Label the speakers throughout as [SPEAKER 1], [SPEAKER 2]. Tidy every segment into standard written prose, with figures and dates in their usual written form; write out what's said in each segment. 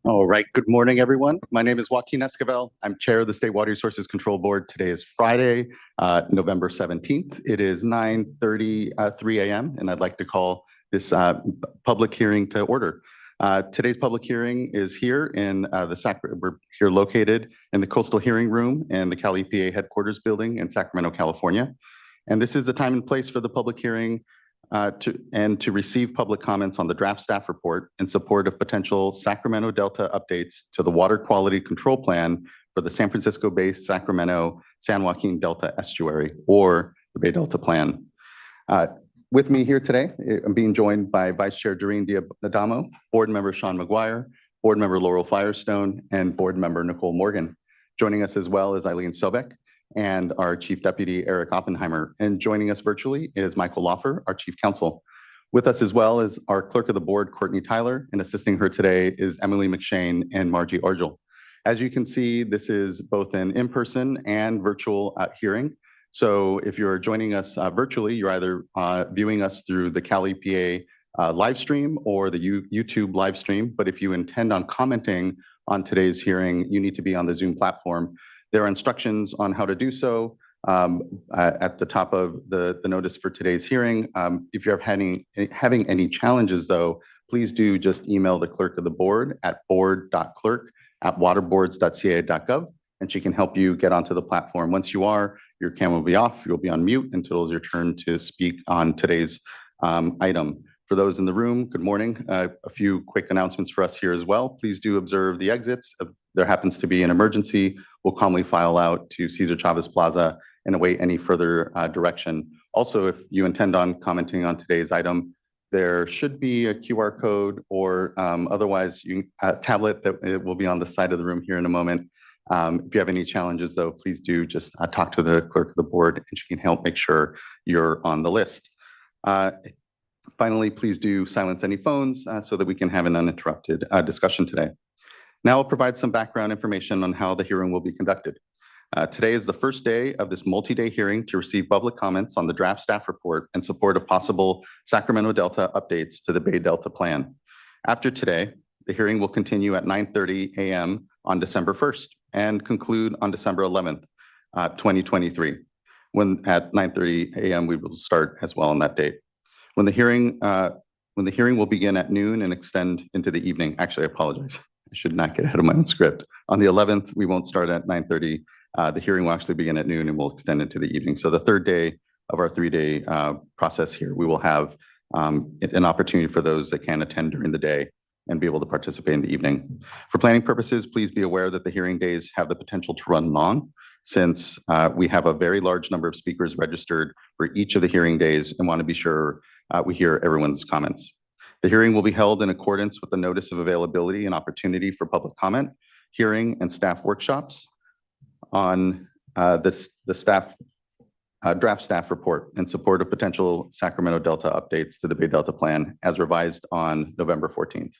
[SPEAKER 1] All right. Good morning, everyone. My name is Joaquin Esquivel. I'm chair of the State Water Resources Control Board. Today is Friday, November 17th. It is 9:33 a.m., and I'd like to call this public hearing to order. Today's public hearing is here in we're here located in the Coastal Hearing Room in the Cal EPA headquarters building in Sacramento, California. And this is the time and place for the public hearing to receive public comments on the draft staff report in support of potential Sacramento Delta updates to the water quality control plan for the San Francisco-based Sacramento San Joaquin Delta estuary, or the Bay Delta Plan. With me here today, I'm being joined by Vice Chair Doreen D'Adamo, Board Member Sean McGuire, Board Member Laurel Firestone, and Board Member Nicole Morgan. Joining us as well is Eileen Sobek, and our Chief Deputy, Eric Oppenheimer. And joining us virtually is Michael Loffer, our Chief Counsel. With us as well is our Clerk of the Board, Courtney Tyler, and assisting her today is Emily McShane and Margie Argel. As you can see, this is both an in-person and virtual hearing. So if you're joining us virtually, you're either viewing us through the Cal EPA live stream or the YouTube live stream. But if you intend on commenting on today's hearing, you need to be on the Zoom platform. There are instructions on how to do so at the top of the notice for today's hearing. If you're having any challenges, though, please do just email the clerk of the board at board.clerk@waterboards.ca.gov, and she can help you get onto the platform. Once you are, your camera will be off. You'll be on mute until it's your turn to speak on today's item. For those in the room, good morning. A few quick announcements for us here as well. Please do observe the exits. If there happens to be an emergency, we'll calmly file out to Cesar Chavez Plaza and await any further direction. Also, if you intend on commenting on today's item, there should be a QR code or otherwise a tablet that it will be on the side of the room here in a moment. If you have any challenges, though, please do just talk to the clerk of the board, and she can help make sure you're on the list. Finally, please do silence any phones so that we can have an uninterrupted discussion today. Now I'll provide some background information on how the hearing will be conducted. Today is the first day of this multi-day hearing to receive public comments on the draft staff report in support of possible Sacramento Delta updates to the Bay Delta Plan. After today, the hearing will continue at 9:30 a.m. on December 1st and conclude on December 11th, 2023. When at 9:30 a.m. we will start as well on that date. When the hearing will begin at noon and extend into the evening. Actually, I apologize. I should not get ahead of my own script. On the 11th, we won't start at 9:30. The hearing will actually begin at noon and will extend into the evening. So the third day of our three-day process here, we will have an opportunity for those that can attend during the day and be able to participate in the evening. For planning purposes, please be aware that the hearing days have the potential to run long, since we have a very large number of speakers registered for each of the hearing days and want to be sure we hear everyone's comments. The hearing will be held in accordance with the notice of availability and opportunity for public comment, hearing, and staff workshops on the draft staff report in support of potential Sacramento Delta updates to the Bay Delta Plan as revised on November 14th.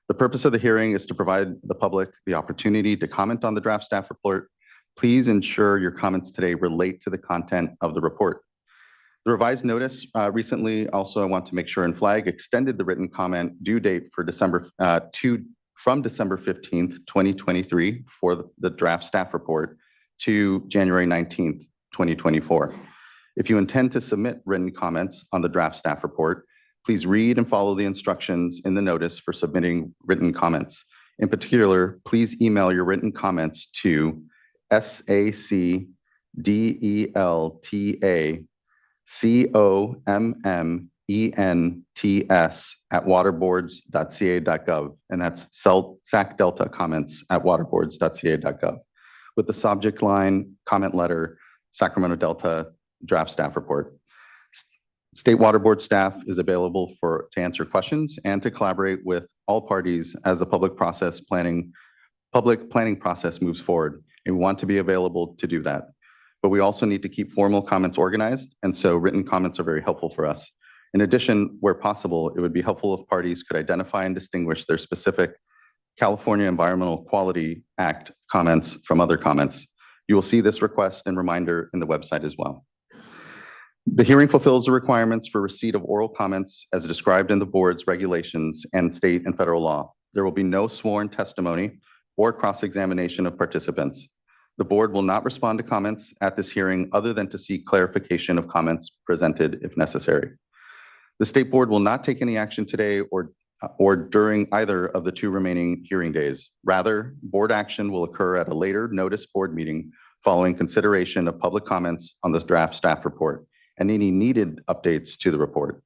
[SPEAKER 1] The purpose of the hearing is to provide the public the opportunity to comment on the draft staff report. Please ensure your comments today relate to the content of the report. The revised notice recently, also I want to make sure and flag, extended the written comment due date for from December 15th, 2023 for the draft staff report to January 19th, 2024. If you intend to submit written comments on the draft staff report, please read and follow the instructions in the notice for submitting written comments. In particular, please email your written comments to SACDELTACOMMENTS@waterboards.ca.gov, and that's SAC Delta comments @waterboards.ca.gov, with the subject line, comment letter, Sacramento Delta draft staff report. State Water Board staff is available to answer questions and to collaborate with all parties as the public planning process moves forward. And we want to be available to do that. But we also need to keep formal comments organized, and so written comments are very helpful for us. In addition, where possible, it would be helpful if parties could identify and distinguish their specific California Environmental Quality Act comments from other comments. You will see this request and reminder in the website as well. The hearing fulfills the requirements for receipt of oral comments as described in the board's regulations and state and federal law. There will be no sworn testimony or cross-examination of participants. The board will not respond to comments at this hearing other than to seek clarification of comments presented if necessary. The State Board will not take any action today or during either of the 2 remaining hearing days. Rather, board action will occur at a later notice board meeting following consideration of public comments on this draft staff report and any needed updates to the report.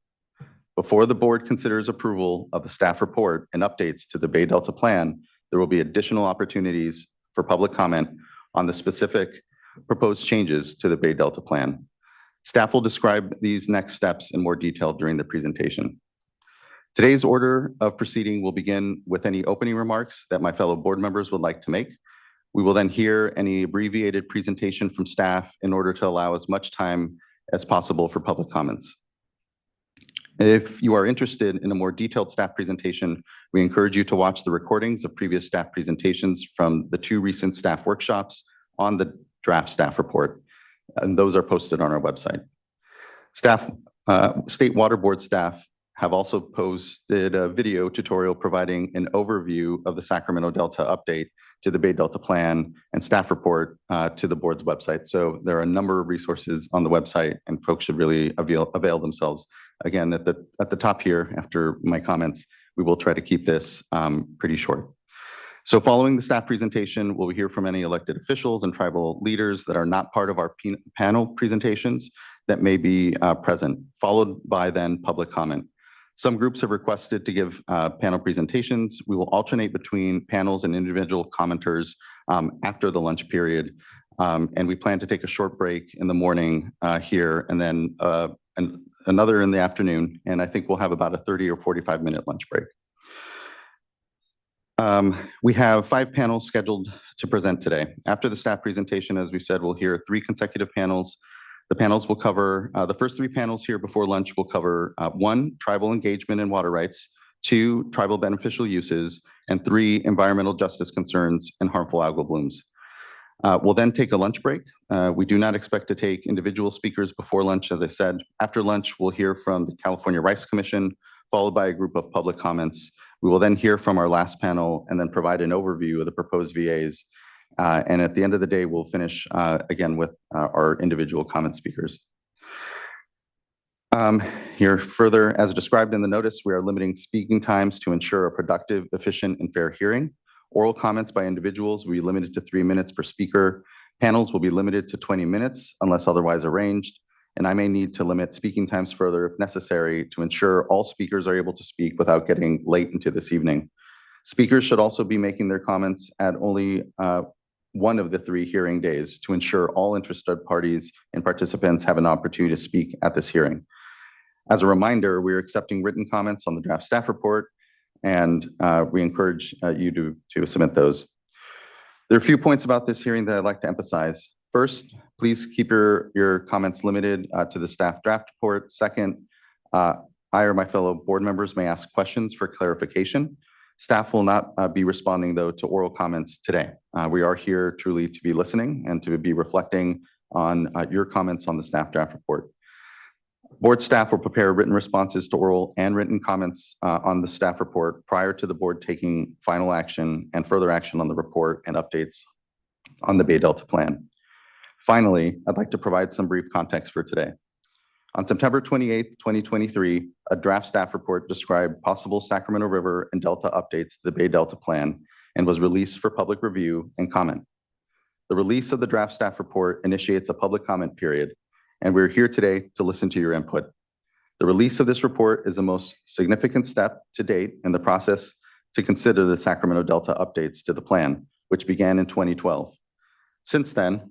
[SPEAKER 1] Before the board considers approval of the staff report and updates to the Bay Delta Plan, there will be additional opportunities for public comment on the specific proposed changes to the Bay Delta Plan. Staff will describe these next steps in more detail during the presentation. Today's order of proceeding will begin with any opening remarks that my fellow board members would like to make. We will then hear any abbreviated presentation from staff in order to allow as much time as possible for public comments. If you are interested in a more detailed staff presentation, we encourage you to watch the recordings of previous staff presentations from the 2 recent staff workshops on the draft staff report, and those are posted on our website. State Water Board staff have also posted a video tutorial providing an overview of the Sacramento Delta update to the Bay Delta Plan and staff report to the board's website. So there are a number of resources on the website, and folks should really avail themselves. Again, at the top here, after my comments, we will try to keep this pretty short. So following the staff presentation, we'll hear from any elected officials and tribal leaders that are not part of our panel presentations that may be present, followed by then public comment. Some groups have requested to give panel presentations. We will alternate between panels and individual commenters after the lunch period. And we plan to take a short break in the morning here and then another in the afternoon. And I think we'll have about a 30 or 45-minute lunch break. We have 5 panels scheduled to present today. After the staff presentation, as we said, we'll hear 3 consecutive panels. The panels will cover, the first 3 panels here before lunch will cover 1, tribal engagement and water rights, 2, tribal beneficial uses, and 3, environmental justice concerns and harmful algal blooms. We'll then take a lunch break. We do not expect to take individual speakers before lunch, as I said. After lunch, we'll hear from the California Rice Commission, followed by a group of public comments. We will then hear from our last panel and then provide an overview of the proposed VAs. And at the end of the day, we'll finish again with our individual comment speakers. Here further, as described in the notice, we are limiting speaking times to ensure a productive, efficient, and fair hearing. Oral comments by individuals will be limited to 3 minutes per speaker. Panels will be limited to 20 minutes unless otherwise arranged. And I may need to limit speaking times further if necessary to ensure all speakers are able to speak without getting late into this evening. Speakers should also be making their comments at only one of the 3 hearing days to ensure all interested parties and participants have an opportunity to speak at this hearing. As a reminder, we're accepting written comments on the draft staff report, and we encourage you to submit those. There are a few points about this hearing that I'd like to emphasize. First, please keep your comments limited to the staff draft report. Second, I or my fellow board members may ask questions for clarification. Staff will not be responding, though, to oral comments today. We are here truly to be listening and to be reflecting on your comments on the staff draft report. Board staff will prepare written responses to oral and written comments on the staff report prior to the board taking final action and further action on the report and updates on the Bay Delta Plan. Finally, I'd like to provide some brief context for today. On September 28th, 2023, a draft staff report described possible Sacramento River and Delta updates to the Bay Delta Plan and was released for public review and comment. The release of the draft staff report initiates a public comment period, and we're here today to listen to your input. The release of this report is the most significant step to date in the process to consider the Sacramento Delta updates to the plan, which began in 2012. Since then,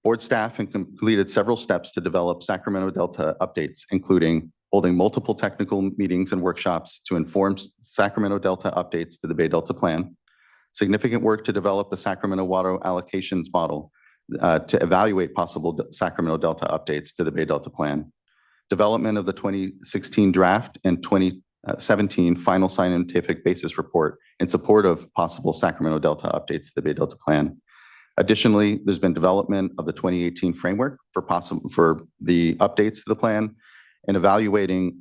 [SPEAKER 1] board staff have completed several steps to develop Sacramento Delta updates, including holding multiple technical meetings and workshops to inform Sacramento Delta updates to the Bay Delta Plan, significant work to develop the Sacramento water allocations model to evaluate possible Sacramento Delta updates to the Bay Delta Plan, development of the 2016 draft and 2017 final scientific basis report in support of possible Sacramento Delta updates to the Bay Delta Plan. Additionally, there's been development of the 2018 framework for the updates to the plan and evaluating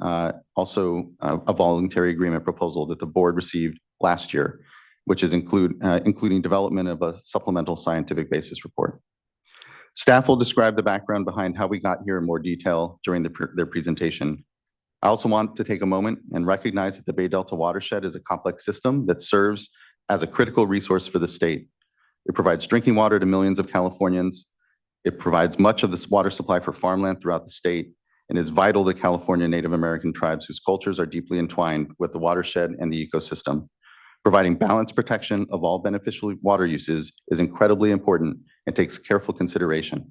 [SPEAKER 1] also a voluntary agreement proposal that the board received last year, which is including development of a supplemental scientific basis report. Staff will describe the background behind how we got here in more detail during their presentation. I also want to take a moment and recognize that the Bay Delta watershed is a complex system that serves as a critical resource for the state. It provides drinking water to millions of Californians. It provides much of this water supply for farmland throughout the state and is vital to California Native American tribes whose cultures are deeply entwined with the watershed and the ecosystem. Providing balanced protection of all beneficial water uses is incredibly important and takes careful consideration.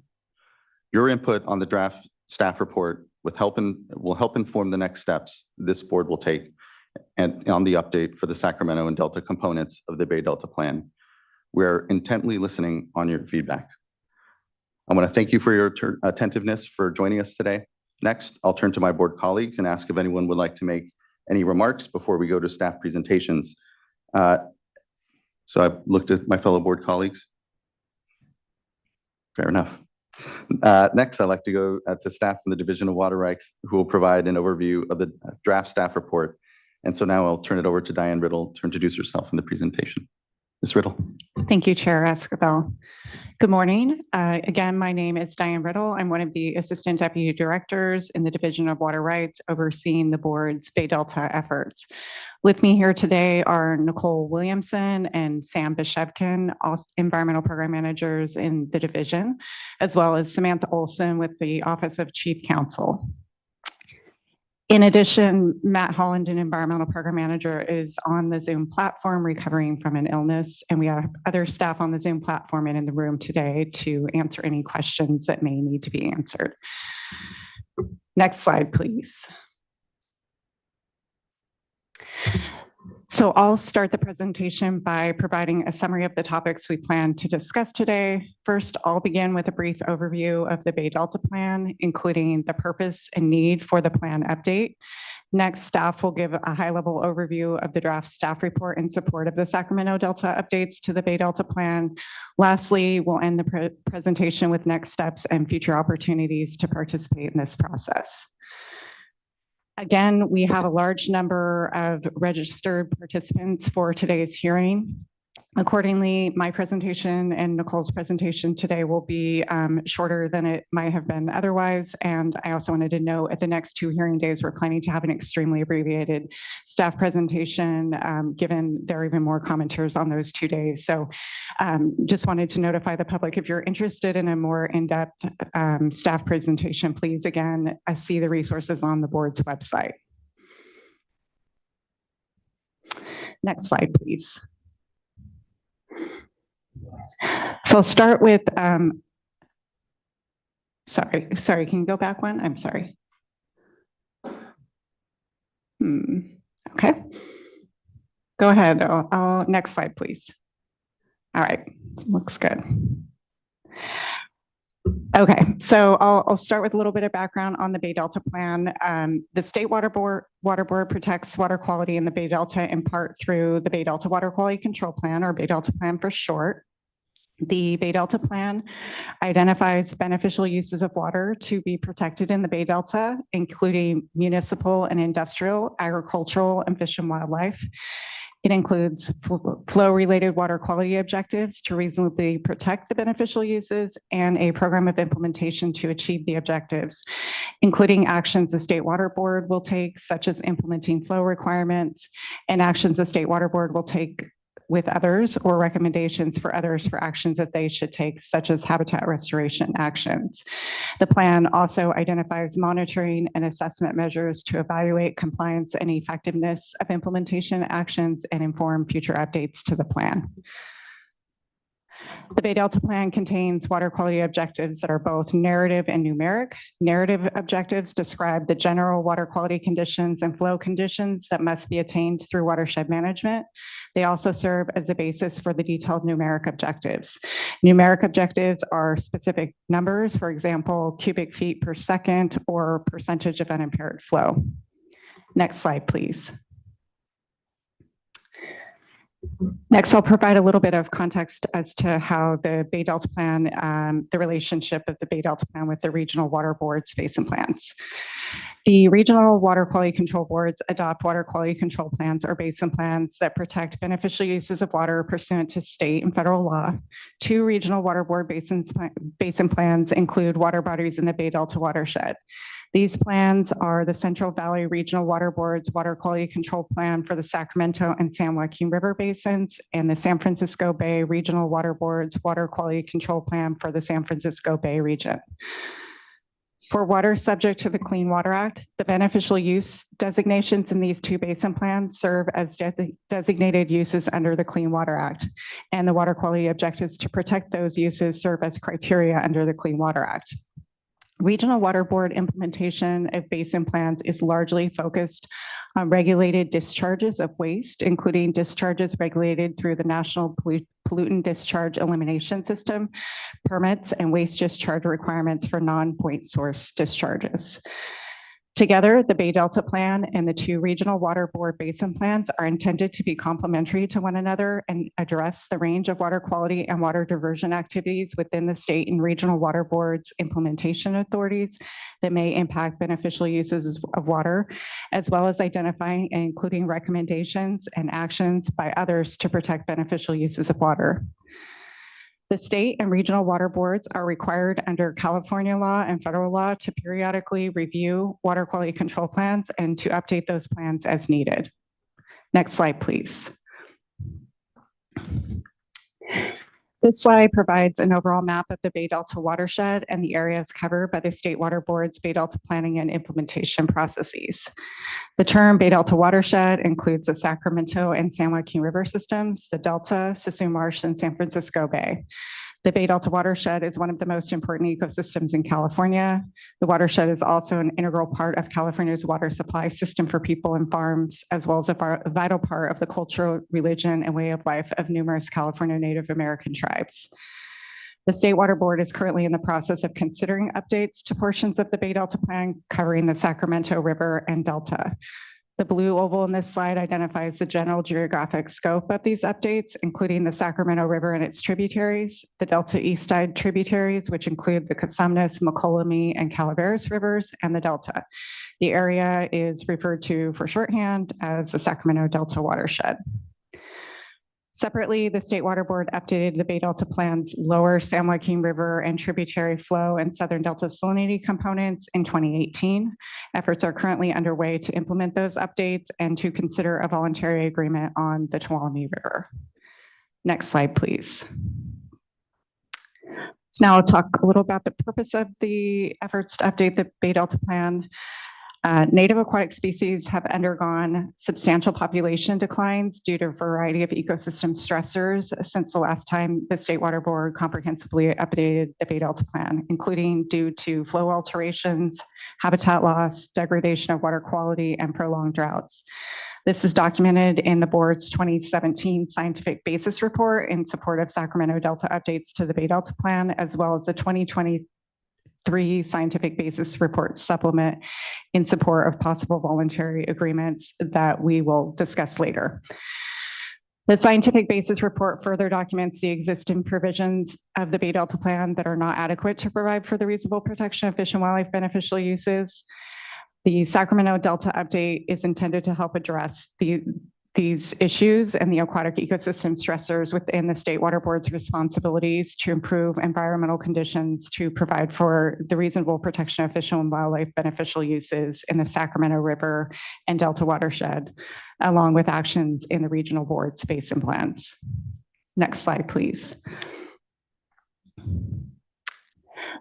[SPEAKER 1] Your input on the draft staff report will help inform the next steps this board will take and on the update for the Sacramento and Delta components of the Bay Delta Plan. We're intently listening on your feedback. I want to thank you for your attentiveness for joining us today. Next, I'll turn to my board colleagues and ask if anyone would like to make any remarks before we go to staff presentations. So I've looked at my fellow board colleagues. Fair enough. Next, I'd like to go to staff from the Division of Water Rights, who will provide an overview of the draft staff report. And so now I'll turn it over to Diane Riddle to introduce herself in the presentation. Ms. Riddle.
[SPEAKER 2] Thank you, Chair Escobel. Good morning. Again, my name is Diane Riddle. I'm one of the Assistant Deputy Directors in the Division of Water Rights, overseeing the board's Bay Delta efforts. With me here today are Nicole Williamson and Sam Bishevkin, all Environmental Program Managers in the division, as well as Samantha Olson with the Office of Chief Counsel. In addition, Matt Holland, an Environmental Program Manager, is on the Zoom platform recovering from an illness, and we have other staff on the Zoom platform and in the room today to answer any questions that may need to be answered. Next slide, please. So I'll start the presentation by providing a summary of the topics we plan to discuss today. First, I'll begin with a brief overview of the Bay Delta Plan, including the purpose and need for the plan update. Next, staff will give a high-level overview of the draft staff report in support of the Sacramento Delta updates to the Bay Delta Plan. Lastly, we'll end the presentation with next steps and future opportunities to participate in this process. Again, we have a large number of registered participants for today's hearing. Accordingly, my presentation and Nicole's presentation today will be shorter than it might have been otherwise. And I also wanted to note at the next two hearing days, we're planning to have an extremely abbreviated staff presentation, given there are even more commenters on those 2 days. So just wanted to notify the public, if you're interested in a more in-depth staff presentation, please, again, see the resources on the board's website. Next slide, please. So I'll start with, sorry, can you go back one? I'm sorry. Okay, go ahead. Next slide, please. All right, looks good. Okay, so I'll start with a little bit of background on the Bay Delta Plan. The State Water Board protects water quality in the Bay Delta in part through the Bay Delta Water Quality Control Plan, or Bay Delta Plan for short. The Bay Delta Plan identifies beneficial uses of water to be protected in the Bay Delta, including municipal and industrial, agricultural, and fish and wildlife. It includes flow-related water quality objectives to reasonably protect the beneficial uses and a program of implementation to achieve the objectives, including actions the State Water Board will take, such as implementing flow requirements, and actions the State Water Board will take with others or recommendations for others for actions that they should take, such as habitat restoration actions. The plan also identifies monitoring and assessment measures to evaluate compliance and effectiveness of implementation actions and inform future updates to the plan. The Bay Delta Plan contains water quality objectives that are both narrative and numeric. Narrative objectives describe the general water quality conditions and flow conditions that must be attained through watershed management. They also serve as a basis for the detailed numeric objectives. Numeric objectives are specific numbers, for example, cubic feet per second or percentage of unimpaired flow. Next slide, please. Next, I'll provide a little bit of context as to how the Bay Delta Plan, the relationship of the Bay Delta Plan with the regional water boards basin plans. The regional water quality control boards adopt water quality control plans or basin plans that protect beneficial uses of water pursuant to state and federal law. 2 regional water board basin plans include water bodies in the Bay Delta watershed. These plans are the Central Valley Regional Water Board's Water Quality Control Plan for the Sacramento and San Joaquin River basins, and the San Francisco Bay Regional Water Board's Water Quality Control Plan for the San Francisco Bay region. For water subject to the Clean Water Act, the beneficial use designations in these 2 basin plans serve as designated uses under the Clean Water Act, and the water quality objectives to protect those uses serve as criteria under the Clean Water Act. Regional Water Board implementation of basin plans is largely focused on regulated discharges of waste, including discharges regulated through the National Pollutant Discharge Elimination System, permits, and waste discharge requirements for non-point source discharges. Together, the Bay Delta Plan and the 2 regional water board basin plans are intended to be complementary to one another and address the range of water quality and water diversion activities within the state and regional water boards implementation authorities that may impact beneficial uses of water, as well as identifying and including recommendations and actions by others to protect beneficial uses of water. The state and regional water boards are required under California law and federal law to periodically review water quality control plans and to update those plans as needed. Next slide, please. This slide provides an overall map of the Bay Delta watershed and the areas covered by the State Water Board's Bay Delta planning and implementation processes. The term Bay Delta watershed includes the Sacramento and San Joaquin River systems, the Delta, Sisseton Marsh, and San Francisco Bay. The Bay Delta watershed is one of the most important ecosystems in California. The watershed is also an integral part of California's water supply system for people and farms, as well as a vital part of the cultural, religion, and way of life of numerous California Native American tribes. The State Water Board is currently in the process of considering updates to portions of the Bay Delta Plan covering the Sacramento River and Delta. The blue oval in this slide identifies the general geographic scope of these updates, including the Sacramento River and its tributaries, the Delta East Side tributaries, which include the Cosumnes, Mokelumne, and Calaveras rivers, and the Delta. The area is referred to for shorthand as the Sacramento Delta watershed. Separately, the State Water Board updated the Bay Delta Plan's lower San Joaquin River and tributary flow and Southern Delta salinity components in 2018. Efforts are currently underway to implement those updates and to consider a voluntary agreement on the Tuolumne River. Next slide, please. So now I'll talk a little about the purpose of the efforts to update the Bay Delta Plan. Native aquatic species have undergone substantial population declines due to a variety of ecosystem stressors since the last time the State Water Board comprehensively updated the Bay Delta Plan, including due to flow alterations, habitat loss, degradation of water quality, and prolonged droughts. This is documented in the board's 2017 scientific basis report in support of Sacramento Delta updates to the Bay Delta Plan, as well as the 2023 scientific basis report supplement in support of possible voluntary agreements that we will discuss later. The scientific basis report further documents the existing provisions of the Bay Delta Plan that are not adequate to provide for the reasonable protection of fish and wildlife beneficial uses. The Sacramento Delta update is intended to help address these issues and the aquatic ecosystem stressors within the State Water Board's responsibilities to improve environmental conditions to provide for the reasonable protection of fish and wildlife beneficial uses in the Sacramento River and Delta watershed, along with actions in the regional board's basin plans. Next slide, please.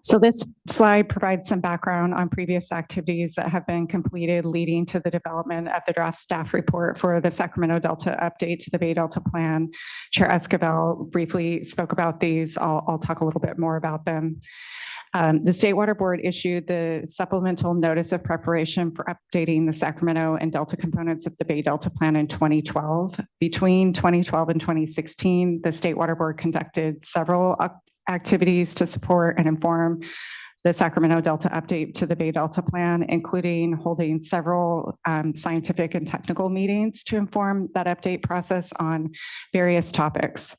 [SPEAKER 2] So this slide provides some background on previous activities that have been completed leading to the development of the draft staff report for the Sacramento Delta update to the Bay Delta Plan. Chair Esquivel briefly spoke about these. I'll talk a little bit more about them. The State Water Board issued the supplemental notice of preparation for updating the Sacramento and Delta components of the Bay Delta Plan in 2012. Between 2012 and 2016, the State Water Board conducted several activities to support and inform the Sacramento Delta update to the Bay Delta plan, including holding several scientific and technical meetings to inform that update process on various topics.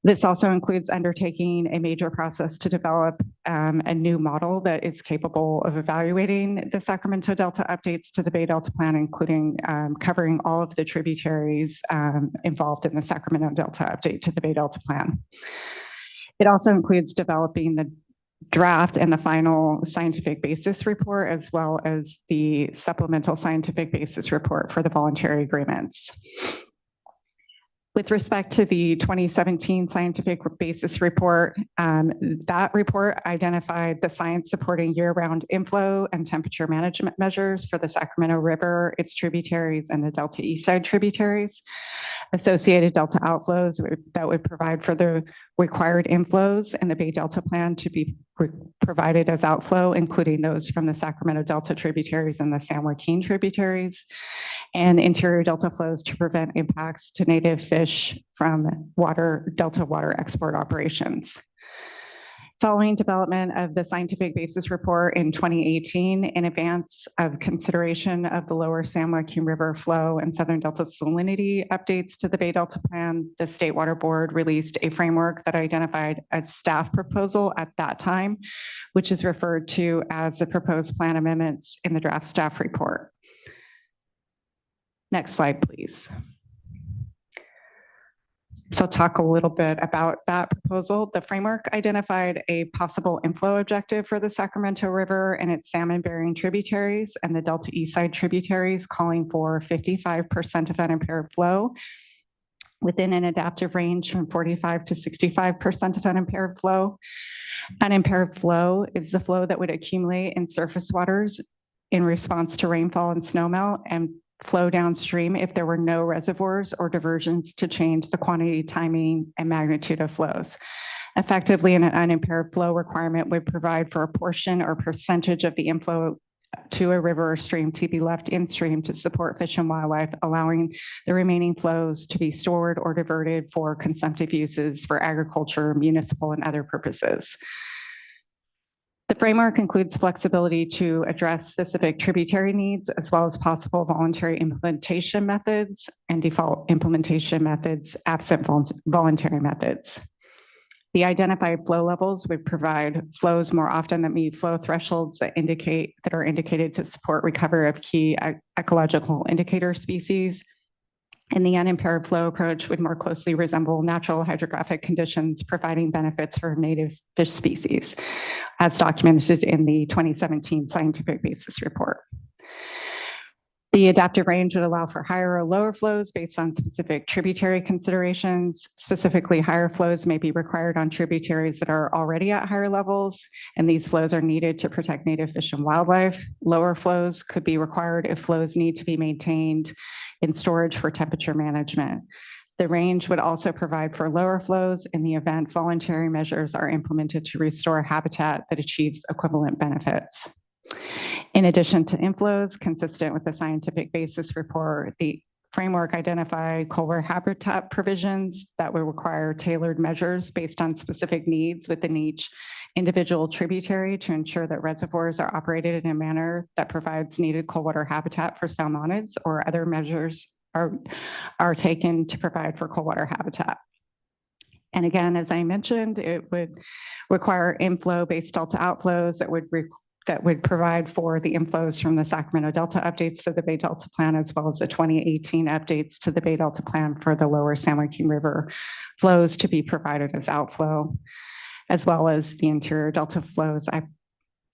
[SPEAKER 2] This also includes undertaking a major process to develop a new model that is capable of evaluating the Sacramento Delta updates to the Bay Delta plan, including covering all of the tributaries involved in the Sacramento Delta update to the Bay Delta plan. It also includes developing the draft and the final scientific basis report, as well as the supplemental scientific basis report for the voluntary agreements. With respect to the 2017 scientific basis report, that report identified the science supporting year-round inflow and temperature management measures for the Sacramento River, its tributaries, and the Delta East Side tributaries, associated Delta outflows that would provide for the required inflows in the Bay Delta plan to be provided as outflow, including those from the Sacramento Delta tributaries and the San Joaquin tributaries, and interior Delta flows to prevent impacts to native fish from Delta water export operations. Following development of the scientific basis report in 2018, in advance of consideration of the lower San Joaquin River flow and Southern Delta salinity updates to the Bay Delta plan, the State Water Board released a framework that identified a staff proposal at that time, which is referred to as the proposed plan amendments in the draft staff report. Next slide, please. So I'll talk a little bit about that proposal. The framework identified a possible inflow objective for the Sacramento River and its salmon-bearing tributaries and the Delta East Side tributaries, calling for 55% of unimpaired flow within an adaptive range from 45 to 65% of unimpaired flow. Unimpaired flow is the flow that would accumulate in surface waters in response to rainfall and snowmelt and flow downstream if there were no reservoirs or diversions to change the quantity, timing, and magnitude of flows. Effectively, an unimpaired flow requirement would provide for a portion or percentage of the inflow to a river or stream to be left in stream to support fish and wildlife, allowing the remaining flows to be stored or diverted for consumptive uses for agriculture, municipal, and other purposes. The framework includes flexibility to address specific tributary needs, as well as possible voluntary implementation methods and default implementation methods absent voluntary methods. The identified flow levels would provide flows more often that meet flow thresholds that are indicated to support recovery of key ecological indicator species. And the unimpaired flow approach would more closely resemble natural hydrographic conditions, providing benefits for native fish species, as documented in the 2017 scientific basis report. The adaptive range would allow for higher or lower flows based on specific tributary considerations. Specifically, higher flows may be required on tributaries that are already at higher levels, and these flows are needed to protect native fish and wildlife. Lower flows could be required if flows need to be maintained in storage for temperature management. The range would also provide for lower flows in the event voluntary measures are implemented to restore habitat that achieves equivalent benefits. In addition to inflows, consistent with the scientific basis report, the framework identified cold water habitat provisions that would require tailored measures based on specific needs within each individual tributary to ensure that reservoirs are operated in a manner that provides needed cold water habitat for salmonids, or other measures are taken to provide for cold water habitat. And again, as I mentioned, it would require inflow-based delta outflows that would provide for the inflows from the Sacramento Delta updates to the Bay Delta plan, as well as the 2018 updates to the Bay Delta plan for the lower San Joaquin River flows to be provided as outflow, as well as the interior Delta flows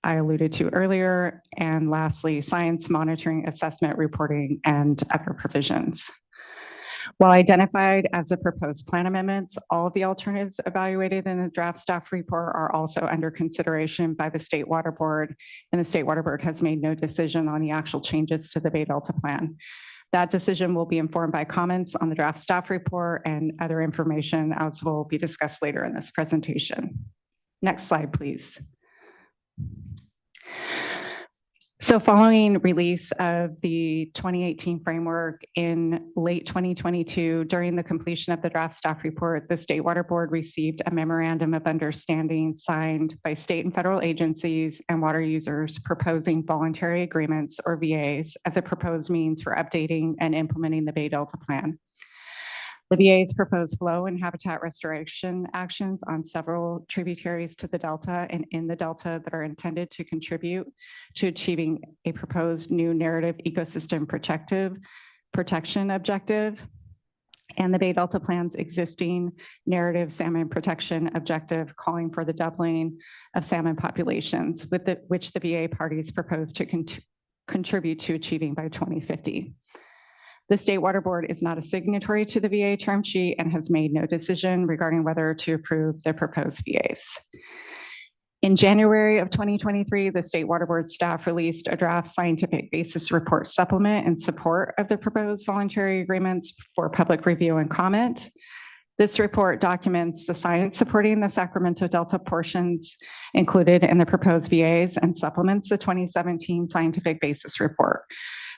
[SPEAKER 2] I alluded to earlier. And lastly, science monitoring, assessment, reporting, and other provisions. While identified as the proposed plan amendments, all of the alternatives evaluated in the draft staff report are also under consideration by the State Water Board, and the State Water Board has made no decision on the actual changes to the Bay Delta plan. That decision will be informed by comments on the draft staff report and other information, as will be discussed later in this presentation. Next slide, please. So following release of the 2018 framework in late 2022, during the completion of the draft staff report, the State Water Board received a memorandum of understanding signed by state and federal agencies and water users proposing voluntary agreements, or VAs, as a proposed means for updating and implementing the Bay Delta Plan. The VA's proposed flow and habitat restoration actions on several tributaries to the Delta and in the Delta that are intended to contribute to achieving a proposed new narrative ecosystem protection objective, and the Bay Delta Plan's existing narrative salmon protection objective, calling for the doubling of salmon populations, which the VA parties propose to contribute to achieving by 2050. The State Water Board is not a signatory to the VA term sheet and has made no decision regarding whether to approve the proposed VAs. In January of 2023, the State Water Board staff released a draft scientific basis report supplement in support of the proposed voluntary agreements for public review and comment. This report documents the science supporting the Sacramento Delta portions included in the proposed VAs and supplements the 2017 scientific basis report.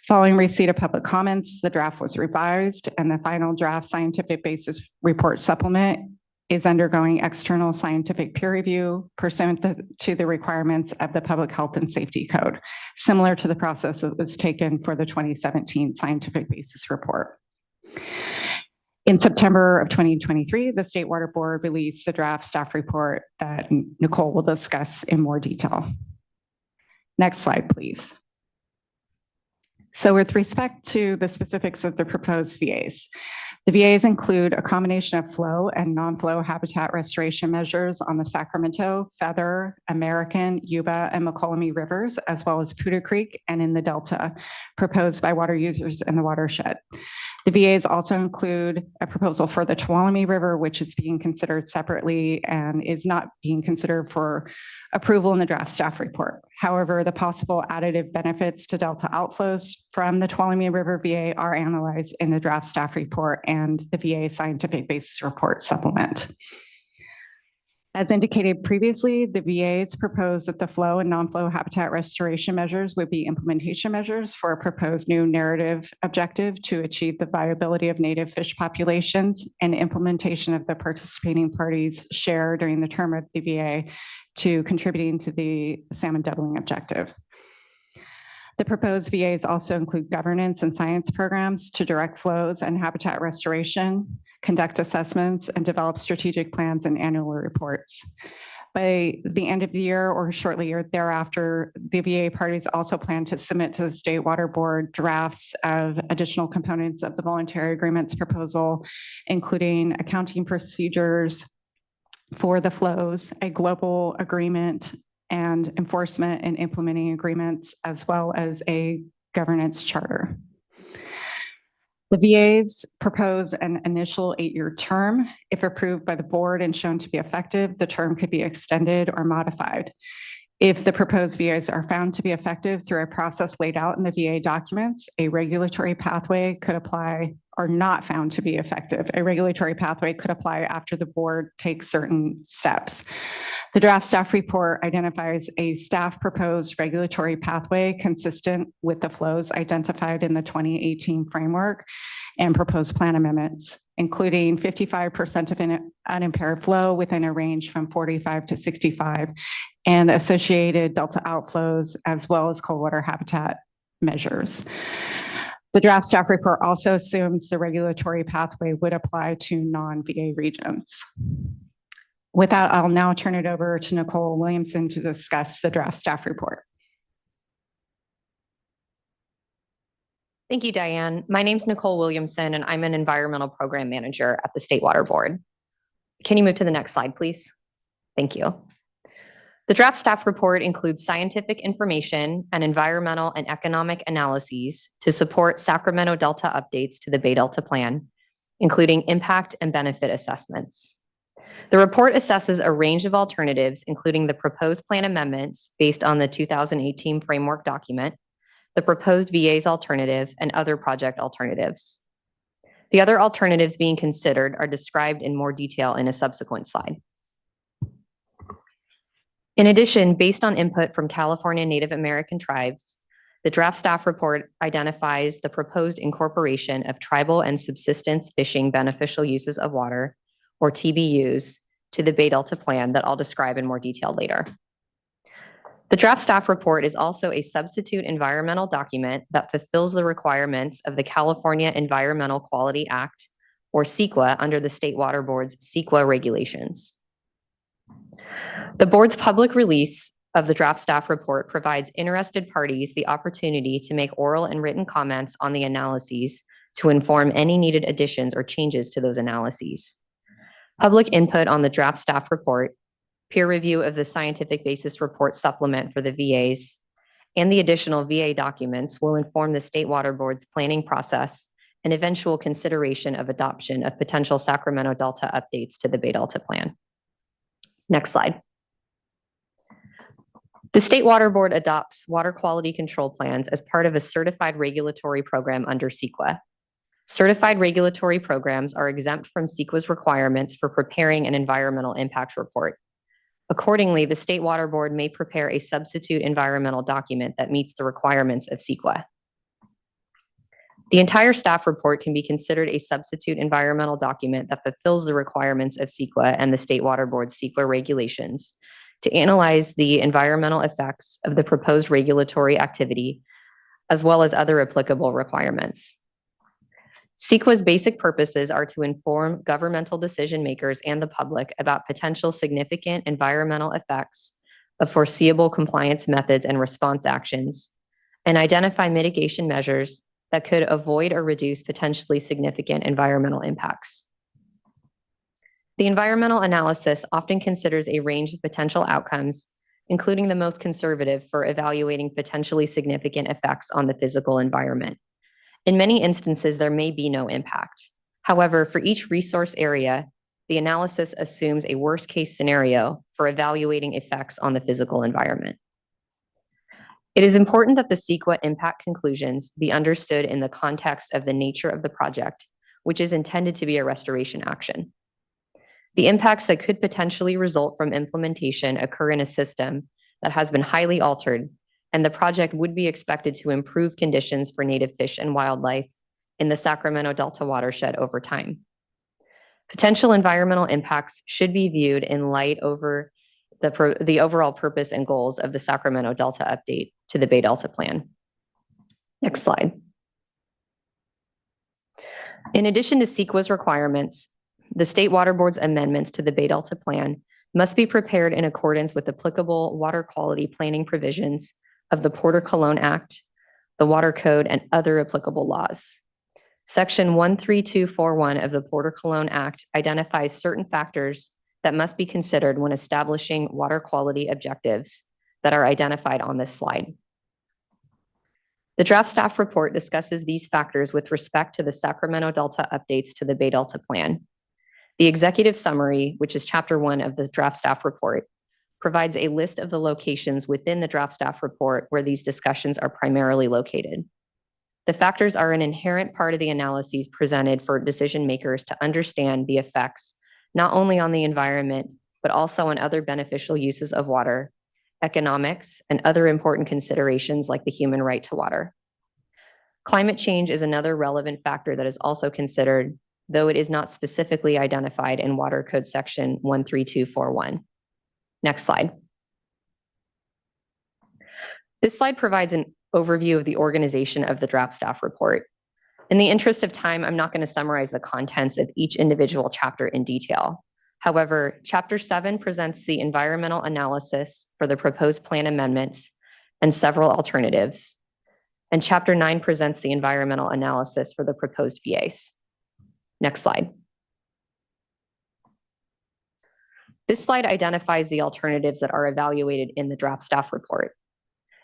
[SPEAKER 2] Following receipt of public comments, the draft was revised, and the final draft scientific basis report supplement is undergoing external scientific peer review pursuant to the requirements of the Public Health and Safety Code, similar to the process that was taken for the 2017 scientific basis report. In September of 2023, the State Water Board released the draft staff report that Nicole will discuss in more detail. Next slide, please. So with respect to the specifics of the proposed VAs, the VAs include a combination of flow and non-flow habitat restoration measures on the Sacramento, Feather, American, Yuba, and McCollum rivers, as well as Poudre Creek and in the Delta, proposed by water users in the watershed. The VAs also include a proposal for the Tuolumne River, which is being considered separately and is not being considered for approval in the draft staff report. However, the possible additive benefits to Delta outflows from the Tuolumne River VA are analyzed in the draft staff report and the VA scientific basis report supplement. As indicated previously, the VAs proposed that the flow and non-flow habitat restoration measures would be implementation measures for a proposed new narrative objective to achieve the viability of native fish populations and implementation of the participating parties' share during the term of the VA to contributing to the salmon doubling objective. The proposed VAs also include governance and science programs to direct flows and habitat restoration, conduct assessments, and develop strategic plans and annual reports. By the end of the year or shortly thereafter, the VA parties also plan to submit to the State Water Board drafts of additional components of the voluntary agreements proposal, including accounting procedures for the flows, a global agreement, and enforcement and implementing agreements, as well as a governance charter. The VAs propose an initial 8-year term. If approved by the board and shown to be effective, the term could be extended or modified. If the proposed VAs are found to be effective through a process laid out in the VA documents, a regulatory pathway could apply, or not found to be effective. A regulatory pathway could apply after the board takes certain steps. The draft staff report identifies a staff proposed regulatory pathway consistent with the flows identified in the 2018 framework and proposed plan amendments, including 55% of an unimpaired flow within a range from 45 to 65, and associated delta outflows, as well as cold water habitat measures. The draft staff report also assumes the regulatory pathway would apply to non-VA regions. With that, I'll now turn it over to Nicole Williamson to discuss the draft staff report.
[SPEAKER 3] Thank you, Diane. My name's Nicole Williamson, and I'm an environmental program manager at the State Water Board. Can you move to the next slide, please? Thank you. The draft staff report includes scientific information and environmental and economic analyses to support Sacramento Delta updates to the Bay Delta Plan, including impact and benefit assessments. The report assesses a range of alternatives, including the proposed plan amendments based on the 2018 framework document, the proposed VA's alternative, and other project alternatives. The other alternatives being considered are described in more detail in a subsequent slide. In addition, based on input from California Native American tribes, The draft staff report identifies the proposed incorporation of tribal and subsistence fishing beneficial uses of water, or TBUs, to the Bay Delta Plan that I'll describe in more detail later. The draft staff report is also a substitute environmental document that fulfills the requirements of the California Environmental Quality Act, or CEQA, under the State Water Board's CEQA regulations. The board's public release of the draft staff report provides interested parties the opportunity to make oral and written comments on the analyses to inform any needed additions or changes to those analyses. Public input on the draft staff report, peer review of the scientific basis report supplement for the VAs, and the additional VA documents will inform the State Water Board's planning process and eventual consideration of adoption of potential Sacramento Delta updates to the Bay Delta Plan. Next slide. The State Water Board adopts water quality control plans as part of a certified regulatory program under CEQA. Certified regulatory programs are exempt from CEQA's requirements for preparing an environmental impact report. Accordingly, the State Water Board may prepare a substitute environmental document that meets the requirements of CEQA. The entire staff report can be considered a substitute environmental document that fulfills the requirements of CEQA and the State Water Board's CEQA regulations to analyze the environmental effects of the proposed regulatory activity, as well as other applicable requirements. CEQA's basic purposes are to inform governmental decision makers and the public about potential significant environmental effects of foreseeable compliance methods and response actions, and identify mitigation measures that could avoid or reduce potentially significant environmental impacts. The environmental analysis often considers a range of potential outcomes, including the most conservative for evaluating potentially significant effects on the physical environment. In many instances, there may be no impact. However, for each resource area, the analysis assumes a worst-case scenario for evaluating effects on the physical environment. It is important that the CEQA impact conclusions be understood in the context of the nature of the project, which is intended to be a restoration action. The impacts that could potentially result from implementation occur in a system that has been highly altered, and the project would be expected to improve conditions for native fish and wildlife in the Sacramento Delta watershed over time. Potential environmental impacts should be viewed in light over the overall purpose and goals of the Sacramento Delta update to the Bay Delta Plan. Next slide. In addition to CEQA's requirements, the State Water Board's amendments to the Bay Delta Plan must be prepared in accordance with applicable water quality planning provisions of the Porter-Cologne Act, the Water Code, and other applicable laws. Section 13241 of the Porter-Cologne Act identifies certain factors that must be considered when establishing water quality objectives that are identified on this slide. The draft staff report discusses these factors with respect to the Sacramento Delta updates to the Bay Delta Plan. The executive summary, which is chapter 1 of the draft staff report, provides a list of the locations within the draft staff report where these discussions are primarily located. The factors are an inherent part of the analyses presented for decision makers to understand the effects not only on the environment, but also on other beneficial uses of water, economics, and other important considerations like the human right to water. Climate change is another relevant factor that is also considered, though it is not specifically identified in Water Code section 13241. Next slide. This slide provides an overview of the organization of the draft staff report. In the interest of time, I'm not going to summarize the contents of each individual chapter in detail. However, Chapter 7 presents the environmental analysis for the proposed plan amendments and several alternatives. And Chapter 9 presents the environmental analysis for the proposed VAs. Next slide. This slide identifies the alternatives that are evaluated in the draft staff report.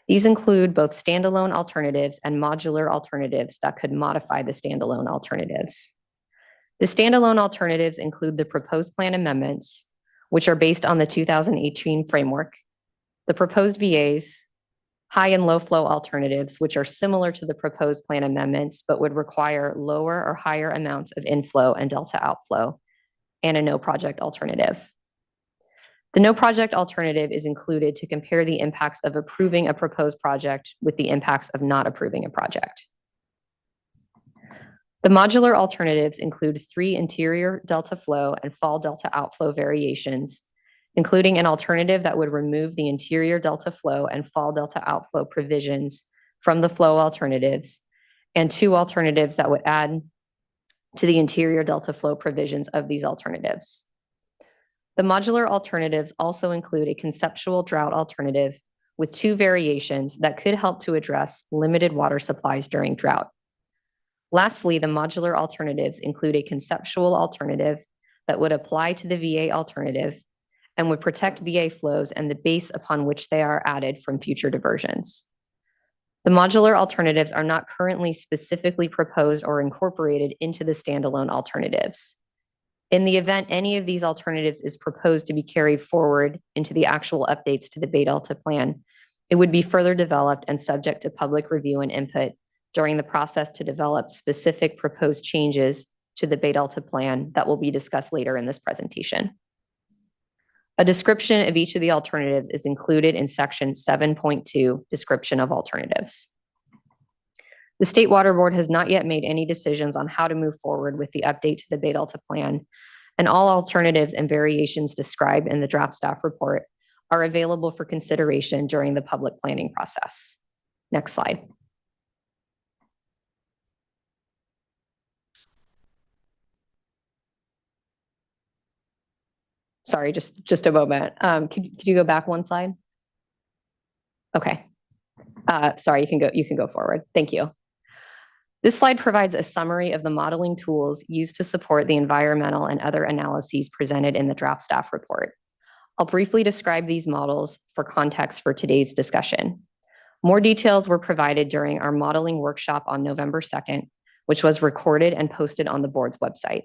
[SPEAKER 3] These include both standalone alternatives and modular alternatives that could modify the standalone alternatives. The standalone alternatives include the proposed plan amendments, which are based on the 2018 framework, the proposed VAs, high and low flow alternatives, which are similar to the proposed plan amendments, but would require lower or higher amounts of inflow and delta outflow, and a no project alternative. The no project alternative is included to compare the impacts of approving a proposed project with the impacts of not approving a project. The modular alternatives include 3 interior delta flow and fall delta outflow variations, including an alternative that would remove the interior delta flow and fall delta outflow provisions from the flow alternatives, and 2 alternatives that would add to the interior delta flow provisions of these alternatives. The modular alternatives also include a conceptual drought alternative with 2 variations that could help to address limited water supplies during drought. Lastly, the modular alternatives include a conceptual alternative that would apply to the VA alternative and would protect VA flows and the base upon which they are added from future diversions. The modular alternatives are not currently specifically proposed or incorporated into the standalone alternatives. In the event any of these alternatives is proposed to be carried forward into the actual updates to the Bay Delta plan, it would be further developed and subject to public review and input during the process to develop specific proposed changes to the Bay Delta plan that will be discussed later in this presentation. A description of each of the alternatives is included in section 7.2, description of alternatives. The State Water Board has not yet made any decisions on how to move forward with the update to the Bay Delta plan, and all alternatives and variations described in the draft staff report are available for consideration during the public planning process. Next slide. Sorry, just a moment. Could you go back one slide? Okay. Sorry, you can go forward. Thank you. This slide provides a summary of the modeling tools used to support the environmental and other analyses presented in the draft staff report. I'll briefly describe these models for context for today's discussion. More details were provided during our modeling workshop on November 2nd, which was recorded and posted on the board's website.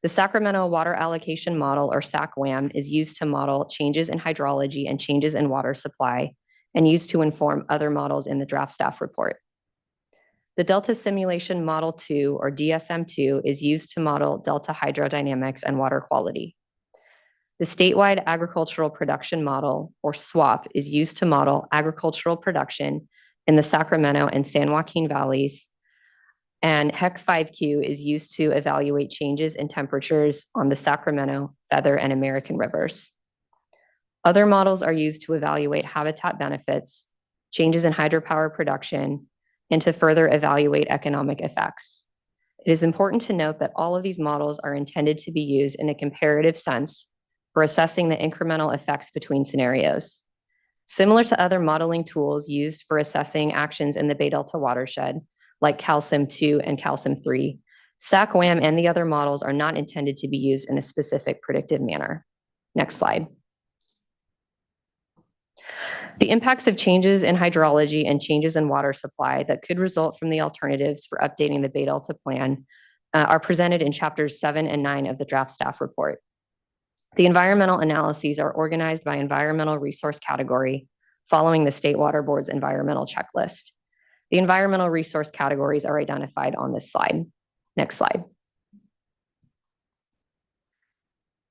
[SPEAKER 3] The Sacramento Water Allocation Model, or SAC-WAM, is used to model changes in hydrology and changes in water supply, and used to inform other models in the draft staff report. The Delta Simulation Model 2, or DSM-2, is used to model delta hydrodynamics and water quality. The Statewide Agricultural Production Model, or SWAP, is used to model agricultural production in the Sacramento and San Joaquin Valleys, and HEC 5Q is used to evaluate changes in temperatures on the Sacramento, Feather, and American rivers. Other models are used to evaluate habitat benefits, changes in hydropower production, and to further evaluate economic effects. It is important to note that all of these models are intended to be used in a comparative sense for assessing the incremental effects between scenarios. Similar to other modeling tools used for assessing actions in the Bay Delta watershed, like Calcium 2 and Calcium 3, SAC-WAM and the other models are not intended to be used in a specific predictive manner. Next slide. The impacts of changes in hydrology and changes in water supply that could result from the alternatives for updating the Bay Delta plan are presented in chapters 7 and 9 of the draft staff report. The environmental analyses are organized by environmental resource category following the State Water Board's environmental checklist. The environmental resource categories are identified on this slide. Next slide.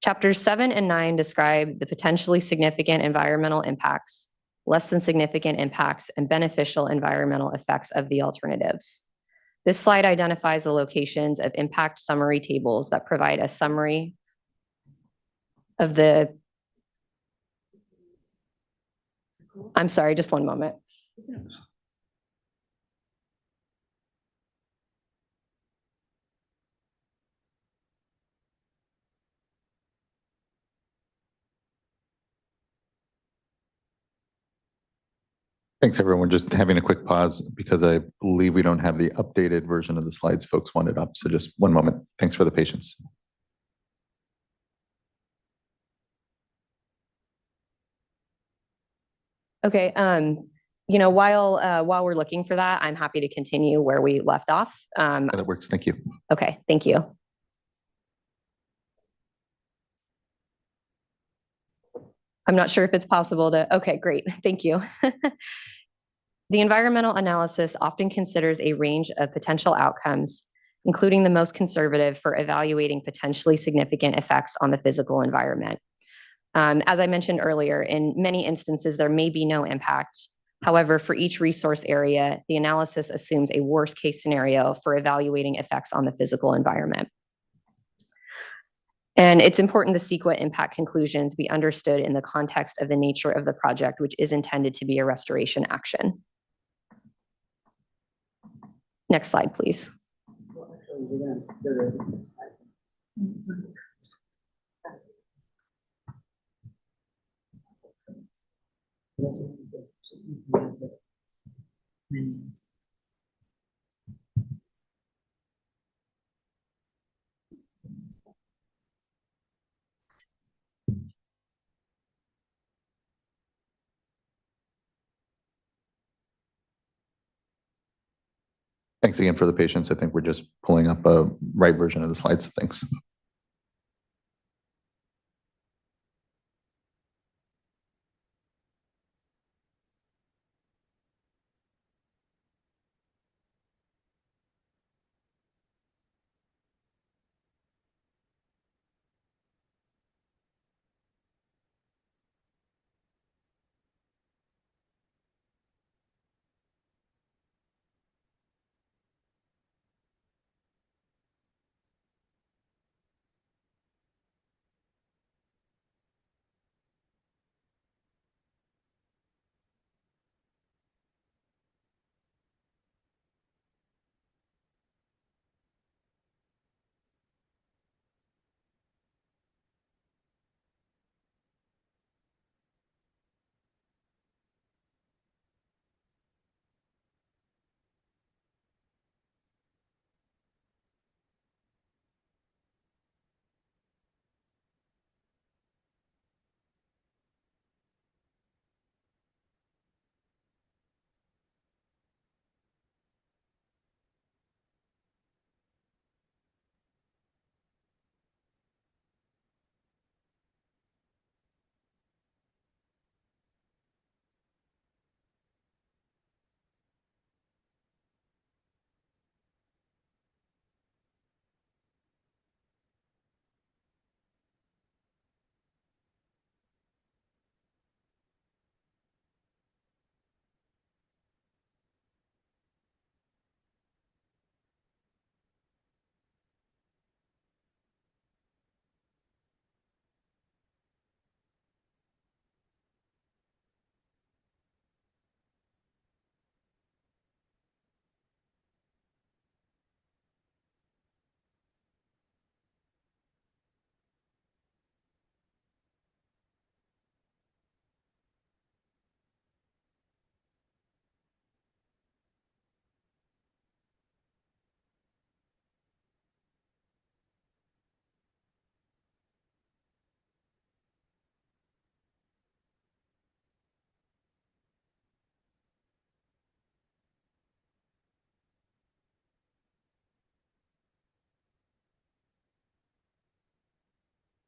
[SPEAKER 3] Chapters 7 and 9 describe the potentially significant environmental impacts, less than significant impacts, and beneficial environmental effects of the alternatives. This slide identifies the locations of impact summary tables that provide a summary of the, I'm sorry, just one moment.
[SPEAKER 1] Thanks, everyone. Just having a quick pause because I believe we don't have the updated version of the slides folks wanted up. So just one moment. Thanks for the patience.
[SPEAKER 3] Okay. While we're looking for that, I'm happy to continue where we left off.
[SPEAKER 1] That works. Thank you.
[SPEAKER 3] Okay. Thank you. I'm not sure if it's possible to, okay, great. Thank you. The environmental analysis often considers a range of potential outcomes, including the most conservative for evaluating potentially significant effects on the physical environment. As I mentioned earlier, in many instances, there may be no impact. However, for each resource area, the analysis assumes a worst case scenario for evaluating effects on the physical environment. And it's important the CEQA impact conclusions be understood in the context of the nature of the project, which is intended to be a restoration action. Next slide, please.
[SPEAKER 1] Thanks again for the patience. I think we're just pulling up a right version of the slides. Thanks.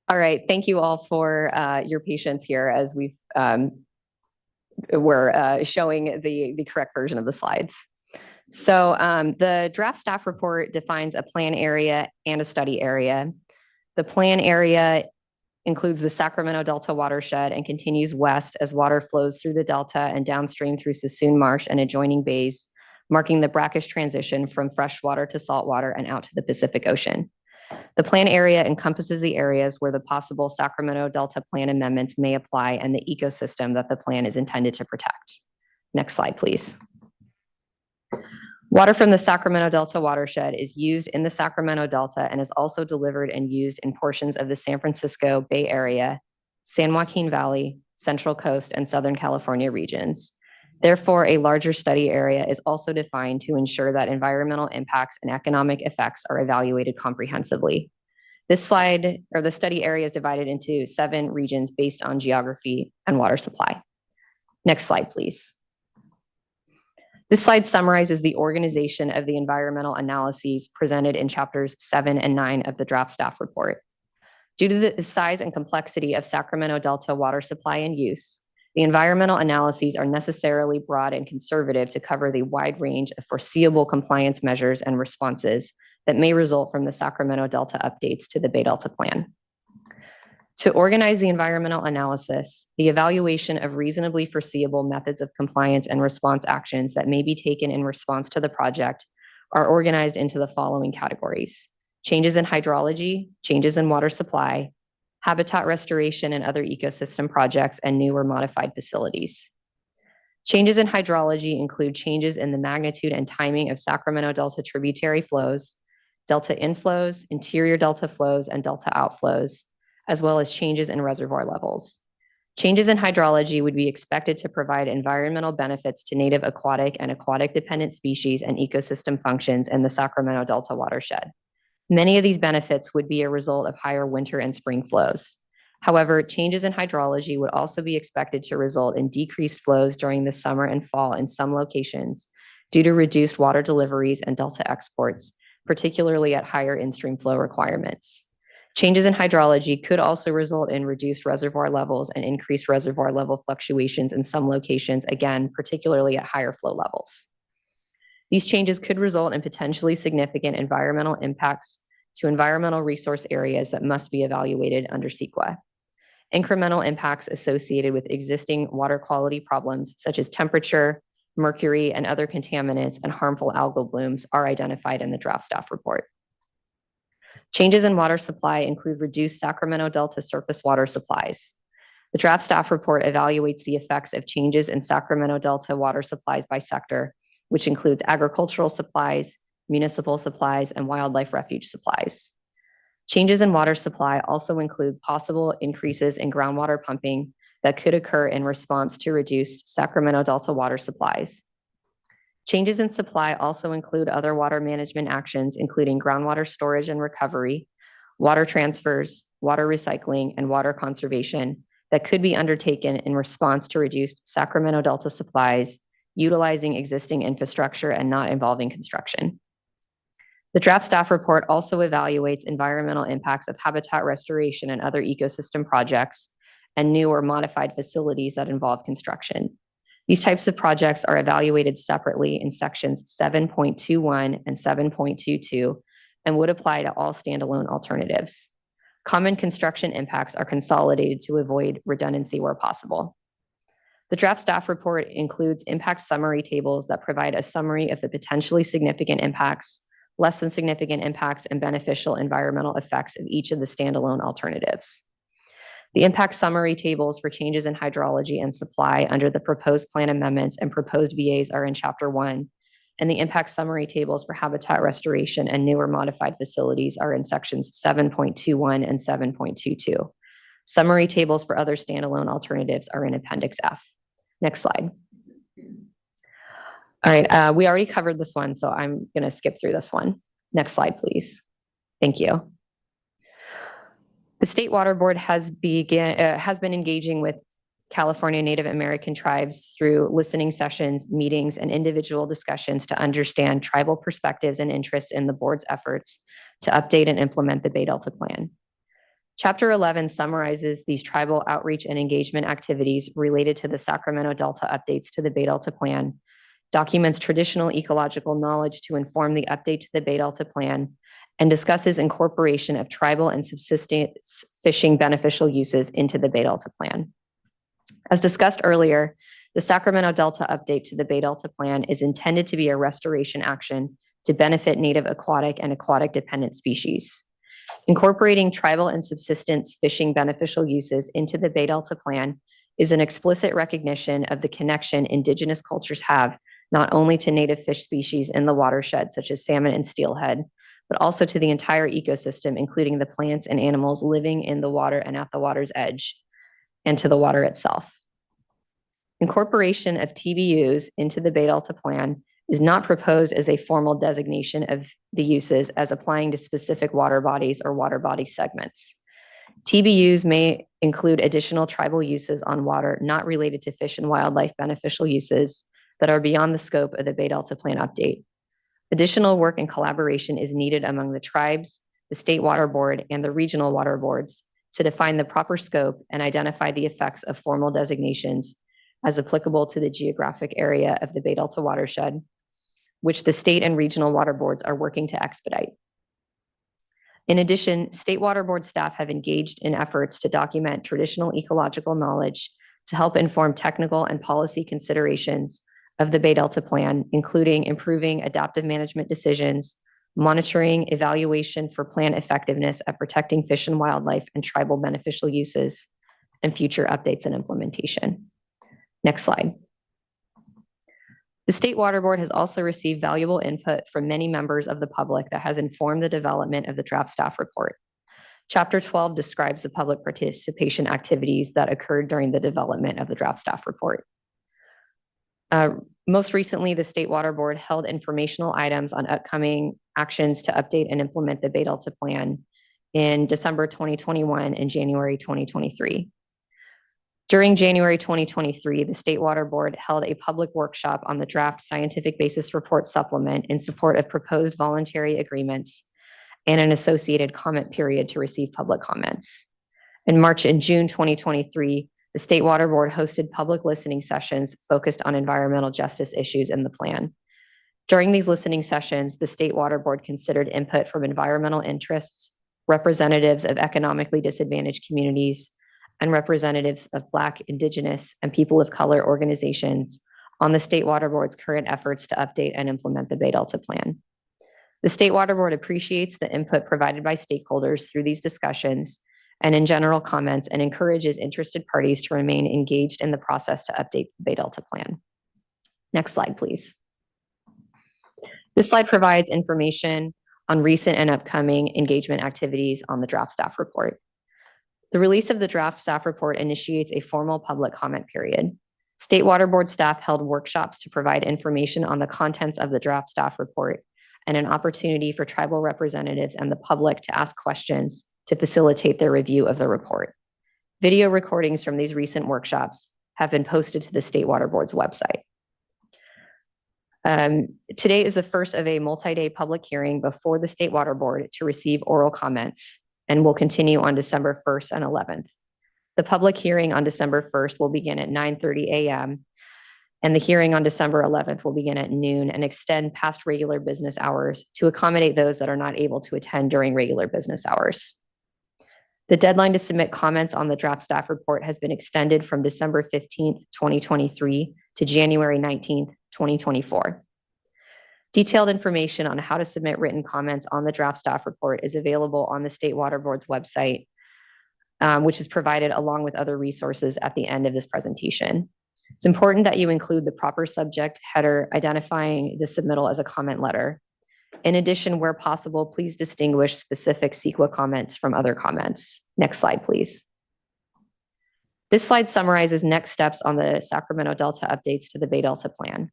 [SPEAKER 3] All right, thank you all for your patience here as we're showing the correct version of the slides. So the draft staff report defines a plan area and a study area. The plan area includes the Sacramento Delta watershed and continues west as water flows through the Delta and downstream through Sassoon Marsh and adjoining bays, marking the brackish transition from freshwater to saltwater and out to the Pacific Ocean. The plan area encompasses the areas where the possible Sacramento Delta plan amendments may apply and the ecosystem that the plan is intended to protect. Next slide, please. Water from the Sacramento Delta watershed is used in the Sacramento Delta and is also delivered and used in portions of the San Francisco Bay Area, San Joaquin Valley, Central Coast, and Southern California regions. Therefore, a larger study area is also defined to ensure that environmental impacts and economic effects are evaluated comprehensively. This slide, or the study area, is divided into 7 regions based on geography and water supply. Next slide, please. This slide summarizes the organization of the environmental analyses presented in chapters 7 and 9 of the draft staff report. Due to the size and complexity of Sacramento Delta water supply and use, the environmental analyses are necessarily broad and conservative to cover the wide range of foreseeable compliance measures and responses that may result from the Sacramento Delta updates to the Bay Delta Plan. To organize the environmental analysis, the evaluation of reasonably foreseeable methods of compliance and response actions that may be taken in response to the project are organized into the following categories: changes in hydrology, changes in water supply, habitat restoration and other ecosystem projects, and new or modified facilities. Changes in hydrology include changes in the magnitude and timing of Sacramento Delta tributary flows, delta inflows, interior delta flows, and delta outflows, as well as changes in reservoir levels. Changes in hydrology would be expected to provide environmental benefits to native aquatic and aquatic dependent species and ecosystem functions in the Sacramento Delta watershed. Many of these benefits would be a result of higher winter and spring flows. However, changes in hydrology would also be expected to result in decreased flows during the summer and fall in some locations due to reduced water deliveries and delta exports, particularly at higher in-stream flow requirements. Changes in hydrology could also result in reduced reservoir levels and increased reservoir level fluctuations in some locations, again, particularly at higher flow levels. These changes could result in potentially significant environmental impacts to environmental resource areas that must be evaluated under CEQA. Incremental impacts associated with existing water quality problems, such as temperature, mercury, and other contaminants and harmful algal blooms, are identified in the draft staff report. Changes in water supply include reduced Sacramento Delta surface water supplies. The draft staff report evaluates the effects of changes in Sacramento Delta water supplies by sector, which includes agricultural supplies, municipal supplies, and wildlife refuge supplies. Changes in water supply also include possible increases in groundwater pumping that could occur in response to reduced Sacramento Delta water supplies. Changes in supply also include other water management actions, including groundwater storage and recovery, water transfers, water recycling, and water conservation that could be undertaken in response to reduced Sacramento Delta supplies, utilizing existing infrastructure and not involving construction. The draft staff report also evaluates environmental impacts of habitat restoration and other ecosystem projects and new or modified facilities that involve construction. These types of projects are evaluated separately in sections 7.21 and 7.22 and would apply to all standalone alternatives. Common construction impacts are consolidated to avoid redundancy where possible. The draft staff report includes impact summary tables that provide a summary of the potentially significant impacts, less than significant impacts, and beneficial environmental effects of each of the standalone alternatives. The impact summary tables for changes in hydrology and supply under the proposed plan amendments and proposed VAs are in Chapter 1, and the impact summary tables for habitat restoration and new or modified facilities are in sections 7.21 and 7.22. Summary tables for other standalone alternatives are in Appendix F. Next slide. All right, we already covered this one, so I'm going to skip through this one. Next slide, please. Thank you. The State Water Board has been engaging with California Native American tribes through listening sessions, meetings, and individual discussions to understand tribal perspectives and interests in the board's efforts to update and implement the Bay Delta Plan. Chapter 11 summarizes these tribal outreach and engagement activities related to the Sacramento Delta updates to the Bay Delta Plan, documents traditional ecological knowledge to inform the update to the Bay Delta Plan, and discusses incorporation of tribal and subsistence fishing beneficial uses into the Bay Delta Plan. As discussed earlier, the Sacramento Delta update to the Bay Delta Plan is intended to be a restoration action to benefit native aquatic and aquatic dependent species. Incorporating tribal and subsistence fishing beneficial uses into the Bay Delta Plan is an explicit recognition of the connection indigenous cultures have not only to native fish species in the watershed, such as salmon and steelhead, but also to the entire ecosystem, including the plants and animals living in the water and at the water's edge, and to the water itself. Incorporation of TBUs into the Bay Delta Plan is not proposed as a formal designation of the uses as applying to specific water bodies or water body segments. TBUs may include additional tribal uses on water not related to fish and wildlife beneficial uses that are beyond the scope of the Bay Delta Plan update. Additional work and collaboration is needed among the tribes, the State Water Board, and the regional water boards to define the proper scope and identify the effects of formal designations as applicable to the geographic area of the Bay Delta watershed, which the state and regional water boards are working to expedite. In addition, State Water Board staff have engaged in efforts to document traditional ecological knowledge to help inform technical and policy considerations of the Bay Delta Plan, including improving adaptive management decisions, monitoring evaluation for plan effectiveness at protecting fish and wildlife and tribal beneficial uses, and future updates and implementation. Next slide. The State Water Board has also received valuable input from many members of the public that has informed the development of the draft staff report. Chapter 12 describes the public participation activities that occurred during the development of the draft staff report. Most recently, the State Water Board held informational items on upcoming actions to update and implement the Bay Delta Plan in December 2021 and January 2023. During January 2023, the State Water Board held a public workshop on the draft scientific basis report supplement in support of proposed voluntary agreements and an associated comment period to receive public comments. In March and June 2023, the State Water Board hosted public listening sessions focused on environmental justice issues in the plan. During these listening sessions, the State Water Board considered input from environmental interests, representatives of economically disadvantaged communities, and representatives of Black, Indigenous, and people of color organizations on the State Water Board's current efforts to update and implement the Bay Delta Plan. The State Water Board appreciates the input provided by stakeholders through these discussions and in general comments, and encourages interested parties to remain engaged in the process to update the Bay Delta Plan. Next slide, please. This slide provides information on recent and upcoming engagement activities on the draft staff report. The release of the draft staff report initiates a formal public comment period. State Water Board staff held workshops to provide information on the contents of the draft staff report and an opportunity for tribal representatives and the public to ask questions to facilitate their review of the report. Video recordings from these recent workshops have been posted to the State Water Board's website. Today is the first of a multi-day public hearing before the State Water Board to receive oral comments and will continue on December 1st and 11th. The public hearing on December 1st will begin at 9:30 a.m. and the hearing on December 11th will begin at noon and extend past regular business hours to accommodate those that are not able to attend during regular business hours. The deadline to submit comments on the draft staff report has been extended from December 15th, 2023 to January 19th, 2024. Detailed information on how to submit written comments on the draft staff report is available on the State Water Board's website, which is provided along with other resources at the end of this presentation. It's important that you include the proper subject header identifying the submittal as a comment letter. In addition, where possible, please distinguish specific CEQA comments from other comments. Next slide, please. This slide summarizes next steps on the Sacramento Delta updates to the Bay Delta Plan.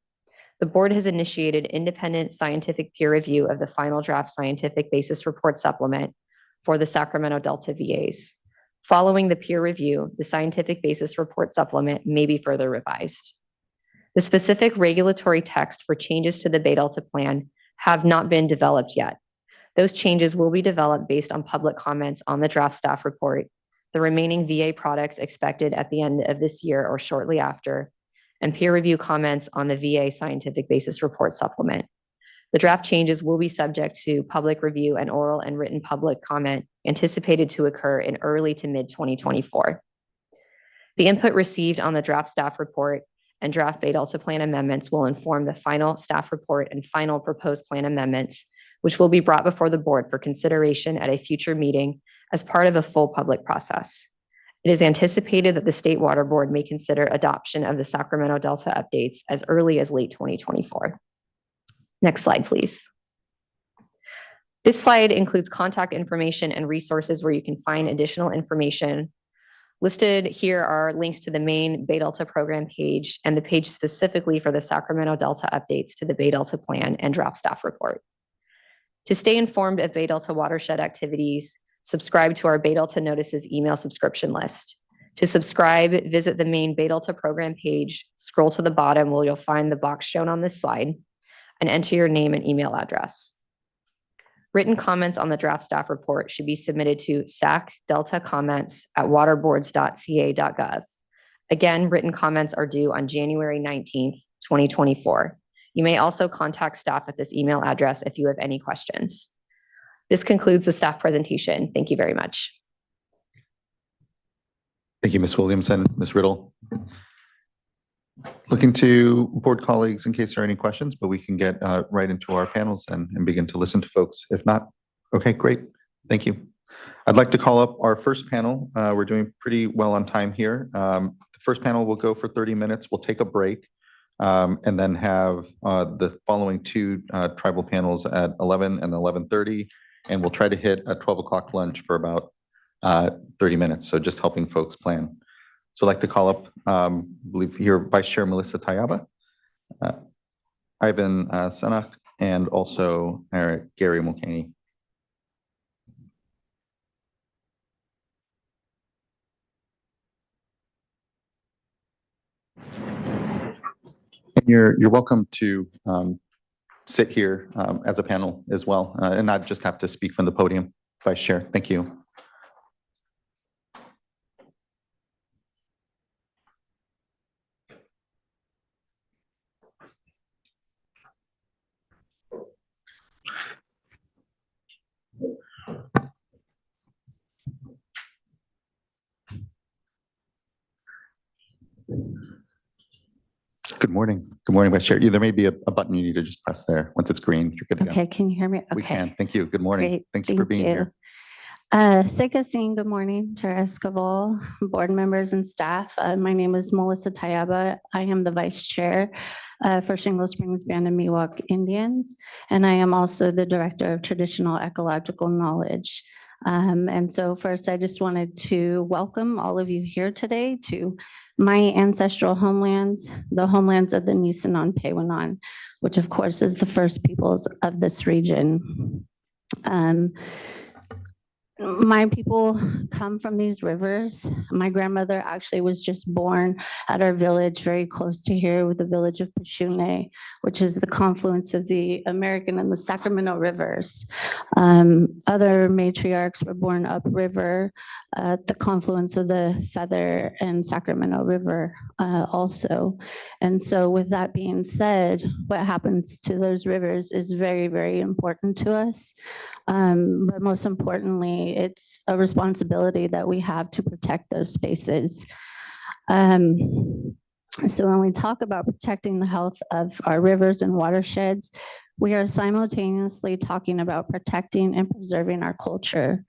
[SPEAKER 3] The board has initiated independent scientific peer review of the final draft scientific basis report supplement for the Sacramento Delta VAs. Following the peer review, the scientific basis report supplement may be further revised. The specific regulatory text for changes to the Bay Delta Plan have not been developed yet. Those changes will be developed based on public comments on the draft staff report, the remaining VA products expected at the end of this year or shortly after, and peer review comments on the VA scientific basis report supplement. The draft changes will be subject to public review and oral and written public comment anticipated to occur in early to mid 2024. The input received on the draft staff report and draft Bay Delta Plan amendments will inform the final staff report and final proposed plan amendments, which will be brought before the board for consideration at a future meeting as part of a full public process. It is anticipated that the State Water Board may consider adoption of the Sacramento Delta updates as early as late 2024. Next slide, please. This slide includes contact information and resources where you can find additional information. Listed here are links to the main Bay Delta program page and the page specifically for the Sacramento Delta updates to the Bay Delta Plan and draft staff report. To stay informed of Bay Delta watershed activities, subscribe to our Bay Delta Notices email subscription list. To subscribe, visit the main Bay Delta program page, scroll to the bottom where you'll find the box shown on this slide, and enter your name and email address. Written comments on the draft staff report should be submitted to sacdeltacomments@waterboards.ca.gov. Again, written comments are due on January 19th, 2024. You may also contact staff at this email address if you have any questions. This concludes the staff presentation. Thank you very much.
[SPEAKER 1] Thank you, Ms. Williamson. Ms. Riddle. Looking to board colleagues in case there are any questions, but we can get right into our panels and begin to listen to folks. If not, okay, great. Thank you. I'd like to call up our first panel. We're doing pretty well on time here. The first panel will go for 30 minutes. We'll take a break and then have the following two tribal panels at 11 and 11:30. And we'll try to hit a 12 o'clock lunch for about 30 minutes. So just helping folks plan. So I'd like to call up, I believe here, Vice Chair Melissa Tayaba, Ivan Sanak, and also Gary Mulcahy. And you're welcome to sit here as a panel as well, and not just have to speak from the podium. Vice Chair, thank you. Good morning. Good morning, Vice Chair. There may be a button you need to just press there. Once it's green, you're good to go.
[SPEAKER 4] Okay, can you hear me? Okay.
[SPEAKER 1] We can. Thank you. Good morning.
[SPEAKER 4] Great.
[SPEAKER 1] Thank you for being here.
[SPEAKER 4] Sega Singh, good morning, Chair Escobar, board members and staff. My name is Melissa Tayaba. I am the Vice Chair for Shingle Springs Band of Miwok Indians, and I am also the Director of Traditional Ecological Knowledge. And so first, I just wanted to welcome all of you here today to my ancestral homelands, the homelands of the Nisenan Pewanan, which of course is the first peoples of this region. My people come from these rivers. My grandmother actually was just born at our village very close to here with the village of Pashune, which is the confluence of the American and the Sacramento rivers. Other matriarchs were born upriver at the confluence of the Feather and Sacramento River also. And so with that being said, what happens to those rivers is very, very important to us. But most importantly, it's a responsibility that we have to protect those spaces. So when we talk about protecting the health of our rivers and watersheds, we are simultaneously talking about protecting and preserving our culture,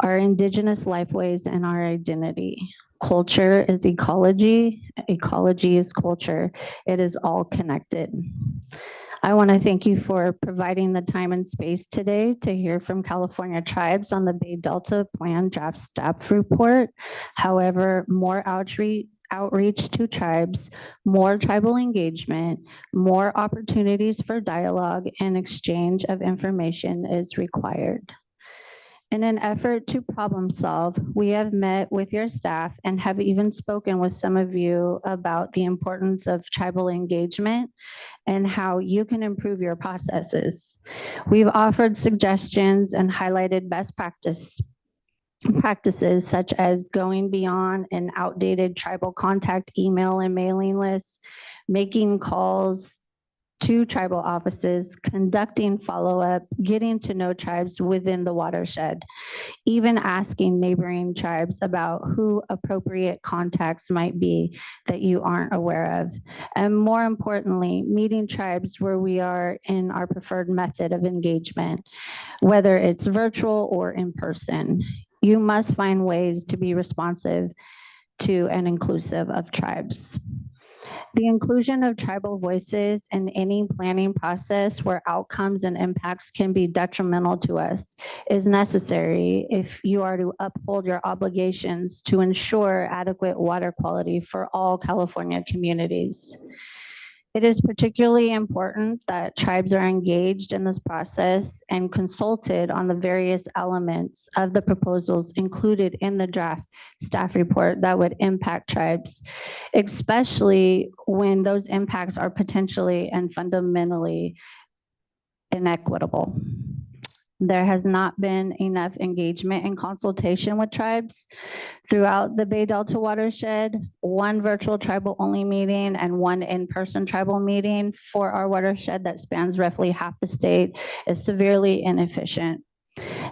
[SPEAKER 4] our indigenous lifeways, and our identity. Culture is ecology, ecology is culture. It is all connected. I want to thank you for providing the time and space today to hear from California tribes on the Bay Delta Plan Draft Staff Report. However, more outreach to tribes, more tribal engagement, more opportunities for dialogue and exchange of information is required. In an effort to problem solve, we have met with your staff and have even spoken with some of you about the importance of tribal engagement and how you can improve your processes. We've offered suggestions and highlighted best practices such as going beyond an outdated tribal contact email and mailing lists, making calls to tribal offices, conducting follow-up, getting to know tribes within the watershed, even asking neighboring tribes about who appropriate contacts might be that you aren't aware of. And more importantly, meeting tribes where we are in our preferred method of engagement, whether it's virtual or in person. You must find ways to be responsive to and inclusive of tribes. The inclusion of tribal voices in any planning process where outcomes and impacts can be detrimental to us is necessary if you are to uphold your obligations to ensure adequate water quality for all California communities. It is particularly important that tribes are engaged in this process and consulted on the various elements of the proposals included in the draft staff report that would impact tribes, especially when those impacts are potentially and fundamentally inequitable. There has not been enough engagement and consultation with tribes throughout the Bay Delta watershed. One virtual tribal only meeting and one in-person tribal meeting for our watershed that spans roughly half the state is severely inefficient.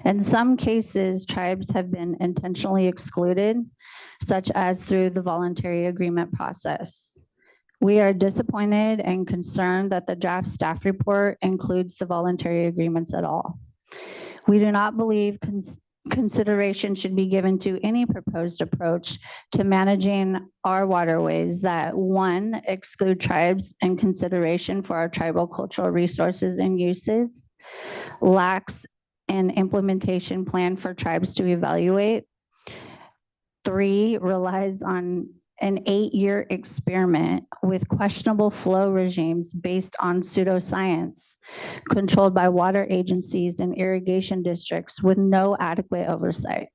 [SPEAKER 4] In some cases, tribes have been intentionally excluded, such as through the voluntary agreement process. We are disappointed and concerned that the draft staff report includes the voluntary agreements at all. We do not believe consideration should be given to any proposed approach to managing our waterways that, one, exclude tribes in consideration for our tribal cultural resources and uses, lacks an implementation plan for tribes to evaluate, 3, relies on an 8-year experiment with questionable flow regimes based on pseudoscience, controlled by water agencies and irrigation districts with no adequate oversight.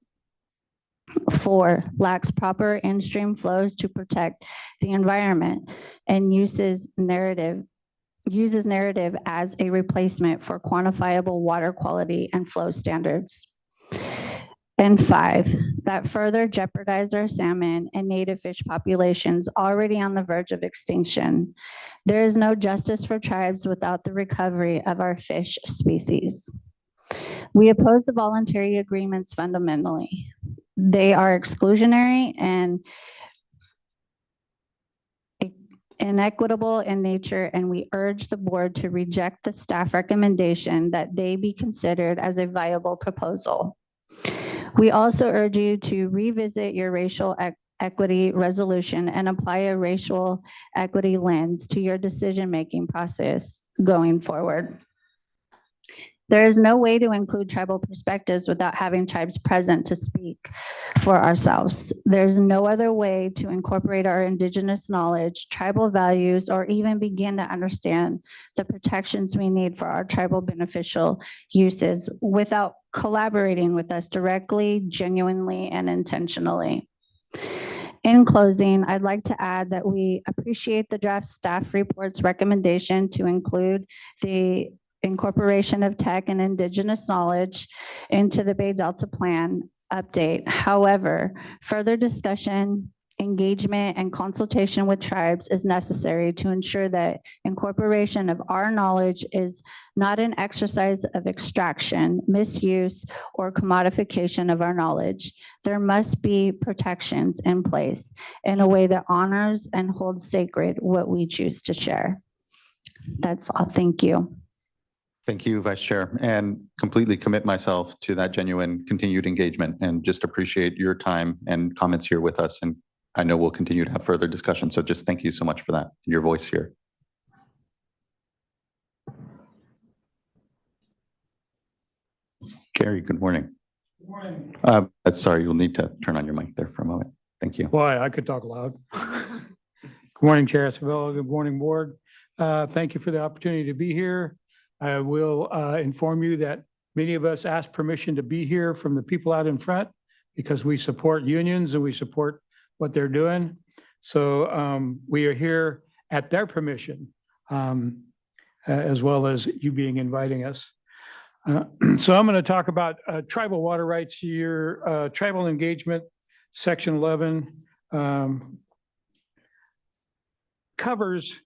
[SPEAKER 4] 4, lacks proper in-stream flows to protect the environment and uses narrative as a replacement for quantifiable water quality and flow standards. And 5, that further jeopardize our salmon and native fish populations already on the verge of extinction. There is no justice for tribes without the recovery of our fish species. We oppose the voluntary agreements fundamentally. They are exclusionary and inequitable in nature, and we urge the board to reject the staff recommendation that they be considered as a viable proposal. We also urge you to revisit your racial equity resolution and apply a racial equity lens to your decision-making process going forward. There is no way to include tribal perspectives without having tribes present to speak for ourselves. There's no other way to incorporate our indigenous knowledge, tribal values, or even begin to understand the protections we need for our tribal beneficial uses without collaborating with us directly, genuinely, and intentionally. In closing, I'd like to add that we appreciate the draft staff report's recommendation to include the incorporation of tech and indigenous knowledge into the Bay Delta Plan update. However, further discussion, engagement, and consultation with tribes is necessary to ensure that incorporation of our knowledge is not an exercise of extraction, misuse, or commodification of our knowledge. There must be protections in place in a way that honors and holds sacred what we choose to share. That's all. Thank you.
[SPEAKER 1] Thank you, Vice Chair, and completely commit myself to that genuine continued engagement and just appreciate your time and comments here with us. And I know we'll continue to have further discussion. So just thank you so much for that, your voice here. Gary, good morning.
[SPEAKER 5] Good morning.
[SPEAKER 1] Sorry, you'll need to turn on your mic there for a moment. Thank you.
[SPEAKER 5] Boy, I could talk loud. Good morning, Chair Sevilla. Good morning, Board. Thank you for the opportunity to be here. I will inform you that many of us asked permission to be here from the people out in front because we support unions and we support what they're doing. So we are here at their permission, as well as you being inviting us. So I'm going to talk about tribal water rights here, tribal engagement, section 11 covers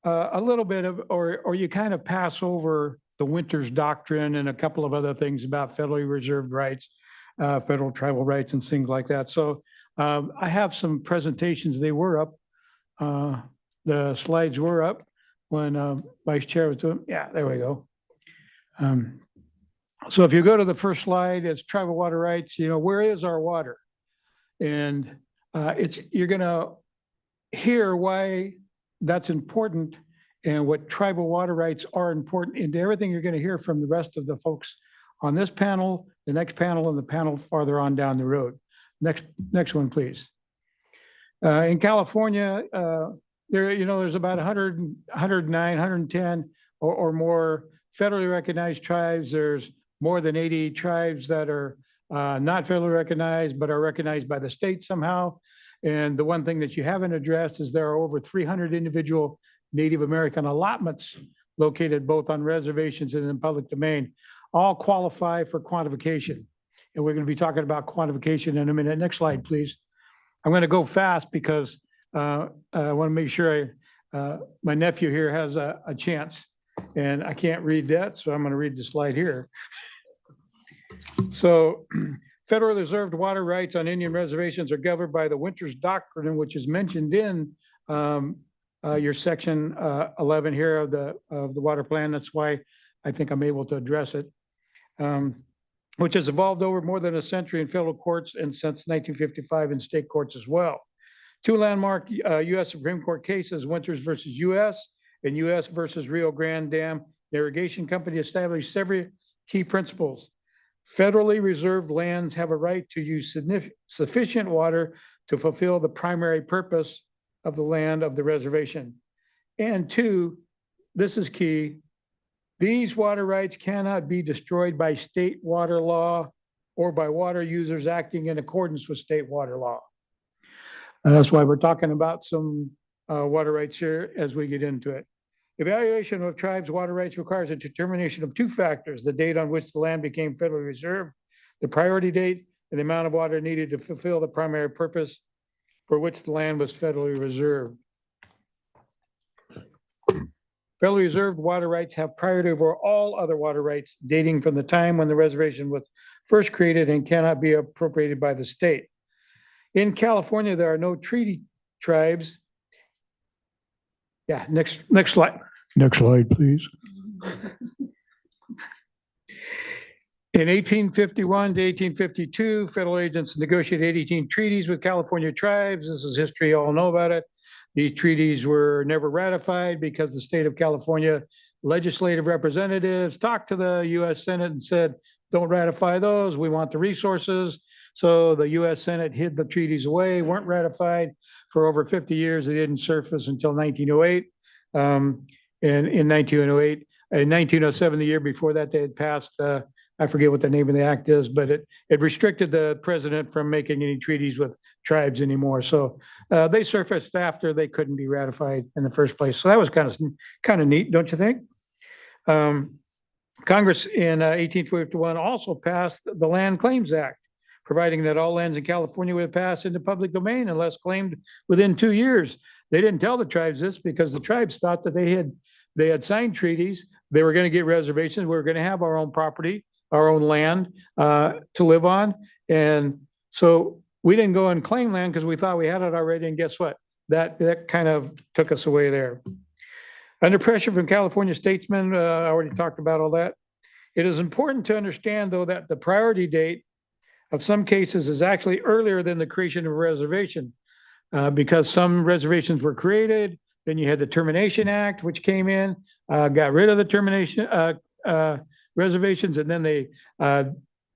[SPEAKER 5] a little bit of, or you kind of pass over the Winters Doctrine and a couple of other things about federally reserved rights, federal tribal rights and things like that. So I have some presentations. They were up. The slides were up when Vice Chair was doing. Yeah, there we go. So if you go to the first slide, it's tribal water rights. You know, where is our water? And you're going to hear why that's important and what tribal water rights are important into everything you're going to hear from the rest of the folks on this panel, the next panel, and the panel farther on down the road. Next one, please. In California, there's about 100, 109, 110 or more federally recognized tribes. There's more than 80 tribes that are not federally recognized, but are recognized by the state somehow. And the one thing that you haven't addressed is there are over 300 individual Native American allotments located both on reservations and in public domain, all qualify for quantification. And we're going to be talking about quantification in a minute. Next slide, please. I'm going to go fast because I want to make sure my nephew here has a chance. And I can't read that, so I'm going to read the slide here. So federally reserved water rights on Indian reservations are governed by the Winters Doctrine, which is mentioned in your section 11 here of the water plan. That's why I think I'm able to address it, which has evolved over more than a century in federal courts and since 1955 in state courts as well. Two landmark U.S. Supreme Court cases, Winters versus U.S. and U.S. versus Rio Grande Dam Irrigation Company, established several key principles. Federally reserved lands have a right to use sufficient water to fulfill the primary purpose of the land of the reservation. And two, this is key, these water rights cannot be destroyed by state water law or by water users acting in accordance with state water law. That's why we're talking about some water rights here as we get into it. Evaluation of tribes' water rights requires a determination of two factors: the date on which the land became federally reserved, the priority date, and the amount of water needed to fulfill the primary purpose for which the land was federally reserved. Federally reserved water rights have priority over all other water rights dating from the time when the reservation was first created and cannot be appropriated by the state. In California, there are no treaty tribes. Yeah, next slide. Next slide, please. In 1851 to 1852, federal agents negotiated 18 treaties with California tribes. This is history, you all know about it. These treaties were never ratified because the state of California legislative representatives talked to the U.S. Senate and said, don't ratify those, we want the resources. So the U.S. Senate hid the treaties away, weren't ratified for over 50 years. They didn't surface until 1908. And in 1908, in 1907, the year before that, they had passed, I forget what the name of the act is, but it restricted the president from making any treaties with tribes anymore. So they surfaced after they couldn't be ratified in the first place. So that was kind of neat, don't you think? Congress in 1851 also passed the Land Claims Act, providing that all lands in California would pass into public domain unless claimed within 2 years. They didn't tell the tribes this because the tribes thought that they had signed treaties. They were going to get reservations. We were going to have our own property, our own land to live on. And so we didn't go and claim land because we thought we had it already. And guess what? That kind of took us away there. Under pressure from California statesmen, I already talked about all that. It is important to understand, though, that the priority date of some cases is actually earlier than the creation of a reservation because some reservations were created. Then you had the Termination Act, which came in, got rid of the termination reservations, and then they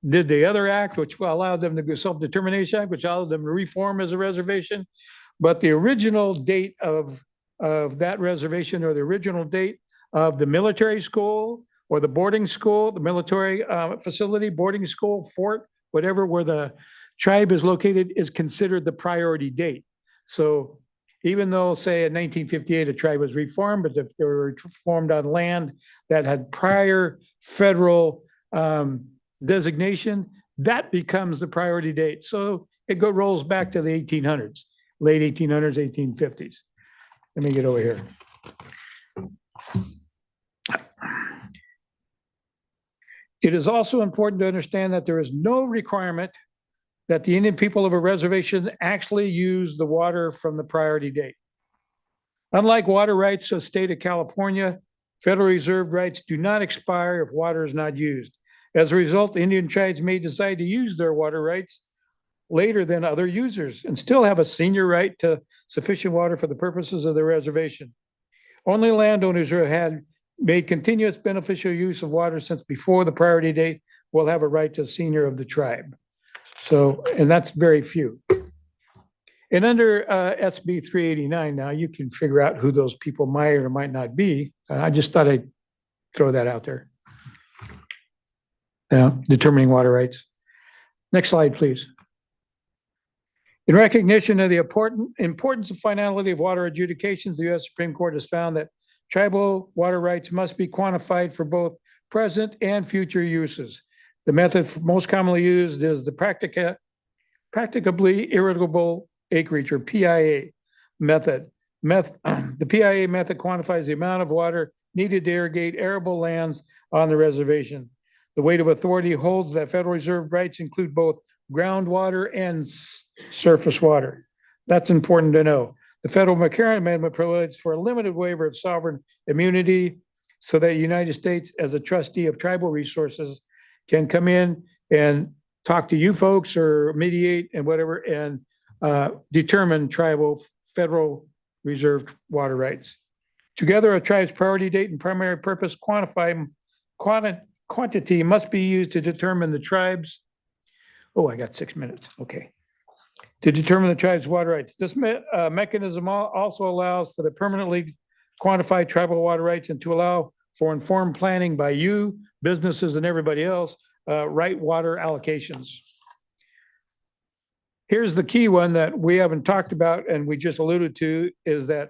[SPEAKER 5] did the other act, which allowed them to go Self-Determination Act, which allowed them to reform as a reservation. But the original date of that reservation, or the original date of the military school or the boarding school, the military facility, boarding school, fort, whatever, where the tribe is located, is considered the priority date. So even though, say, in 1958, a tribe was reformed, but if they were formed on land that had prior federal designation, that becomes the priority date. So it rolls back to the 1800s, late 1800s, 1850s. Let me get over here. It is also important to understand that there is no requirement that the Indian people of a reservation actually use the water from the priority date. Unlike water rights of the state of California, federal reserve rights do not expire if water is not used. As a result, the Indian tribes may decide to use their water rights later than other users and still have a senior right to sufficient water for the purposes of the reservation. Only landowners who had made continuous beneficial use of water since before the priority date will have a right to senior of the tribe. So, and that's very few. And under SB 389 now, you can figure out who those people might or might not be. I just thought I'd throw that out there. Determining water rights. Next slide, please. In recognition of the importance of finality of water adjudications, the U.S. Supreme Court has found that tribal water rights must be quantified for both present and future uses. The method most commonly used is the practicably irrigable acreage, or PIA method. The PIA method quantifies the amount of water needed to irrigate arable lands on the reservation. The weight of authority holds that Federal Reserve rights include both groundwater and surface water. That's important to know. The Federal McCarran Amendment provides for a limited waiver of sovereign immunity so that the United States, as a trustee of tribal resources, can come in and talk to you folks or mediate and whatever and determine tribal Federal Reserve water rights. Together, a tribe's priority date and primary purpose quantity must be used to determine the tribe's, oh, I got 6 minutes, okay. To determine the tribe's water rights. This mechanism also allows for the permanently quantified tribal water rights and to allow for informed planning by you, businesses, and everybody else, right water allocations. Here's the key one that we haven't talked about and we just alluded to is that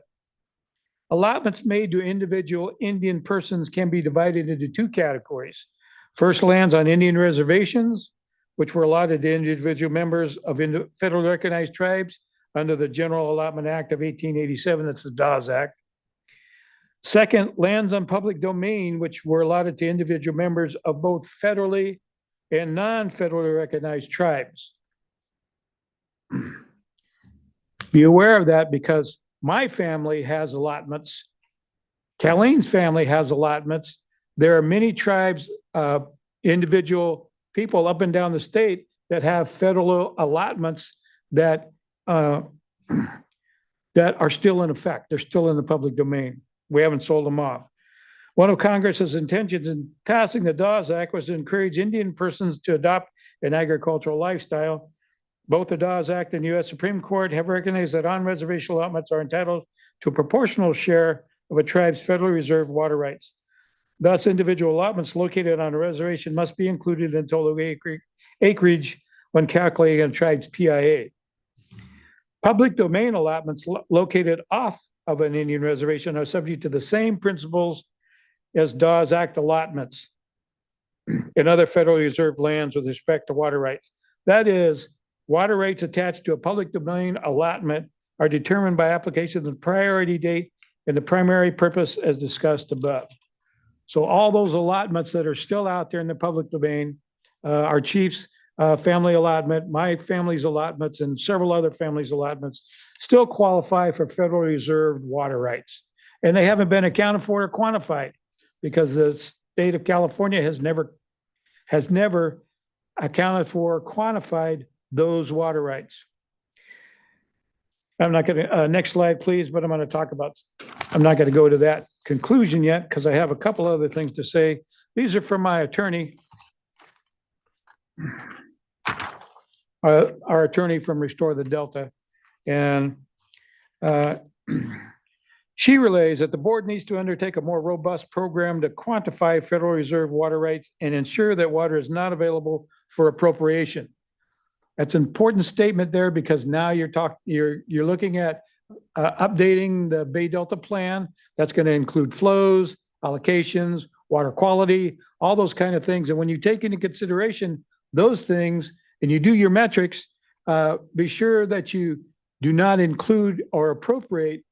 [SPEAKER 5] allotments made to individual Indian persons can be divided into two categories. First, lands on Indian reservations, which were allotted to individual members of federally recognized tribes under the General Allotment Act of 1887, that's the Dawes Act. Second, lands on public domain, which were allotted to individual members of both federally and non-federally recognized tribes. Be aware of that because my family has allotments. Colleen's family has allotments. There are many tribes, individual people up and down the state that have federal allotments that are still in effect. They're still in the public domain. We haven't sold them off. One of Congress's intentions in passing the Dawes Act was to encourage Indian persons to adopt an agricultural lifestyle. Both the Dawes Act and the U.S. Supreme Court have recognized that on-reservation allotments are entitled to a proportional share of a tribe's federally reserved water rights. Thus, individual allotments located on a reservation must be included in total acreage when calculating a tribe's PIA. Public domain allotments located off of an Indian reservation are subject to the same principles as Dawes Act allotments in other federally reserved lands with respect to water rights. That is, water rights attached to a public domain allotment are determined by application of the priority date and the primary purpose as discussed above. So all those allotments that are still out there in the public domain, our chief's family allotment, my family's allotments, and several other families' allotments still qualify for federally reserved water rights. And they haven't been accounted for or quantified because the state of California has never accounted for or quantified those water rights. I'm not going to, next slide, please, but I'm going to talk about, I'm not going to go to that conclusion yet because I have a couple other things to say. These are from my attorney, our attorney from Restore the Delta. And she relays that the board needs to undertake a more robust program to quantify Federal Reserve water rights and ensure that water is not available for appropriation. That's an important statement there because now you're looking at updating the Bay Delta plan. That's going to include flows, allocations, water quality, all those kind of things. And when you take into consideration those things and you do your metrics, be sure that you do not include or appropriate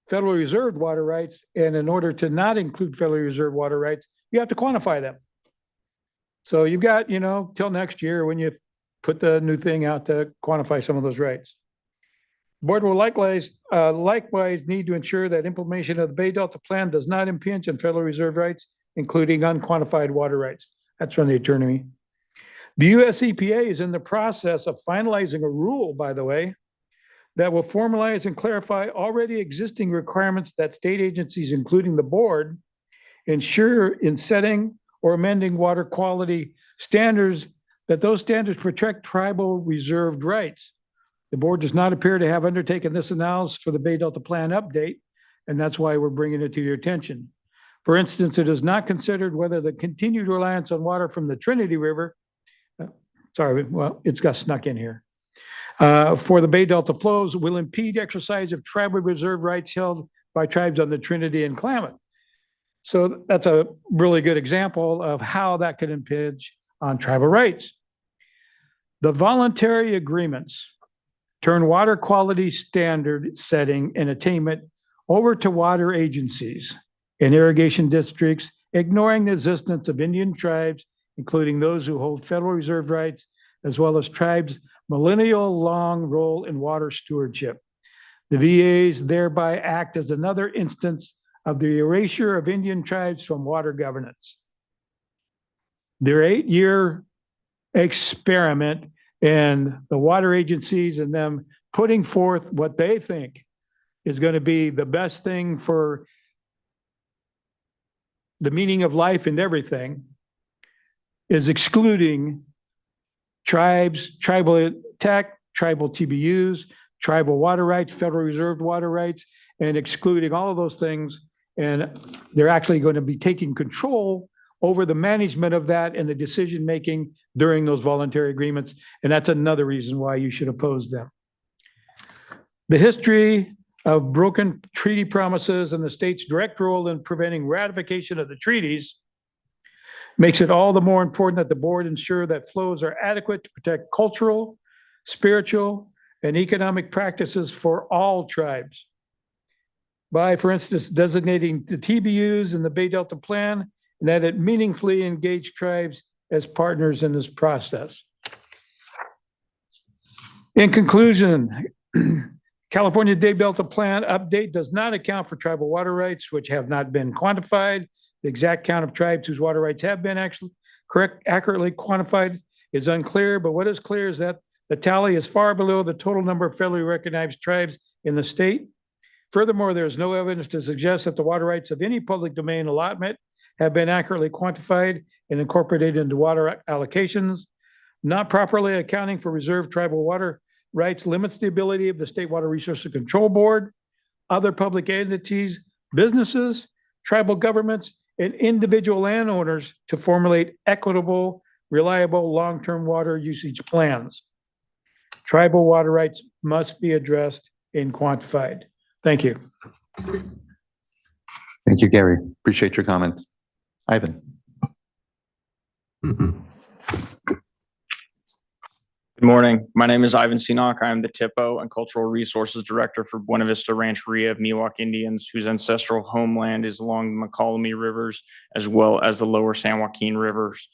[SPEAKER 5] Federal Reserve water rights. And in order to not include Federal Reserve water rights, you have to quantify them. So you've got, till next year when you put the new thing out to quantify some of those rights. The board will likewise need to ensure that implementation of the Bay Delta Plan does not impinge on Federal Reserve rights, including unquantified water rights. That's from the attorney. The US EPA is in the process of finalizing a rule, by the way, that will formalize and clarify already existing requirements that state agencies, including the board, ensure in setting or amending water quality standards, that those standards protect tribal reserved rights. The board does not appear to have undertaken this analysis for the Bay Delta Plan update, and that's why we're bringing it to your attention. For instance, it is not considered whether the continued reliance on water from the Trinity River, it's got snuck in here, for the Bay Delta flows will impede exercise of tribal reserve rights held by tribes on the Trinity and Klamath. So that's a really good example of how that could impinge on tribal rights. The voluntary agreements turn water quality standard setting and attainment over to water agencies and irrigation districts, ignoring the existence of Indian tribes including those who hold federal reserve rights, as well as tribes' millennial-long role in water stewardship. The VAs thereby act as another instance of the erasure of Indian tribes from water governance. Their 8-year experiment and the water agencies and them putting forth what they think is going to be the best thing for the meaning of life and everything is excluding tribes, tribal tech, tribal TBUs, tribal water rights, federal reserve water rights, and excluding all of those things. And they're actually going to be taking control over the management of that and the decision-making during those voluntary agreements. And that's another reason why you should oppose them. The history of broken treaty promises and the state's direct role in preventing ratification of the treaties makes it all the more important that the board ensure that flows are adequate to protect cultural, spiritual, and economic practices for all tribes. By, for instance, designating the TBUs in the Bay Delta Plan, and that it meaningfully engage tribes as partners in this process. In conclusion, California Bay Delta Plan update does not account for tribal water rights, which have not been quantified. The exact count of tribes whose water rights have been accurately quantified is unclear, but what is clear is that the tally is far below the total number of federally recognized tribes in the state. Furthermore, there is no evidence to suggest that the water rights of any public domain allotment have been accurately quantified and incorporated into water allocations. Not properly accounting for reserved tribal water rights limits the ability of the State Water Resources Control Board, other public entities, businesses, tribal governments, and individual landowners to formulate equitable, reliable, long-term water usage plans. Tribal water rights must be addressed and quantified. Thank you.
[SPEAKER 1] Thank you, Gary. Appreciate your comments. Ivan.
[SPEAKER 6] Good morning. My name is Ivan Sinok. I am the TIPO and Cultural Resources Director for Buena Vista Rancheria of Miwok Indians, whose ancestral homeland is along the McCallamy Rivers, as well as the lower San Joaquin Rivers,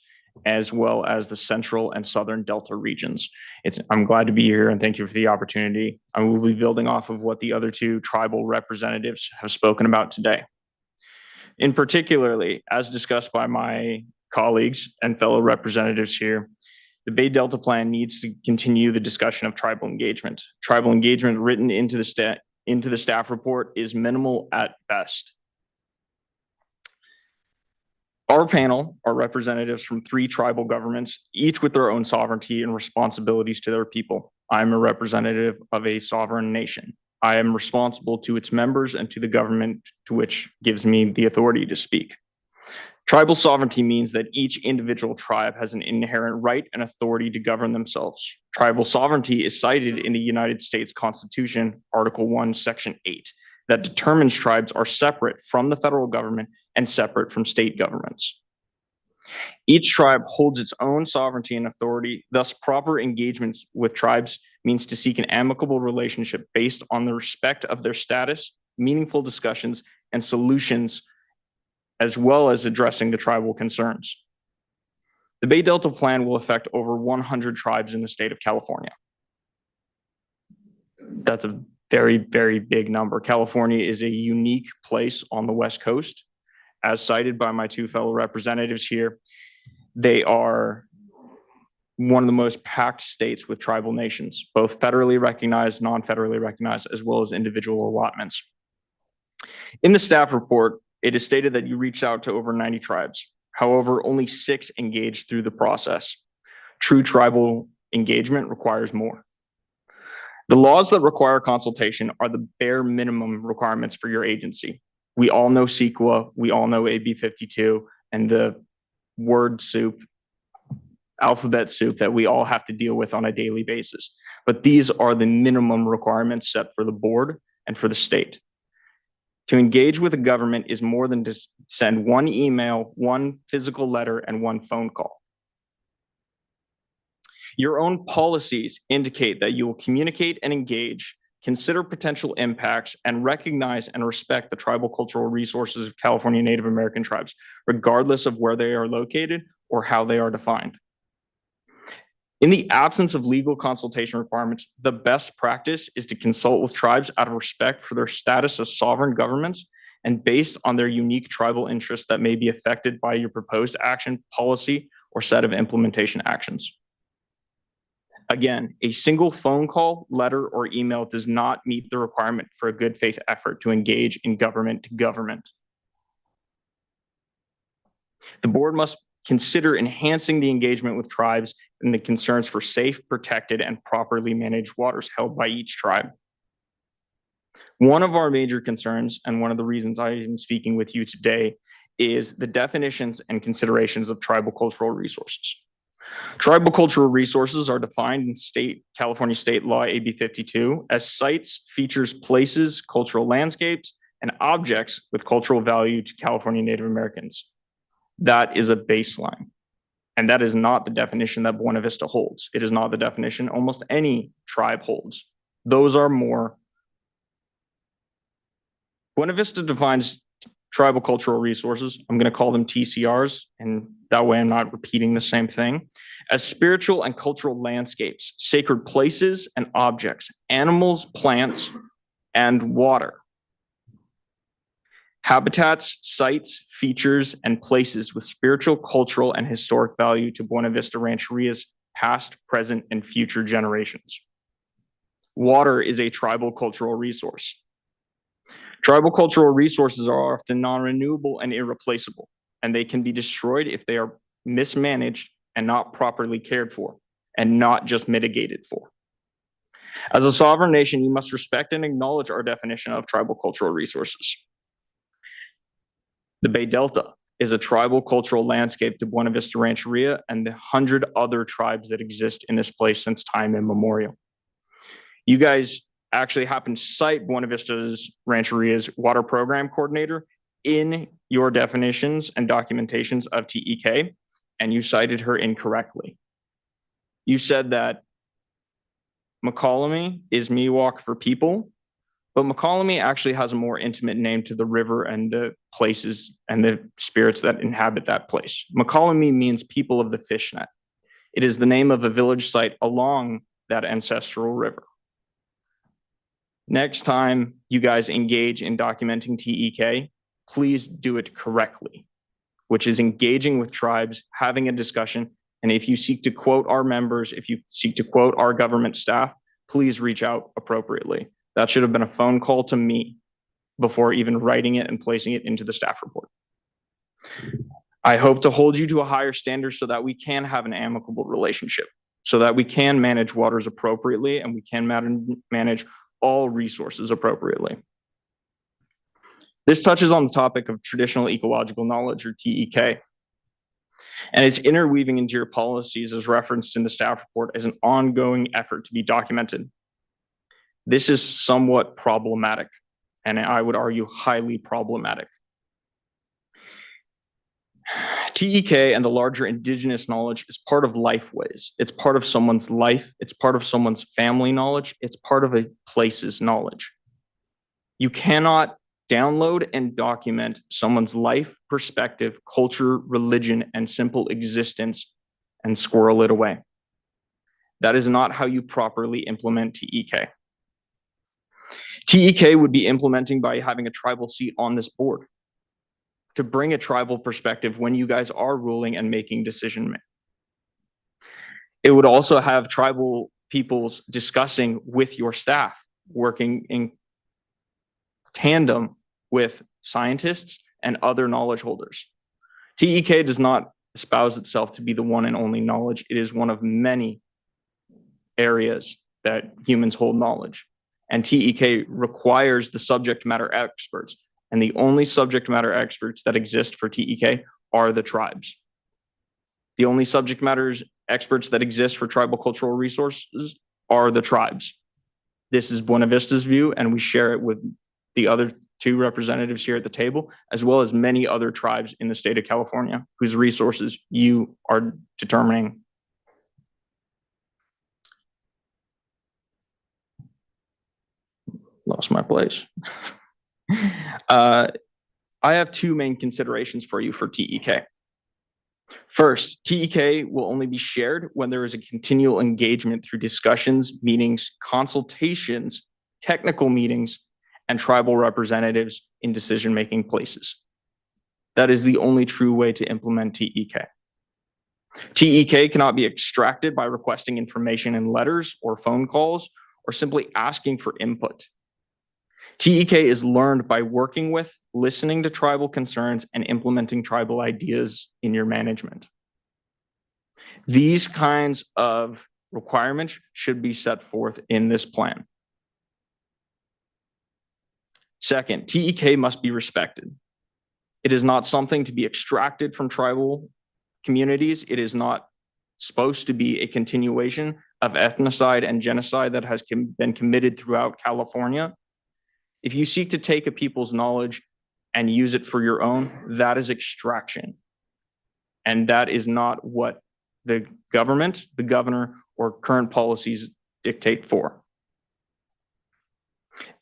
[SPEAKER 6] as well as the central and southern Delta regions. I'm glad to be here and thank you for the opportunity. I will be building off of what the other two tribal representatives have spoken about today. In particularly, as discussed by my colleagues and fellow representatives here, the Bay Delta Plan needs to continue the discussion of tribal engagement. Tribal engagement written into the staff report is minimal at best. Our panel are representatives from 3 tribal governments, each with their own sovereignty and responsibilities to their people. I'm a representative of a sovereign nation. I am responsible to its members and to the government to which gives me the authority to speak. Tribal sovereignty means that each individual tribe has an inherent right and authority to govern themselves. Tribal sovereignty is cited in the United States Constitution, Article 1, Section 8, that determines tribes are separate from the federal government and separate from state governments. Each tribe holds its own sovereignty and authority, thus proper engagements with tribes means to seek an amicable relationship based on the respect of their status, meaningful discussions, and solutions, as well as addressing the tribal concerns. The Bay Delta Plan will affect over 100 tribes in the state of California. That's a very, very big number. California is a unique place on the West Coast. As cited by my 2 fellow representatives here, they are one of the most packed states with tribal nations, both federally recognized, non-federally recognized, as well as individual allotments. In the staff report, it is stated that you reached out to over 90 tribes. However, only 6 engaged through the process. True tribal engagement requires more. The laws that require consultation are the bare minimum requirements for your agency. We all know CEQA, we all know AB 52, and the word soup, alphabet soup that we all have to deal with on a daily basis. But these are the minimum requirements set for the board and for the state. To engage with the government is more than to send 1 email, 1 physical letter, and 1 phone call. Your own policies indicate that you will communicate and engage, consider potential impacts, and recognize and respect the tribal cultural resources of California Native American tribes, regardless of where they are located or how they are defined. In the absence of legal consultation requirements, the best practice is to consult with tribes out of respect for their status as sovereign governments and based on their unique tribal interests that may be affected by your proposed action, policy, or set of implementation actions. Again, a single phone call, letter, or email does not meet the requirement for a good faith effort to engage in government to government. The board must consider enhancing the engagement with tribes and the concerns for safe, protected, and properly managed waters held by each tribe. One of our major concerns, and one of the reasons I am speaking with you today, is the definitions and considerations of tribal cultural resources. Tribal cultural resources are defined in California State Law AB 52 as sites, features, places, cultural landscapes, and objects with cultural value to California Native Americans. That is a baseline. And that is not the definition that Buena Vista holds. It is not the definition almost any tribe holds. Those are more. Buena Vista defines tribal cultural resources, I'm going to call them TCRs, and that way I'm not repeating the same thing, as spiritual and cultural landscapes, sacred places and objects, animals, plants, and water. Habitats, sites, features, and places with spiritual, cultural, and historic value to Buena Vista Rancheria's past, present, and future generations. Water is a tribal cultural resource. Tribal cultural resources are often non-renewable and irreplaceable, and they can be destroyed if they are mismanaged and not properly cared for, and not just mitigated for. As a sovereign nation, you must respect and acknowledge our definition of tribal cultural resources. The Bay Delta is a tribal cultural landscape to Buena Vista Rancheria and the 100 other tribes that exist in this place since time immemorial. You guys actually happen to cite Buena Vista's Rancheria's water program coordinator in your definitions and documentations of TEK, and you cited her incorrectly. You said that McCollum is Miwok for people, but McCollum actually has a more intimate name to the river and the places and the spirits that inhabit that place. McCollum means people of the fishnet. It is the name of a village site along that ancestral river. Next time you guys engage in documenting TEK, please do it correctly, which is engaging with tribes, having a discussion. And if you seek to quote our members, if you seek to quote our government staff, please reach out appropriately. That should have been a phone call to me before even writing it and placing it into the staff report. I hope to hold you to a higher standard so that we can have an amicable relationship, so that we can manage waters appropriately and we can manage all resources appropriately. This touches on the topic of traditional ecological knowledge, or TEK, and its interweaving into your policies as referenced in the staff report as an ongoing effort to be documented. This is somewhat problematic, and I would argue highly problematic. TEK and the larger indigenous knowledge is part of lifeways. It's part of someone's life. It's part of someone's family knowledge. It's part of a place's knowledge. You cannot download and document someone's life, perspective, culture, religion, and simple existence and squirrel it away. That is not how you properly implement TEK. TEK would be implementing by having a tribal seat on this board to bring a tribal perspective when you guys are ruling and making decision. It would also have tribal peoples discussing with your staff, working in tandem with scientists and other knowledge holders. TEK does not espouse itself to be the one and only knowledge. It is one of many areas that humans hold knowledge. And TEK requires the subject matter experts. And the only subject matter experts that exist for TEK are the tribes. The only subject matter experts that exist for tribal cultural resources are the tribes. This is Buena Vista's view, and we share it with the other two representatives here at the table, as well as many other tribes in the state of California, whose resources you are determining. Lost my place. I have two main considerations for you for TEK. First, TEK will only be shared when there is a continual engagement through discussions, meetings, consultations, technical meetings, and tribal representatives in decision-making places. That is the only true way to implement TEK. TEK cannot be extracted by requesting information in letters or phone calls or simply asking for input. TEK is learned by working with, listening to tribal concerns, and implementing tribal ideas in your management. These kinds of requirements should be set forth in this plan. Second, TEK must be respected. It is not something to be extracted from tribal communities. It is not supposed to be a continuation of ethnocide and genocide that has been committed throughout California. If you seek to take a people's knowledge and use it for your own, that is extraction. And that is not what the government, the governor, or current policies dictate for.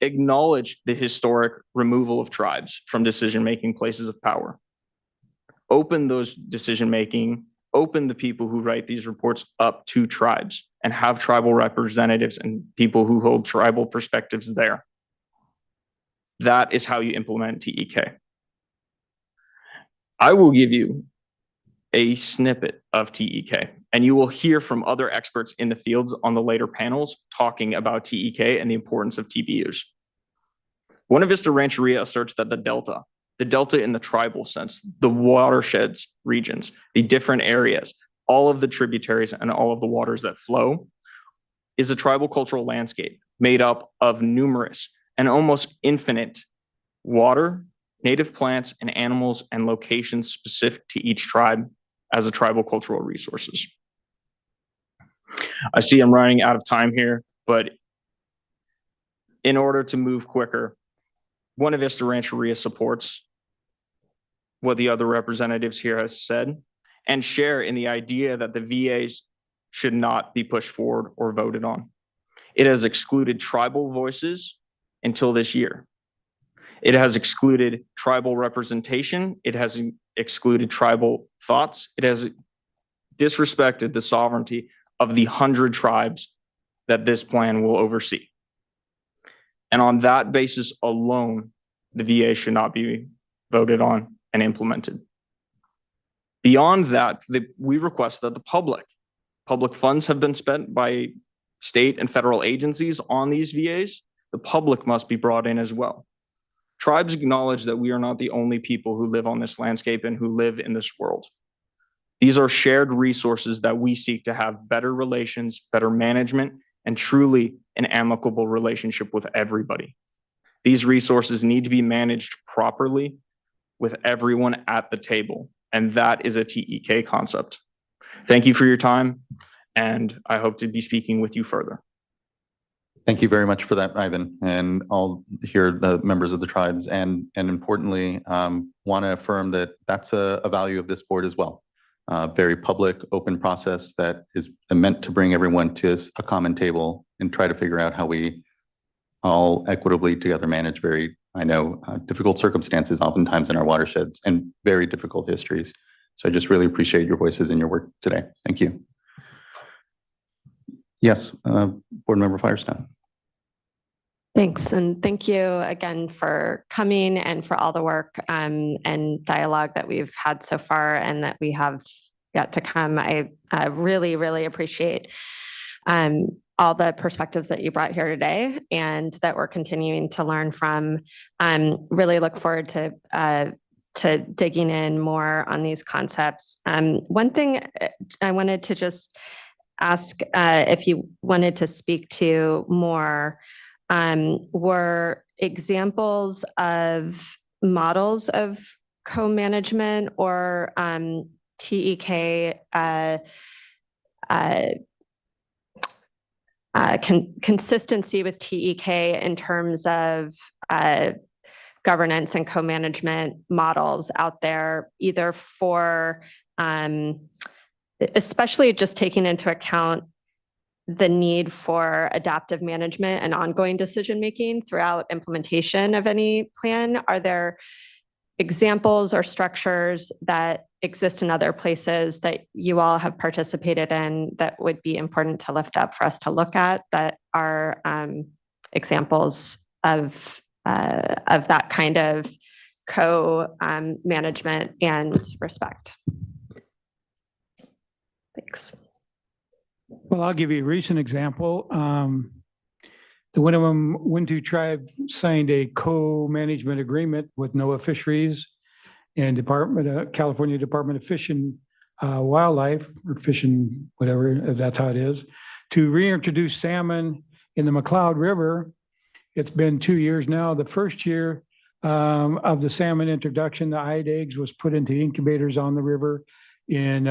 [SPEAKER 6] Acknowledge the historic removal of tribes from decision-making places of power. Open those decision-making, open the people who write these reports up to tribes and have tribal representatives and people who hold tribal perspectives there. That is how you implement TEK. I will give you a snippet of TEK, and you will hear from other experts in the fields on the later panels talking about TEK and the importance of TBUs. Buena Vista Rancheria asserts that the delta in the tribal sense, the watersheds regions, the different areas, all of the tributaries and all of the waters that flow is a tribal cultural landscape made up of numerous and almost infinite water, native plants, and animals and locations specific to each tribe as a tribal cultural resources. I see I'm running out of time here, but in order to move quicker, Buena Vista Rancheria supports what the other representatives here has said and share in the idea that the VAs should not be pushed forward or voted on. It has excluded tribal voices until this year. It has excluded tribal representation. It has excluded tribal thoughts. It has disrespected the sovereignty of the 100 tribes that this plan will oversee. And on that basis alone, the VA should not be voted on and implemented. Beyond that, we request that the public funds have been spent by state and federal agencies on these VAs. The public must be brought in as well. Tribes acknowledge that we are not the only people who live on this landscape and who live in this world. These are shared resources that we seek to have better relations, better management, and truly an amicable relationship with everybody. These resources need to be managed properly with everyone at the table, and that is a TEK concept. Thank you for your time, and I hope to be speaking with you further.
[SPEAKER 1] Thank you very much for that, Ivan. And I'll hear the members of the tribes and importantly, want to affirm that that's a value of this board as well. Very public, open process that is meant to bring everyone to a common table and try to figure out how we all equitably together manage very, I know, difficult circumstances oftentimes in our watersheds and very difficult histories. So I just really appreciate your voices and your work today. Thank you. Yes, Board Member Firestone.
[SPEAKER 7] Thanks, and thank you again for coming and for all the work and dialogue that we've had so far and that we have yet to come. I really, really appreciate all the perspectives that you brought here today and that we're continuing to learn from. Really look forward to digging in more on these concepts. One thing I wanted to just ask if you wanted to speak to more were examples of models of co-management or TEK consistency with TEK in terms of governance and co-management models out there, either for, especially just taking into account the need for adaptive management and ongoing decision-making throughout implementation of any plan. Are there examples or structures that exist in other places that you all have participated in that would be important to lift up for us to look at that are examples of that kind of co-management and respect. Thanks.
[SPEAKER 5] Well, I'll give you a recent example. The Winnemem-Wintu tribe signed a co-management agreement with NOAA Fisheries and California Department of Fish and Wildlife, or Fish and whatever, if that's how it is, to reintroduce salmon in the McCloud River. It's been 2 years now. The first year of the salmon introduction, the eyed eggs was put into incubators on the river in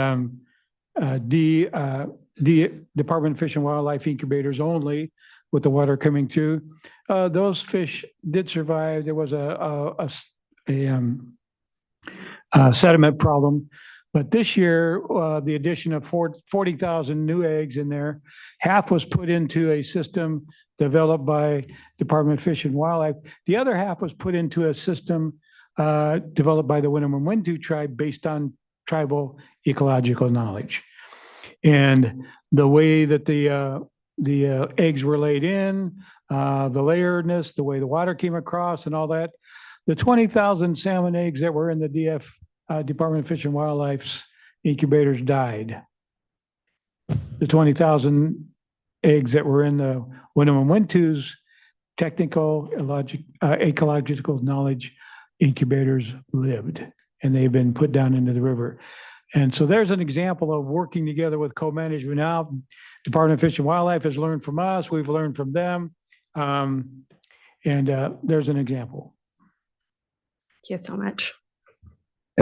[SPEAKER 5] Department of Fish and Wildlife incubators only, with the water coming through. Those fish did survive. There was a sediment problem, but this year, the addition of 40,000 new eggs in there, half was put into a system developed by Department of Fish and Wildlife. The other half was put into a system developed by the Winnemem-Wintu tribe based on tribal ecological knowledge. And the way that the eggs were laid in, the layeredness, the way the water came across and all that, the 20,000 salmon eggs that were in the Department of Fish and Wildlife's incubators died. The 20,000 eggs that were in the Winnemem-Wintu's technical ecological knowledge incubators lived, and they've been put down into the river. And so there's an example of working together with co-management. Now, Department of Fish and Wildlife has learned from us. We've learned from them. There's an example.
[SPEAKER 7] Thank you so much.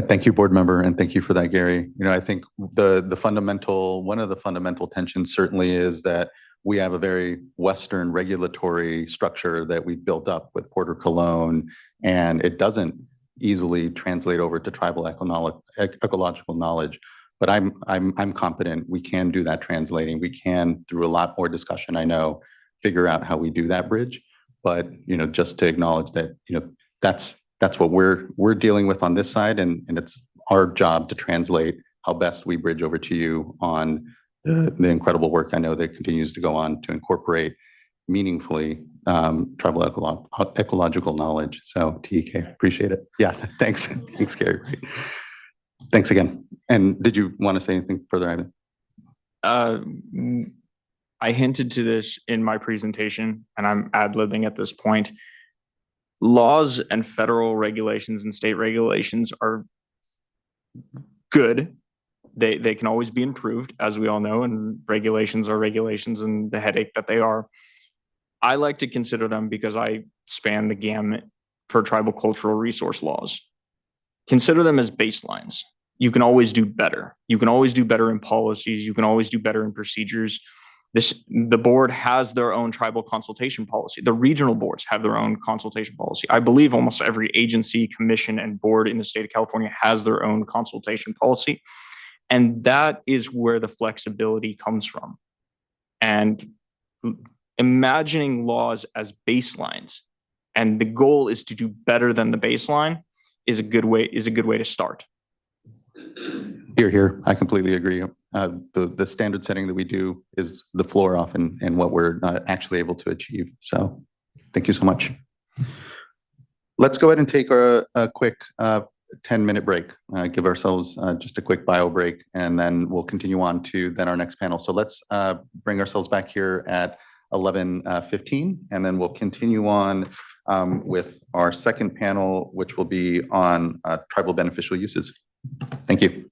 [SPEAKER 1] Thank you, board member, and thank you for that, Gary. I think one of the fundamental tensions certainly is that we have a very Western regulatory structure that we've built up with Porter Cologne, and it doesn't easily translate over to tribal ecological knowledge. But I'm confident we can do that translating. We can, through a lot more discussion, I know, figure out how we do that bridge. But just to acknowledge that that's what we're dealing with on this side, and it's our job to translate how best we bridge over to you on the incredible work I know that continues to go on to incorporate meaningfully tribal ecological knowledge. So TEK, appreciate it. Yeah, thanks. Thanks, Gary. Right. Thanks again. And did you want to say anything further, Ivan?
[SPEAKER 6] I hinted to this in my presentation, and I'm ad-libbing at this point. Laws and federal regulations and state regulations are good. They can always be improved, as we all know, and regulations are regulations and the headache that they are. I like to consider them, because I span the gamut for tribal cultural resource laws. Consider them as baselines. You can always do better. You can always do better in policies. You can always do better in procedures. The board has their own tribal consultation policy. The regional boards have their own consultation policy. I believe almost every agency, commission, and board in the state of California has their own consultation policy. And that is where the flexibility comes from. And imagining laws as baselines, and the goal is to do better than the baseline, is a good way to start.
[SPEAKER 1] Here. I completely agree. The standard setting that we do is the floor often, and what we're not actually able to achieve. So thank you so much. Let's go ahead and take a quick 10-minute break. Give ourselves just a quick bio break, and then we'll continue on to our next panel. So let's bring ourselves back here at 11:15, and then we'll continue on with our second panel, which will be on tribal beneficial uses. Thank you.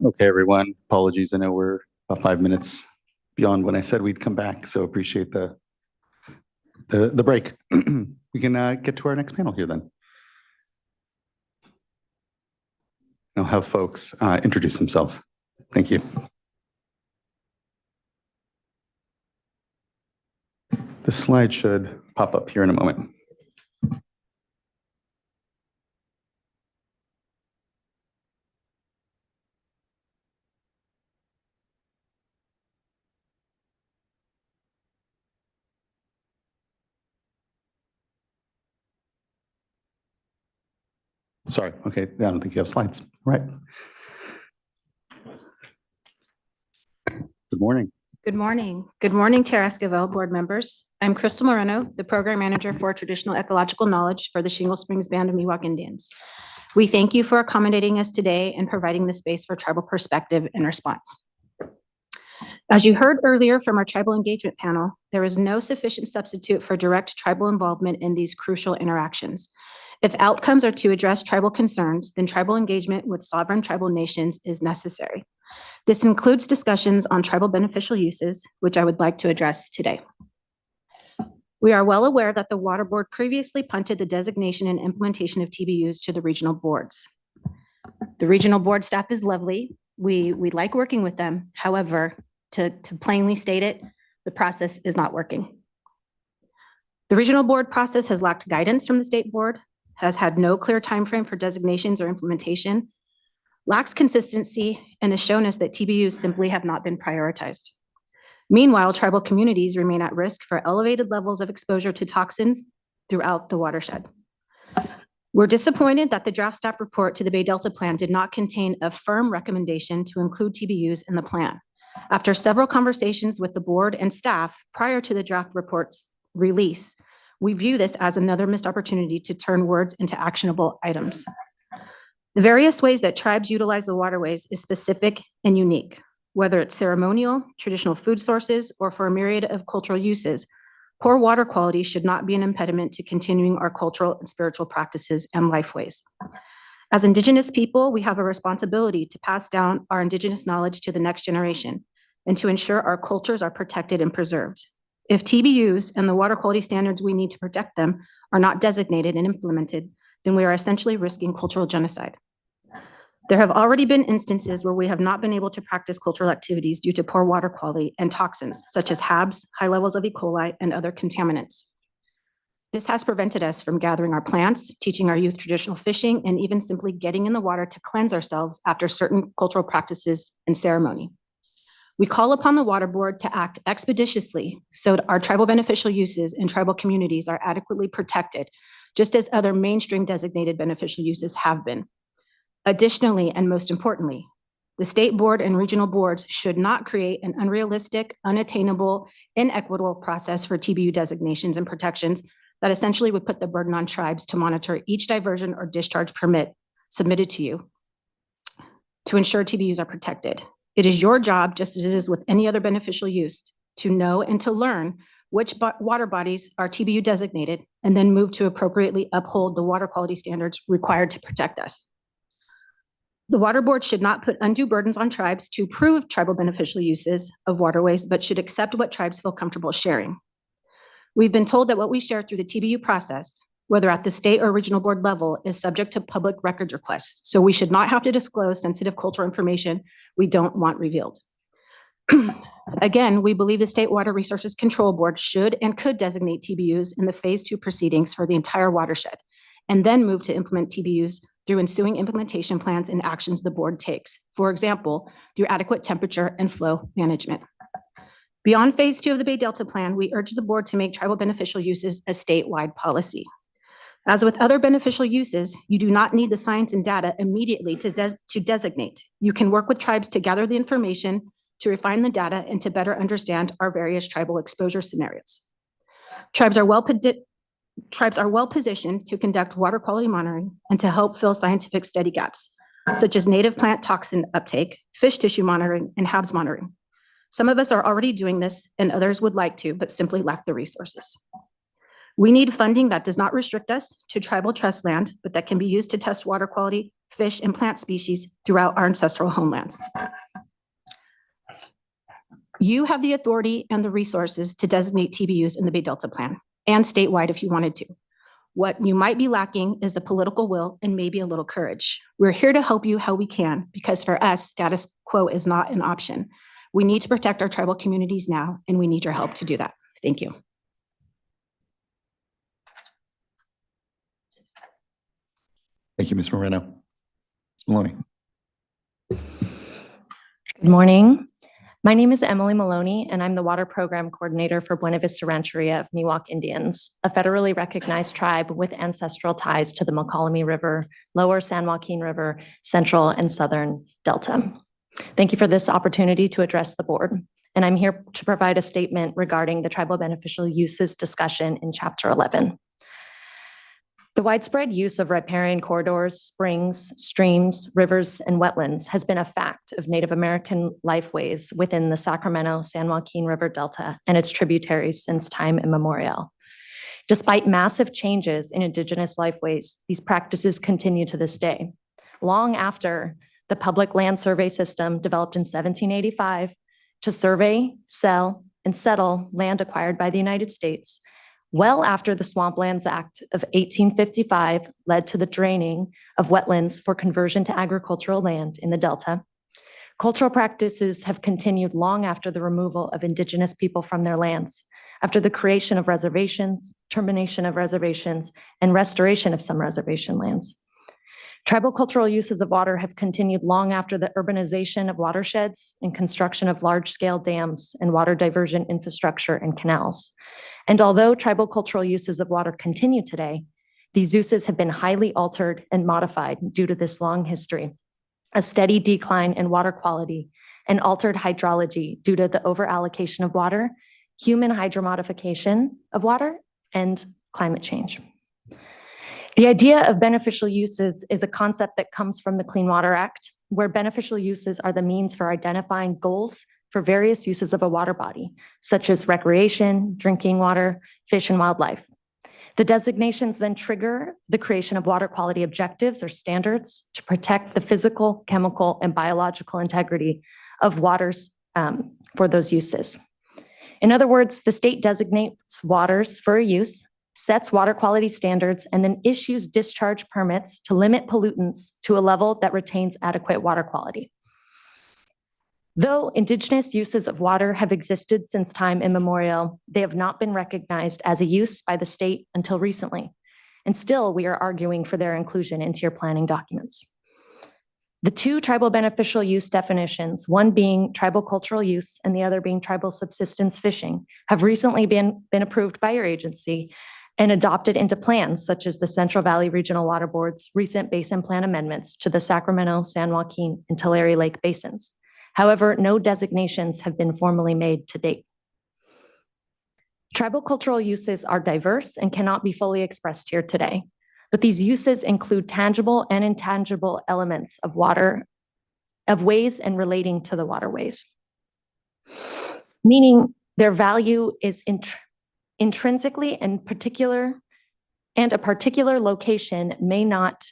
[SPEAKER 1] Okay, everyone, apologies. I know we're about 5 minutes beyond when I said we'd come back, so appreciate the break. We can get to our next panel here then. I'll have folks introduce themselves. Thank you. The slide should pop up here in a moment. Sorry, okay, I don't think you have slides. Right. Good morning.
[SPEAKER 8] Good morning. Good morning, Chair Esquivel, board members. I'm Crystal Moreno, the Program Manager for Traditional Ecological Knowledge for the Shingle Springs Band of Miwok Indians. We thank you for accommodating us today and providing the space for tribal perspective and response. As you heard earlier from our tribal engagement panel, there is no sufficient substitute for direct tribal involvement in these crucial interactions. If outcomes are to address tribal concerns, then tribal engagement with sovereign tribal nations is necessary. This includes discussions on tribal beneficial uses, which I would like to address today. We are well aware that the Water Board previously punted the designation and implementation of TBUs to the regional boards. The regional board staff is lovely. We like working with them. However, to plainly state it, the process is not working. The regional board process has lacked guidance from the state board, has had no clear timeframe for designations or implementation, lacks consistency, and has shown us that TBUs simply have not been prioritized. Meanwhile, tribal communities remain at risk for elevated levels of exposure to toxins throughout the watershed. We're disappointed that the draft staff report to the Bay Delta Plan did not contain a firm recommendation to include TBUs in the plan. After several conversations with the board and staff prior to the draft report's release, we view this as another missed opportunity to turn words into actionable items. The various ways that tribes utilize the waterways is specific and unique, whether it's ceremonial, traditional food sources, or for a myriad of cultural uses. Poor water quality should not be an impediment to continuing our cultural and spiritual practices and lifeways. As Indigenous people, we have a responsibility to pass down our Indigenous knowledge to the next generation and to ensure our cultures are protected and preserved. If TBUs and the water quality standards we need to protect them are not designated and implemented, then we are essentially risking cultural genocide. There have already been instances where we have not been able to practice cultural activities due to poor water quality and toxins, such as HABs, high levels of E. coli, and other contaminants. This has prevented us from gathering our plants, teaching our youth traditional fishing, and even simply getting in the water to cleanse ourselves after certain cultural practices and ceremony. We call upon the Water Board to act expeditiously so that our tribal beneficial uses and tribal communities are adequately protected, just as other mainstream designated beneficial uses have been. Additionally, and most importantly, the state board and regional boards should not create an unrealistic, unattainable, inequitable process for TBU designations and protections that essentially would put the burden on tribes to monitor each diversion or discharge permit submitted to you to ensure TBUs are protected. It is your job, just as it is with any other beneficial use, to know and to learn which water bodies are TBU designated and then move to appropriately uphold the water quality standards required to protect us. The Water Board should not put undue burdens on tribes to prove tribal beneficial uses of waterways, but should accept what tribes feel comfortable sharing. We've been told that what we share through the TBU process, whether at the state or regional board level, is subject to public records requests. So we should not have to disclose sensitive cultural information we don't want revealed. Again, we believe the State Water Resources Control Board should and could designate TBUs in the phase 2 proceedings for the entire watershed, and then move to implement TBUs through ensuing implementation plans and actions the board takes. For example, through adequate temperature and flow management. Beyond phase 2 of the Bay Delta Plan, we urge the board to make tribal beneficial uses a statewide policy. As with other beneficial uses, you do not need the science and data immediately to designate. You can work with tribes to gather the information, to refine the data, and to better understand our various tribal exposure scenarios. Tribes are well positioned to conduct water quality monitoring and to help fill scientific study gaps, such as native plant toxin uptake, fish tissue monitoring, and HABs monitoring. Some of us are already doing this and others would like to, but simply lack the resources. We need funding that does not restrict us to tribal trust land, but that can be used to test water quality, fish, and plant species throughout our ancestral homelands. You have the authority and the resources to designate TBUs in the Bay Delta Plan, and statewide if you wanted to. What you might be lacking is the political will and maybe a little courage. We're here to help you how we can, because for us, status quo is not an option. We need to protect our tribal communities now, and we need your help to do that. Thank you.
[SPEAKER 1] Thank you, Ms. Moreno. Ms. Maloney.
[SPEAKER 3] Good morning. My name is Emily Maloney, and I'm the Water Program Coordinator for Buena Vista Rancheria of Miwok Indians, a federally recognized tribe with ancestral ties to the Mokelumne River, Lower San Joaquin River, Central and Southern Delta. Thank you for this opportunity to address the board, and I'm here to provide a statement regarding the tribal beneficial uses discussion in Chapter 11. The widespread use of riparian corridors, springs, streams, rivers, and wetlands has been a fact of Native American lifeways within the Sacramento, San Joaquin River Delta and its tributaries since time immemorial. Despite massive changes in Indigenous lifeways, these practices continue to this day. Long after the public land survey system developed in 1785 to survey, sell, and settle land acquired by the United States, well after the Swamplands Act of 1855 led to the draining of wetlands for conversion to agricultural land in the Delta, cultural practices have continued long after the removal of Indigenous people from their lands, after the creation of reservations, termination of reservations, and restoration of some reservation lands. Tribal cultural uses of water have continued long after the urbanization of watersheds and construction of large-scale dams and water diversion infrastructure and canals. And although tribal cultural uses of water continue today, these uses have been highly altered and modified due to this long history, a steady decline in water quality, and altered hydrology due to the overallocation of water, human hydromodification of water, and climate change. The idea of beneficial uses is a concept that comes from the Clean Water Act, where beneficial uses are the means for identifying goals for various uses of a water body, such as recreation, drinking water, fish, and wildlife. The designations then trigger the creation of water quality objectives or standards to protect the physical, chemical, and biological integrity of waters for those uses. In other words, the state designates waters for a use, sets water quality standards, and then issues discharge permits to limit pollutants to a level that retains adequate water quality. Though Indigenous uses of water have existed since time immemorial, they have not been recognized as a use by the state until recently. And still, we are arguing for their inclusion into your planning documents. The two tribal beneficial use definitions, one being tribal cultural use and the other being tribal subsistence fishing, have recently been approved by your agency and adopted into plans such as the Central Valley Regional Water Board's recent basin plan amendments to the Sacramento, San Joaquin, and Tulare Lake basins. However, no designations have been formally made to date. Tribal cultural uses are diverse and cannot be fully expressed here today, but these uses include tangible and intangible elements of water, of ways and relating to the waterways, meaning their value is intrinsically and a particular location may not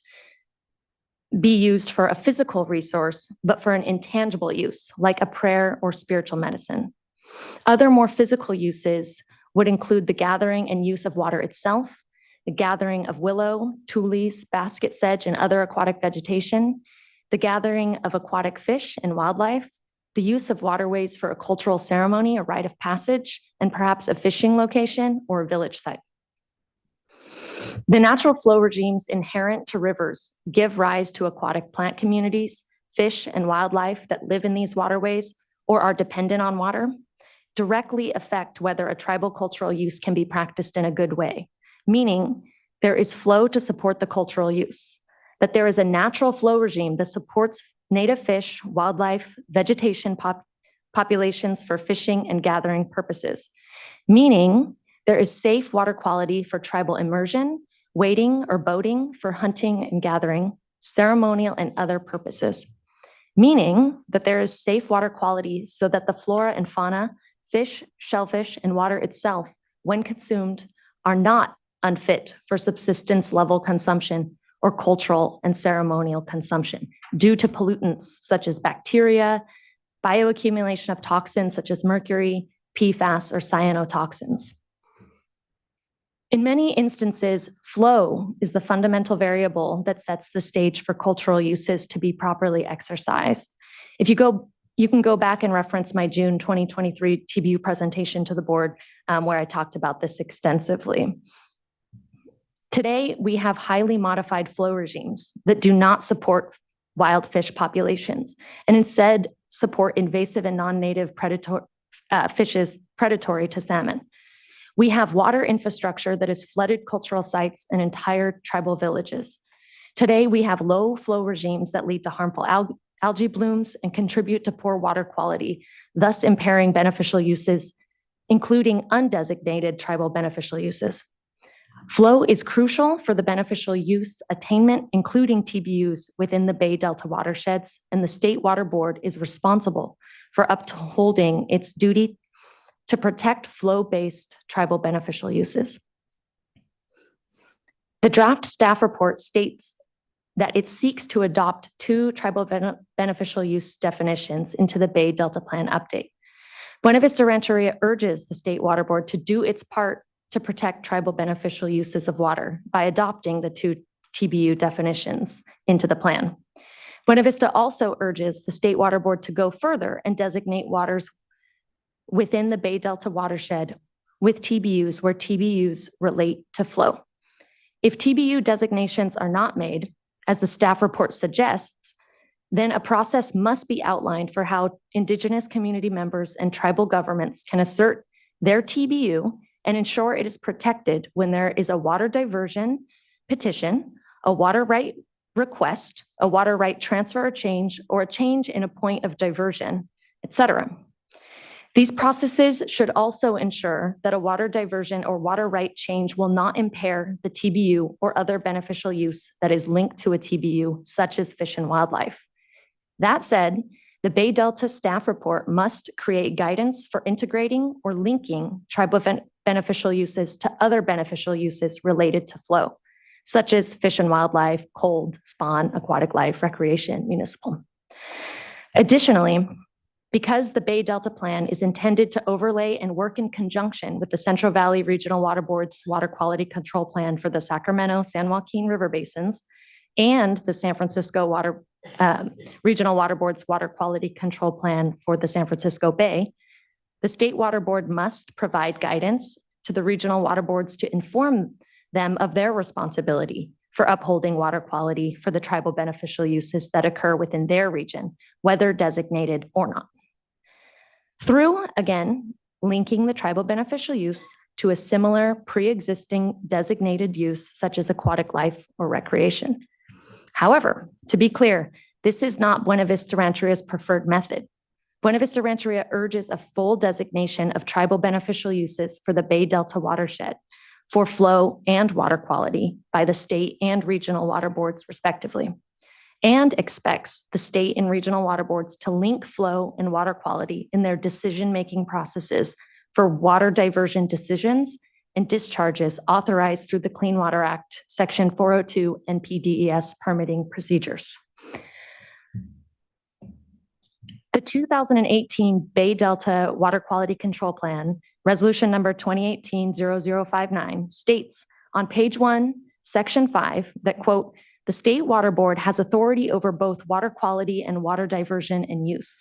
[SPEAKER 3] be used for a physical resource, but for an intangible use, like a prayer or spiritual medicine. Other more physical uses would include the gathering and use of water itself, the gathering of willow, tules, basket sedge, and other aquatic vegetation, the gathering of aquatic fish and wildlife, the use of waterways for a cultural ceremony, a rite of passage, and perhaps a fishing location or a village site. The natural flow regimes inherent to rivers give rise to aquatic plant communities, fish and wildlife that live in these waterways or are dependent on water, directly affect whether a tribal cultural use can be practiced in a good way, meaning there is flow to support the cultural use, that there is a natural flow regime that supports native fish, wildlife, vegetation populations for fishing and gathering purposes, meaning there is safe water quality for tribal immersion, wading or boating for hunting and gathering, ceremonial and other purposes, meaning that there is safe water quality so that the flora and fauna, fish, shellfish, and water itself, when consumed, are not unfit for subsistence level consumption or cultural and ceremonial consumption due to pollutants such as bacteria, bioaccumulation of toxins such as mercury, PFAS, or cyanotoxins. In many instances, flow is the fundamental variable that sets the stage for cultural uses to be properly exercised. You can go back and reference my June 2023 TBU presentation to the board where I talked about this extensively. Today, we have highly modified flow regimes that do not support wild fish populations and instead support invasive and non-native fishes predatory to salmon. We have water infrastructure that has flooded cultural sites and entire tribal villages. Today, we have low flow regimes that lead to harmful algae blooms and contribute to poor water quality, thus impairing beneficial uses, including undesignated tribal beneficial uses. Flow is crucial for the beneficial use attainment, including TBUs within the Bay Delta watersheds, and the State Water Board is responsible for upholding its duty to protect flow-based tribal beneficial uses. The draft staff report states that it seeks to adopt 2 tribal beneficial use definitions into the Bay Delta Plan update. Buena Vista Rancheria urges the State Water Board to do its part to protect tribal beneficial uses of water by adopting the 2 TBU definitions into the plan. Buena Vista also urges the State Water Board to go further and designate waters within the Bay Delta watershed with TBUs where TBUs relate to flow. If TBU designations are not made, as the staff report suggests, then a process must be outlined for how Indigenous community members and tribal governments can assert their TBU and ensure it is protected when there is a water diversion petition, a water right request, a water right transfer or change, or a change in a point of diversion, etc. These processes should also ensure that a water diversion or water right change will not impair the TBU or other beneficial use that is linked to a TBU, such as fish and wildlife. That said, the Bay Delta staff report must create guidance for integrating or linking tribal beneficial uses to other beneficial uses related to flow, such as fish and wildlife, cold, spawn, aquatic life, recreation, municipal. Additionally, because the Bay Delta Plan is intended to overlay and work in conjunction with the Central Valley Regional Water Board's Water Quality Control Plan for the Sacramento, San Joaquin River Basins, and the San Francisco Regional Water Board's Water Quality Control Plan for the San Francisco Bay, the State Water Board must provide guidance to the regional water boards to inform them of their responsibility for upholding water quality for the tribal beneficial uses that occur within their region, whether designated or not. Through, again, linking the tribal beneficial use to a similar pre-existing designated use, such as aquatic life or recreation. However, to be clear, this is not Buena Vista Rancheria's preferred method. Buena Vista Rancheria urges a full designation of tribal beneficial uses for the Bay Delta watershed for flow and water quality by the state and regional water boards, respectively, and expects the state and regional water boards to link flow and water quality in their decision-making processes for water diversion decisions and discharges authorized through the Clean Water Act, Section 402 and PDES permitting procedures. The 2018 Bay Delta Water Quality Control Plan, Resolution number 2018-0059, states on page 1, Section 5, that, quote, the State Water Board has authority over both water quality and water diversion and use.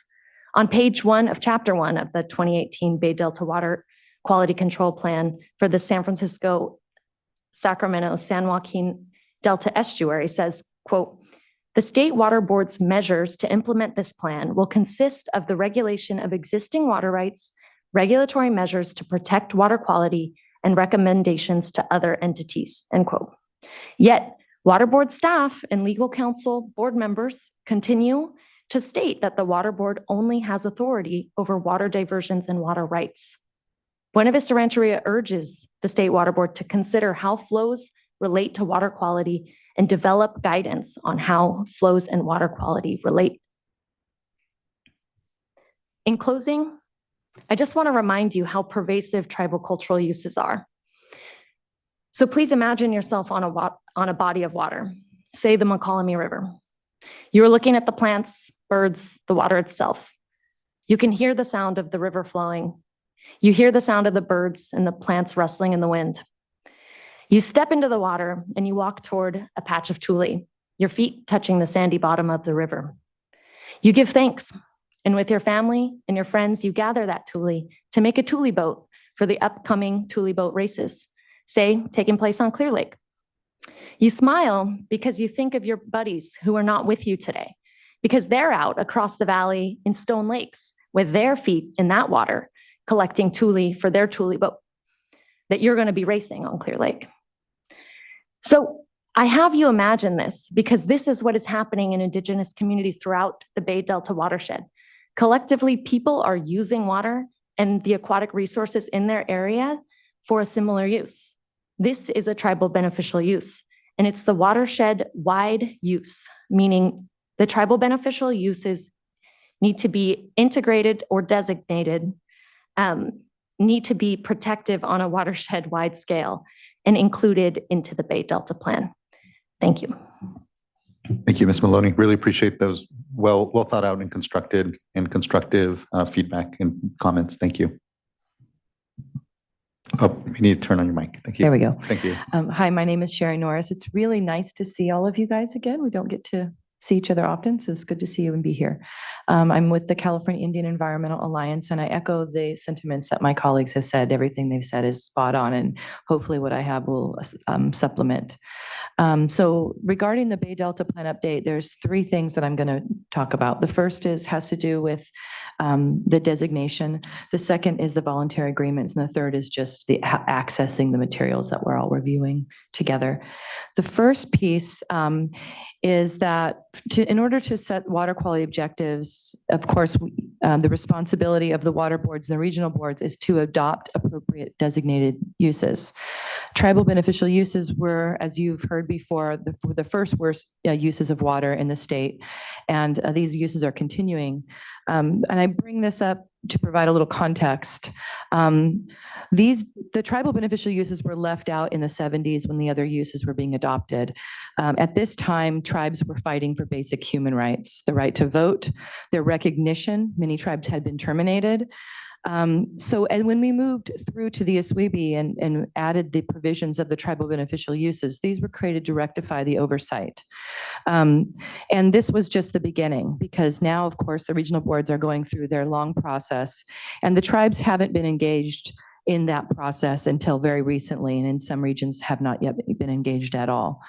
[SPEAKER 3] On page 1 of Chapter 1 of the 2018 Bay Delta Water Quality Control Plan for the San Francisco, Sacramento, San Joaquin Delta Estuary says, quote, the State Water Board's measures to implement this plan will consist of the regulation of existing water rights, regulatory measures to protect water quality, and recommendations to other entities, end quote. Yet, Water Board staff and legal counsel board members continue to state that the Water Board only has authority over water diversions and water rights. Buena Vista Rancheria urges the State Water Board to consider how flows relate to water quality and develop guidance on how flows and water quality relate. In closing, I just want to remind you how pervasive tribal cultural uses are. So please imagine yourself on a body of water, say the McCallamy River. You're looking at the plants, birds, the water itself. You can hear the sound of the river flowing. You hear the sound of the birds and the plants rustling in the wind. You step into the water and you walk toward a patch of tule, your feet touching the sandy bottom of the river. You give thanks, and with your family and your friends, you gather that tule to make a tule boat for the upcoming tule boat races, say, taking place on Clear Lake. You smile because you think of your buddies who are not with you today, because they're out across the valley in Stone Lakes with their feet in that water, collecting tule for their tule boat that you're going to be racing on Clear Lake. So I have you imagine this because this is what is happening in Indigenous communities throughout the Bay Delta watershed. Collectively, people are using water and the aquatic resources in their area for a similar use. This is a tribal beneficial use, and it's the watershed-wide use, meaning the tribal beneficial uses need to be integrated or designated, need to be protective on a watershed-wide scale and included into the Bay Delta Plan. Thank you.
[SPEAKER 1] Thank you, Ms. Maloney. Really appreciate those well thought out and constructive feedback and comments. Thank you. Oh, you need to turn on your mic. Thank you.
[SPEAKER 9] There we go.
[SPEAKER 1] Thank you.
[SPEAKER 9] Hi, my name is Sherry Norris. It's really nice to see all of you guys again. We don't get to see each other often, so it's good to see you and be here. I'm with the California Indian Environmental Alliance, and I echo the sentiments that my colleagues have said. Everything they've said is spot on, and hopefully what I have will supplement. So regarding the Bay Delta Plan update, there's three things that I'm going to talk about. The first has to do with the designation. The second is the voluntary agreements, and the third is just the accessing the materials that we're all reviewing together. The first piece is that in order to set water quality objectives, of course, the responsibility of the water boards and the regional boards is to adopt appropriate designated uses. Tribal beneficial uses were, as you've heard before, the first worst uses of water in the state, and these uses are continuing. And I bring this up to provide a little context. The tribal beneficial uses were left out in the 70s when the other uses were being adopted. At this time, tribes were fighting for basic human rights, the right to vote, their recognition. Many tribes had been terminated. And when we moved through to the SWRCB and added the provisions of the tribal beneficial uses, these were created to rectify the oversight. And this was just the beginning, because now, of course, the regional boards are going through their long process, and the tribes haven't been engaged in that process until very recently, and in some regions have not yet been engaged at all.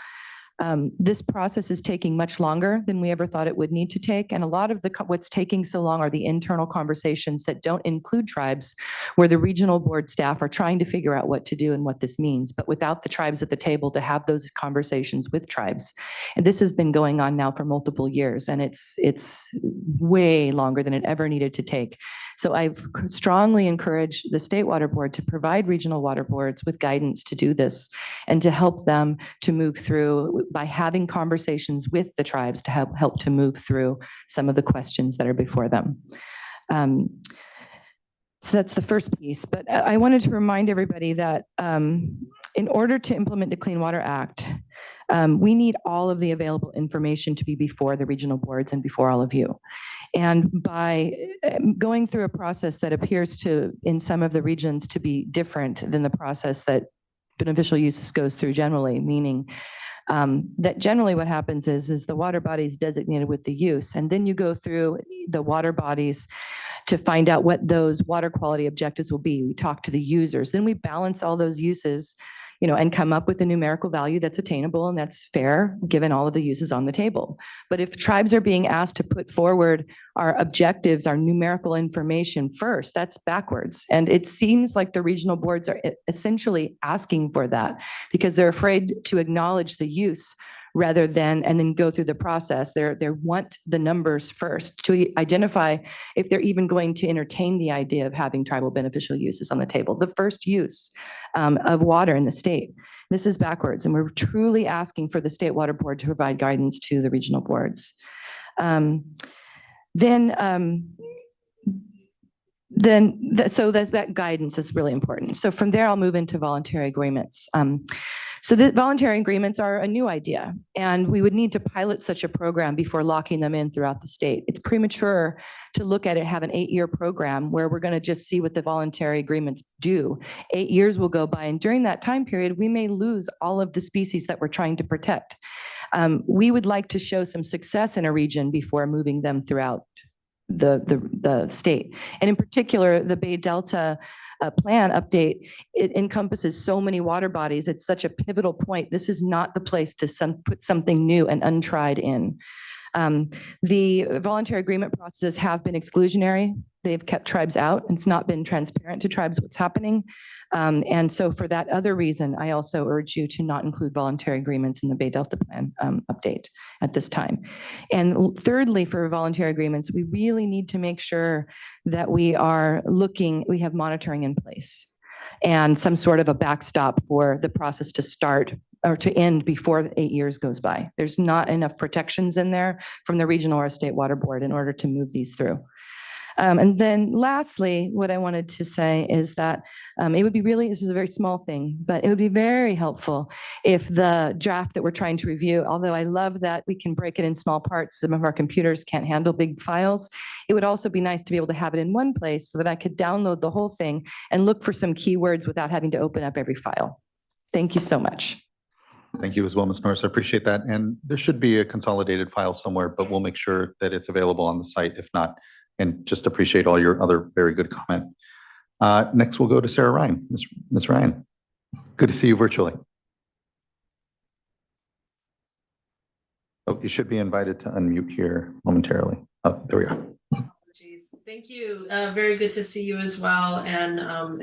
[SPEAKER 9] This process is taking much longer than we ever thought it would need to take. And a lot of what's taking so long are the internal conversations that don't include tribes, where the regional board staff are trying to figure out what to do and what this means, but without the tribes at the table to have those conversations with tribes. And this has been going on now for multiple years, and it's way longer than it ever needed to take. So I've strongly encouraged the state water board to provide regional water boards with guidance to do this and to help them to move through by having conversations with the tribes to help to move through some of the questions that are before them. So that's the first piece. But I wanted to remind everybody that in order to implement the Clean Water Act, we need all of the available information to be before the regional boards and before all of you. And by going through a process that appears to, in some of the regions, to be different than the process that beneficial uses goes through generally, meaning that generally what happens is the water body is designated with the use, and then you go through the water bodies to find out what those water quality objectives will be. We talk to the users, then we balance all those uses, and come up with a numerical value that's attainable and that's fair, given all of the uses on the table. But if tribes are being asked to put forward our objectives, our numerical information first, that's backwards. And it seems like the regional boards are essentially asking for that because they're afraid to acknowledge the use rather than, and then go through the process. They want the numbers first to identify if they're even going to entertain the idea of having tribal beneficial uses on the table. The first use of water in the state. This is backwards, and we're truly asking for the state water board to provide guidance to the regional So that guidance is really important. So from there, I'll move into voluntary agreements. So the voluntary agreements are a new idea, and we would need to pilot such a program before locking them in throughout the state. It's premature to look at it, have an 8-year program where we're going to just see what the voluntary agreements do. 8 years will go by, and during that time period, we may lose all of the species that we're trying to protect. We would like to show some success in a region before moving them throughout the state. And in particular, the Bay Delta plan update, it encompasses so many water bodies. It's such a pivotal point. This is not the place to put something new and untried in. The voluntary agreement processes have been exclusionary. They've kept tribes out. It's not been transparent to tribes what's happening. And so for that other reason, I also urge you to not include voluntary agreements in the Bay Delta Plan update at this time. And thirdly, for voluntary agreements, we really need to make sure that we have monitoring in place and some sort of a backstop for the process to start or to end before 8 years goes by. There's not enough protections in there from the regional or state water board in order to move these through. And then lastly, what I wanted to say is that it would be this is a very small thing, but it would be very helpful if the draft that we're trying to review, although I love that we can break it in small parts, some of our computers can't handle big files, it would also be nice to be able to have it in one place so that I could download the whole thing and look for some keywords without having to open up every file. Thank you so much.
[SPEAKER 1] Thank you as well, Ms. Norris. I appreciate that. And there should be a consolidated file somewhere, but we'll make sure that it's available on the site if not. And just appreciate all your other very good comment. Next, we'll go to Sarah Ryan. Ms. Ryan, good to see you virtually. Oh, you should be invited to unmute here momentarily. Oh, there we go.
[SPEAKER 10] Apologies. Thank you. Very good to see you as well. And I'm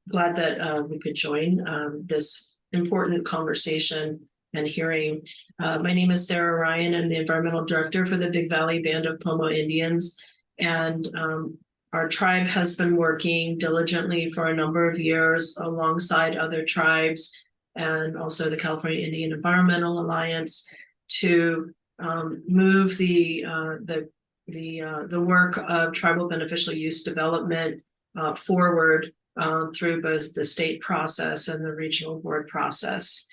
[SPEAKER 10] glad that we could join this important conversation and hearing. My name is Sarah Ryan. I'm the environmental director for the Big Valley Band of Pomo Indians. And our tribe has been working diligently for a number of years alongside other tribes and also the California Indian Environmental Alliance to move the work of tribal beneficial use development forward through both the state process and the regional board process.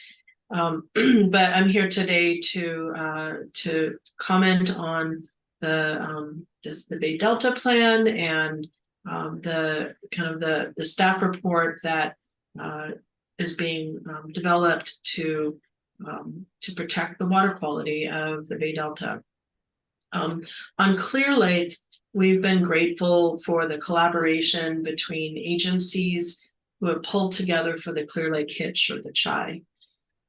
[SPEAKER 10] But I'm here today to comment on the Bay Delta plan and the staff report that is being developed to protect the water quality of the Bay Delta. On Clear Lake, we've been grateful for the collaboration between agencies who have pulled together for the Clear Lake Hitch or the CHI.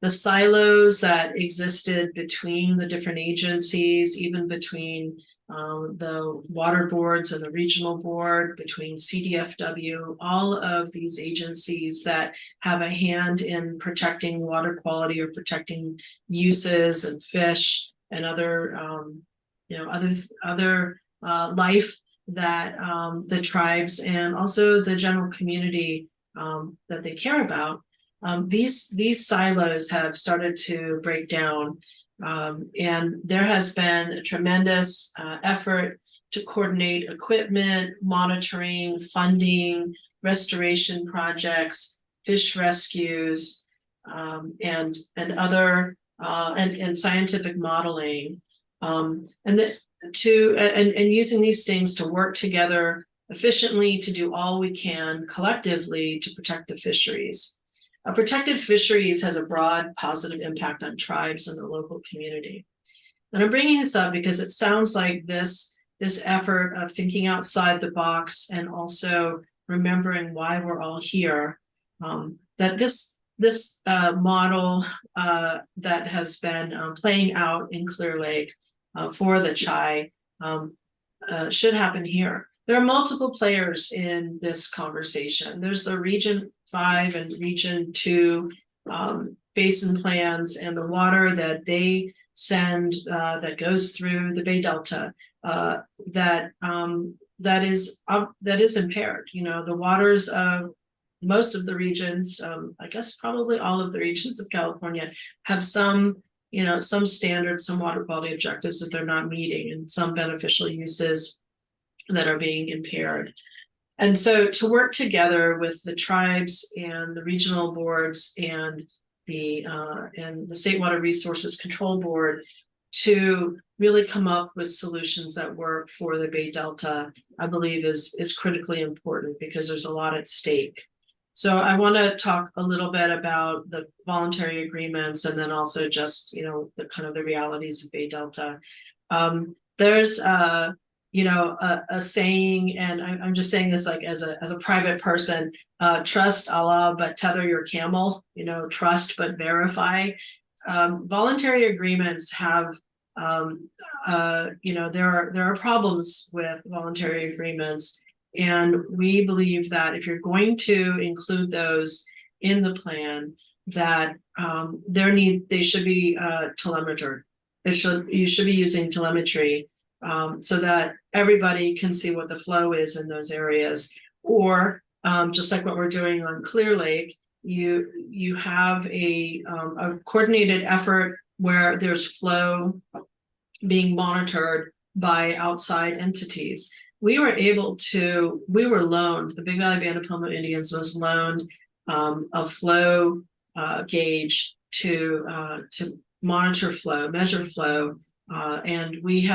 [SPEAKER 10] The silos that existed between the different agencies, even between the water boards and the regional board, between CDFW, all of these agencies that have a hand in protecting water quality or protecting uses and fish and other life that the tribes and also the general community that they care about. These silos have started to break down, and there has been a tremendous effort to coordinate equipment, monitoring, funding, restoration projects, fish rescues, and other and scientific modeling, and using these things to work together efficiently to do all we can collectively to protect the fisheries. Protected fisheries has a broad positive impact on tribes and the local community. And I'm bringing this up because it sounds like this effort of thinking outside the box and also remembering why we're all here, that this model that has been playing out in Clear Lake for the CHI should happen here. There are multiple players in this conversation. There's the Region 5 and Region 2 basin plans and the water that they send that goes through the Bay Delta that is impaired. You know, the waters of most of the regions, I guess probably all of the regions of California, have some standards, some water quality objectives that they're not meeting, and some beneficial uses that are being impaired. And so to work together with the tribes and the regional boards and the State Water Resources Control Board to really come up with solutions that work for the Bay Delta, I believe is critically important because there's a lot at stake. So I want to talk a little bit about the voluntary agreements and then also just, the kind of the realities of Bay Delta. There's a saying, and I'm just saying this like as a private person, trust Allah, but tether your camel, trust, but verify. Voluntary agreements have, there are problems with voluntary agreements. And we believe that if you're going to include those in the plan, that they should be telemetered. You should be using telemetry so that everybody can see what the flow is in those areas. Or just like what we're doing on Clear Lake, you have a coordinated effort where there's flow being monitored by outside entities. We were loaned, the Big Valley Band of Pomo Indians was loaned a flow gauge to monitor flow, measure flow, and we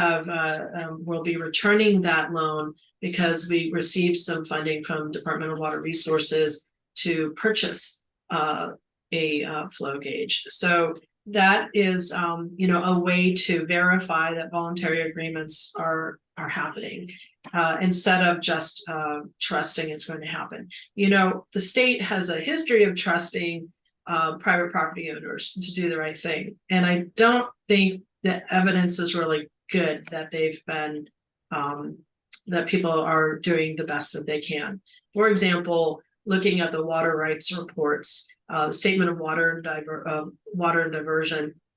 [SPEAKER 10] will be returning that loan because we received some funding from Department of Water Resources to purchase a flow gauge. So that is, a way to verify that voluntary agreements are happening instead of just trusting it's going to happen. The state has a history of trusting private property owners to do the right thing, and I don't think the evidence is really good that they've been that people are doing the best that they can. For example, looking at the water rights reports, the statement of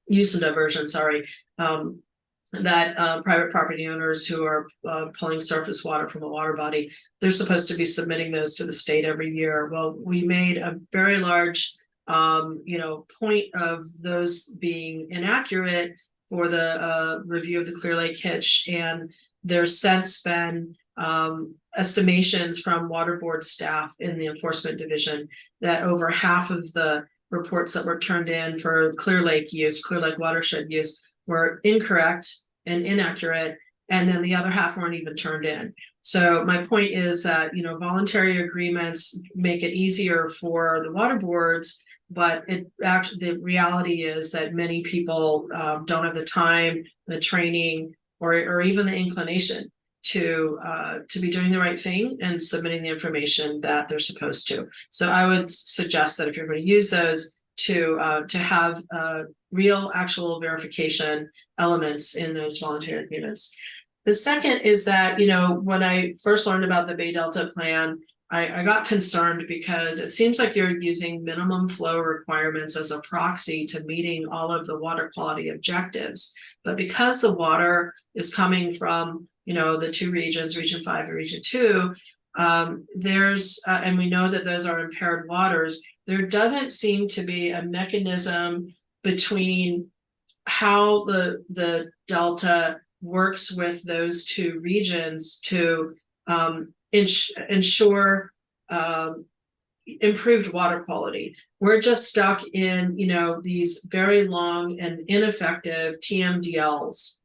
[SPEAKER 10] use and diversion, that private property owners who are pulling surface water from a water body, they're supposed to be submitting those to the state every year. Well, we made a very large point of those being inaccurate for the review of the Clear Lake Hitch, and there's since been estimations from water board staff in the enforcement division that over half of the reports that were turned in for Clear Lake watershed use were incorrect and inaccurate, and then the other half weren't even turned in. So my point is that voluntary agreements make it easier for the water boards, but the reality is that many people don't have the time, the training, or even the inclination to be doing the right thing and submitting the information that they're supposed to. So I would suggest that if you're going to use those, to have real actual verification elements in those voluntary agreements. The second is that, when I first learned about the Bay Delta plan, I got concerned because it seems like you're using minimum flow requirements as a proxy to meeting all of the water quality objectives. But because the water is coming from, the two regions, Region 5 and Region 2, and we know that those are impaired waters, there doesn't seem to be a mechanism between how the Delta works with those two regions to ensure improved water quality. We're just stuck in, these very long and ineffective TMDLs.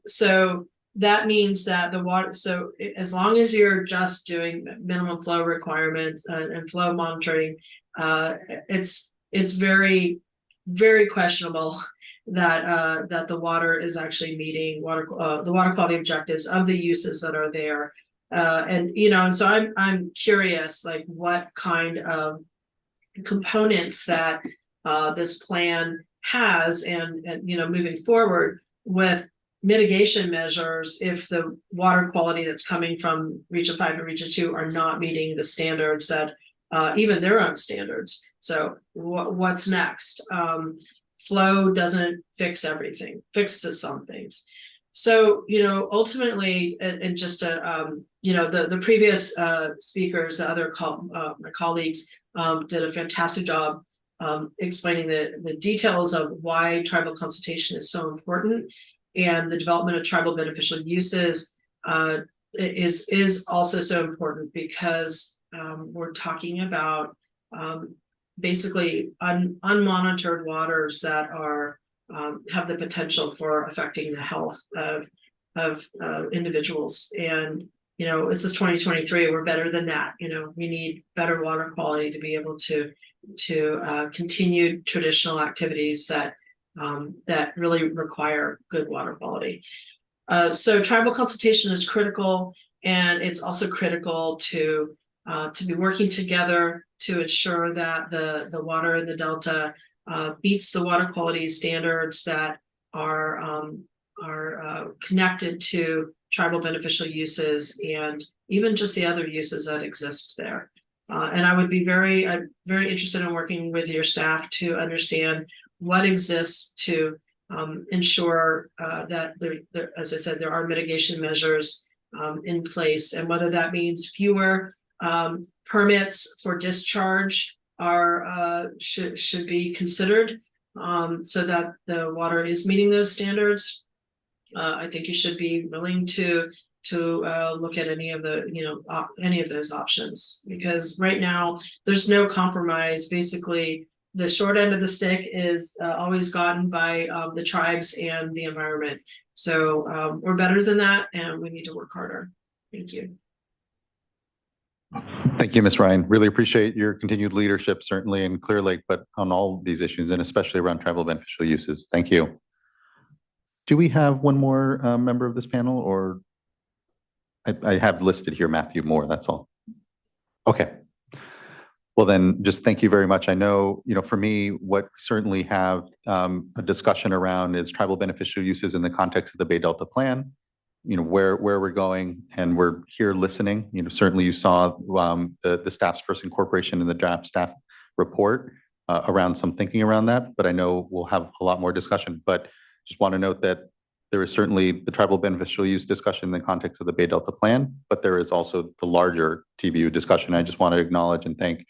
[SPEAKER 10] So that means that the water, so as long as you're just doing minimum flow requirements and flow monitoring, it's very, very questionable that the water is actually meeting the water quality objectives of the uses that are there. And so I'm curious, like what kind of components that this plan has, and moving forward with mitigation measures if the water quality that's coming from Region 5 and Region 2 are not meeting the standards that even their own standards. So what's next? Flow doesn't fix everything, fixes some things. So, ultimately, and just the previous speakers, the other my colleagues did a fantastic job explaining the details of why tribal consultation is so important. and the development of tribal beneficial uses is also so important because we're talking about basically unmonitored waters that are have the potential for affecting the health of individuals. And this is 2023. We're better than that. We need better water quality to be able to continue traditional activities that really require good water quality. So tribal consultation is critical, and it's also critical to be working together to ensure that the water in the Delta meets the water quality standards that are connected to tribal beneficial uses and even just the other uses that exist there. And I would be very interested in working with your staff to understand what exists to ensure that there, as I said, there are mitigation measures in place, and whether that means fewer permits for discharge should be considered so that the water is meeting those standards. I think you should be willing to look at any of those options, because right now there's no compromise. Basically, the short end of the stick is always gotten by the tribes and the environment. So we're better than that, and we need to work harder. Thank you.
[SPEAKER 1] Thank you, Ms. Ryan. Really appreciate your continued leadership, certainly in Clear Lake, but on all these issues, and especially around tribal beneficial uses. Thank you. Do we have one more member of this panel, or I have listed here Matthew Moore, that's all. Okay. Well, then just thank you very much. I know, for me, what certainly have a discussion around is tribal beneficial uses in the context of the Bay Delta Plan, where we're going, and we're here listening. Certainly you saw the staff's first incorporation in the draft staff report around some thinking around that, but I know we'll have a lot more discussion. But just want to note that there is certainly the tribal beneficial use discussion in the context of the Bay Delta Plan, but there is also the larger TBU discussion. I just want to acknowledge and thank.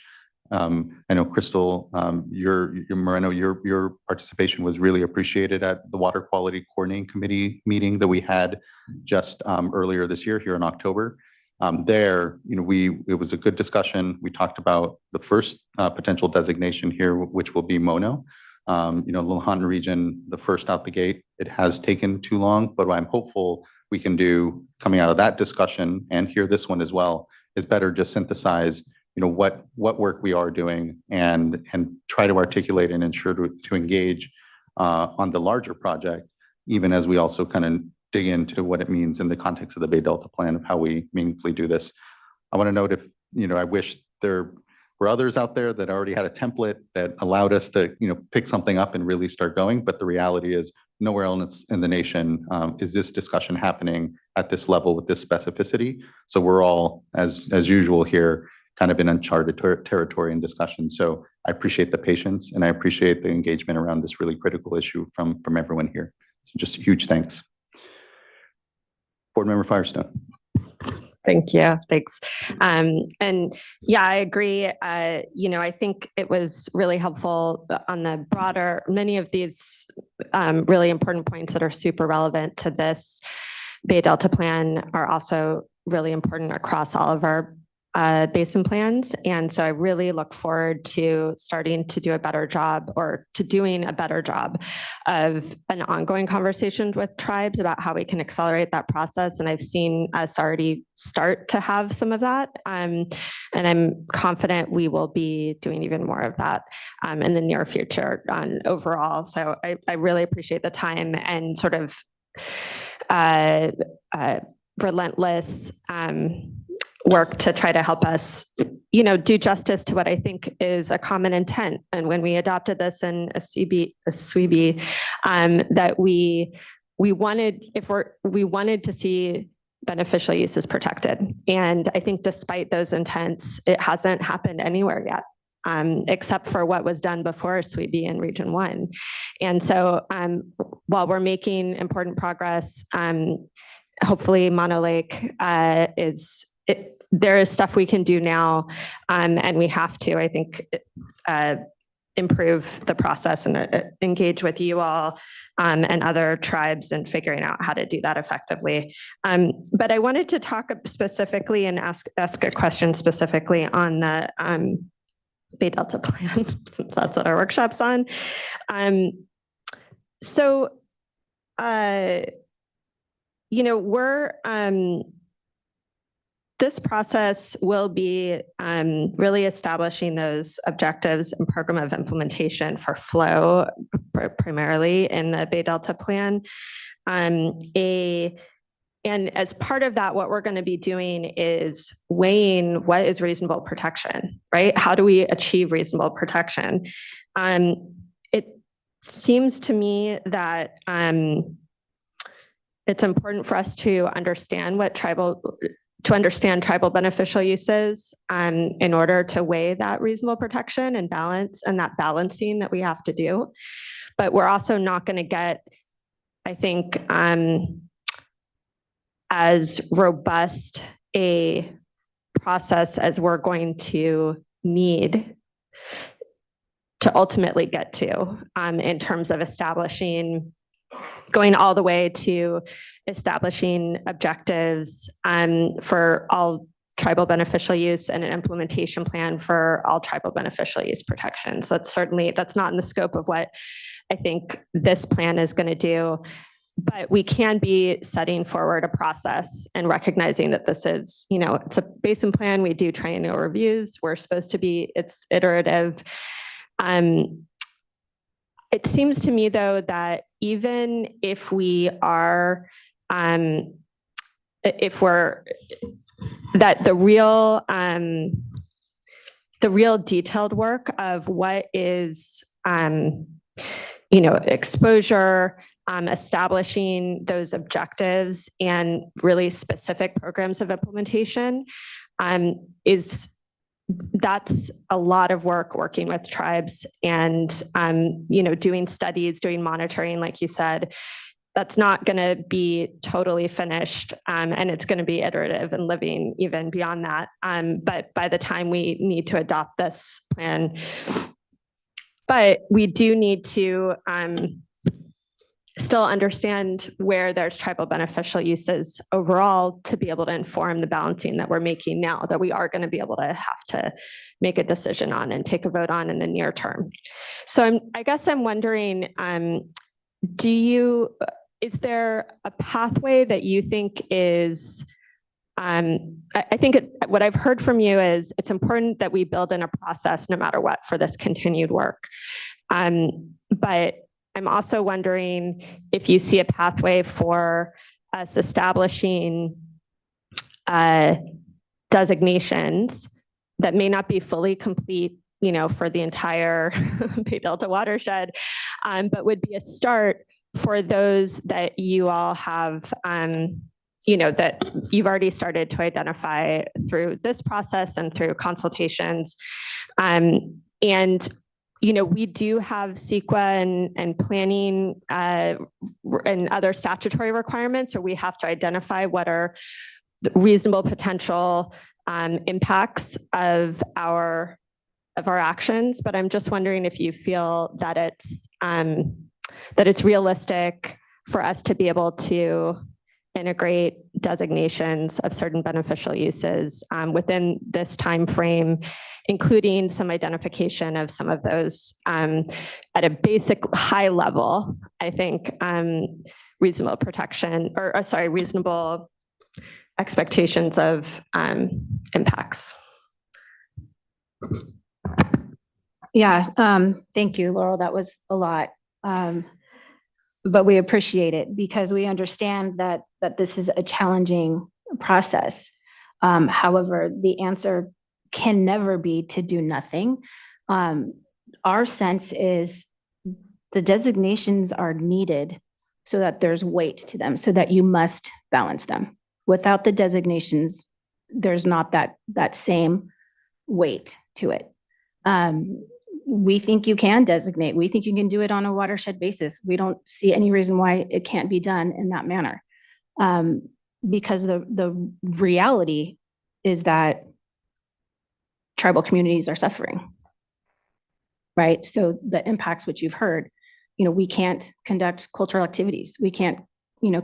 [SPEAKER 1] I know Crystal, Moreno, your participation was really appreciated at the Water Quality Coordinating Committee meeting that we had just earlier this year here in October. It was a good discussion. We talked about the first potential designation here, which will be Mono. Lahontan region, the first out the gate. It has taken too long, but what I'm hopeful we can do coming out of that discussion, and here this one as well, is better just synthesize what work we are doing and try to articulate and ensure to engage on the larger project, even as we also kind of dig into what it means in the context of the Bay Delta Plan of how we meaningfully do this. I want to note I wish there were others out there that already had a template that allowed us to pick something up and really start going, but the reality is nowhere else in the nation is this discussion happening at this level with this specificity. So we're all, as usual here, kind of in uncharted territory and discussion. So I appreciate the patience, and I appreciate the engagement around this really critical issue from everyone here. So just a huge thanks. Board Member Firestone.
[SPEAKER 7] Thank you. Thanks. And yeah, I agree. I think it was really helpful on the broader, many of these really important points that are super relevant to this Bay Delta Plan are also really important across all of our basin plans. And so I really look forward to starting to do a better job, or to doing a better job of an ongoing conversation with tribes about how we can accelerate that process. And I've seen us already start to have some of that. And I'm confident we will be doing even more of that in the near future overall. So I really appreciate the time and sort of relentless work to try to help us, do justice to what I think is a common intent. And when we adopted this in a SWRCB, that we wanted to see beneficial uses protected. And I think despite those intents, it hasn't happened anywhere yet, except for what was done before SWRCB in Region 1. And so while we're making important progress, hopefully Mono Lake there is stuff we can do now, and we have to. I think improve the process and engage with you all and other tribes in figuring out how to do that effectively. But I wanted to talk specifically and ask a question specifically on the Bay Delta plan, since that's what our workshop's on. This process will be really establishing those objectives and program of implementation for flow, primarily in the Bay Delta plan. And as part of that, what we're going to be doing is weighing what is reasonable protection, right? How do we achieve reasonable protection? It seems to me that it's important for us to understand tribal beneficial uses in order to weigh that reasonable protection and balance and that balancing that we have to do. But we're also not going to get, I think, as robust a process as we're going to need to ultimately get to in terms of going all the way to establishing objectives for all tribal beneficial use and an implementation plan for all tribal beneficial use protection. So that's not in the scope of what I think this plan is going to do. But we can be setting forward a process and recognizing that this is, it's a basin plan. We do triennial reviews. It's iterative. It seems to me, though, that even if the real detailed work of what is, exposure, establishing those objectives and really specific programs of implementation that's a lot of work working with tribes and, doing studies, doing monitoring, like you said. That's not going to be totally finished, and it's going to be iterative and living even beyond that. But by the time we need to adopt this plan, but we do need to still understand where there's tribal beneficial uses overall to be able to inform the balancing that we're making now, that we are going to be able to have to make a decision on and take a vote on in the near term. So I guess I'm wondering, is there a pathway that you think is, I think what I've heard from you is it's important that we build in a process no matter what for this continued work. But I'm also wondering if you see a pathway for us establishing designations that may not be fully complete, for the entire Bay Delta watershed, but would be a start for those that you all have, that you've already started to identify through this process and through consultations. We do have CEQA and planning and other statutory requirements, or we have to identify what are the reasonable potential impacts of our actions. But I'm just wondering if you feel that it's realistic for us to be able to integrate designations of certain beneficial uses within this time frame, including some identification of some of those at a basic high level. I think reasonable expectations of impacts.
[SPEAKER 8] Yeah, thank you, Laurel. That was a lot. But we appreciate it because we understand that this is a challenging process. However, the answer can never be to do nothing. Our sense is the designations are needed so that there's weight to them, so that you must balance them. Without the designations, there's not that same weight to it. We think you can designate. We think you can do it on a watershed basis. We don't see any reason why it can't be done in that manner. Because the reality is that tribal communities are suffering. right? So the impacts which you've heard, we can't conduct cultural activities. We can't,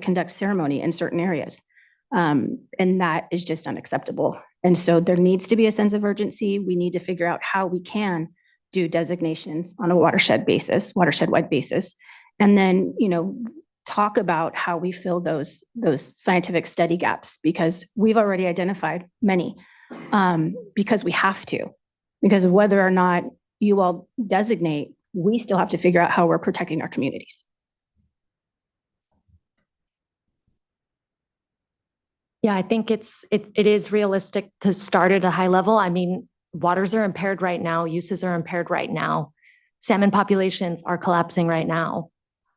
[SPEAKER 8] conduct ceremony in certain areas. And that is just unacceptable. And so there needs to be a sense of urgency. We need to figure out how we can do designations on a watershed-wide basis. And then, talk about how we fill those scientific study gaps, because we've already identified many, because we have to, because of whether or not you all designate, we still have to figure out how we're protecting our communities.
[SPEAKER 7] Yeah, I think it is realistic to start at a high level. I mean, waters are impaired right now, uses are impaired right now. Salmon populations are collapsing right now.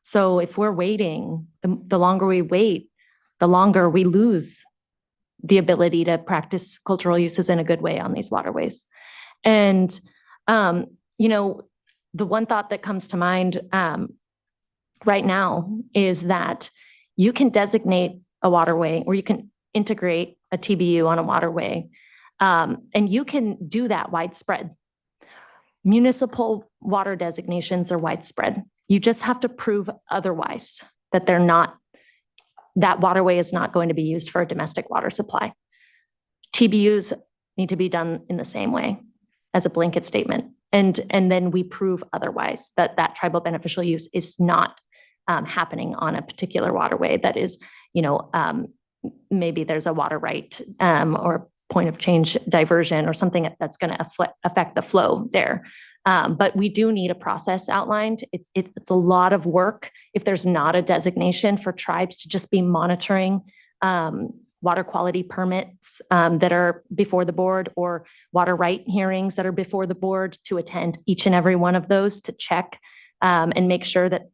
[SPEAKER 7] So if we're waiting, the longer we wait, the longer we lose the ability to practice cultural uses in a good way on these waterways. And, the one thought that comes to mind right now is that you can designate a waterway, or you can integrate a TBU on a waterway, and you can do that widespread. Municipal water designations are widespread. You just have to prove otherwise, that that waterway is not going to be used for a domestic water supply. TBUs need to be done in the same way as a blanket statement. And then we prove otherwise, that tribal beneficial use is not happening on a particular waterway that is, maybe there's a water right or point of change diversion or something that's going to affect the flow there. But we do need a process outlined. It's a lot of work if there's not a designation for tribes to just be monitoring water quality permits that are before the board, or water right hearings that are before the board, to attend each and every one of those to check and make sure that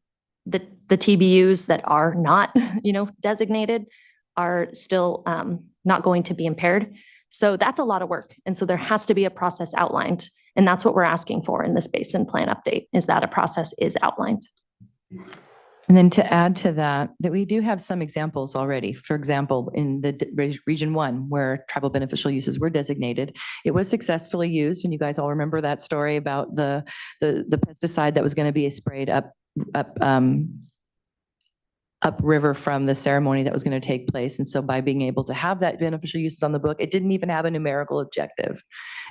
[SPEAKER 7] the TBUs that are not, designated are still not going to be impaired. So that's a lot of work. And so there has to be a process outlined. And that's what we're asking for in this basin plan update, is that a process is outlined.
[SPEAKER 9] And then to add to that we do have some examples already. For example, in the region 1, where tribal beneficial uses were designated, it was successfully used. And you guys all remember that story about the pesticide that was going to be sprayed upriver from the ceremony that was going to take place. And so by being able to have that beneficial uses on the book, it didn't even have a numerical objective.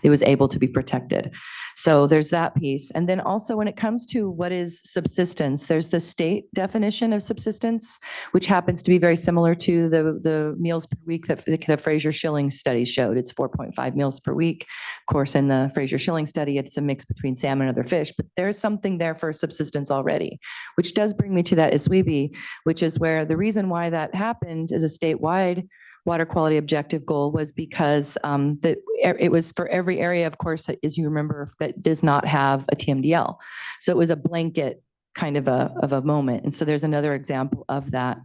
[SPEAKER 9] It was able to be protected. So there's that piece. And then also when it comes to what is subsistence, there's the state definition of subsistence, which happens to be very similar to the meals per week that the Fraser-Schilling study showed. It's 4.5 meals per week. Of course, in the Fraser-Schilling study, it's a mix between salmon and other fish, but there's something there for subsistence already, which does bring me to that SWRCB, which is where the reason why that happened as a statewide water quality objective goal was because it was for every area, of course, as you remember, that does not have a TMDL. So it was a blanket kind of a moment. And so there's another example of that.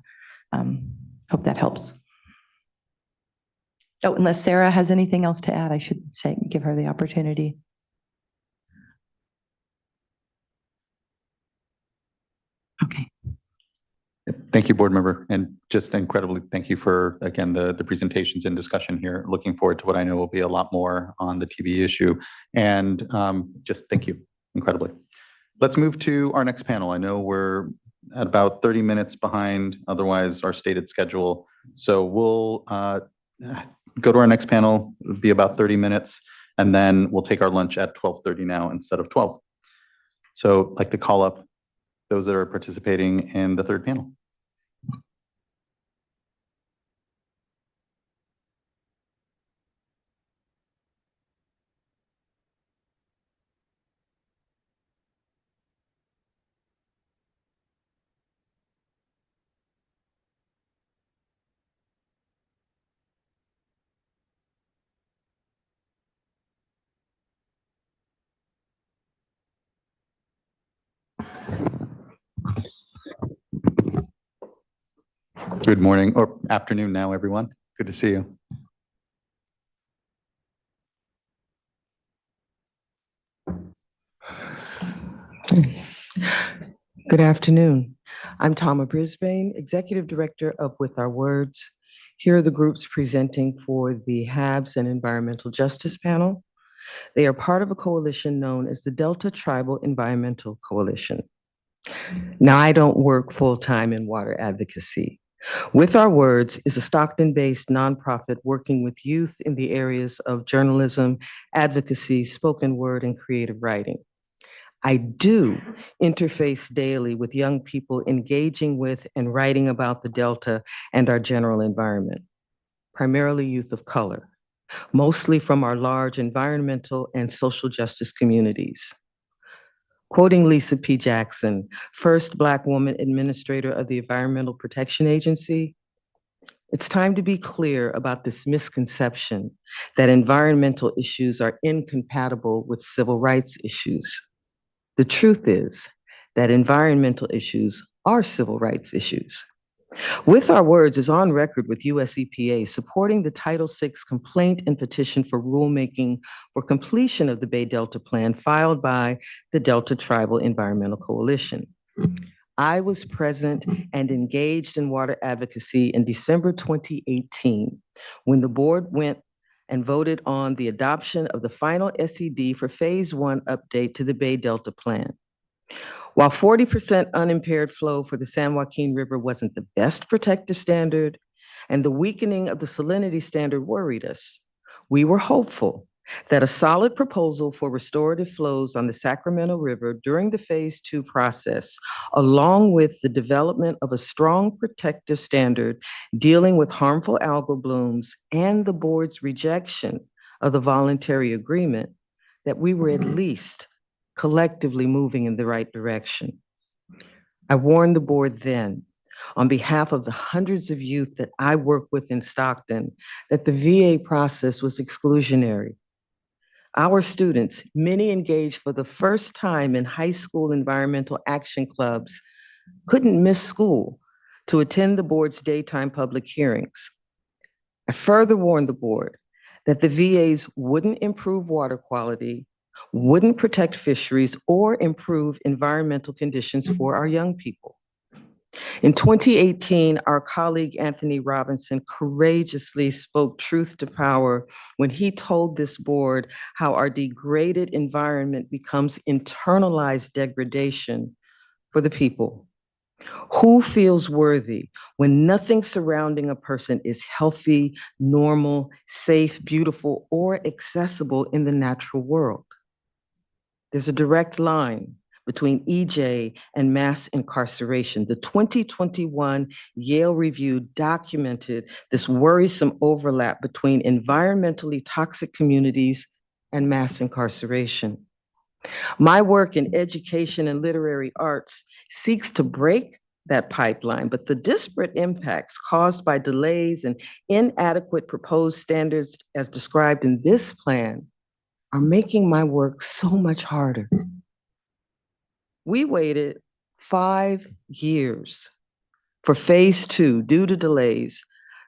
[SPEAKER 9] Hope that helps. Oh, unless Sarah has anything else to add, I should give her the opportunity. Okay.
[SPEAKER 1] Thank you, board member, and just incredibly thank you for, again, the presentations and discussion here. Looking forward to what I know will be a lot more on the TB issue, and just thank you incredibly. Let's move to our next panel. I know we're at about 30 minutes behind, otherwise our stated schedule. So we'll go to our next panel, it'll be about 30 minutes, and then we'll take our lunch at 12:30 now instead of 12. So I'd like to call up those that are participating in the third panel. Good morning or afternoon now, everyone. Good to see you.
[SPEAKER 11] Good afternoon. I'm Tama Brisbane, Executive Director of With Our Words. Here are the groups presenting for the HABs and Environmental Justice Panel. They are part of a coalition known as the Delta Tribal Environmental Coalition. Now, I don't work full-time in water advocacy. With Our Words is a Stockton-based nonprofit working with youth in the areas of journalism, advocacy, spoken word, and creative writing. I do interface daily with young people engaging with and writing about the Delta and our general environment, primarily youth of color, mostly from our large environmental and social justice communities. Quoting Lisa P. Jackson, first Black woman administrator of the Environmental Protection Agency, it's time to be clear about this misconception that environmental issues are incompatible with civil rights issues. The truth is that environmental issues are civil rights issues. With Our Words is on record with US EPA supporting the Title VI complaint and petition for rulemaking for completion of the Bay Delta Plan filed by the Delta Tribal Environmental Coalition. I was present and engaged in water advocacy in December 2018 when the board went and voted on the adoption of the final SED for Phase 1 update to the Bay Delta Plan. While 40% unimpaired flow for the San Joaquin River wasn't the best protective standard, and the weakening of the salinity standard worried us, we were hopeful that a solid proposal for restorative flows on the Sacramento River during the Phase 2 process, along with the development of a strong protective standard dealing with harmful algal blooms and the board's rejection of the voluntary agreement, that we were at least collectively moving in the right direction. I warned the board then, on behalf of the hundreds of youth that I work with in Stockton, that the VA process was exclusionary. Our students, many engaged for the first time in high school environmental action clubs, couldn't miss school to attend the board's daytime public hearings. I further warned the board that the VAs wouldn't improve water quality, wouldn't protect fisheries, or improve environmental conditions for our young people. In 2018, our colleague Anthony Robinson courageously spoke truth to power when he told this board how our degraded environment becomes internalized degradation for the people. Who feels worthy when nothing surrounding a person is healthy, normal, safe, beautiful, or accessible in the natural world? There's a direct line between EJ and mass incarceration. The 2021 Yale Review documented this worrisome overlap between environmentally toxic communities and mass incarceration. My work in education and literary arts seeks to break that pipeline, but the disparate impacts caused by delays and inadequate proposed standards as described in this plan are making my work so much harder. We waited 5 years for Phase 2 due to delays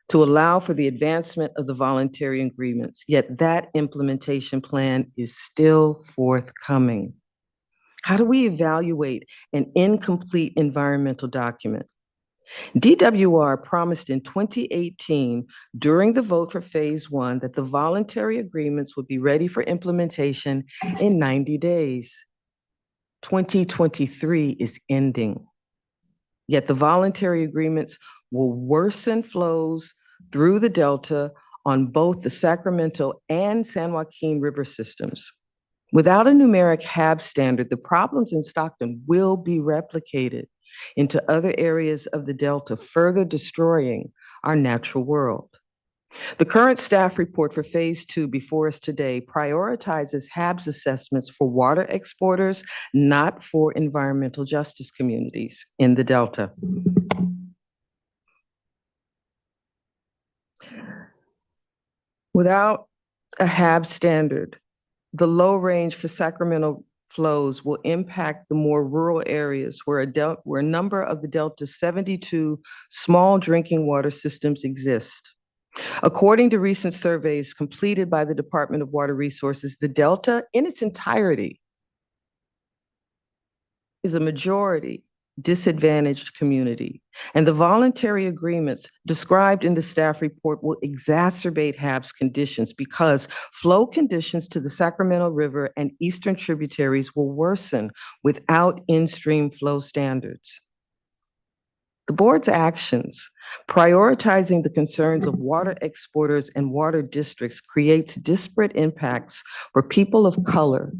[SPEAKER 11] to allow for the advancement of the voluntary agreements, yet that implementation plan is still forthcoming. How do we evaluate an incomplete environmental document? DWR promised in 2018 during the vote for Phase 1 that the voluntary agreements would be ready for implementation in 90 days. 2023 is ending. Yet the voluntary agreements will worsen flows through the Delta on both the Sacramento and San Joaquin River systems. Without a numeric HAB standard, the problems in Stockton will be replicated into other areas of the Delta, further destroying our natural world. The current staff report for Phase 2 before us today prioritizes HABs assessments for water exporters, not for environmental justice communities in the Delta. Without a HAB standard, the low range for Sacramento flows will impact the more rural areas where a number of the Delta's 72 small drinking water systems exist. According to recent surveys completed by the Department of Water Resources, the Delta in its entirety is a majority disadvantaged community. And the voluntary agreements described in the staff report will exacerbate HABs conditions because flow conditions to the Sacramento River and eastern tributaries will worsen without in-stream flow standards. The board's actions, prioritizing the concerns of water exporters and water districts, creates disparate impacts for people of color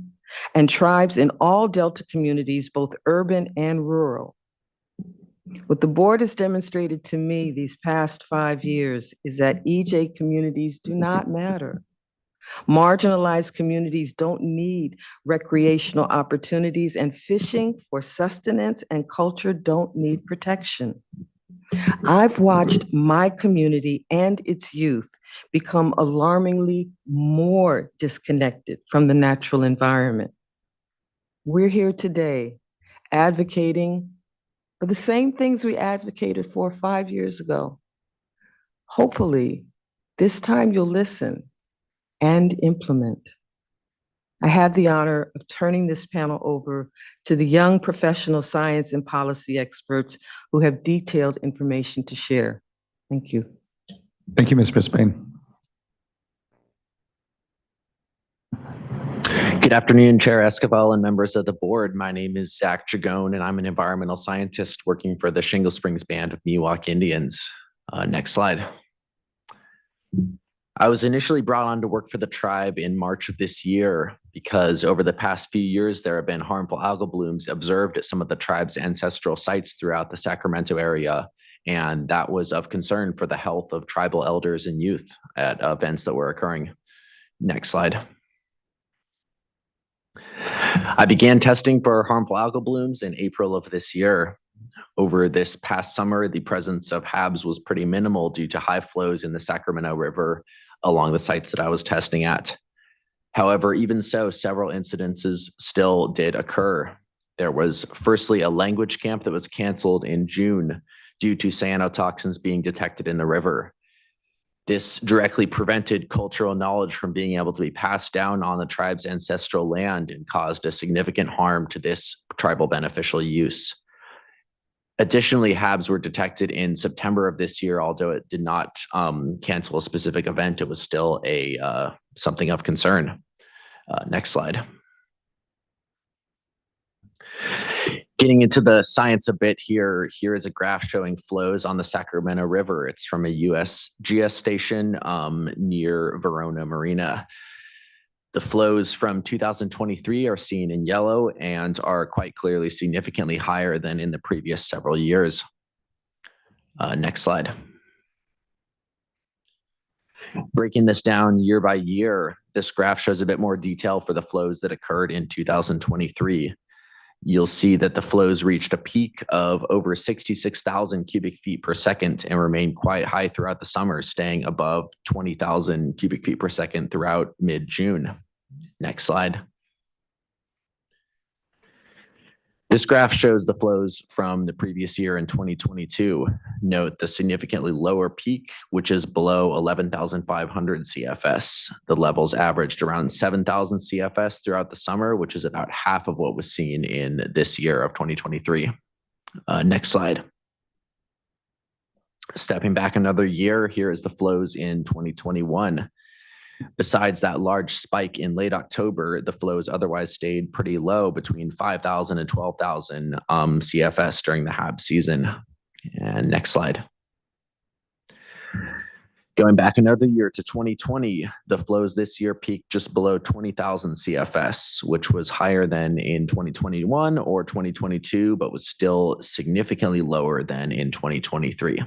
[SPEAKER 11] and tribes in all Delta communities, both urban and rural. What the board has demonstrated to me these past 5 years is that EJ communities do not matter. Marginalized communities don't need recreational opportunities, and fishing for sustenance and culture don't need protection. I've watched my community and its youth become alarmingly more disconnected from the natural environment. We're here today advocating for the same things we advocated for 5 years ago. Hopefully, this time you'll listen and implement. I have the honor of turning this panel over to the young professional science and policy experts who have detailed information to share. Thank you.
[SPEAKER 12] Thank you, Ms. Brisbane.
[SPEAKER 13] Good afternoon, Chair Esquivel and members of the board. My name is Zach Jagone, and I'm an environmental scientist working for the Shingle Springs Band of Miwok Indians. Next slide. I was initially brought on to work for the tribe in March of this year because over the past few years, there have been harmful algal blooms observed at some of the tribe's ancestral sites throughout the Sacramento area. And that was of concern for the health of tribal elders and youth at events that were occurring. Next slide. I began testing for harmful algal blooms in April of this year. Over this past summer, the presence of HABs was pretty minimal due to high flows in the Sacramento River along the sites that I was testing at. However, even so, several incidences still did occur. There was firstly a language camp that was canceled in June due to cyanotoxins being detected in the river. This directly prevented cultural knowledge from being able to be passed down on the tribe's ancestral land and caused a significant harm to this tribal beneficial use. Additionally, HABs were detected in September of this year, although it did not cancel a specific event. It was still something of concern. Next slide. Getting into the science a bit here is a graph showing flows on the Sacramento River. It's from a USGS station near Verona Marina. The flows from 2023 are seen in yellow and are quite clearly significantly higher than in the previous several years. Next slide. Breaking this down year by year, this graph shows a bit more detail for the flows that occurred in 2023. You'll see that the flows reached a peak of over 66,000 cubic feet per second and remained quite high throughout the summer, staying above 20,000 cubic feet per second throughout mid-June. Next slide. This graph shows the flows from the previous year in 2022. Note the significantly lower peak, which is below 11,500 CFS. The levels averaged around 7,000 CFS throughout the summer, which is about half of what was seen in this year of 2023. Next slide. Stepping back another year, here is the flows in 2021. Besides that large spike in late October, the flows otherwise stayed pretty low between 5,000 and 12,000 CFS during the HAB season. And next slide. Going back another year to 2020, the flows this year peaked just below 20,000 CFS, which was higher than in 2021 or 2022, but was still significantly lower than in 2023.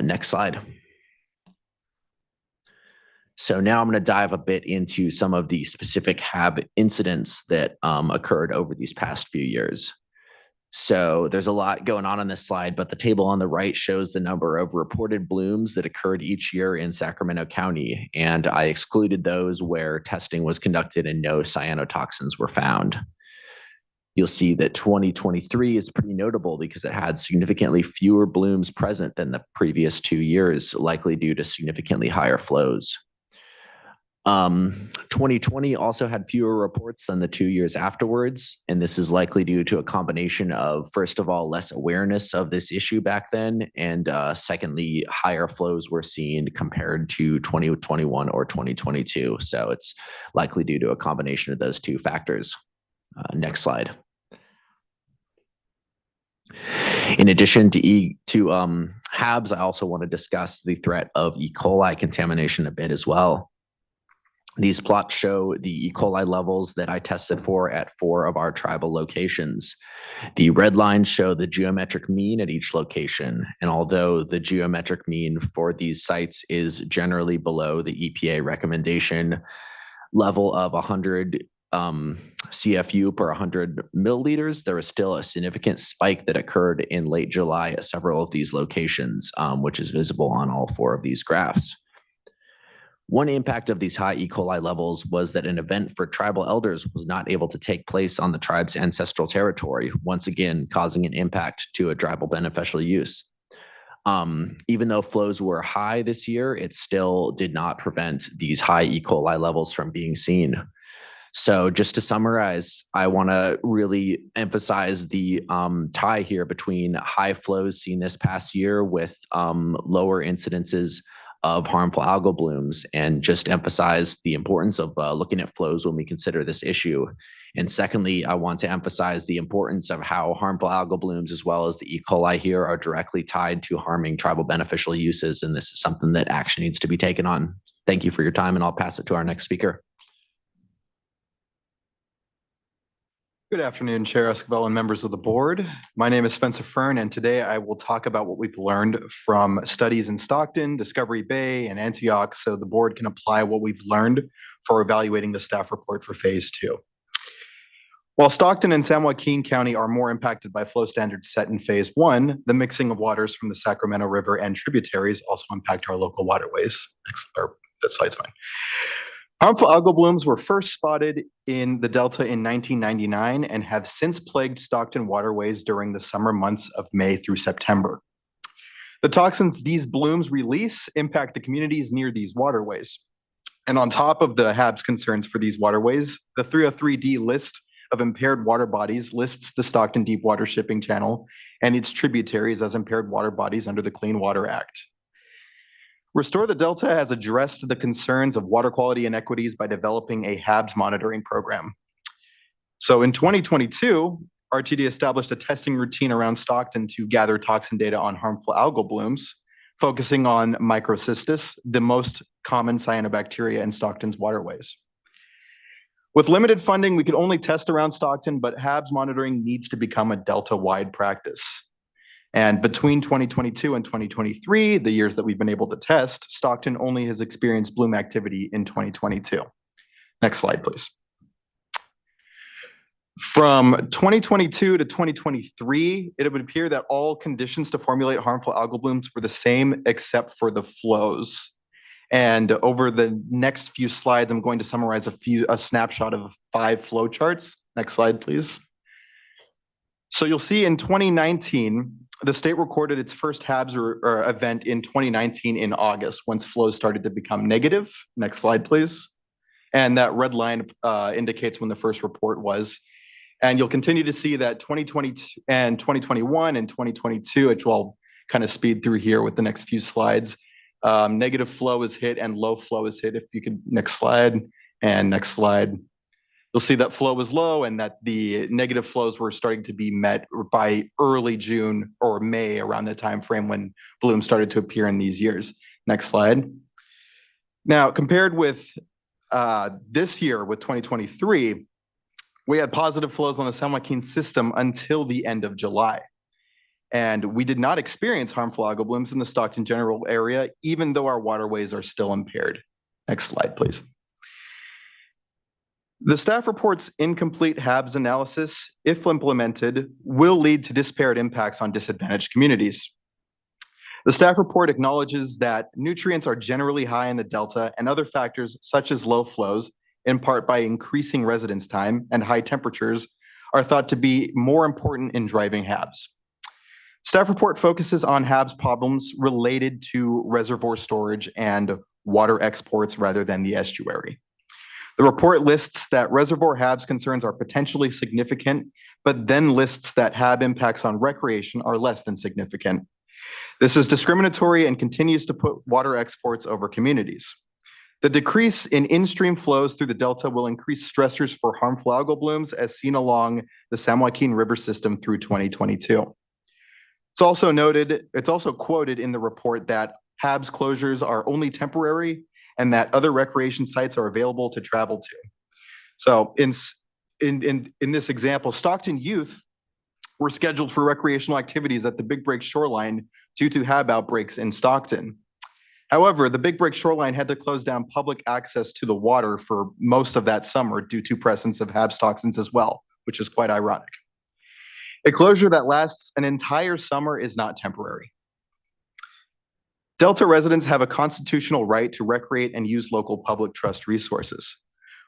[SPEAKER 13] Next slide. So now I'm going to dive a bit into some of the specific HAB incidents that occurred over these past few years. So there's a lot going on this slide, but the table on the right shows the number of reported blooms that occurred each year in Sacramento County, and I excluded those where testing was conducted and no cyanotoxins were found. You'll see that 2023 is pretty notable because it had significantly fewer blooms present than the previous 2 years, likely due to significantly higher flows. 2020 also had fewer reports than the 2 years afterwards, and this is likely due to a combination of, first of all, less awareness of this issue back then, and secondly, higher flows were seen compared to 2021 or 2022. So it's likely due to a combination of those two factors. Next slide. In addition to HABs, I also want to discuss the threat of E. coli contamination a bit as well. These plots show the E. coli levels that I tested for at 4 of our tribal locations. The red lines show the geometric mean at each location, and although the geometric mean for these sites is generally below the EPA recommendation level of 100 CFU per 100 milliliters, there is still a significant spike that occurred in late July at several of these locations, which is visible on all 4 of these graphs. One impact of these high E. coli levels was that an event for tribal elders was not able to take place on the tribe's ancestral territory, once again causing an impact to a tribal beneficial use. Even though flows were high this year, it still did not prevent these high E. coli levels from being seen. So just to summarize, I want to really emphasize the tie here between high flows seen this past year with lower incidences of harmful algal blooms, and just emphasize the importance of looking at flows when we consider this issue. And secondly, I want to emphasize the importance of how harmful algal blooms, as well as the E. coli here, are directly tied to harming tribal beneficial uses. And this is something that action needs to be taken on. Thank you for your time, and I'll pass it to our next speaker.
[SPEAKER 14] Good afternoon, Chair Esquivel and members of the board. My name is Spencer Fern, and today I will talk about what we've learned from studies in Stockton, Discovery Bay, and Antioch, so the board can apply what we've learned for evaluating the staff report for phase 2. While Stockton and San Joaquin County are more impacted by flow standards set in phase 1, the mixing of waters from the Sacramento River and tributaries also impact our local waterways. That slide's fine. Harmful algal blooms were first spotted in the Delta in 1999 and have since plagued Stockton waterways during the summer months of May through September. The toxins these blooms release impact the communities near these waterways. And on top of the HABs concerns for these waterways, the 303D list of impaired water bodies lists the Stockton Deep Water Shipping Channel and its tributaries as impaired water bodies under the Clean Water Act. Restore the Delta has addressed the concerns of water quality inequities by developing a HABs monitoring program. So in 2022, RTD established a testing routine around Stockton to gather toxin data on harmful algal blooms, focusing on microcystis, the most common cyanobacteria in Stockton's waterways. With limited funding, we could only test around Stockton, but HABs monitoring needs to become a Delta-wide practice. And between 2022 and 2023, the years that we've been able to test, Stockton only has experienced bloom activity in 2022. Next slide, please. From 2022 to 2023, it would appear that all conditions to formulate harmful algal blooms were the same except for the flows. And over the next few slides, I'm going to summarize a snapshot of 5 flow charts. Next slide, please. So you'll see in 2019, the state recorded its first HABs event in 2019 in August, once flows started to become negative. Next slide, please. And that red line indicates when the first report was. And you'll continue to see that 2020 and 2021 and 2022, which I'll kind of speed through here with the next few slides. Negative flow is hit and low flow is hit. If you could, next slide and next slide. You'll see that flow was low and that the negative flows were starting to be met by early June or May, around the time frame when blooms started to appear in these years. Next slide. Now, compared with this year, with 2023, we had positive flows on the San Joaquin system until the end of July. And we did not experience harmful algal blooms in the Stockton general area, even though our waterways are still impaired. Next slide, please. The staff report's incomplete HABs analysis, if implemented, will lead to disparate impacts on disadvantaged communities. The staff report acknowledges that nutrients are generally high in the Delta, and other factors such as low flows, in part by increasing residence time and high temperatures, are thought to be more important in driving HABs. Staff report focuses on HABs problems related to reservoir storage and water exports rather than the estuary. The report lists that reservoir HABs concerns are potentially significant, but then lists that HAB impacts on recreation are less than significant. This is discriminatory and continues to put water exports over communities. The decrease in in-stream flows through the Delta will increase stressors for harmful algal blooms as seen along the San Joaquin River system through 2022. It's also quoted in the report that HABs closures are only temporary and that other recreation sites are available to travel to. So in this example, Stockton youth were scheduled for recreational activities at the Big Break shoreline due to HAB outbreaks in Stockton. However, the Big Break shoreline had to close down public access to the water for most of that summer due to presence of HABs toxins as well, which is quite ironic. A closure that lasts an entire summer is not temporary. Delta residents have a constitutional right to recreate and use local public trust resources.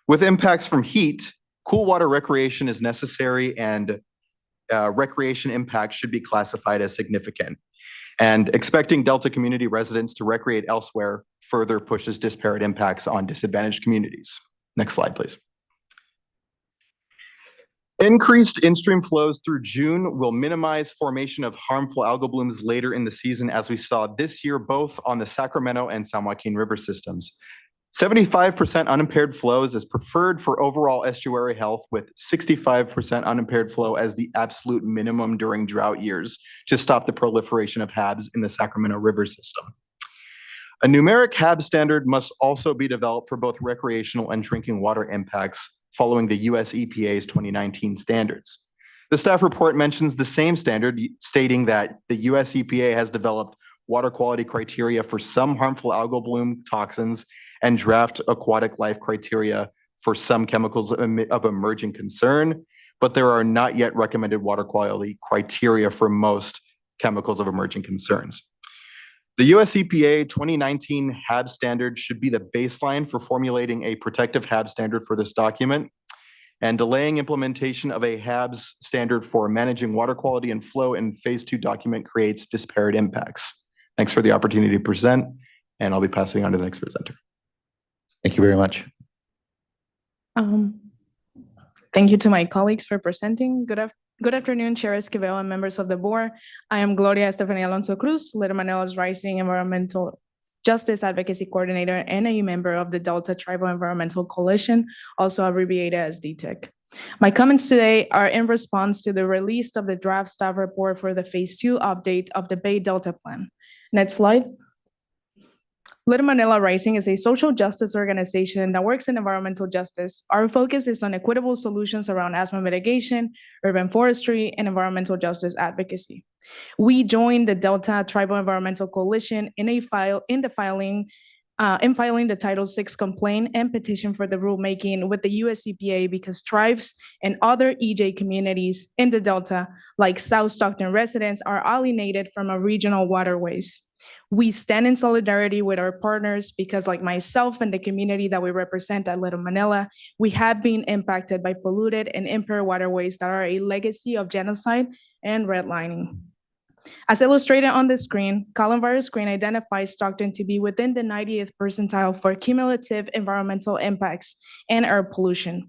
[SPEAKER 14] With impacts from heat, cool water recreation is necessary and recreation impacts should be classified as significant. And expecting Delta community residents to recreate elsewhere further pushes disparate impacts on disadvantaged communities. Next slide, please. Increased in-stream flows through June will minimize formation of harmful algal blooms later in the season, as we saw this year, both on the Sacramento and San Joaquin River systems. 75% unimpaired flows is preferred for overall estuary health, with 65% unimpaired flow as the absolute minimum during drought years to stop the proliferation of HABs in the Sacramento River system. A numeric HAB standard must also be developed for both recreational and drinking water impacts following the US EPA's 2019 standards. The staff report mentions the same standard, stating that the US EPA has developed water quality criteria for some harmful algal bloom toxins and draft aquatic life criteria for some chemicals of emerging concern, but there are not yet recommended water quality criteria for most chemicals of emerging concerns. The US EPA 2019 HAB standard should be the baseline for formulating a protective HAB standard for this document, and delaying implementation of a HABs standard for managing water quality and flow in phase 2 document creates disparate impacts. Thanks for the opportunity to present, and I'll be passing on to the next presenter.
[SPEAKER 12] Thank you very much.
[SPEAKER 15] Thank you to my colleagues for presenting. Good afternoon, Chair Esquivel and members of the board. I am Gloria Estefania Alonso Cruz, Little Manila's Rising Environmental Justice Advocacy Coordinator and a member of the Delta Tribal Environmental Coalition, also abbreviated as DTEC. My comments today are in response to the release of the draft staff report for the Phase 2 update of the Bay Delta Plan. Next slide. Little Manila Rising is a social justice organization that works in environmental justice. Our focus is on equitable solutions around asthma mitigation, urban forestry, and environmental justice advocacy. We joined the Delta Tribal Environmental Coalition in filing the Title VI complaint and petition for the rulemaking with the US EPA because tribes and other EJ communities in the Delta, like South Stockton residents, are alienated from our regional waterways. We stand in solidarity with our partners because, like myself and the community that we represent at Little Manila, we have been impacted by polluted and impaired waterways that are a legacy of genocide and redlining. As illustrated on the screen, column virus screen identifies Stockton to be within the 90th percentile for cumulative environmental impacts and air pollution.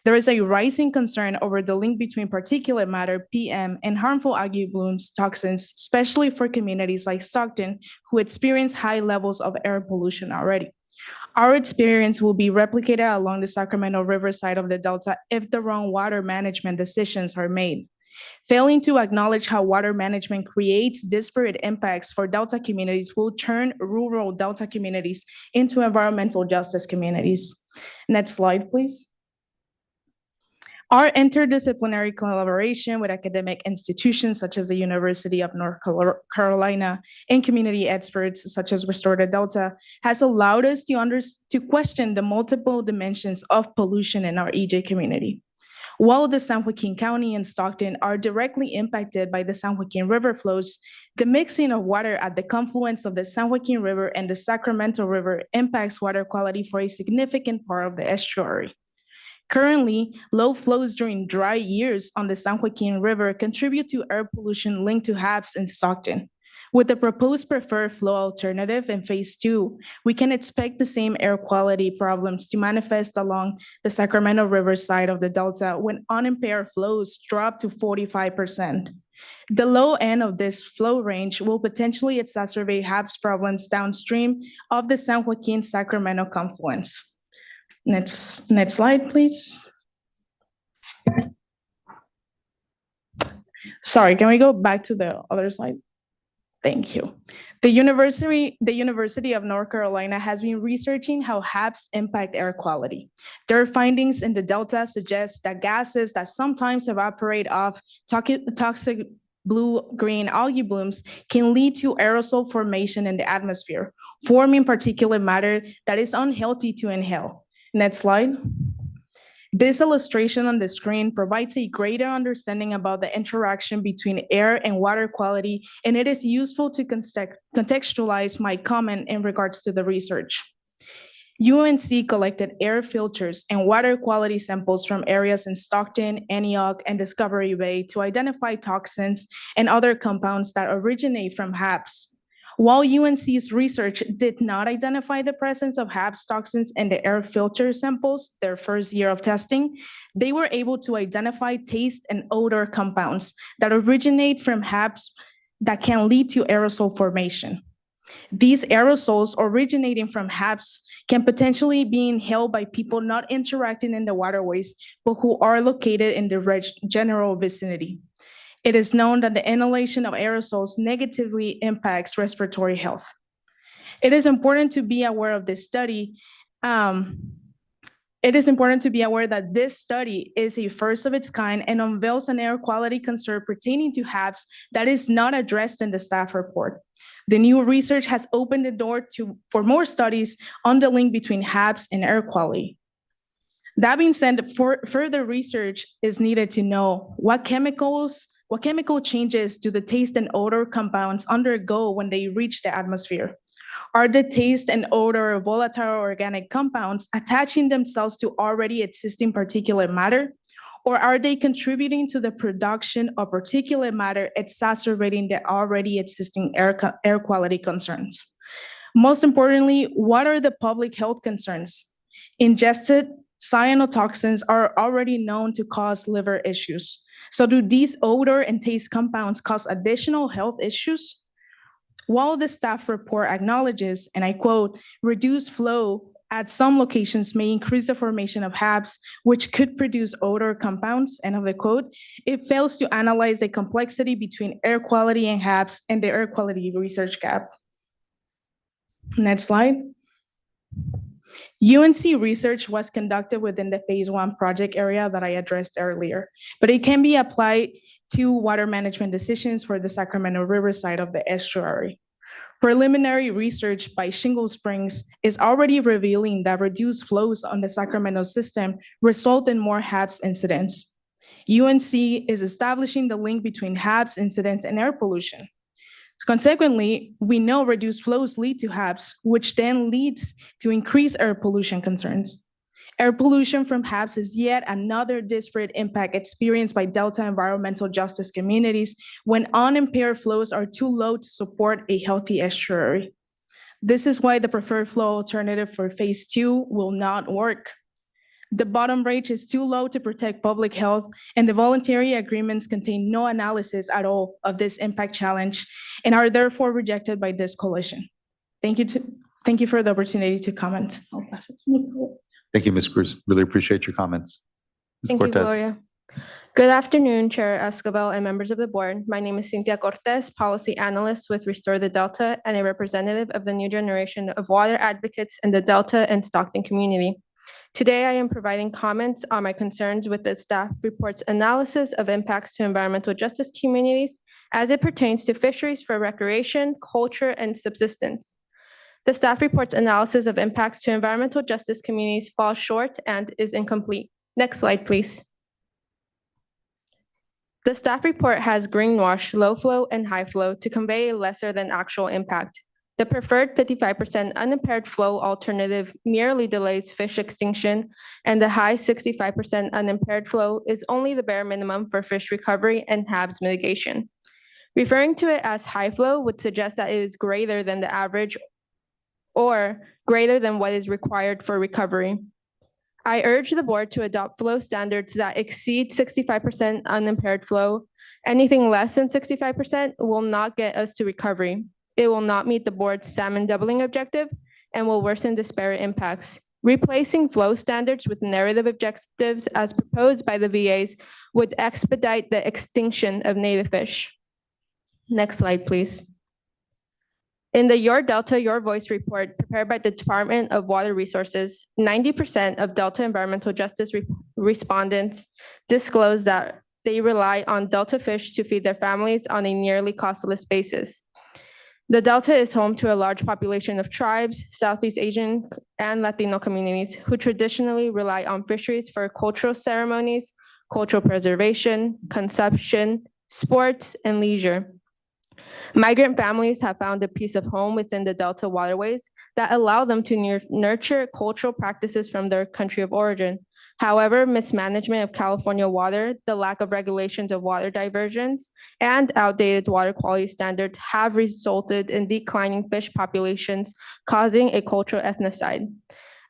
[SPEAKER 15] There is a rising concern over the link between particulate matter, PM, and harmful algae blooms toxins, especially for communities like Stockton, who experience high levels of air pollution already. Our experience will be replicated along the Sacramento River side of the Delta if the wrong water management decisions are made. Failing to acknowledge how water management creates disparate impacts for Delta communities will turn rural Delta communities into environmental justice communities. Next slide, please. Our interdisciplinary collaboration with academic institutions such as the University of North Carolina and community experts such as Restore the Delta has allowed us to question the multiple dimensions of pollution in our EJ community. While the San Joaquin County and Stockton are directly impacted by the San Joaquin River flows, the mixing of water at the confluence of the San Joaquin River and the Sacramento River impacts water quality for a significant part of the estuary. Currently, low flows during dry years on the San Joaquin River contribute to air pollution linked to HABs in Stockton. With the proposed preferred flow alternative in phase 2, we can expect the same air quality problems to manifest along the Sacramento River side of the Delta when unimpaired flows drop to 45%. The low end of this flow range will potentially exacerbate HABs problems downstream of the San Joaquin-Sacramento confluence. Next slide, please. Sorry, can we go back to the other slide? Thank you. The University of North Carolina has been researching how HABs impact air quality. Their findings in the Delta suggest that gases that sometimes evaporate off toxic blue-green algae blooms can lead to aerosol formation in the atmosphere, forming particulate matter that is unhealthy to inhale. Next slide. This illustration on the screen provides a greater understanding about the interaction between air and water quality, and it is useful to contextualize my comment in regards to the research. UNC collected air filters and water quality samples from areas in Stockton, Antioch, and Discovery Bay to identify toxins and other compounds that originate from HABs. While UNC's research did not identify the presence of HABs toxins in the air filter samples, their first year of testing, they were able to identify taste and odor compounds that originate from HABs that can lead to aerosol formation. These aerosols originating from HABs can potentially be inhaled by people not interacting in the waterways, but who are located in the general vicinity. It is known that the inhalation of aerosols negatively impacts respiratory health. It is important to be aware of this study. It is important to be aware that this study is a first of its kind and unveils an air quality concern pertaining to HABs that is not addressed in the staff report. The new research has opened the door for more studies on the link between HABs and air quality. That being said, further research is needed to know what chemical changes do the taste and odor compounds undergo when they reach the atmosphere? Are the taste and odor of volatile organic compounds attaching themselves to already existing particulate matter? Or are they contributing to the production of particulate matter, exacerbating the already existing air quality concerns? Most importantly, what are the public health concerns? Ingested cyanotoxins are already known to cause liver issues. So do these odor and taste compounds cause additional health issues? While the staff report acknowledges, and I quote, reduced flow at some locations may increase the formation of HABs, which could produce odor compounds, end of the quote, it fails to analyze the complexity between air quality and HABs and the air quality research gap. Next slide. UNC research was conducted within the phase 1 project area that I addressed earlier, but it can be applied to water management decisions for the Sacramento River side of the estuary. Preliminary research by Shingle Springs is already revealing that reduced flows on the Sacramento system result in more HABs incidents. UNC is establishing the link between HABs incidents and air pollution. Consequently, we know reduced flows lead to HABs, which then leads to increased air pollution concerns. Air pollution from HABs is yet another disparate impact experienced by Delta environmental justice communities when unimpaired flows are too low to support a healthy estuary. This is why the preferred flow alternative for phase 2 will not work. The bottom range is too low to protect public health, and the voluntary agreements contain no analysis at all of this impact challenge and are therefore rejected by this coalition. Thank you for the opportunity to comment. I'll pass it to Nicole.
[SPEAKER 1] Thank you, Ms. Cruz. Really appreciate your comments. Ms.
[SPEAKER 16] Thank you, Gloria. Good afternoon, Chair Escobar and members of the board. My name is Cynthia Cortez, Policy Analyst with Restore the Delta and a representative of the new generation of water advocates in the Delta and Stockton community. Today, I am providing comments on my concerns with the staff report's analysis of impacts to environmental justice communities as it pertains to fisheries for recreation, culture, and subsistence. The staff report's analysis of impacts to environmental justice communities falls short and is incomplete. Next slide, please. The staff report has greenwashed low flow and high flow to convey a lesser than actual impact. The preferred 55% unimpaired flow alternative merely delays fish extinction, and the high 65% unimpaired flow is only the bare minimum for fish recovery and HABs mitigation. Referring to it as high flow would suggest that it is greater than the average or greater than what is required for recovery. I urge the board to adopt flow standards that exceed 65% unimpaired flow. Anything less than 65% will not get us to recovery. It will not meet the board's salmon doubling objective and will worsen disparate impacts. Replacing flow standards with narrative objectives as proposed by the VAs would expedite the extinction of native fish. Next slide, please. In the Your Delta, Your Voice report prepared by the Department of Water Resources, 90% of Delta environmental justice respondents disclosed that they rely on Delta fish to feed their families on a nearly costless basis. The Delta is home to a large population of tribes, Southeast Asian and Latino communities who traditionally rely on fisheries for cultural ceremonies, cultural preservation, consumption, sports, and leisure. Migrant families have found a piece of home within the Delta waterways that allow them to nurture cultural practices from their country of origin. However, mismanagement of California water, the lack of regulations of water diversions, and outdated water quality standards have resulted in declining fish populations, causing a cultural ethnocide.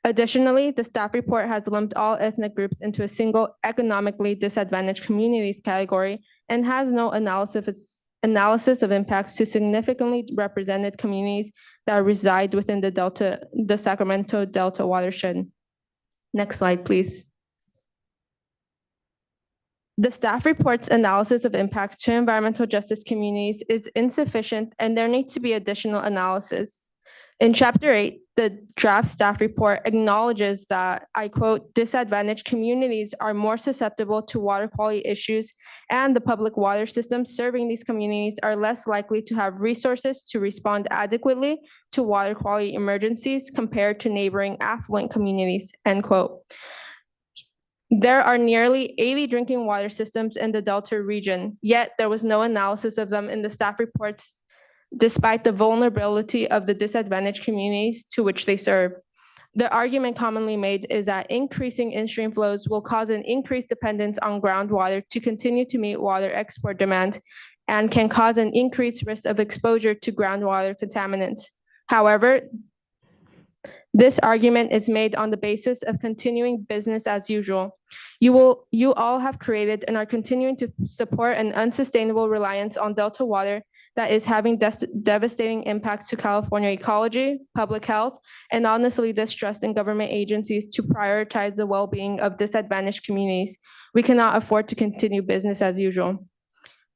[SPEAKER 16] Additionally, the staff report has lumped all ethnic groups into a single economically disadvantaged communities category and has no analysis of impacts to significantly represented communities that reside within the Sacramento Delta watershed. Next slide, please. The staff report's analysis of impacts to environmental justice communities is insufficient and there needs to be additional analysis. In Chapter 8, the draft staff report acknowledges that, I quote, disadvantaged communities are more susceptible to water quality issues and the public water systems serving these communities are less likely to have resources to respond adequately to water quality emergencies compared to neighboring affluent communities, end quote. There are nearly 80 drinking water systems in the Delta region, yet there was no analysis of them in the staff reports, despite the vulnerability of the disadvantaged communities to which they serve. The argument commonly made is that increasing in-stream flows will cause an increased dependence on groundwater to continue to meet water export demand and can cause an increased risk of exposure to groundwater contaminants. However, this argument is made on the basis of continuing business as usual. You all have created and are continuing to support an unsustainable reliance on Delta water that is having devastating impacts to California ecology, public health, and honestly distrust in government agencies to prioritize the well-being of disadvantaged communities. We cannot afford to continue business as usual.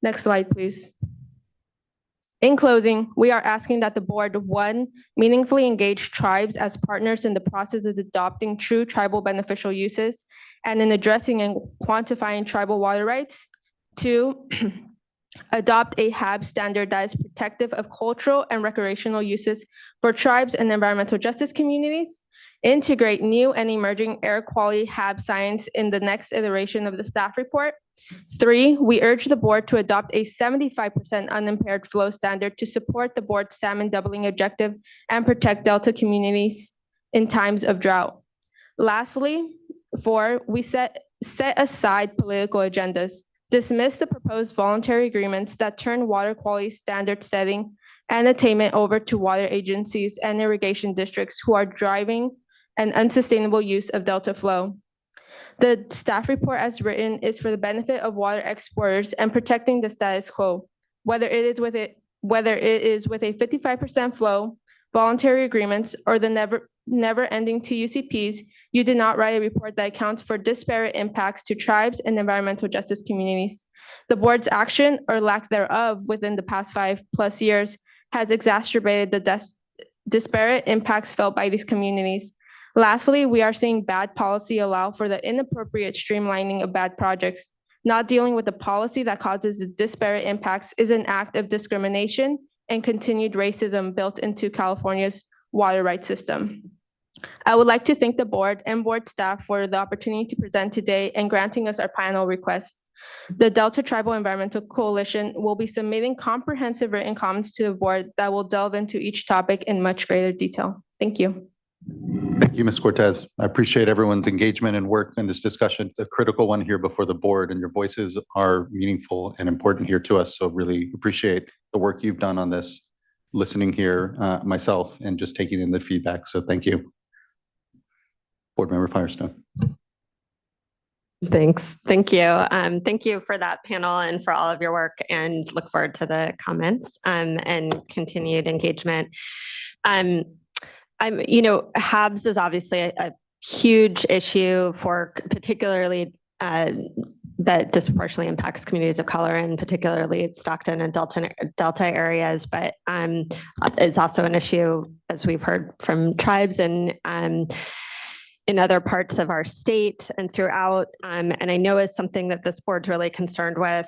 [SPEAKER 16] Next slide, please. In closing, we are asking that the board, one, meaningfully engage tribes as partners in the process of adopting true tribal beneficial uses and in addressing and quantifying tribal water rights. Two, adopt a HAB standard that is protective of cultural and recreational uses for tribes and environmental justice communities. Integrate new and emerging air quality HAB science in the next iteration of the staff report. Three, we urge the board to adopt a 75% unimpaired flow standard to support the board's salmon doubling objective and protect Delta communities in times of drought. Lastly, four, we set aside political agendas. Dismiss the proposed voluntary agreements that turn water quality standard setting and attainment over to water agencies and irrigation districts who are driving an unsustainable use of Delta flow. The staff report as written is for the benefit of water exporters and protecting the status quo, whether it is with a 55% flow, voluntary agreements, or the never-ending TUCPs. You did not write a report that accounts for disparate impacts to tribes and environmental justice communities. The board's action or lack thereof within the past 5+ years has exacerbated the disparate impacts felt by these communities. Lastly, we are seeing bad policy allow for the inappropriate streamlining of bad projects. Not dealing with the policy that causes the disparate impacts is an act of discrimination and continued racism built into California's water rights system. I would like to thank the board and board staff for the opportunity to present today and granting us our panel request. The Delta Tribal Environmental Coalition will be submitting comprehensive written comments to the board that will delve into each topic in much greater detail. Thank you.
[SPEAKER 1] Thank you, Ms. Cortez. I appreciate everyone's engagement and work in this discussion. It's a critical one here before the board, and your voices are meaningful and important here to us. So really appreciate the work you've done on this, listening here myself and just taking in the feedback. So thank you. Board Member Firestone.
[SPEAKER 7] Thanks. Thank you. Thank you for that panel and for all of your work, and look forward to the comments and continued engagement. HABs is obviously a huge issue for particularly that disproportionately impacts communities of color, and particularly Stockton and Delta areas, but it's also an issue, as we've heard from tribes and in other parts of our state and throughout, and I know is something that this board's really concerned with.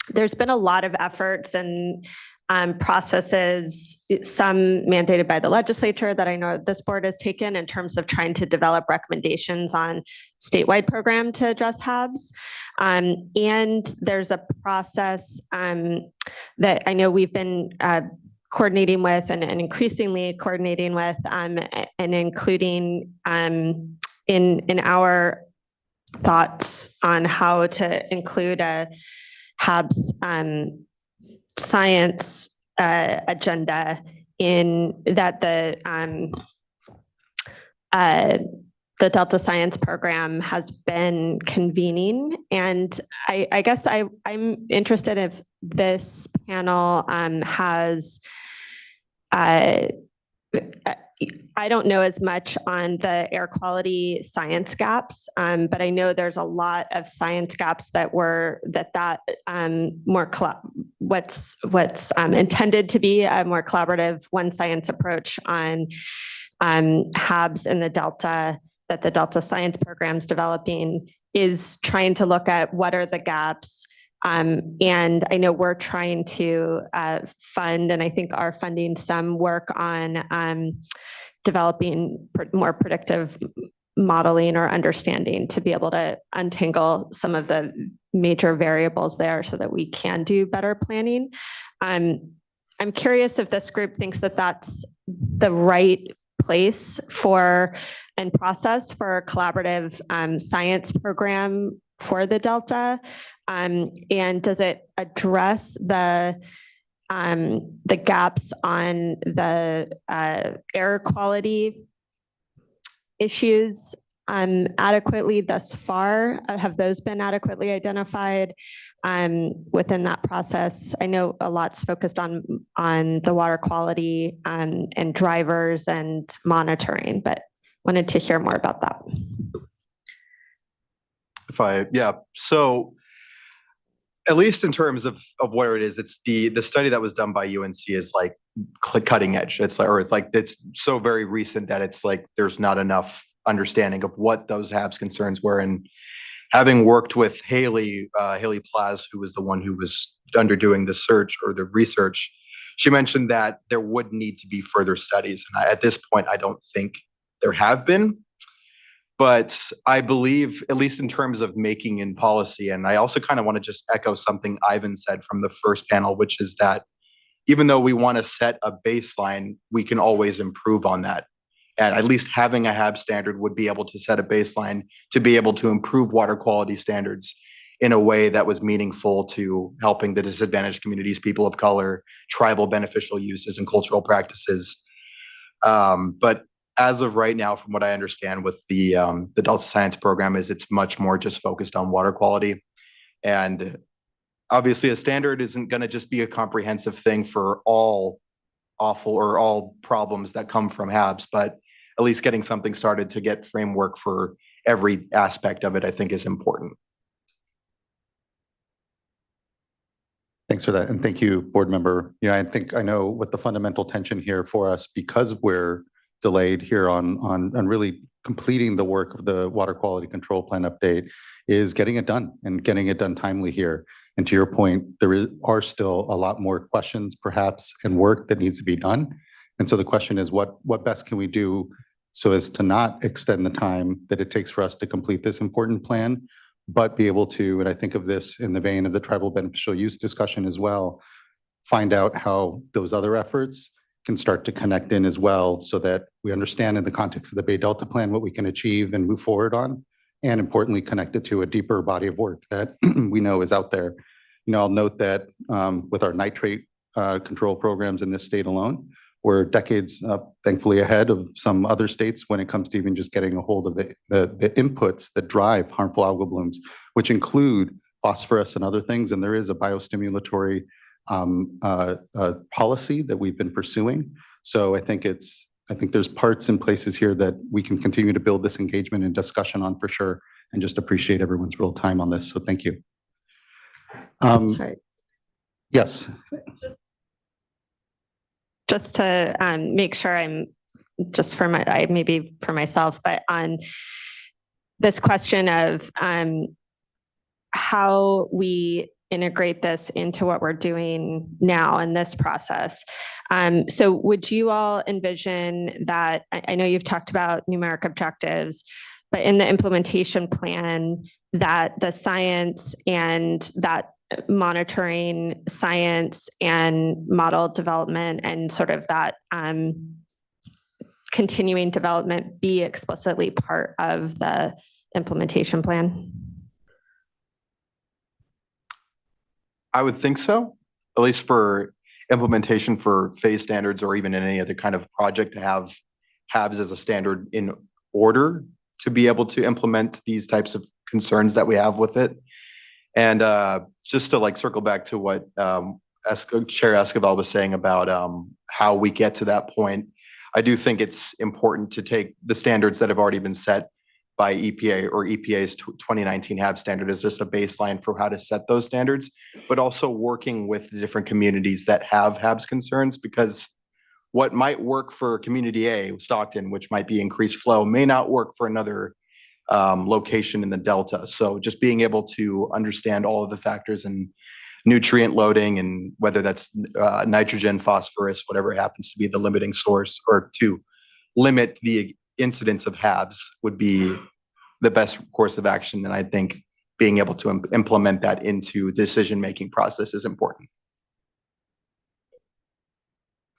[SPEAKER 7] There's been a lot of efforts and processes, some mandated by the legislature that I know this board has taken in terms of trying to develop recommendations on statewide program to address HABs. And there's a process that I know we've been coordinating with and increasingly coordinating with and including in our thoughts on how to include a HABs science agenda in that the Delta Science Program has been convening. And I guess I'm interested if this panel has, I don't know as much on the air quality science gaps, but I know there's a lot of science gaps that were what's intended to be a more collaborative one science approach on HABs in the Delta that the Delta Science Program's developing is trying to look at what are the gaps. And I know we're trying to fund, and I think are funding some work on developing more predictive modeling or understanding to be able to untangle some of the major variables there so that we can do better planning. I'm curious if this group thinks that that's the right place for and process for a collaborative science program for the Delta, and does it address the gaps on the air quality issues adequately thus far? Have those been adequately identified within that process? I know a lot's focused on the water quality and drivers and monitoring, but wanted to hear more about that.
[SPEAKER 14] So at least in terms of where it is, it's the study that was done by UNC is like cutting edge. It's so very recent that it's like there's not enough understanding of what those HABs concerns were. And having worked with Haley Plaz, who was the one who was underdoing the search or the research, she mentioned that there would need to be further studies. And at this point, I don't think there have been. But I believe, at least in terms of making in policy, and I also kind of want to just echo something Ivan said from the first panel, which is that even though we want to set a baseline, we can always improve on that. And at least having a HAB standard would be able to set a baseline to be able to improve water quality standards in a way that was meaningful to helping the disadvantaged communities, people of color, tribal beneficial uses, and cultural practices. But as of right now, from what I understand with the Delta Science Program, is it's much more just focused on water quality. And obviously a standard isn't going to just be a comprehensive thing for all awful or all problems that come from HABs, but at least getting something started to get framework for every aspect of it, I think is important.
[SPEAKER 1] Thanks for that. And thank you, board member. I think I know what the fundamental tension here for us, because we're delayed here on really completing the work of the water quality control plan update, is getting it done and getting it done timely here. And to your point, there are still a lot more questions perhaps and work that needs to be done. And so the question is, what best can we do so as to not extend the time that it takes for us to complete this important plan, but be able to, and I think of this in the vein of the tribal beneficial use discussion as well, find out how those other efforts can start to connect in as well so that we understand in the context of the Bay Delta Plan what we can achieve and move forward on, and importantly, connect it to a deeper body of work that we know is out there. I'll note that with our nitrate control programs in this state alone, we're decades, thankfully, ahead of some other states when it comes to even just getting a hold of the inputs that drive harmful algal blooms, which include phosphorus and other things. And there is a biostimulatory policy that we've been pursuing. So I think there's parts and places here that we can continue to build this engagement and discussion on for sure, and just appreciate everyone's real time on this. So thank you.
[SPEAKER 7] Sorry.
[SPEAKER 1] Yes.
[SPEAKER 7] Just to make sure I'm just maybe for myself, but on this question of how we integrate this into what we're doing now in this process. So would you all envision that, I know you've talked about numeric objectives, but in the implementation plan, that the science and that monitoring science and model development and sort of that continuing development be explicitly part of the implementation plan?
[SPEAKER 14] I would think so, at least for implementation for phase standards or even in any other kind of project, to have HABs as a standard in order to be able to implement these types of concerns that we have with it. And just to circle back to what Chair Esquivel was saying about how we get to that point, I do think it's important to take the standards that have already been set by EPA, or EPA's 2019 HAB standard, as just a baseline for how to set those standards, but also working with the different communities that have HABs concerns, because what might work for community A, Stockton, which might be increased flow, may not work for another location in the Delta. So just being able to understand all of the factors and nutrient loading, and whether that's nitrogen, phosphorus, whatever happens to be the limiting source, or to limit the incidence of HABs, would be the best course of action. And I think being able to implement that into decision-making process is important.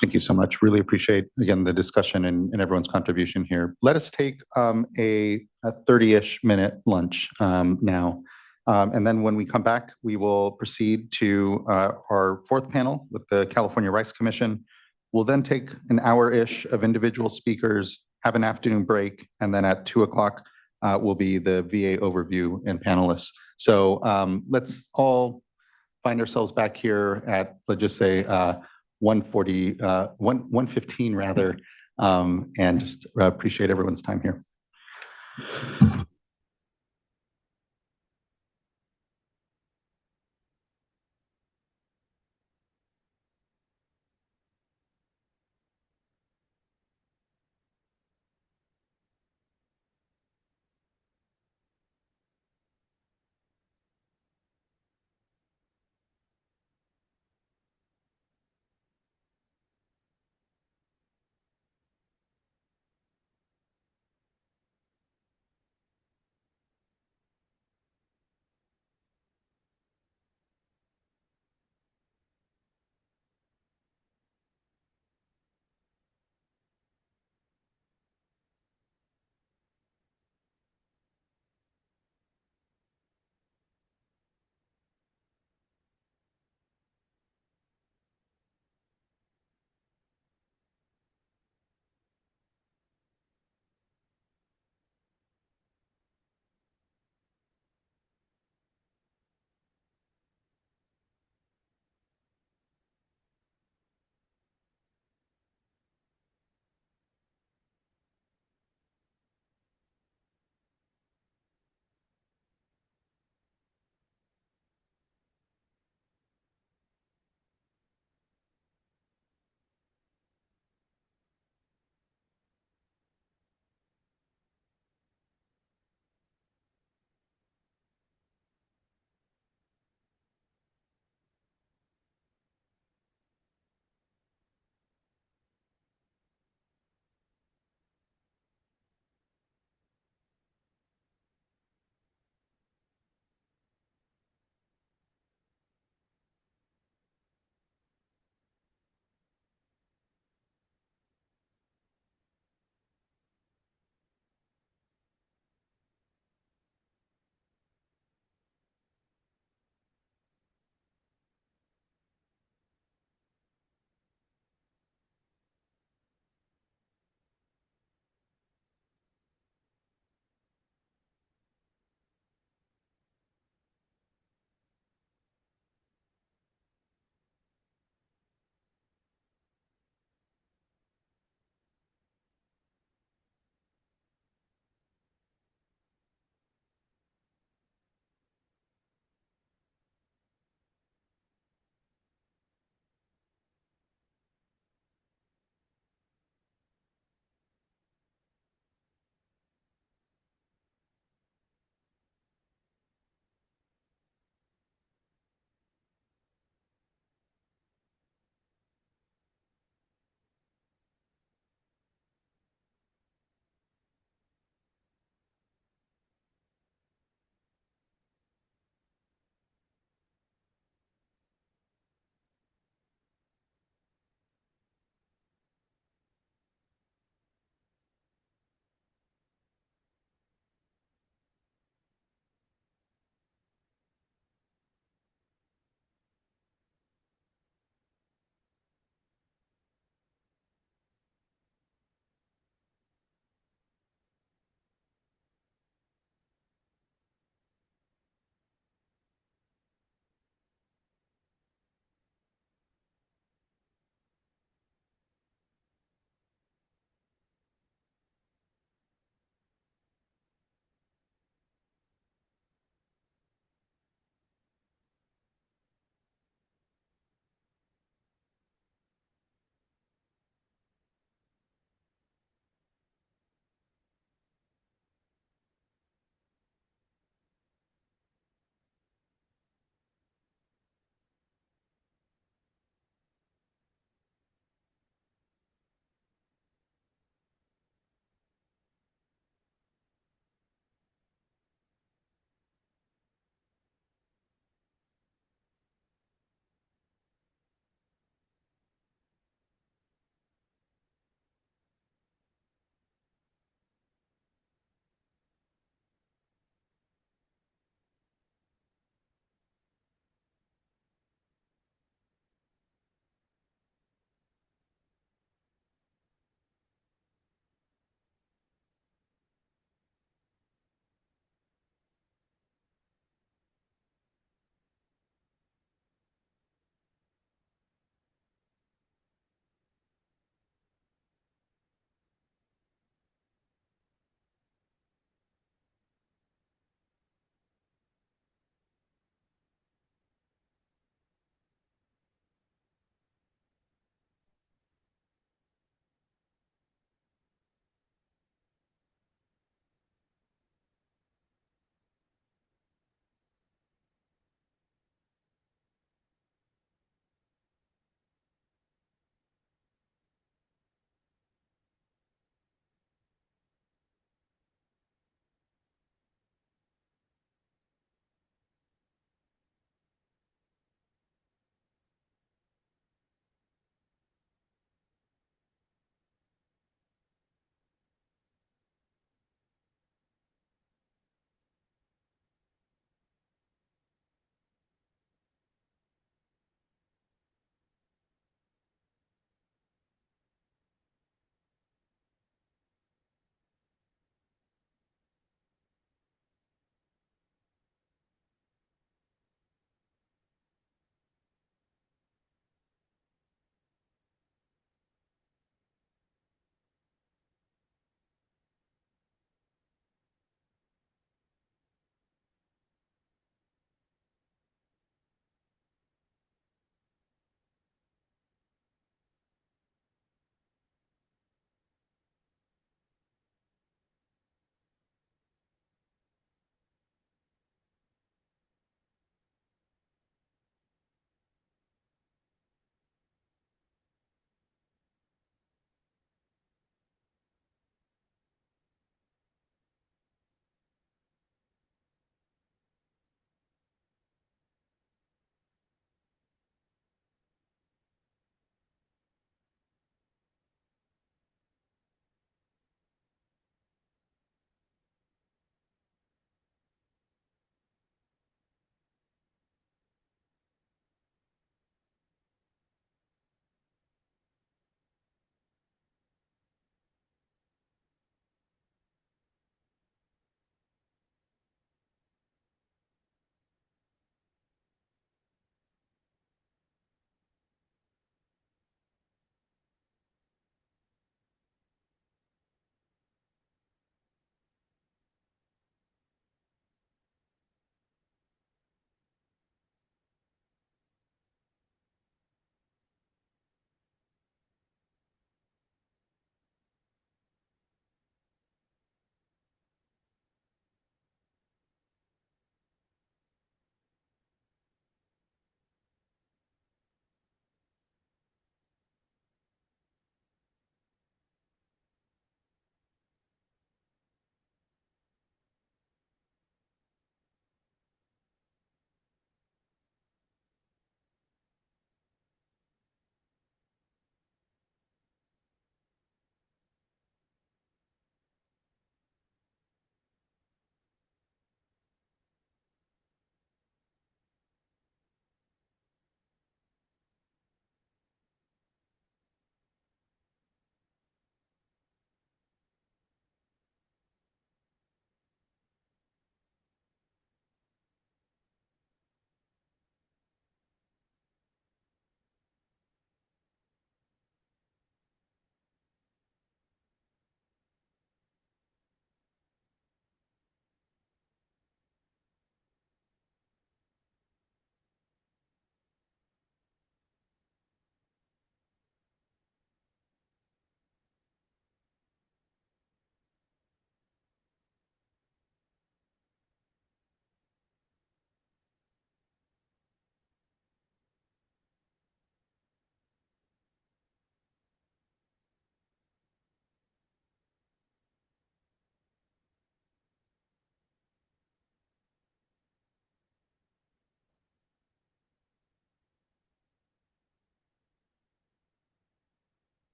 [SPEAKER 1] Thank you so much. Really appreciate, again, the discussion and everyone's contribution here. Let us take a 30-ish minute lunch now. And then when we come back, we will proceed to our fourth panel with the California Rice Commission. We'll then take an hour-ish of individual speakers, have an afternoon break, and then at 2 o'clock will be the VA overview and panelists. So let's all find ourselves back here at, let's just say, 1:15 rather, and just appreciate everyone's time here.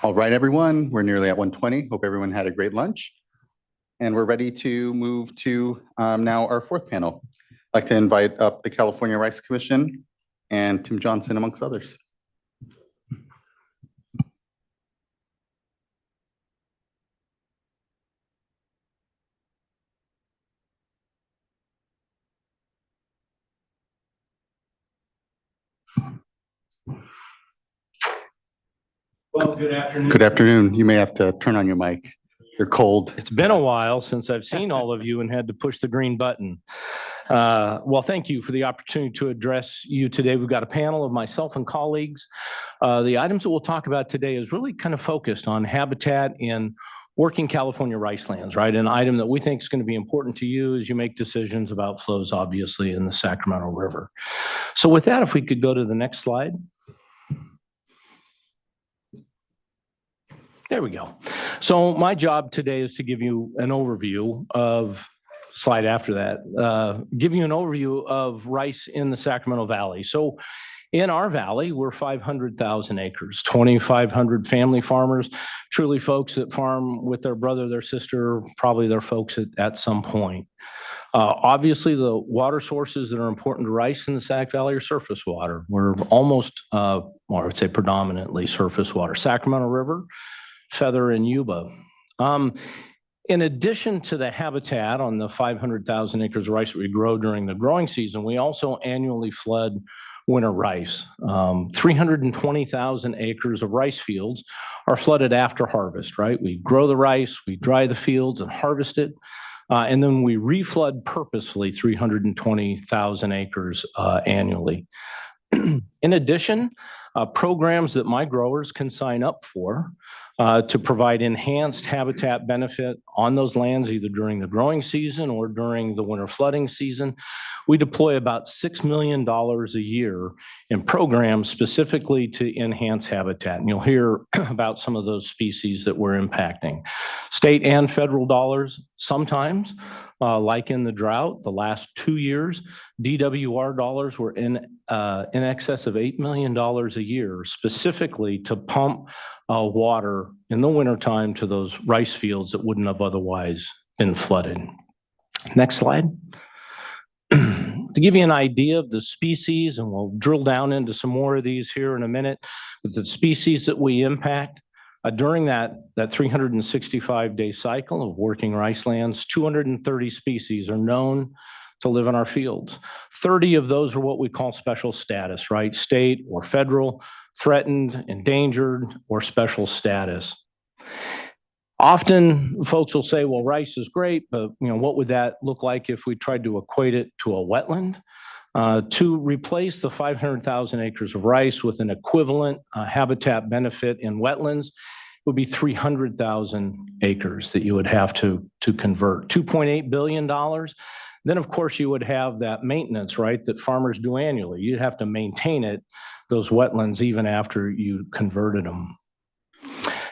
[SPEAKER 1] All right, everyone, we're nearly at 1:20. Hope everyone had a great lunch. And we're ready to move to now our fourth panel. I'd like to invite up the California Rice Commission and Tim Johnson, amongst others.
[SPEAKER 17] Well, good afternoon.
[SPEAKER 1] Good afternoon. You may have to turn on your mic. You're cold.
[SPEAKER 17] It's been a while since I've seen all of you and had to push the green button. Well, thank you for the opportunity to address you today. We've got a panel of myself and colleagues. The items that we'll talk about today is really kind of focused on habitat in working California rice lands, right? An item that we think is going to be important to you as you make decisions about flows, obviously, in the Sacramento River. So with that, if we could go to the next slide. There we go. So my job today is to give you an overview of, slide after that, give you an overview of rice in the Sacramento Valley. So in our valley, we're 500,000 acres, 2,500 family farmers, truly folks that farm with their brother, their sister, probably their folks at some point. Obviously, the water sources that are important to rice in the Sac Valley are surface water. We're almost, or I would say predominantly surface water. Sacramento River, Feather, and Yuba. In addition to the habitat on the 500,000 acres of rice that we grow during the growing season, we also annually flood winter rice. 320,000 acres of rice fields are flooded after harvest, right? We grow the rice, we dry the fields and harvest it, and then we reflood purposefully 320,000 acres annually. In addition, programs that my growers can sign up for to provide enhanced habitat benefit on those lands, either during the growing season or during the winter flooding season. We deploy about $6 million a year in programs specifically to enhance habitat. And you'll hear about some of those species that we're impacting. State and federal dollars sometimes, like in the drought, the last 2 years, DWR dollars were in excess of $8 million a year, specifically to pump water in the wintertime to those rice fields that wouldn't have otherwise been flooded. Next slide. To give you an idea of the species, and we'll drill down into some more of these here in a minute, but the species that we impact during that 365-day cycle of working rice lands, 230 species are known to live in our fields. 30 of those are what we call special status, right? State or federal, threatened, endangered, or special status. Often folks will say, well, rice is great, but what would that look like if we tried to equate it to a wetland? To replace the 500,000 acres of rice with an equivalent habitat benefit in wetlands would be 300,000 acres that you would have to convert. $2.8 billion. Then, of course, you would have that maintenance, right, that farmers do annually. You'd have to maintain it, those wetlands, even after you converted them.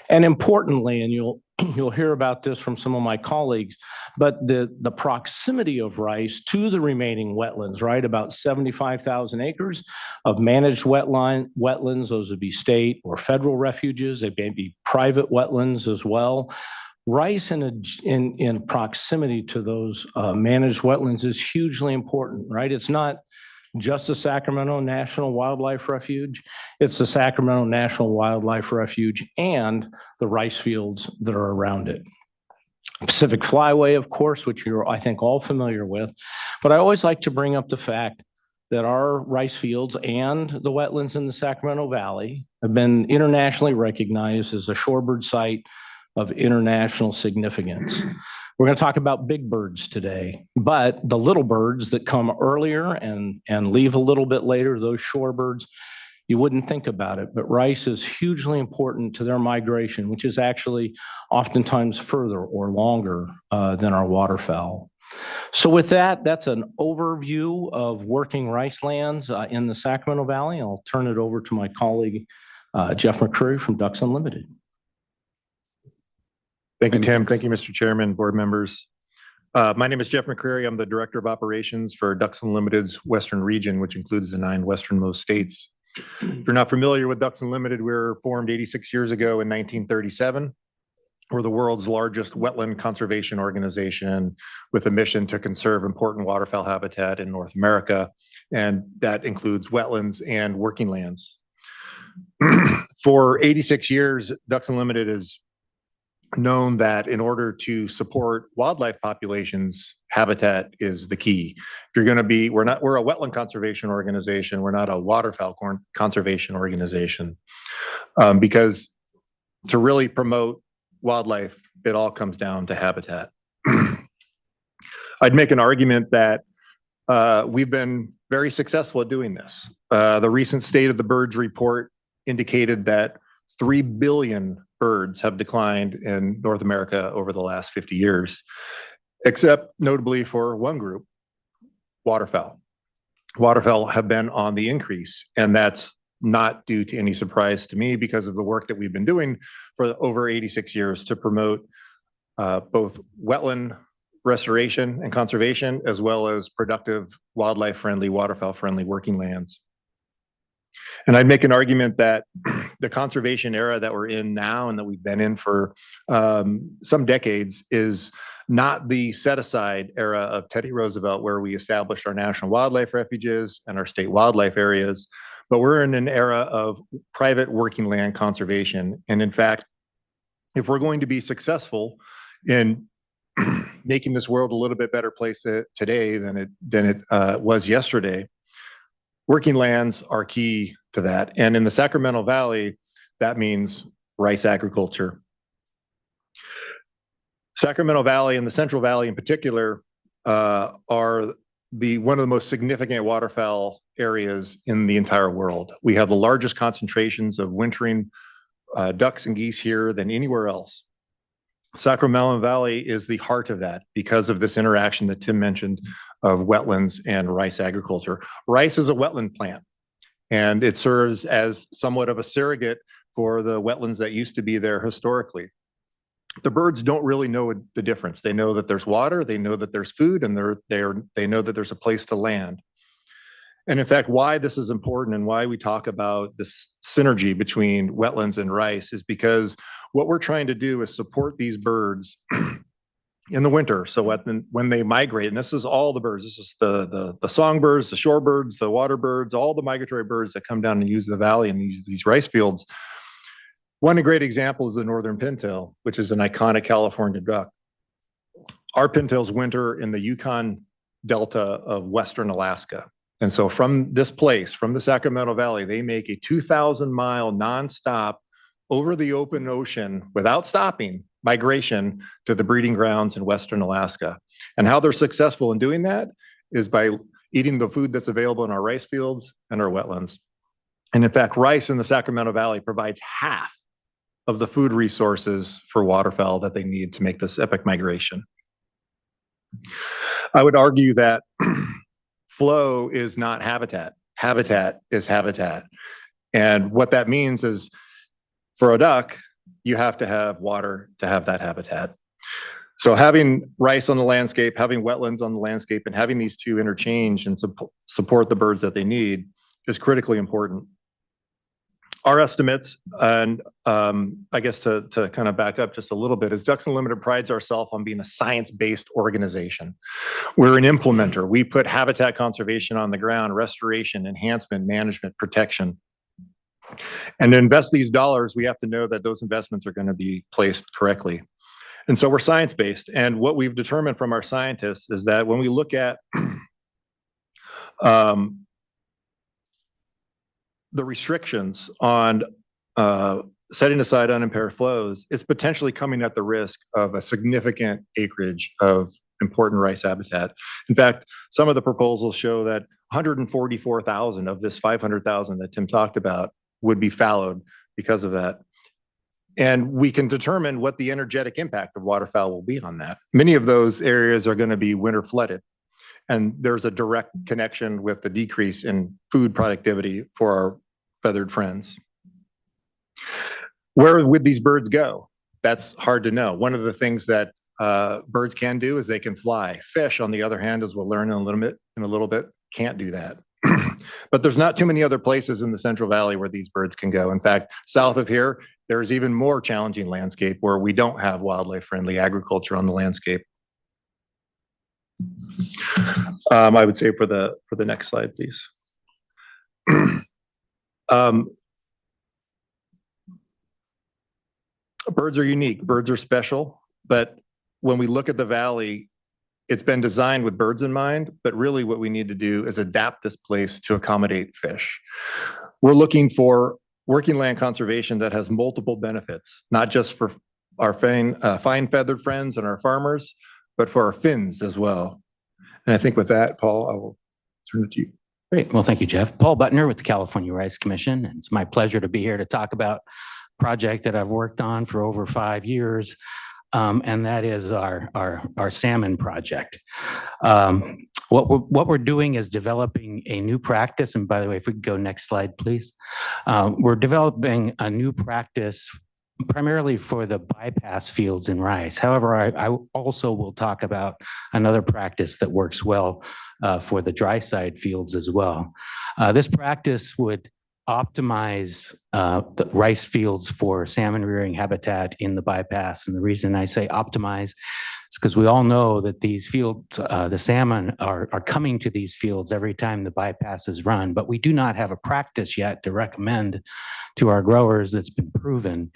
[SPEAKER 17] And importantly, and you'll hear about this from some of my colleagues, but the proximity of rice to the remaining wetlands, right, about 75,000 acres of managed wetlands, those would be state or federal refuges, they may be private wetlands as well. Rice in proximity to those managed wetlands is hugely important, right? It's not just the Sacramento National Wildlife Refuge, it's the Sacramento National Wildlife Refuge and the rice fields that are around it. Pacific Flyway, of course, which you're, I think, all familiar with, but I always like to bring up the fact that our rice fields and the wetlands in the Sacramento Valley have been internationally recognized as a shorebird site of international significance. We're going to talk about big birds today, but the little birds that come earlier and leave a little bit later, those shorebirds, you wouldn't think about it, but rice is hugely important to their migration, which is actually oftentimes further or longer than our waterfowl. So with that, that's an overview of working rice lands in the Sacramento Valley. I'll turn it over to my colleague, Jeff McCreary from Ducks Unlimited.
[SPEAKER 18] Thank you, Tim. Thank you, Mr. Chairman, board members. My name is Jeff McCreary. I'm the Director of Operations for Ducks Unlimited's Western region, which includes the 9 westernmost states. If you're not familiar with Ducks Unlimited, we were formed 86 years ago in 1937. We're the world's largest wetland conservation organization with a mission to conserve important waterfowl habitat in North America, and that includes wetlands and working lands. For 86 years, Ducks Unlimited has known that in order to support wildlife populations, habitat is the key. If you're going to be, we're a wetland conservation organization. We're not a waterfowl conservation organization, because to really promote wildlife, it all comes down to habitat. I'd make an argument that we've been very successful at doing this. The recent State of the Birds report indicated that 3 billion birds have declined in North America over the last 50 years, except notably for one group, waterfowl. Waterfowl have been on the increase, and that's not due to any surprise to me because of the work that we've been doing for over 86 years to promote both wetland restoration and conservation, as well as productive wildlife-friendly, waterfowl-friendly working lands. And I'd make an argument that the conservation era that we're in now and that we've been in for some decades is not the set-aside era of Teddy Roosevelt, where we established our national wildlife refuges and our state wildlife areas, but we're in an era of private working land conservation. And in fact, if we're going to be successful in making this world a little bit better place today than it was yesterday, working lands are key to that. And in the Sacramento Valley, that means rice agriculture. Sacramento Valley and the Central Valley in particular are one of the most significant waterfowl areas in the entire world. We have the largest concentrations of wintering ducks and geese here than anywhere else. Sacramento Valley is the heart of that because of this interaction that Tim mentioned of wetlands and rice agriculture. Rice is a wetland plant, and it serves as somewhat of a surrogate for the wetlands that used to be there historically. The birds don't really know the difference. They know that there's water, they know that there's food, and they know that there's a place to land. And in fact, why this is important and why we talk about this synergy between wetlands and rice is because what we're trying to do is support these birds in the winter. So when they migrate, and this is all the birds, this is the songbirds, the shorebirds, the water birds, all the migratory birds that come down and use the valley and use these rice fields. One great example is the northern pintail, which is an iconic California duck. Our pintails winter in the Yukon Delta of Western Alaska. And so from this place, from the Sacramento Valley, they make a 2,000-mile nonstop over the open ocean without stopping migration to the breeding grounds in Western Alaska. And how they're successful in doing that is by eating the food that's available in our rice fields and our wetlands. And in fact, rice in the Sacramento Valley provides half of the food resources for waterfowl that they need to make this epic migration. I would argue that flow is not habitat. Habitat is habitat. And what that means is for a duck, you have to have water to have that habitat. So having rice on the landscape, having wetlands on the landscape, and having these two interchange and support the birds that they need is critically important. Our estimates, and I guess to kind of back up just a little bit, is Ducks Unlimited prides ourselves on being a science-based organization. We're an implementer. We put habitat conservation on the ground, restoration, enhancement, management, protection. And to invest these dollars, we have to know that those investments are going to be placed correctly. And so we're science-based. And what we've determined from our scientists is that when we look at the restrictions on setting aside unimpaired flows, it's potentially coming at the risk of a significant acreage of important rice habitat. In fact, some of the proposals show that 144,000 of this 500,000 that Tim talked about would be fallowed because of that. And we can determine what the energetic impact of waterfowl will be on that. Many of those areas are going to be winter flooded. And there's a direct connection with the decrease in food productivity for our feathered friends. Where would these birds go? That's hard to know. One of the things that birds can do is they can fly. Fish, on the other hand, as we'll learn in a little bit, can't do that. But there's not too many other places in the Central Valley where these birds can go. In fact, south of here, there's even more challenging landscape where we don't have wildlife-friendly agriculture on the landscape. I would say for the next slide, please. Birds are unique, birds are special, but when we look at the valley, it's been designed with birds in mind, but really what we need to do is adapt this place to accommodate fish. We're looking for working land conservation that has multiple benefits, not just for our fine feathered friends and our farmers, but for our fins as well. And I think with that, Paul, I will turn it to you.
[SPEAKER 19] Great. Well, thank you, Jeff. Paul Butner with the California Rice Commission. And it's my pleasure to be here to talk about a project that I've worked on for over 5 years. And that is our salmon project. What we're doing is developing a new practice. And by the way, if we could go next slide, please. We're developing a new practice primarily for the bypass fields in rice. However, I also will talk about another practice that works well for the dry side fields as well. This practice would optimize the rice fields for salmon rearing habitat in the bypass. And the reason I say optimize is because we all know that these fields, the salmon are coming to these fields every time the bypass is run, but we do not have a practice yet to recommend to our growers that's been proven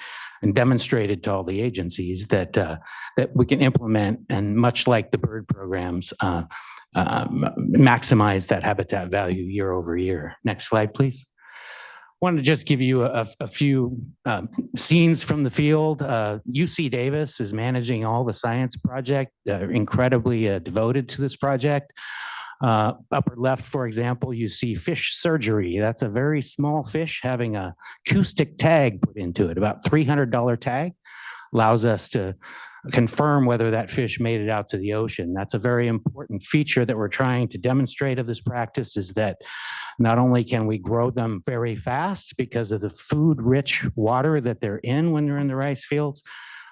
[SPEAKER 19] and demonstrated to all the agencies that we can implement, and much like the bird programs, maximize that habitat value year over year. Next slide, please. Wanted to just give you a few scenes from the field. UC Davis is managing all the science project. They're incredibly devoted to this project. Upper left, for example, you see fish surgery. That's a very small fish having a acoustic tag put into it, about $300 tag, allows us to confirm whether that fish made it out to the ocean. That's a very important feature that we're trying to demonstrate of this practice, is that not only can we grow them very fast because of the food-rich water that they're in when they're in the rice fields,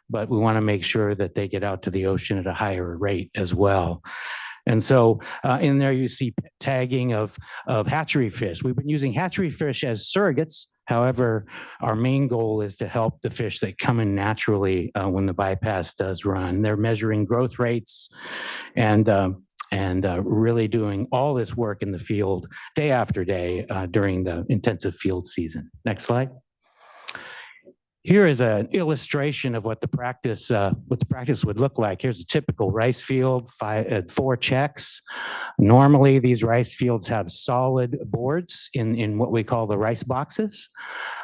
[SPEAKER 19] but we want to make sure that they get out to the ocean at a higher rate as well. And so in there you see tagging of hatchery fish. We've been using hatchery fish as surrogates. However, our main goal is to help the fish that come in naturally when the bypass does run. They're measuring growth rates and really doing all this work in the field day after day during the intensive field season. Next slide. Here is an illustration of what the practice would look like. Here's a typical rice field, 4 checks. Normally, these rice fields have solid boards in what we call the rice boxes.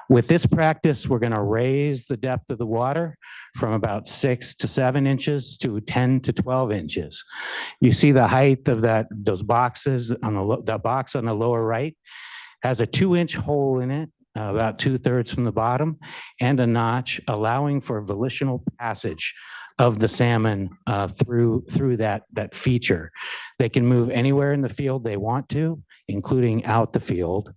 [SPEAKER 19] With this practice, we're going to raise the depth of the water from about 6 to 7 inches to 10 to 12 inches. You see the height of those boxes on the box on the lower right has a 2-inch hole in it, about 2/3 from the bottom, and a notch allowing for volitional passage of the salmon through that feature. They can move anywhere in the field they want to, including out the field.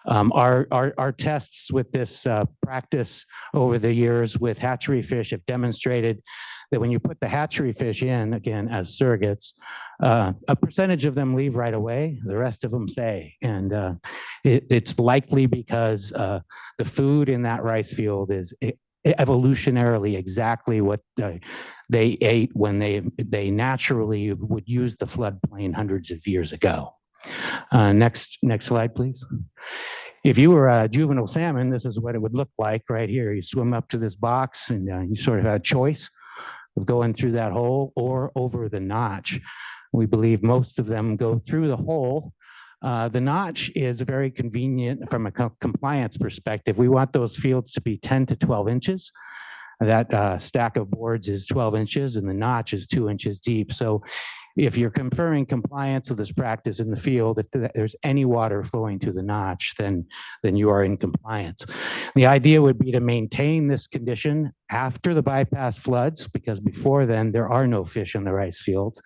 [SPEAKER 19] Our tests with this practice over the years with hatchery fish have demonstrated that when you put the hatchery fish in, again, as surrogates, a percentage of them leave right away, the rest of them stay. And it's likely because the food in that rice field is evolutionarily exactly what they ate when they naturally would use the floodplain hundreds of years ago. Next slide, please. If you were a juvenile salmon, this is what it would look like right here. You swim up to this box and you sort of have a choice of going through that hole or over the notch. We believe most of them go through the hole. The notch is very convenient from a compliance perspective. We want those fields to be 10 to 12 inches. That stack of boards is 12 inches and the notch is 2 inches deep. So if you're conferring compliance with this practice in the field, if there's any water flowing to the notch, then you are in compliance. The idea would be to maintain this condition after the bypass floods, because before then there are no fish in the rice fields.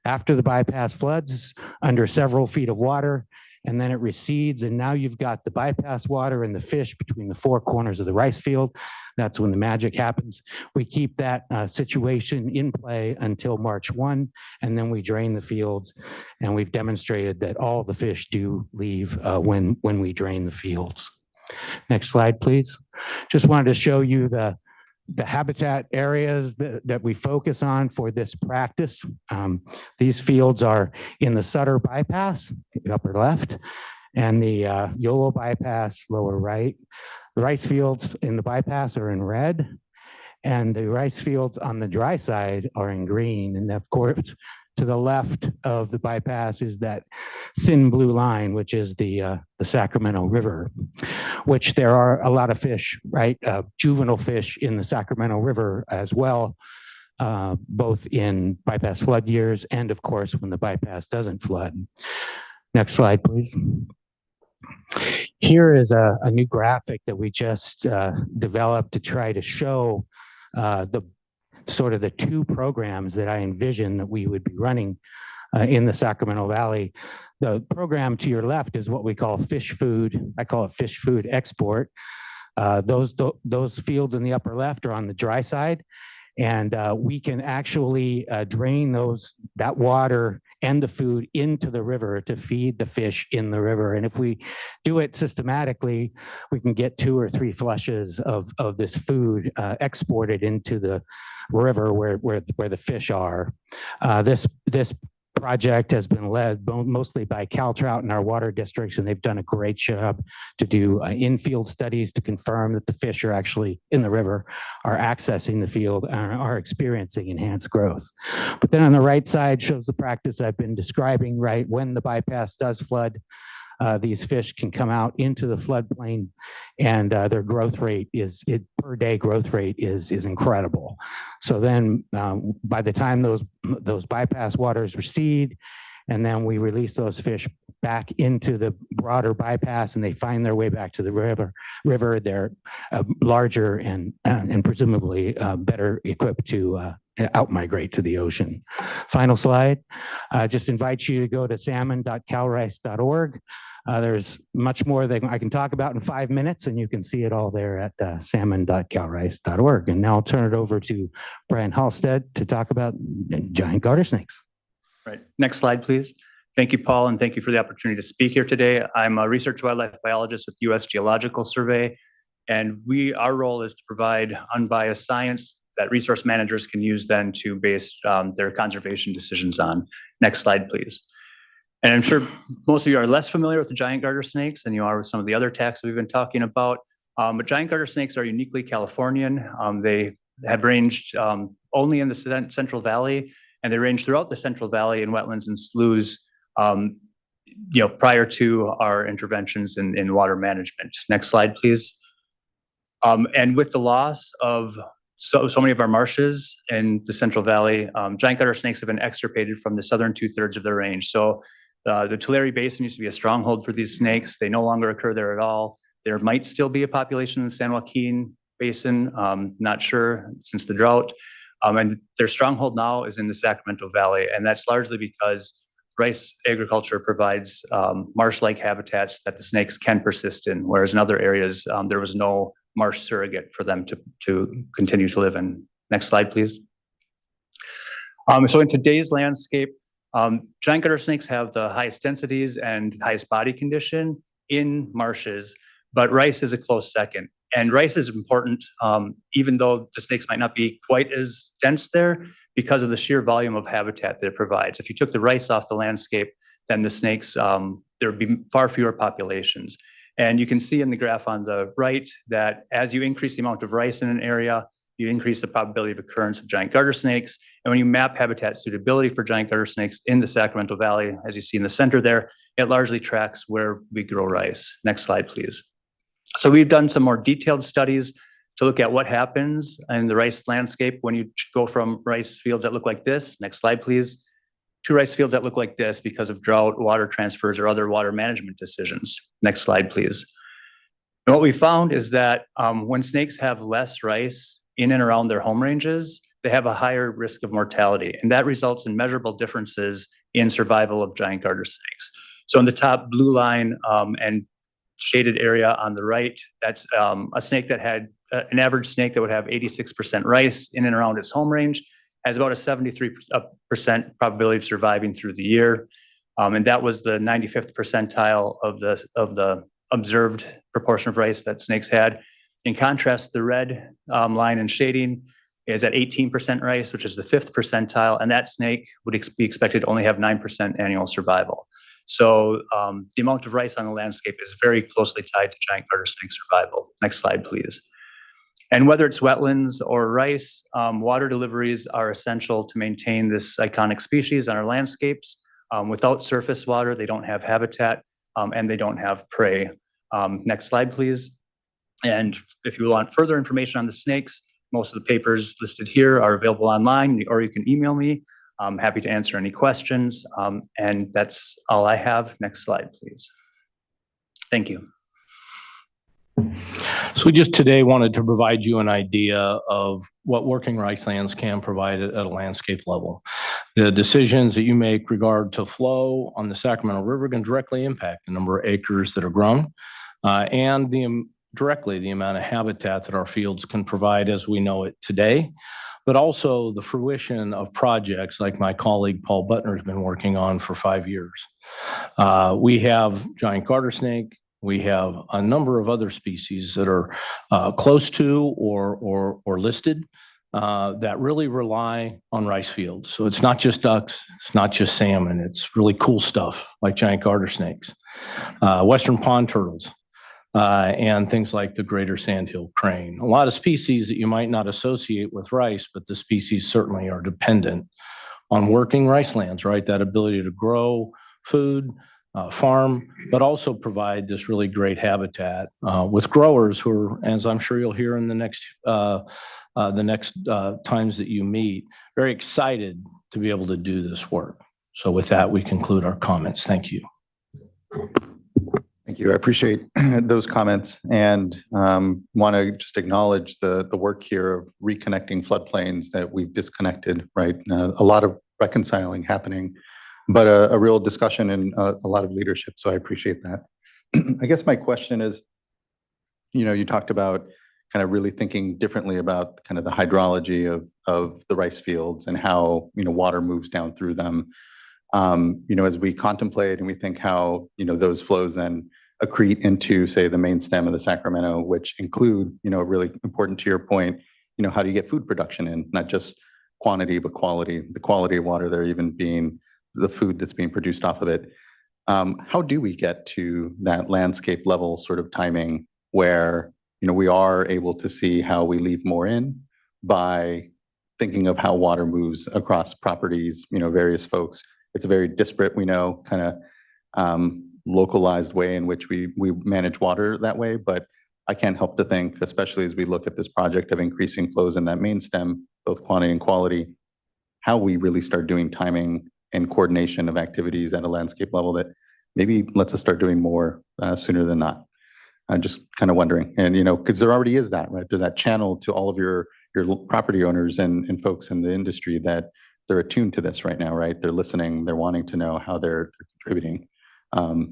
[SPEAKER 19] After the bypass floods, under several feet of water, and then it recedes, and now you've got the bypass water and the fish between the four corners of the rice field. That's when the magic happens. We keep that situation in play until March 1, and then we drain the fields, and we've demonstrated that all the fish do leave when we drain the fields. Next slide, please. Just wanted to show you the habitat areas that we focus on for this practice. These fields are in the Sutter bypass, upper left, and the Yolo bypass, lower right. The rice fields in the bypass are in red, and the rice fields on the dry side are in green. And of course, to the left of the bypass is that thin blue line, which is the Sacramento River, which there are a lot of fish, right? Juvenile fish in the Sacramento River as well, both in bypass flood years and of course when the bypass doesn't flood. Next slide, please. Here is a new graphic that we just developed to try to show the two programs that I envision that we would be running in the Sacramento Valley. The program to your left is what we call fish food. I call it fish food export. Those fields in the upper left are on the dry side, and we can actually drain that water and the food into the river to feed the fish in the river. And if we do it systematically, we can get 2 or 3 flushes of this food exported into the river where the fish are. This project has been led mostly by Cal Trout in our water districts, and they've done a great job to do in-field studies to confirm that the fish are actually in the river, are accessing the field, and are experiencing enhanced growth. But then on the right side shows the practice I've been describing, right? When the bypass does flood, these fish can come out into the floodplain, and their growth rate per day growth rate is incredible. So then by the time those bypass waters recede, and then we release those fish back into the broader bypass and they find their way back to the river, they're larger and presumably better equipped to outmigrate to the ocean. Final slide. Just invite you to go to salmon.calrice.org. There's much more that I can talk about in 5 minutes, and you can see it all there at salmon.calrice.org. And now I'll turn it over to Brian Halstead to talk about giant garter snakes.
[SPEAKER 20] Right. Next slide, please. Thank you, Paul, and thank you for the opportunity to speak here today. I'm a research wildlife biologist with U.S. Geological Survey, and our role is to provide unbiased science that resource managers can use then to base their conservation decisions on. Next slide, please. And I'm sure most of you are less familiar with the giant garter snakes than you are with some of the other taxa we've been talking about. But giant garter snakes are uniquely Californian. They have ranged only in the Central Valley, and they range throughout the Central Valley in wetlands and sloughs, prior to our interventions in water management. Next slide, please. And with the loss of so many of our marshes in the Central Valley, giant garter snakes have been extirpated from the southern 2/3 of their range. So the Tulare Basin used to be a stronghold for these snakes. They no longer occur there at all. There might still be a population in the San Joaquin Basin, not sure since the drought. And their stronghold now is in the Sacramento Valley, and that's largely because rice agriculture provides marsh-like habitats that the snakes can persist in, whereas in other areas, there was no marsh surrogate for them to continue to live in. Next slide, please. So in today's landscape, giant garter snakes have the highest densities and highest body condition in marshes, but rice is a close second. And rice is important, even though the snakes might not be quite as dense there, because of the sheer volume of habitat that it provides. If you took the rice off the landscape, then the snakes, there would be far fewer populations. And you can see in the graph on the right that as you increase the amount of rice in an area, you increase the probability of occurrence of giant garter snakes. And when you map habitat suitability for giant garter snakes in the Sacramento Valley, as you see in the center there, it largely tracks where we grow rice. Next slide, please. So we've done some more detailed studies to look at what happens in the rice landscape when you go from rice fields that look like this, next slide please, to rice fields that look like this because of drought, water transfers, or other water management decisions. Next slide please. And what we found is that when snakes have less rice in and around their home ranges, they have a higher risk of mortality, and that results in measurable differences in survival of giant garter snakes. So in the top blue line and shaded area on the right, that's a snake that had an average snake that would have 86% rice in and around its home range, has about a 73% probability of surviving through the year. And that was the 95th percentile of the observed proportion of rice that snakes had. In contrast, the red line and shading is at 18% rice, which is the 5th percentile, and that snake would be expected to only have 9% annual survival. So the amount of rice on the landscape is very closely tied to giant garter snake survival. Next slide, please. And whether it's wetlands or rice, water deliveries are essential to maintain this iconic species on our landscapes. Without surface water, they don't have habitat and they don't have prey. Next slide, please. And if you want further information on the snakes, most of the papers listed here are available online, or you can email me. I'm happy to answer any questions. And that's all I have. Next slide, please. Thank you.
[SPEAKER 17] So we just today wanted to provide you an idea of what working rice lands can provide at a landscape level. The decisions that you make regard to flow on the Sacramento River can directly impact the number of acres that are grown and directly the amount of habitat that our fields can provide as we know it today, but also the fruition of projects like my colleague Paul Butner has been working on for 5 years. We have giant garter snake. We have a number of other species that are close to or listed that really rely on rice fields. So it's not just ducks, it's not just salmon, it's really cool stuff like giant garter snakes, western pond turtles, and things like the greater sandhill crane. A lot of species that you might not associate with rice, but the species certainly are dependent on working rice lands, right? That ability to grow food, farm, but also provide this really great habitat with growers who are, as I'm sure you'll hear in the next times that you meet, very excited to be able to do this work. So with that, we conclude our comments. Thank you.
[SPEAKER 1] Thank you. I appreciate those comments and want to just acknowledge the work here of reconnecting floodplains that we've disconnected, right? A lot of reconciling happening, but a real discussion and a lot of leadership. So I appreciate that. I guess my question is, you talked about kind of really thinking differently about kind of the hydrology of the rice fields and how, water moves down through them. As we contemplate and we think how, those flows then accrete into, say, the main stem of the Sacramento, which include, really important to your point, how do you get food production in, not just quantity, but quality, the quality of water there even being the food that's being produced off of it. How do we get to that landscape level sort of timing where, we are able to see how we leave more in by thinking of how water moves across properties, various folks. It's a very disparate, we know, kind of localized way in which we manage water that way. But I can't help to think, especially as we look at this project of increasing flows in that main stem, both quantity and quality, how we really start doing timing and coordination of activities at a landscape level that maybe lets us start doing more sooner than not. I'm just kind of wondering, and because there already is that, right? There's that channel to all of your property owners and folks in the industry that they're attuned to this right now, right? They're listening, they're wanting to know how they're contributing.
[SPEAKER 17] There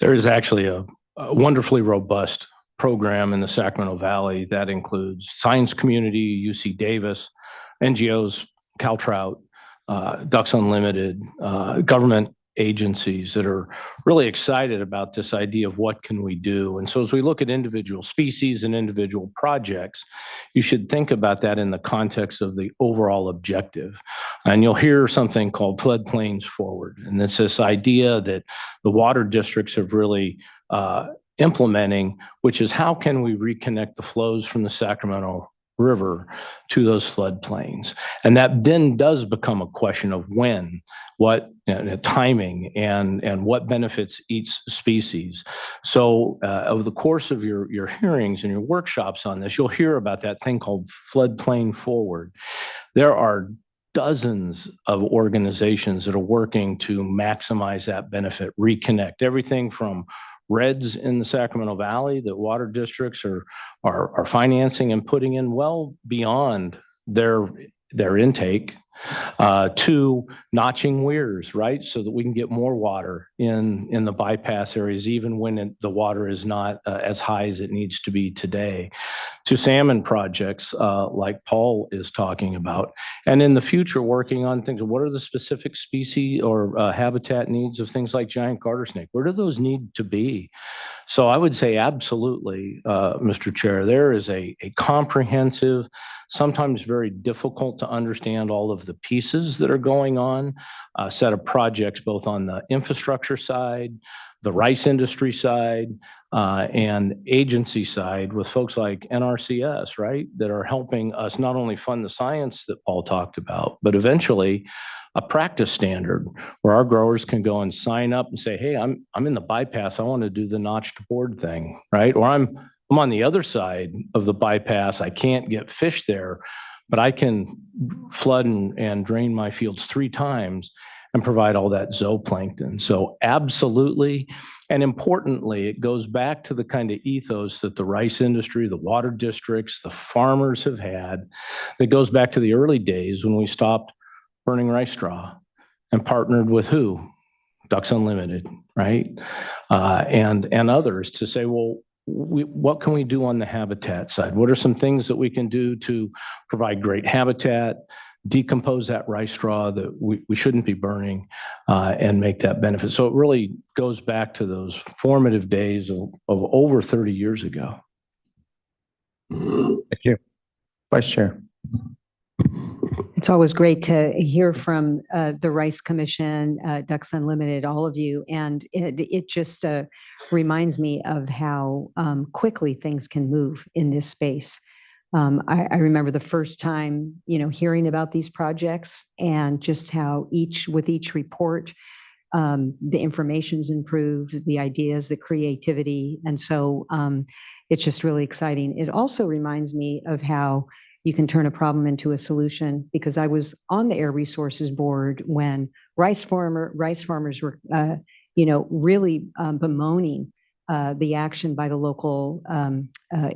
[SPEAKER 17] is actually a wonderfully robust program in the Sacramento Valley that includes science community, UC Davis, NGOs, Caltrout, Ducks Unlimited, government agencies that are really excited about this idea of what can we do. And so as we look at individual species and individual projects, you should think about that in the context of the overall objective. And you'll hear something called floodplains forward. And it's this idea that the water districts have really implementing, which is how can we reconnect the flows from the Sacramento River to those floodplains. And that then does become a question of when, what timing, and what benefits each species. So over the course of your hearings and your workshops on this, you'll hear about that thing called floodplain forward. There are dozens of organizations that are working to maximize that benefit, reconnect everything from REDs in the Sacramento Valley that water districts are financing and putting in well beyond their intake Two, notching weirs, right? So that we can get more water in the bypass areas, even when the water is not as high as it needs to be today. To salmon projects like Paul is talking about. And in the future, working on things, what are the specific species or habitat needs of things like giant garter snake? Where do those need to be? So I would say absolutely, Mr. Chair, there is a comprehensive, sometimes very difficult to understand all of the pieces that are going on, a set of projects both on the infrastructure side, the rice industry side, and agency side with folks like NRCS, right, that are helping us not only fund the science that Paul talked about, but eventually a practice standard where our growers can go and sign up and say, hey, I'm in the bypass. I want to do the notched board thing, right? Or I'm on the other side of the bypass. I can't get fish there, but I can flood and drain my fields 3 times and provide all that zooplankton. So absolutely. And importantly, it goes back to the kind of ethos that the rice industry, the water districts, the farmers have had. That goes back to the early days when we stopped burning rice straw and partnered with who? Ducks Unlimited, right? And others to say, well, what can we do on the habitat side? What are some things that we can do to provide great habitat, decompose that rice straw that we shouldn't be burning, and make that benefit? So it really goes back to those formative days of over 30 years ago.
[SPEAKER 12] Thank you. Vice Chair.
[SPEAKER 21] It's always great to hear from the Rice Commission, Ducks Unlimited, all of you. And it just reminds me of how quickly things can move in this space. I remember the first time, hearing about these projects and just how with each report, the information's improved, the ideas, the creativity. And so it's just really exciting. It also reminds me of how you can turn a problem into a solution, because I was on the Air Resources Board when rice farmers were, really bemoaning the action by the local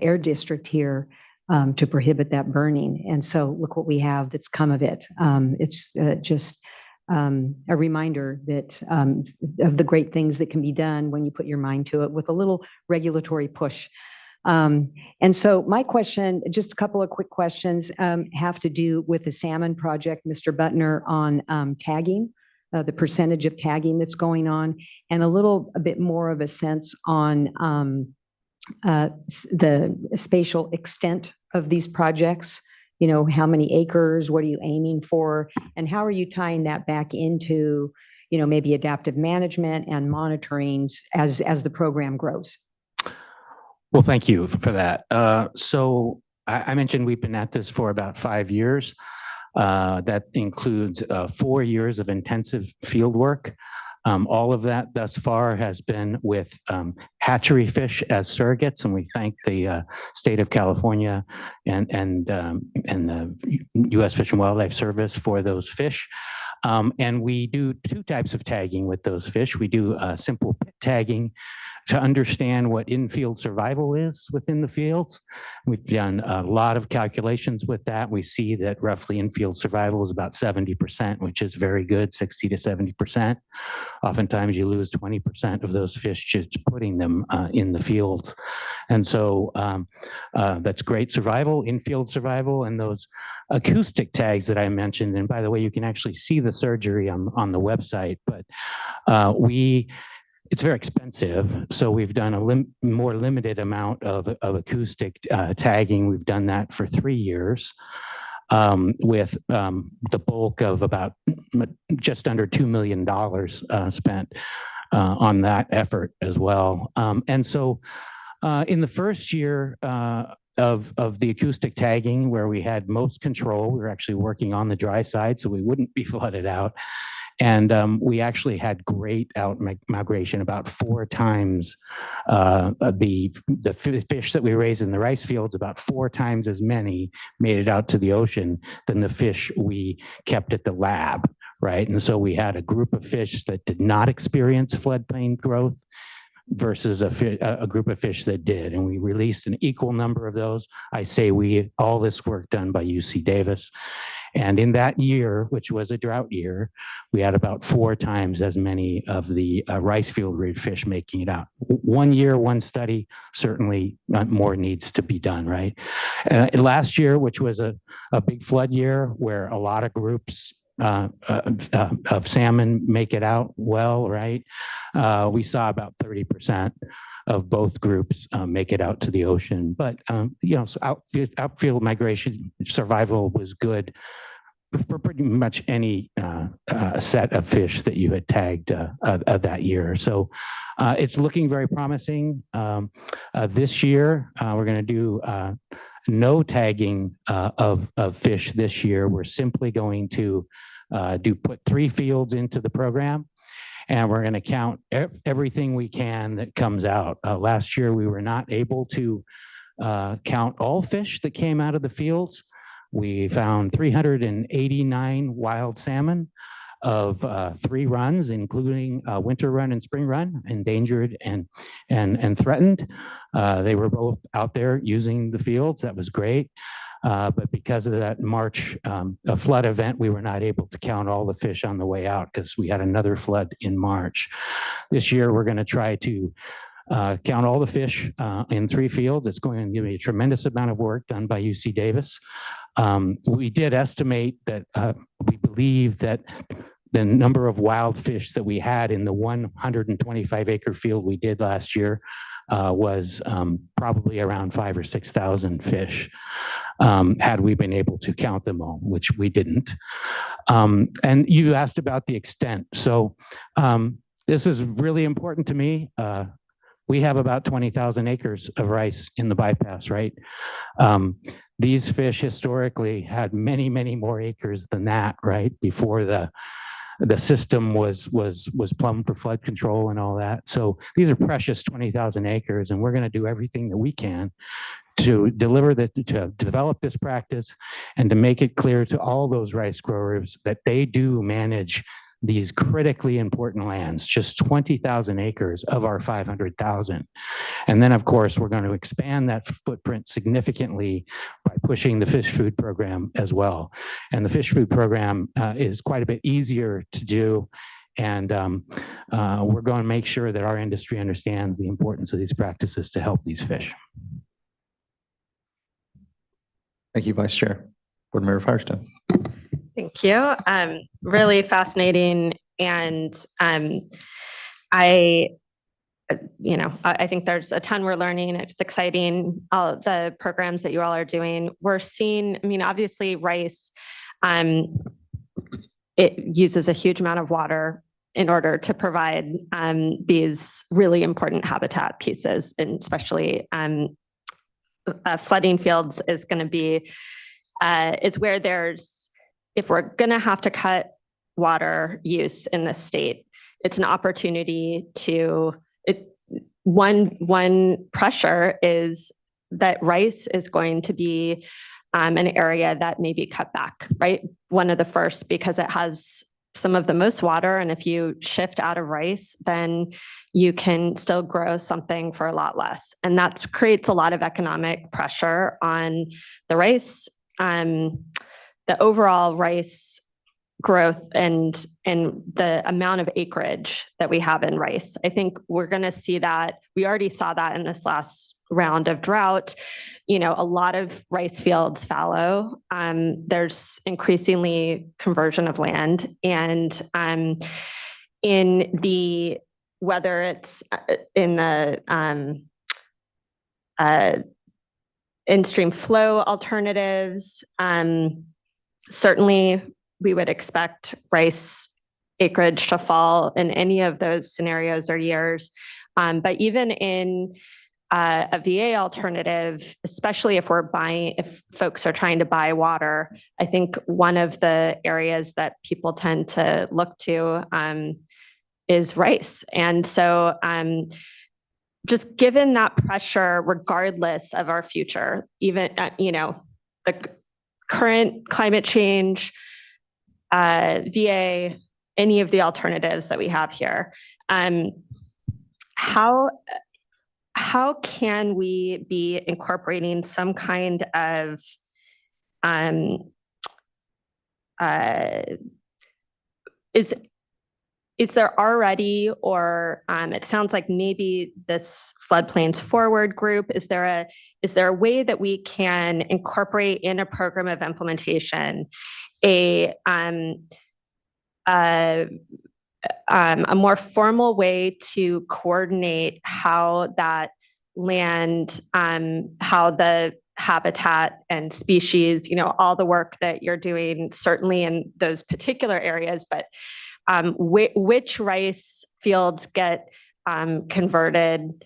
[SPEAKER 21] air district here to prohibit that burning. And so look what we have that's come of it. It's just a reminder that of the great things that can be done when you put your mind to it with a little regulatory push. And so my question, just a couple of quick questions, have to do with the salmon project, Mr. Butner, on tagging, the percentage of tagging that's going on, and a bit more of a sense on the spatial extent of these projects. How many acres, what are you aiming for, and how are you tying that back into, maybe adaptive management and monitoring as the program grows?
[SPEAKER 19] Well, thank you for that. So I mentioned we've been at this for about 5 years. That includes 4 years of intensive field work. All of that thus far has been with hatchery fish as surrogates, and we thank the state of California and the U.S. Fish and Wildlife Service for those fish. And we do 2 types of tagging with those fish. We do simple pit tagging to understand what in-field survival is within the fields. We've done a lot of calculations with that. We see that roughly in-field survival is about 70%, which is very good, 60 to 70%. Oftentimes you lose 20% of those fish just putting them in the fields. And so that's great survival, in-field survival, and those acoustic tags that I mentioned. And by the way, you can actually see the surgery on the website, but it's very expensive. So we've done a more limited amount of acoustic tagging. We've done that for 3 years with the bulk of about just under $2 million spent on that effort as well. And so in the first year of the acoustic tagging, where we had most control, we were actually working on the dry side so we wouldn't be flooded out. And we actually had great out migration, about 4 times the fish that we raised in the rice fields, about 4 times as many made it out to the ocean than the fish we kept at the lab, right? And so we had a group of fish that did not experience floodplain growth versus a group of fish that did. And we released an equal number of those. I say all this work done by UC Davis. And in that year, which was a drought year, we had about 4 times as many of the rice field reared fish making it out. 1 year, 1 study, certainly more needs to be done, right? Last year, which was a big flood year where a lot of groups of salmon make it out well, right? We saw about 30% of both groups make it out to the ocean. But, so outfield migration survival was good for pretty much any set of fish that you had tagged that year. So it's looking very promising. This year, we're going to do no tagging of fish this year. We're simply going to put 3 fields into the program, and we're going to count everything we can that comes out. Last year, we were not able to count all fish that came out of the fields. We found 389 wild salmon of 3 runs, including winter run and spring run, endangered and threatened. They were both out there using the fields. That was great. But because of that March flood event, we were not able to count all the fish on the way out because we had another flood in March. This year, we're going to try to count all the fish in 3 fields. It's going to be a tremendous amount of work done by UC Davis. We did estimate that we believe that the number of wild fish that we had in the 125-acre field we did last year was probably around 5,000 or 6,000 fish, had we been able to count them all, which we didn't. And you asked about the extent. So this is really important to me. We have about 20,000 acres of rice in the bypass, right? These fish historically had many, many more acres than that, right? Before the system was plumbed for flood control and all that. So these are precious 20,000 acres, and we're going to do everything that we can to develop this practice and to make it clear to all those rice growers that they do manage these critically important lands, just 20,000 acres of our 500,000. And then, of course, we're going to expand that footprint significantly by pushing the fish food program as well. And the fish food program is quite a bit easier to do. And we're going to make sure that our industry understands the importance of these practices to help these fish.
[SPEAKER 1] Thank you, Vice Chair. Board Member Firestone.
[SPEAKER 7] Thank you. Really fascinating. And I think there's a ton we're learning. It's exciting, all the programs that you all are doing. We're seeing, obviously rice, it uses a huge amount of water in order to provide these really important habitat pieces, and especially flooding fields is going to be, is where if we're going to have to cut water use in the state, it's an opportunity to, one pressure is that rice is going to be an area that may be cut back, right? One of the first, because it has some of the most water. And if you shift out of rice, then you can still grow something for a lot less. And that creates a lot of economic pressure on the rice, the overall rice growth and the amount of acreage that we have in rice. I think we're going to see that. We already saw that in this last round of drought. A lot of rice fields fallow. There's increasingly conversion of land, and whether it's in the in-stream flow alternatives, certainly we would expect rice acreage to fall in any of those scenarios or years. But even in a VA alternative, especially if folks are trying to buy water, I think one of the areas that people tend to look to is rice. And so just given that pressure, regardless of our future, even, the current climate change, VA, any of the alternatives that we have here, how can we be incorporating some kind of is there already, or it sounds like maybe this floodplains forward group, is there a way that we can incorporate in a program of implementation a more formal way to coordinate how that land, how the habitat and species, all the work that you're doing, certainly in those particular areas, but which rice fields get converted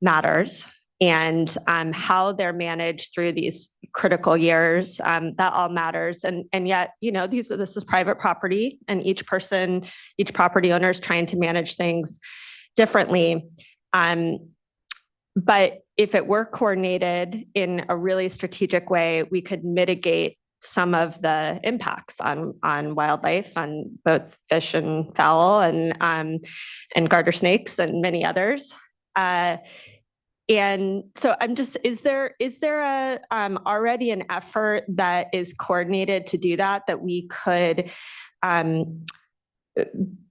[SPEAKER 7] matters, and how they're managed through these critical years, that all matters. And yet, this is private property, and each property owner is trying to manage things differently. But if it were coordinated in a really strategic way, we could mitigate some of the impacts on wildlife, on both fish and fowl, and garter snakes and many others. And so is there already an effort that is coordinated to do that we could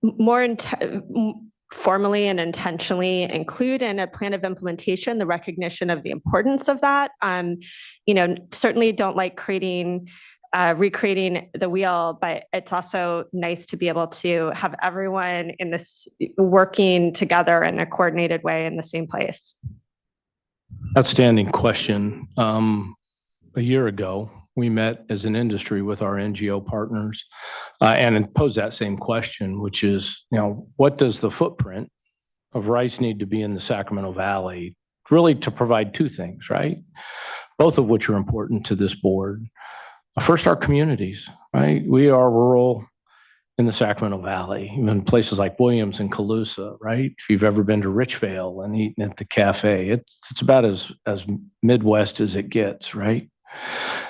[SPEAKER 7] more formally and intentionally include in a plan of implementation the recognition of the importance of that? Certainly don't like recreating the wheel, but it's also nice to be able to have everyone in this working together in a coordinated way in the same place.
[SPEAKER 17] Outstanding question. A year ago, we met as an industry with our NGO partners and posed that same question, which is, what does the footprint of rice need to be in the Sacramento Valley, really to provide two things, right? Both of which are important to this board. First, our communities, right? We are rural in the Sacramento Valley, even places like Williams and Colusa, right? If you've ever been to Richvale and eaten at the cafe, it's about as Midwest as it gets, right?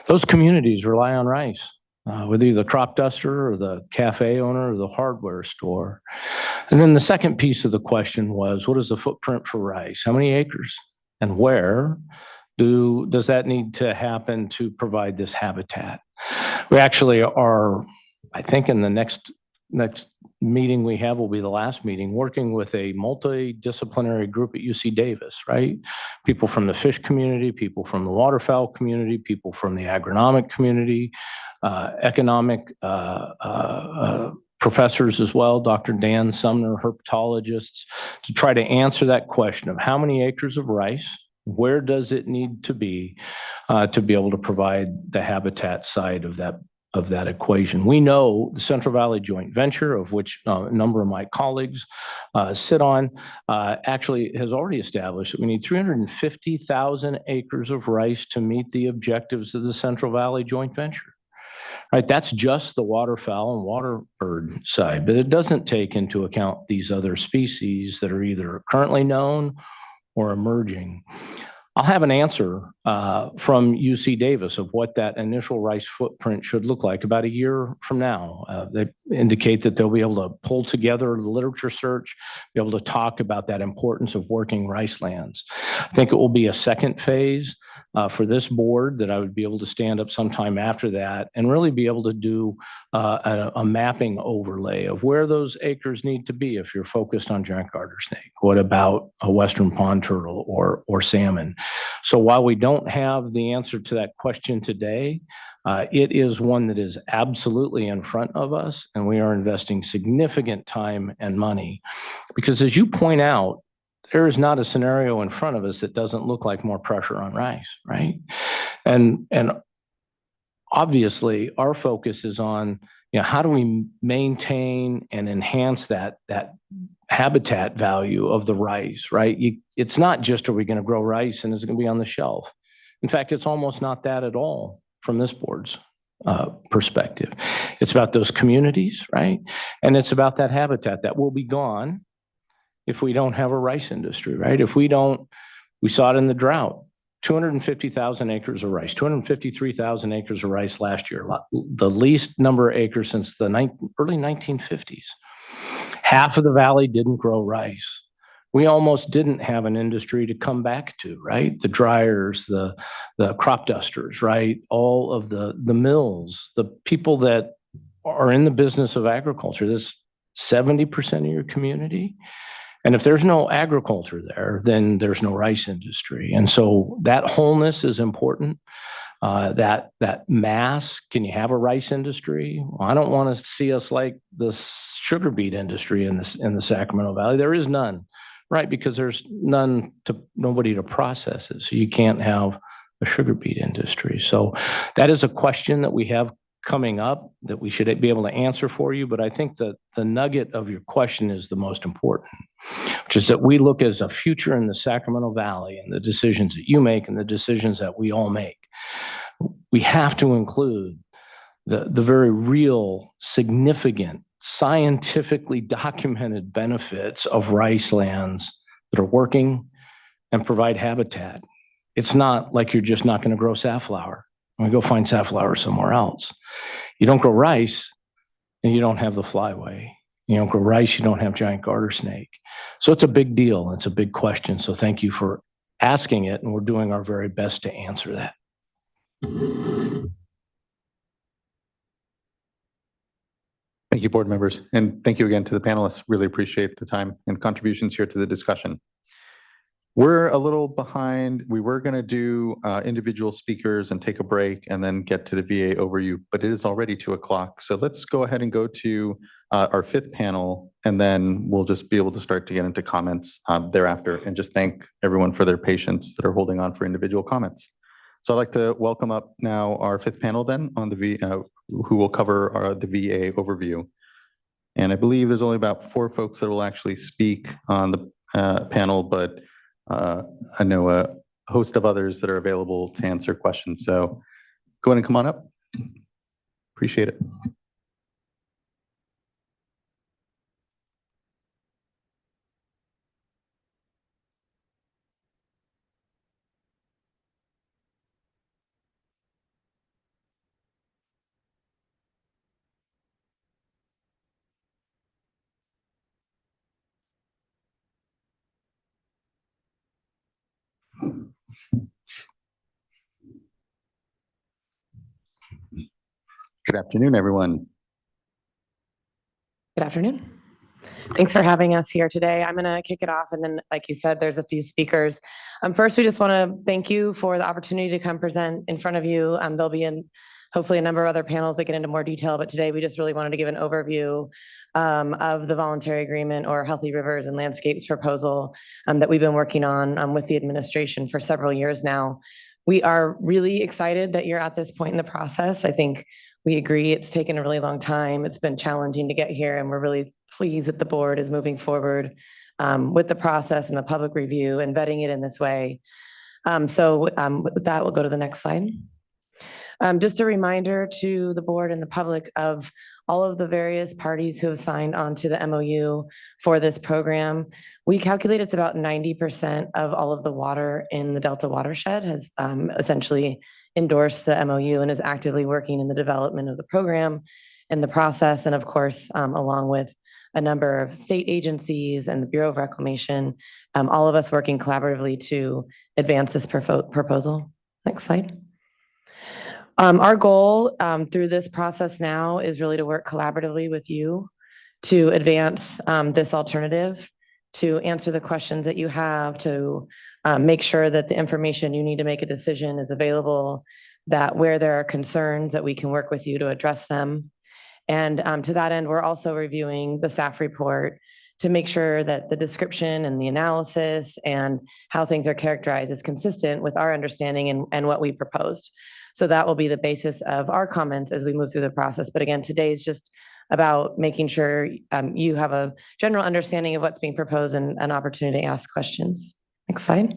[SPEAKER 17] Those communities rely on rice, whether you're the crop duster or the cafe owner or the hardware store. And then the second piece of the question was, what is the footprint for rice? How many acres and where does that need to happen to provide this habitat? We actually are, I think in the next meeting we have will be the last meeting, working with a multidisciplinary group at UC Davis, right? People from the fish community, people from the waterfowl community, people from the agronomic community, economic professors as well, Dr. Dan Sumner, herpetologists, to try to answer that question of how many acres of rice, where does it need to be able to provide the habitat side of that equation. We know the Central Valley Joint Venture, of which a number of my colleagues sit on, actually has already established that we need 350,000 acres of rice to meet the objectives of the Central Valley Joint Venture. Right, that's just the waterfowl and waterbird side, but it doesn't take into account these other species that are either currently known or emerging. I'll have an answer from UC Davis of what that initial rice footprint should look like about a year from now. They indicate that they'll be able to pull together the literature search, be able to talk about that importance of working rice lands. I think it will be a second phase for this board that I would be able to stand up sometime after that and really be able to do a mapping overlay of where those acres need to be if you're focused on giant garter snake. What about a western pond turtle or salmon? So while we don't have the answer to that question today, it is one that is absolutely in front of us, and we are investing significant time and money. Because as you point out, there is not a scenario in front of us that doesn't look like more pressure on rice, right? And obviously, our focus is on, how do we maintain and enhance that habitat value of the rice, right? It's not just, are we going to grow rice and is it going to be on the shelf? In fact, it's almost not that at all from this board's perspective. It's about those communities, right? And it's about that habitat that will be gone if we don't have a rice industry, right? We saw it in the drought. 250,000 acres of rice, 253,000 acres of rice last year, the least number of acres since the early 1950s. Half of the valley didn't grow rice. We almost didn't have an industry to come back to, right? The dryers, the crop dusters, right? All of the mills, the people that are in the business of agriculture. That's 70% of your community. And if there's no agriculture there, then there's no rice industry. And so that wholeness is important. That mass, can you have a rice industry? Well, I don't want to see us like the sugar beet industry in the Sacramento Valley. There is none, right? Because there's nobody to process it. So you can't have a sugar beet industry. So that is a question that we have coming up that we should be able to answer for you. But I think that the nugget of your question is the most important, which is that we look as a future in the Sacramento Valley and the decisions that you make and the decisions that we all make. We have to include the very real, significant, scientifically documented benefits of rice lands that are working and provide habitat. It's not like you're just not going to grow safflower. I'm going to go find safflower somewhere else. You don't grow rice and you don't have the flyway. You don't grow rice, you don't have giant garter snake. So it's a big deal. It's a big question. So thank you for asking it. And we're doing our very best to answer that.
[SPEAKER 1] Thank you, board members. And thank you again to the panelists. Really appreciate the time and contributions here to the discussion. We're a little behind. We were going to do individual speakers and take a break and then get to the VA overview, but it is already 2 o'clock. So let's go ahead and go to our 5th panel, and then we'll just be able to start to get into comments thereafter, and just thank everyone for their patience that are holding on for individual comments. So I'd like to welcome up now our 5th panel then on the who will cover the VA overview. And I believe there's only about 4 folks that will actually speak on the panel, but I know a host of others that are available to answer questions. So go ahead and come on up. Appreciate it. Good afternoon, everyone.
[SPEAKER 2] Good afternoon. Thanks for having us here today. I'm going to kick it off, and then, like you said, there's a few speakers. First, we just want to thank you for the opportunity to come present in front of you. There'll be hopefully a number of other panels that get into more detail, but today we just really wanted to give an overview of the voluntary agreement or Healthy Rivers and Landscapes proposal that we've been working on with the administration for several years now. We are really excited that you're at this point in the process. I think we agree it's taken a really long time. It's been challenging to get here, and we're really pleased that the board is moving forward with the process and the public review and vetting it in this way. With that, we'll go to the next slide. Just a reminder to the board and the public of all of the various parties who have signed on to the MOU for this program. We calculate it's about 90% of all of the water in the Delta watershed has essentially endorsed the MOU and is actively working in the development of the program and the process. And of course, along with a number of state agencies and the Bureau of Reclamation, all of us working collaboratively to advance this proposal. Next slide. Our goal through this process now is really to work collaboratively with you to advance this alternative, to answer the questions that you have, to make sure that the information you need to make a decision is available, that where there are concerns that we can work with you to address them. And to that end, we're also reviewing the staff report to make sure that the description and the analysis and how things are characterized is consistent with our understanding and what we proposed. So that will be the basis of our comments as we move through the process. But again, today is just about making sure you have a general understanding of what's being proposed and an opportunity to ask questions. Next slide.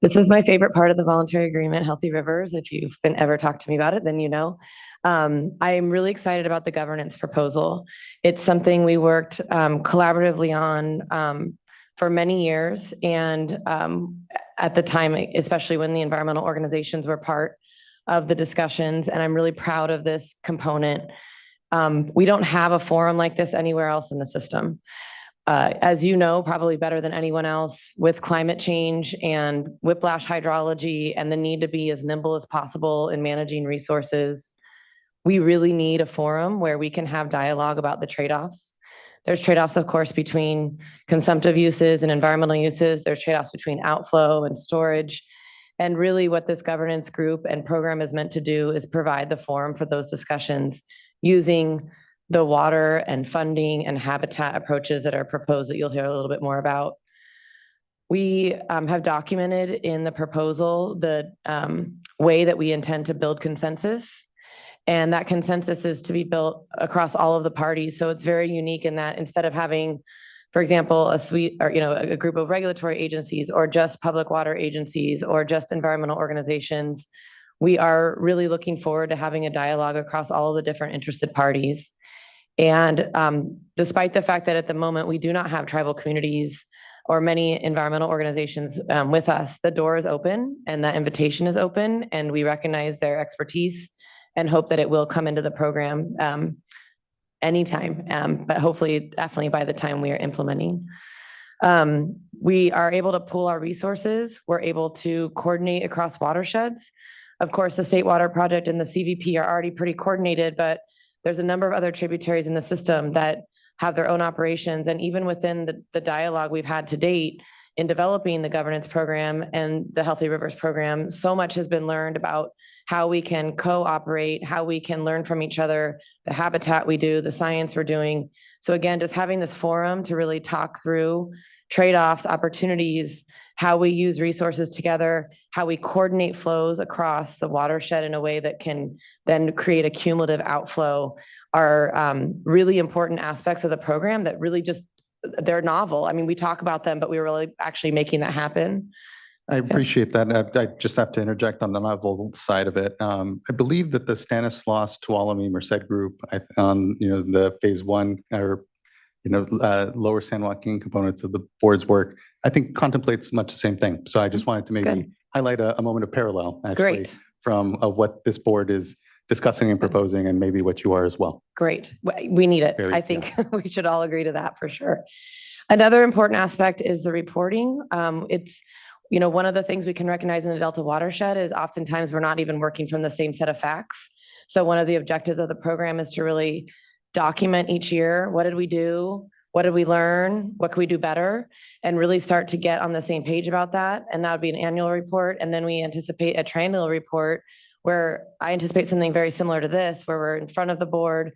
[SPEAKER 2] This is my favorite part of the voluntary agreement, Healthy Rivers. If you've ever talked to me about it, then you know. I am really excited about the governance proposal. It's something we worked collaboratively on for many years. And at the time, especially when the environmental organizations were part of the discussions, and I'm really proud of this component. We don't have a forum like this anywhere else in the system. As you know, probably better than anyone else, with climate change and whiplash hydrology and the need to be as nimble as possible in managing resources, we really need a forum where we can have dialogue about the trade-offs. There's trade-offs, of course, between consumptive uses and environmental uses. There's trade-offs between outflow and storage. And really what this governance group and program is meant to do is provide the forum for those discussions using the water and funding and habitat approaches that are proposed that you'll hear a little bit more about. We have documented in the proposal the way that we intend to build consensus. And that consensus is to be built across all of the parties. So it's very unique in that instead of having, for example, a suite or, a group of regulatory agencies or just public water agencies or just environmental organizations, we are really looking forward to having a dialogue across all of the different interested parties. And despite the fact that at the moment we do not have tribal communities or many environmental organizations with us, the door is open and that invitation is open, and we recognize their expertise and hope that it will come into the program anytime, but hopefully definitely by the time we are implementing. We are able to pool our resources. We're able to coordinate across watersheds. Of course, the State Water Project and the CVP are already pretty coordinated, but there's a number of other tributaries in the system that have their own operations. And even within the dialogue we've had to date in developing the governance program and the Healthy Rivers program, so much has been learned about how we can cooperate, how we can learn from each other, the habitat we do, the science we're doing. So again, just having this forum to really talk through trade-offs, opportunities, how we use resources together, how we coordinate flows across the watershed in a way that can then create a cumulative outflow are really important aspects of the program that really just, they're novel. I mean, we talk about them, but we were really actually making that happen.
[SPEAKER 1] I appreciate that. I just have to interject on the novel side of it. I believe that the Stanislaus Tuolumne Merced group on the phase one or Lower San Joaquin components of the board's work, I think contemplates much the same thing. So I just wanted to maybe highlight a moment of parallel actually from what this board is discussing and proposing, and maybe what you are as well.
[SPEAKER 2] Great. We need it. I think we should all agree to that for sure. Another important aspect is the reporting. It's one of the things we can recognize in the Delta watershed is oftentimes we're not even working from the same set of facts. So one of the objectives of the program is to really document each year. What did we do? What did we learn? What can we do better? And really start to get on the same page about that. And that would be an annual report. And then we anticipate a triennial report where I anticipate something very similar to this, where we're in front of the board,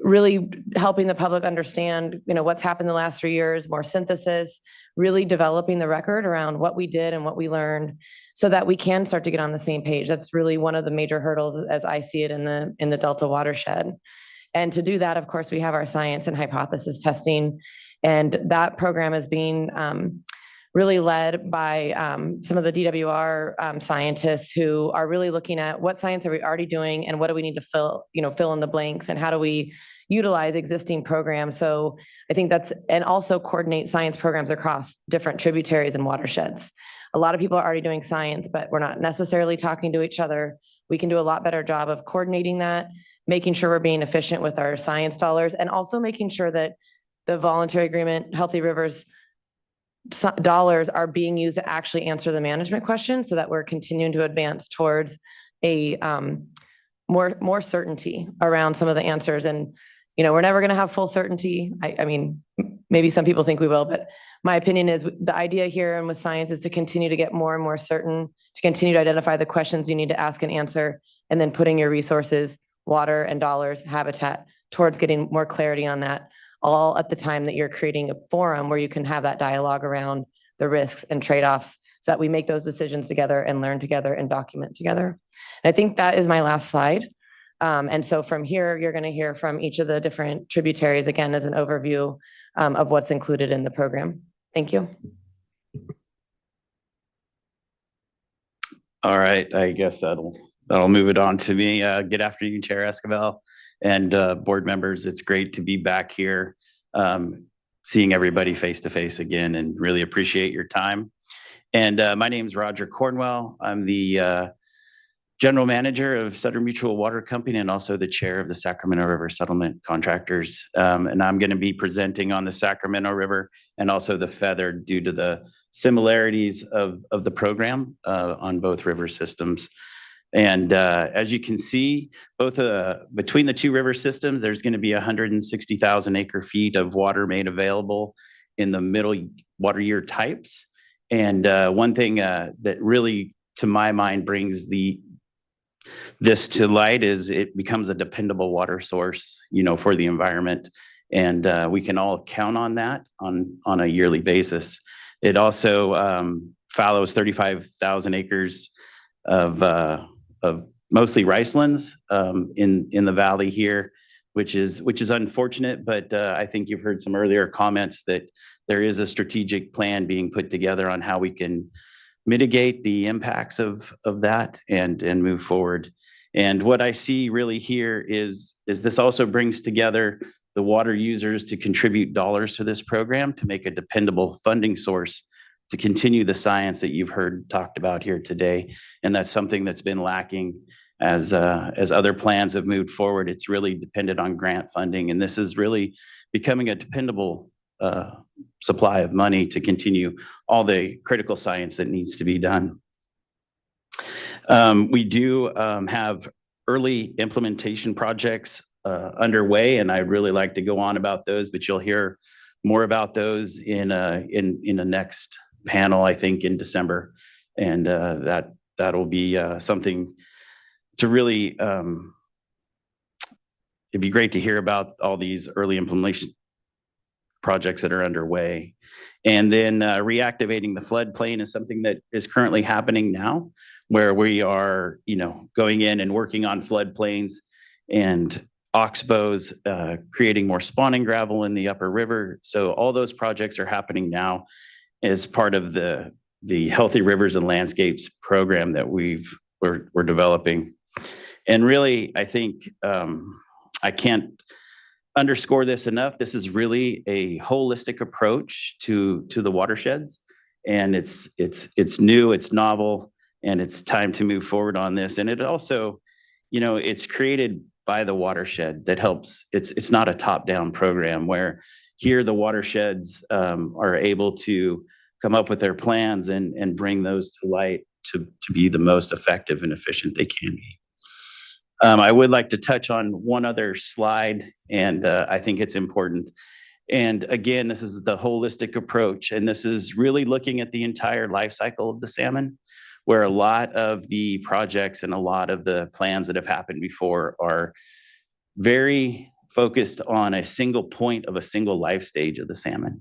[SPEAKER 2] really helping the public understand, what's happened the last 3 years, more synthesis, really developing the record around what we did and what we learned so that we can start to get on the same page. That's really one of the major hurdles as I see it in the Delta watershed. And to do that, of course, we have our science and hypothesis testing, and that program is being really led by some of the DWR scientists who are really looking at what science are we already doing and what do we need to fill in the blanks, and how do we utilize existing programs. So I think and also coordinate science programs across different tributaries and watersheds. A lot of people are already doing science, but we're not necessarily talking to each other. We can do a lot better job of coordinating that, making sure we're being efficient with our science dollars, and also making sure that the voluntary agreement, Healthy Rivers dollars are being used to actually answer the management question so that we're continuing to advance towards a more certainty around some of the answers. And, we're never going to have full certainty. I mean, maybe some people think we will, but my opinion is the idea here and with science is to continue to get more and more certain, to continue to identify the questions you need to ask and answer, and then putting your resources, water and dollars, habitat, towards getting more clarity on that, all at the time that you're creating a forum where you can have that dialogue around the risks and trade-offs so that we make those decisions together and learn together and document together. And I think that is my last slide. And so from here, you're going to hear from each of the different tributaries again as an overview of what's included in the program. Thank you.
[SPEAKER 4] All right, I guess that'll move it on to me. Good afternoon, Chair Esquivel and board members. It's great to be back here, seeing everybody face to face again, and really appreciate your time. And my name is Roger Cornwell. I'm the General Manager of Southern Mutual Water Company and also the Chair of the Sacramento River Settlement Contractors. And I'm going to be presenting on the Sacramento River and also the Feather due to the similarities of the program on both river systems. And as you can see, both between the two river systems, there's going to be 160,000 acre feet of water made available in the middle water year types. And one thing that really, to my mind, brings this to light is it becomes a dependable water source, for the environment. And we can all count on that on a yearly basis. It also fallows 35,000 acres of mostly ricelands in the valley here, which is unfortunate. But I think you've heard some earlier comments that there is a strategic plan being put together on how we can mitigate the impacts of that and move forward. And what I see really here is this also brings together the water users to contribute dollars to this program to make a dependable funding source to continue the science that you've heard talked about here today. And that's something that's been lacking as other plans have moved forward. It's really dependent on grant funding, and this is really becoming a dependable supply of money to continue all the critical science that needs to be done. We do have early implementation projects underway, and I'd really like to go on about those, but you'll hear more about those in the next panel, I think, in December. And that'll be something to really, it'd be great to hear about all these early implementation projects that are underway. And then reactivating the floodplain is something that is currently happening now, where we are, going in and working on floodplains and oxbows, creating more spawning gravel in the upper river. So all those projects are happening now as part of the Healthy Rivers and Landscapes program that we're developing. And really, I think I can't underscore this enough. This is really a holistic approach to the watersheds, and it's new, it's novel, and it's time to move forward on this. And it also, it's created by the watershed that helps. It's not a top-down program where here the watersheds are able to come up with their plans and bring those to light to be the most effective and efficient they can be. I would like to touch on one other slide, and I think it's important. And again, this is the holistic approach, and this is really looking at the entire life cycle of the salmon, where a lot of the projects and a lot of the plans that have happened before are very focused on a single point of a single life stage of the salmon.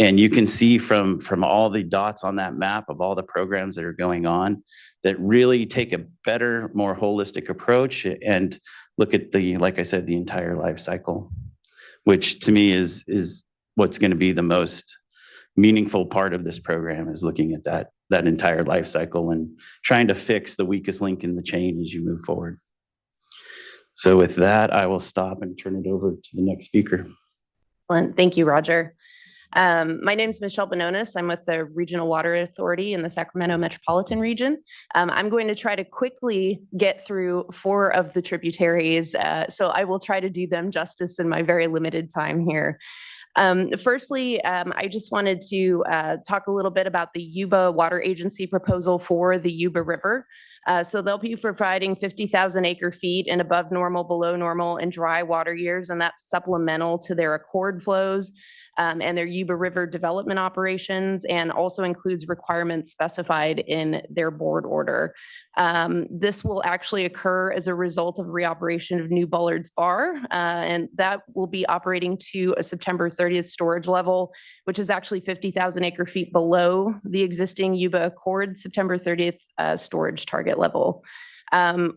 [SPEAKER 4] And you can see from all the dots on that map of all the programs that are going on that really take a better, more holistic approach and look at like I said, the entire life cycle, which to me is what's going to be the most meaningful part of this program, is looking at that entire life cycle and trying to fix the weakest link in the chain as you move forward. So with that, I will stop and turn it over to the next speaker.
[SPEAKER 2] Excellent. Thank you, Roger. My name is Michelle Bononis. I'm with the Regional Water Authority in the Sacramento Metropolitan Region. I'm going to try to quickly get through 4 of the tributaries, so I will try to do them justice in my very limited time here. Firstly, I just wanted to talk a little bit about the Yuba Water Agency proposal for the Yuba River. So they'll be providing 50,000 acre feet in above normal, below normal, and dry water years, and that's supplemental to their accord flows and their Yuba River development operations, and also includes requirements specified in their board order. This will actually occur as a result of reoperation of New Bullard's Bar, and that will be operating to a September 30th storage level, which is actually 50,000 acre feet below the existing Yuba Accord September 30th storage target level.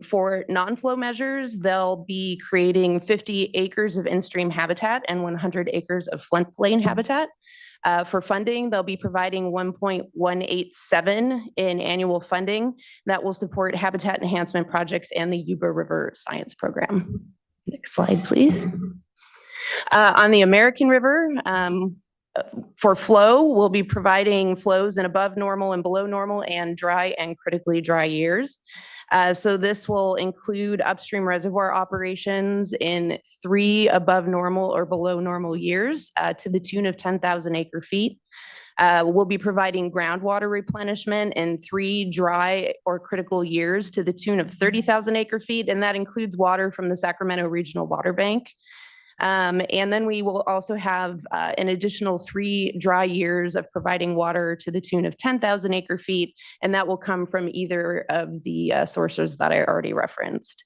[SPEAKER 2] For non-flow measures, they'll be creating 50 acres of in-stream habitat and 100 acres of floodplain habitat. For funding, they'll be providing 1.187 in annual funding that will support habitat enhancement projects and the Yuba River Science Program. Next slide, please. On the American River, for flow, we'll be providing flows in above normal and below normal and dry and critically dry years. So this will include upstream reservoir operations in 3 above normal or below normal years to the tune of 10,000 acre feet. We'll be providing groundwater replenishment in 3 dry or critical years to the tune of 30,000 acre feet, and that includes water from the Sacramento Regional Water Bank. And then we will also have an additional 3 dry years of providing water to the tune of 10,000 acre feet, and that will come from either of the sources that I already referenced.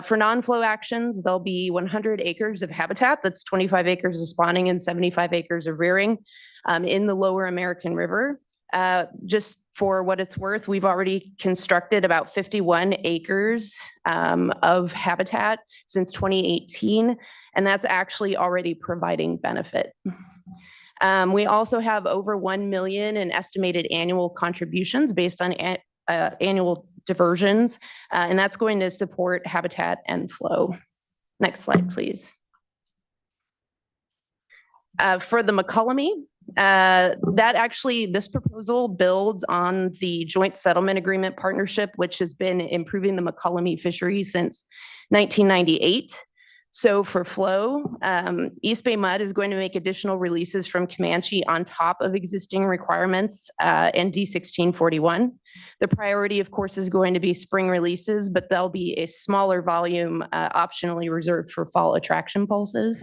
[SPEAKER 2] For non-flow actions, there'll be 100 acres of habitat. That's 25 acres of spawning and 75 acres of rearing in the lower American River. Just for what it's worth, we've already constructed about 51 acres of habitat since 2018, and that's actually already providing benefit. We also have over 1 million in estimated annual contributions based on annual diversions, and that's going to support habitat and flow. Next slide, please. For the McCollum, this proposal builds on the joint settlement agreement partnership, which has been improving the McCollum fishery since 1998. So for flow, East Bay Mud is going to make additional releases from Comanche on top of existing requirements and D1641. The priority, of course, is going to be spring releases, but there'll be a smaller volume optionally reserved for fall attraction pulses.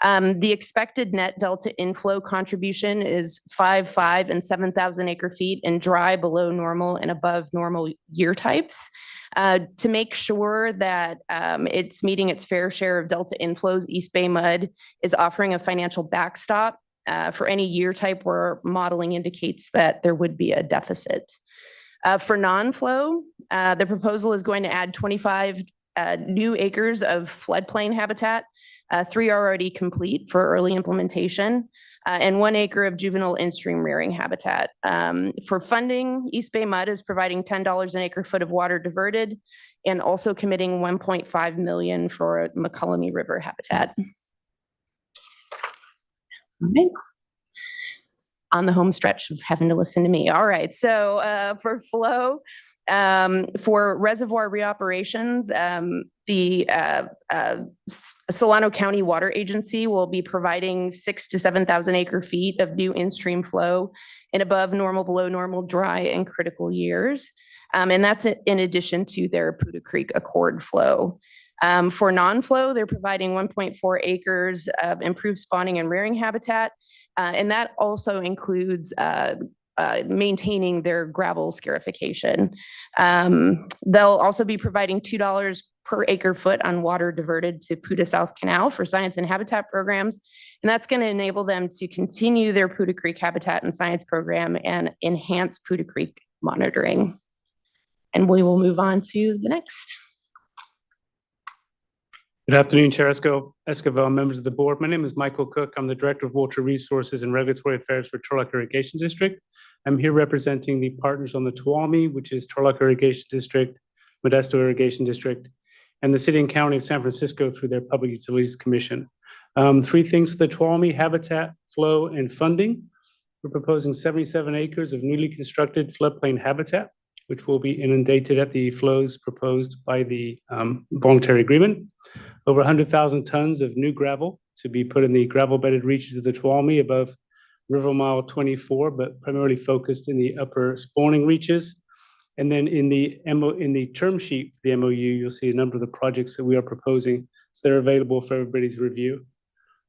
[SPEAKER 2] The expected net delta inflow contribution is 5, 5, and 7,000 acre feet in dry, below normal, and above normal year types. To make sure that it's meeting its fair share of delta inflows, East Bay Mud is offering a financial backstop for any year type where modeling indicates that there would be a deficit. For non-flow, the proposal is going to add 25 new acres of floodplain habitat. 3 are already complete for early implementation, and 1 acre of juvenile in-stream rearing habitat. For funding, East Bay Mud is providing $10 an acre foot of water diverted and also committing $1.5 million for McCollum River habitat. All right. On the home stretch of having to listen to me. All right, so for flow, for reservoir reoperations, the Solano County Water Agency will be providing 6,000 to 7,000 acre feet of new in-stream flow in above normal, below normal, dry, and critical years. And that's in addition to their Poudre Creek Accord flow. For non-flow, they're providing 1.4 acres of improved spawning and rearing habitat. And that also includes maintaining their gravel scarification. They'll also be providing $2 per acre foot on water diverted to Poudre South Canal for science and habitat programs. And that's going to enable them to continue their Poudre Creek habitat and science program and enhance Poudre Creek monitoring. And we will move on to the next.
[SPEAKER 5] Good afternoon, Chair Esquivel, members of the board. My name is Michael Cook. I'm the Director of Water Resources and Regulatory Affairs for Turlock Irrigation District. I'm here representing the partners on the Tuolumne, which is Turlock Irrigation District, Modesto Irrigation District, and the City and County of San Francisco through their Public Utilities Commission. 3 things for the Tuolumne: habitat, flow, and funding. We're proposing 77 acres of newly constructed floodplain habitat, which will be inundated at the flows proposed by the voluntary agreement. Over 100,000 tons of new gravel to be put in the gravel bedded reaches of the Tuolumne above River Mile 24, but primarily focused in the upper spawning reaches. And then in the term sheet, the MOU, you'll see a number of the projects that we are proposing. So they're available for everybody's review.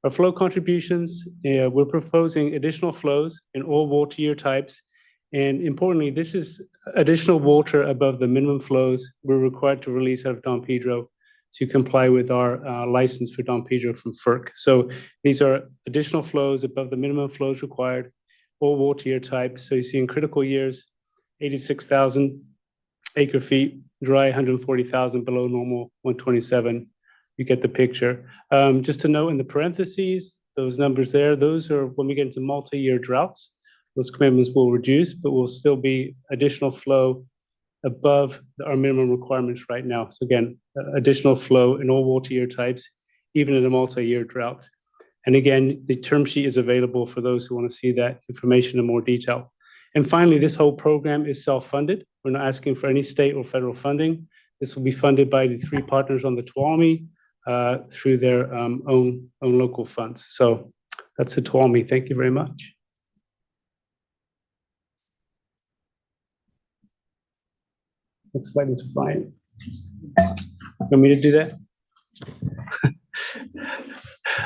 [SPEAKER 5] Our flow contributions, we're proposing additional flows in all water year types. And importantly, this is additional water above the minimum flows we're required to release out of Don Pedro to comply with our license for Don Pedro from FERC. So these are additional flows above the minimum flows required, all water year types. So you see in critical years, 86,000 acre feet, dry 140,000, below normal 127. You get the picture. Just to note in the parentheses, those numbers there, those are when we get into multi-year droughts. Those commitments will reduce, but will still be additional flow above our minimum requirements right now. So again, additional flow in all water year types, even in a multi-year drought. And again, the term sheet is available for those who want to see that information in more detail. And finally, this whole program is self-funded. We're not asking for any state or federal funding. This will be funded by the 3 partners on the Tuolumne through their own local funds. So that's the Tuolumne. Thank you very much. Next slide is Bryant. Want me to do that?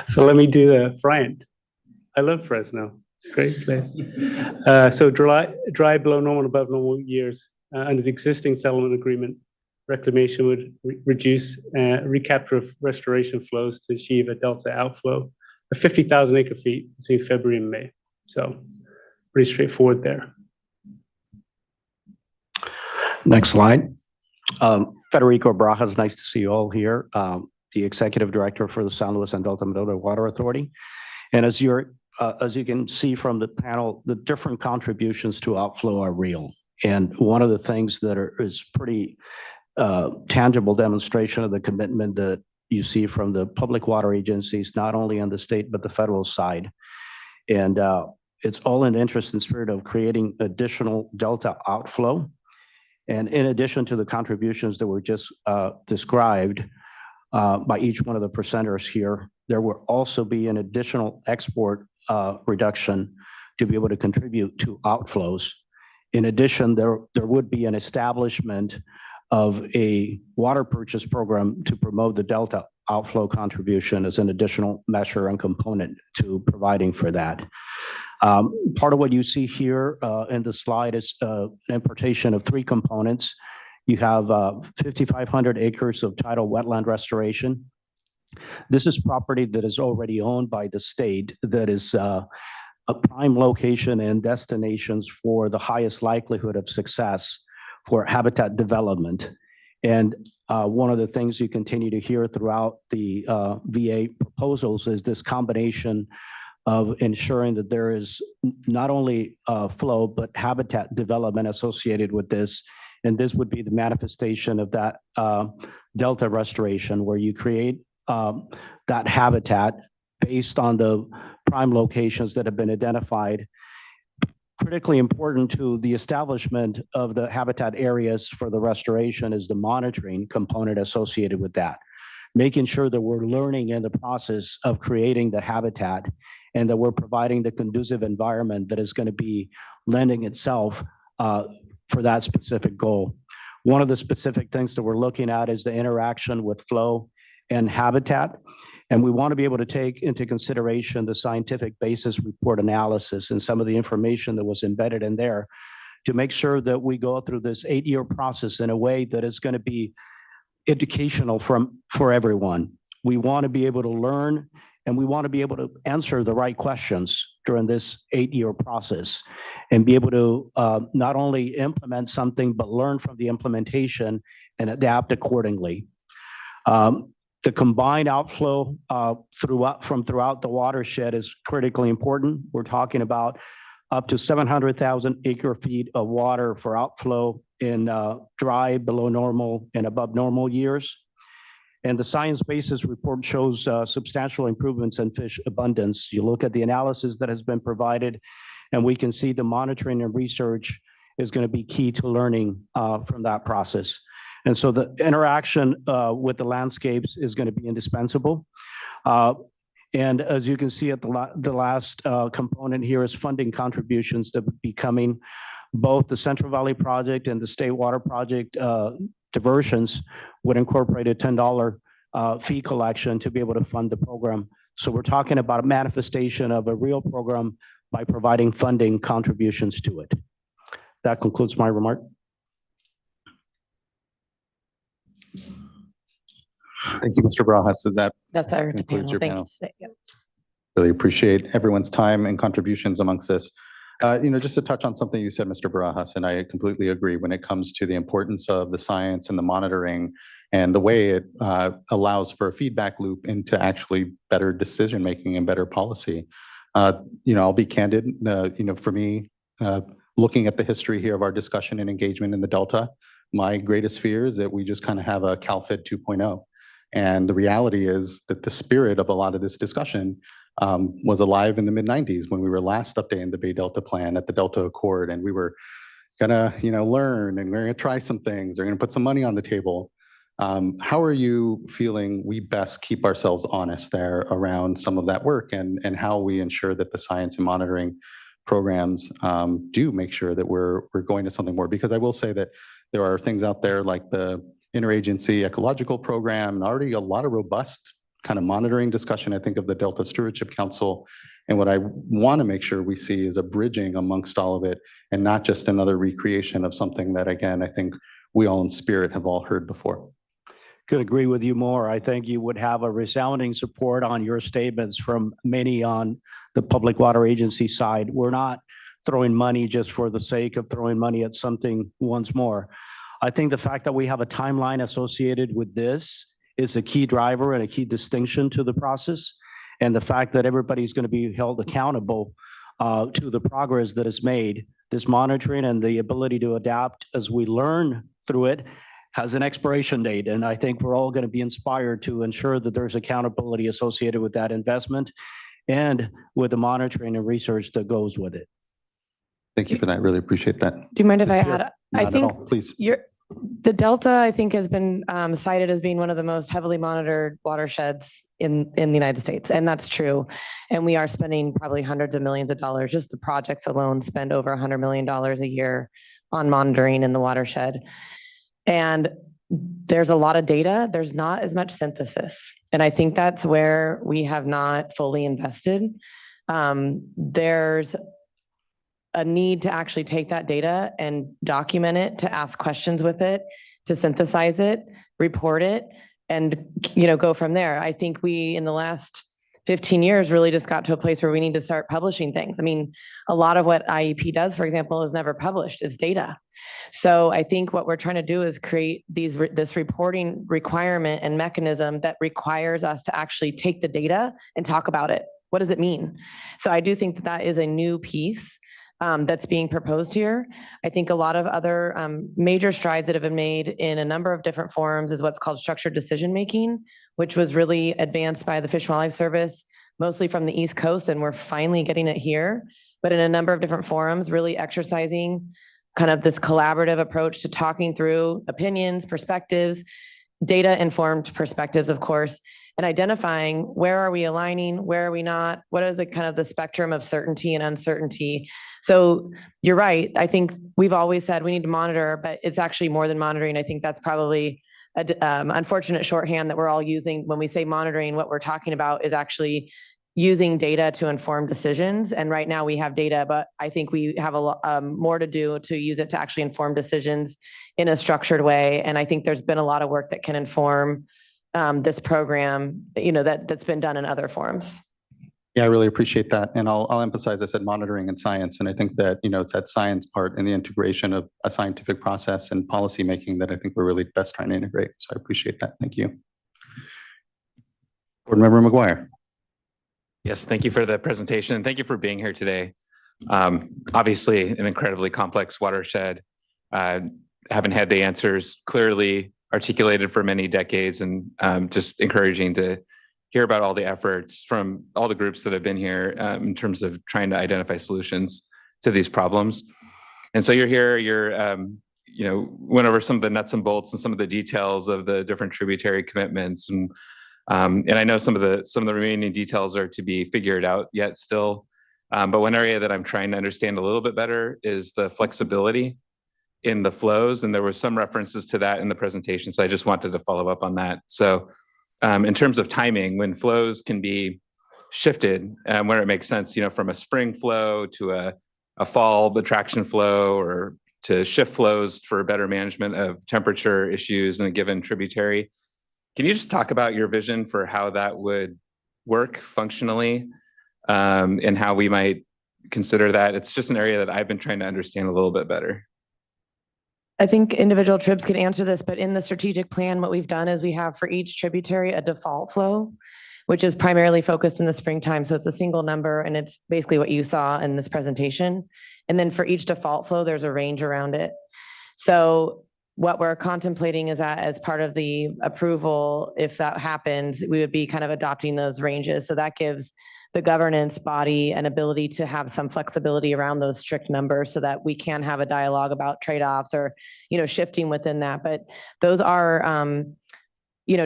[SPEAKER 5] So let me do the Bryant. I love Fresno. It's a great place. So dry below normal and above normal years. Under the existing settlement agreement, reclamation would reduce recapture of restoration flows to achieve a delta outflow of 50,000 acre feet between February and May. So pretty straightforward there.
[SPEAKER 6] Next slide. Federico Barajas, nice to see you all here. The Executive Director for the San Luis and Delta Medulla Water Authority. And as you can see from the panel, the different contributions to outflow are real. And one of the things that is pretty tangible demonstration of the commitment that you see from the public water agencies, not only on the state, but the federal side. And it's all in the interest and spirit of creating additional delta outflow. And in addition to the contributions that were just described by each one of the presenters here, there will also be an additional export reduction to be able to contribute to outflows. In addition, there would be an establishment of a water purchase program to promote the delta outflow contribution as an additional measure and component to providing for that. Part of what you see here in the slide is an importation of three components. You have 5,500 acres of tidal wetland restoration. This is property that is already owned by the state that is a prime location and destinations for the highest likelihood of success for habitat development. And one of the things you continue to hear throughout the VA proposals is this combination of ensuring that there is not only flow, but habitat development associated with this. And this would be the manifestation of that delta restoration, where you create that habitat based on the prime locations that have been identified. Critically important to the establishment of the habitat areas for the restoration is the monitoring component associated with that. Making sure that we're learning in the process of creating the habitat and that we're providing the conducive environment that is going to be lending itself for that specific goal. One of the specific things that we're looking at is the interaction with flow and habitat. And we want to be able to take into consideration the scientific basis report analysis and some of the information that was embedded in there to make sure that we go through this 8-year process in a way that is going to be educational for everyone. We want to be able to learn and we want to be able to answer the right questions during this 8-year process and be able to not only implement something, but learn from the implementation and adapt accordingly. The combined outflow throughout the watershed is critically important. We're talking about up to 700,000 acre feet of water for outflow in dry, below normal, and above normal years. And the science basis report shows substantial improvements in fish abundance. You look at the analysis that has been provided, and we can see the monitoring and research is going to be key to learning from that process. And so the interaction with the landscapes is going to be indispensable. And as you can see at the last component here is funding contributions that would be coming. Both the Central Valley Project and the State Water Project diversions would incorporate a $10 fee collection to be able to fund the program. So we're talking about a manifestation of a real program by providing funding contributions to it. That concludes my remark.
[SPEAKER 1] Thank you, Mr. Barajas.
[SPEAKER 2] That's our
[SPEAKER 1] concludes
[SPEAKER 2] panel.
[SPEAKER 1] your
[SPEAKER 2] Thank
[SPEAKER 1] panel?
[SPEAKER 2] you. Yep.
[SPEAKER 1] Really appreciate everyone's time and contributions amongst this. Just to touch on something you said, Mr. Barajas, and I completely agree when it comes to the importance of the science and the monitoring and the way it allows for a feedback loop into actually better decision-making and better policy. I'll be candid, for me, looking at the history here of our discussion and engagement in the Delta, my greatest fear is that we just kind of have a CalFed 2.0. And the reality is that the spirit of a lot of this discussion was alive in the mid-90s when we were last updating the Bay Delta Plan at the Delta Accord, and we were gonna, learn, and we're gonna try some things. We're gonna put some money on the table. How are you feeling we best keep ourselves honest there around some of that work and how we ensure that the science and monitoring programs do make sure that we're going to something more? Because I will say that There are things out there like the interagency ecological program, and already a lot of robust kind of monitoring discussion, I think, of the Delta Stewardship Council. And what I want to make sure we see is a bridging amongst all of it, and not just another recreation of something that, again, I think we all in spirit have all heard before.
[SPEAKER 6] Could agree with you more. I think you would have a resounding support on your statements from many on the Public Water Agency side. We're not throwing money just for the sake of throwing money at something once more. I think the fact that we have a timeline associated with this is a key driver and a key distinction to the process. And the fact that everybody's going to be held accountable to the progress that is made, this monitoring and the ability to adapt as we learn through it has an expiration date. And I think we're all going to be inspired to ensure that there's accountability associated with that investment and with the monitoring and research that goes with it.
[SPEAKER 1] Thank you for that. Really appreciate that.
[SPEAKER 2] Do you mind if I
[SPEAKER 1] Sure.
[SPEAKER 2] add?
[SPEAKER 1] Not
[SPEAKER 2] I
[SPEAKER 1] at
[SPEAKER 2] think
[SPEAKER 1] all, please.
[SPEAKER 2] the Delta, I think, has been cited as being one of the most heavily monitored watersheds in the United States. And that's true. And we are spending probably hundreds of millions of dollars. Just the projects alone spend over $100 million a year on monitoring in the watershed. And there's a lot of data. There's not as much synthesis. And I think that's where we have not fully invested. There's a need to actually take that data and document it, to ask questions with it, to synthesize it, report it, and go from there. I think we, in the last 15 years, really just got to a place where we need to start publishing things. I mean, a lot of what IEP does, for example, is never published, is data. So I think what we're trying to do is create this reporting requirement and mechanism that requires us to actually take the data and talk about it. What does it mean? So I do think that that is a new piece that's being proposed here. I think a lot of other major strides that have been made in a number of different forums is what's called structured decision-making, which was really advanced by the Fish and Wildlife Service, mostly from the East Coast, and we're finally getting it here. But in a number of different forums, really exercising kind of this collaborative approach to talking through opinions, perspectives, data-informed perspectives, of course, and identifying where are we aligning, where are we not, what are the kind of the spectrum of certainty and uncertainty. So you're right. I think we've always said we need to monitor, but it's actually more than monitoring. I think that's probably an unfortunate shorthand that we're all using. When we say monitoring, what we're talking about is actually using data to inform decisions. And right now we have data, but I think we have a lot more to do to use it to actually inform decisions in a structured way. And I think there's been a lot of work that can inform this program, that's been done in other forums.
[SPEAKER 1] Yeah, I really appreciate that. And I'll emphasize, I said monitoring and science. And I think that, it's that science part and the integration of a scientific process and policy making that I think we're really best trying to integrate. So I appreciate that. Thank you. Board Member McGuire.
[SPEAKER 3] Yes, thank you for the presentation. Thank you for being here today. Obviously, an incredibly complex watershed. Haven't had the answers clearly articulated for many decades, and just encouraging to hear about all the efforts from all the groups that have been here in terms of trying to identify solutions to these problems. And so you're here, went over some of the nuts and bolts and some of the details of the different tributary commitments, and I know some of the remaining details are to be figured out yet still. But one area that I'm trying to understand a little bit better is the flexibility in the flows, and there were some references to that in the presentation, so I just wanted to follow up on that. So in terms of timing, when flows can be shifted, where it makes sense, from a spring flow to a fall attraction flow, or to shift flows for better management of temperature issues in a given tributary. Can you just talk about your vision for how that would work functionally, and how we might consider that? It's just an area that I've been trying to understand a little bit better.
[SPEAKER 2] I think individual tribs can answer this, but in the strategic plan, what we've done is we have for each tributary a default flow, which is primarily focused in the springtime. So it's a single number, and it's basically what you saw in this presentation. And then for each default flow, there's a range around it. So what we're contemplating is that as part of the approval, if that happens, we would be kind of adopting those ranges. So that gives the governance body an ability to have some flexibility around those strict numbers, so that we can have a dialogue about trade-offs or, shifting within that. But those are,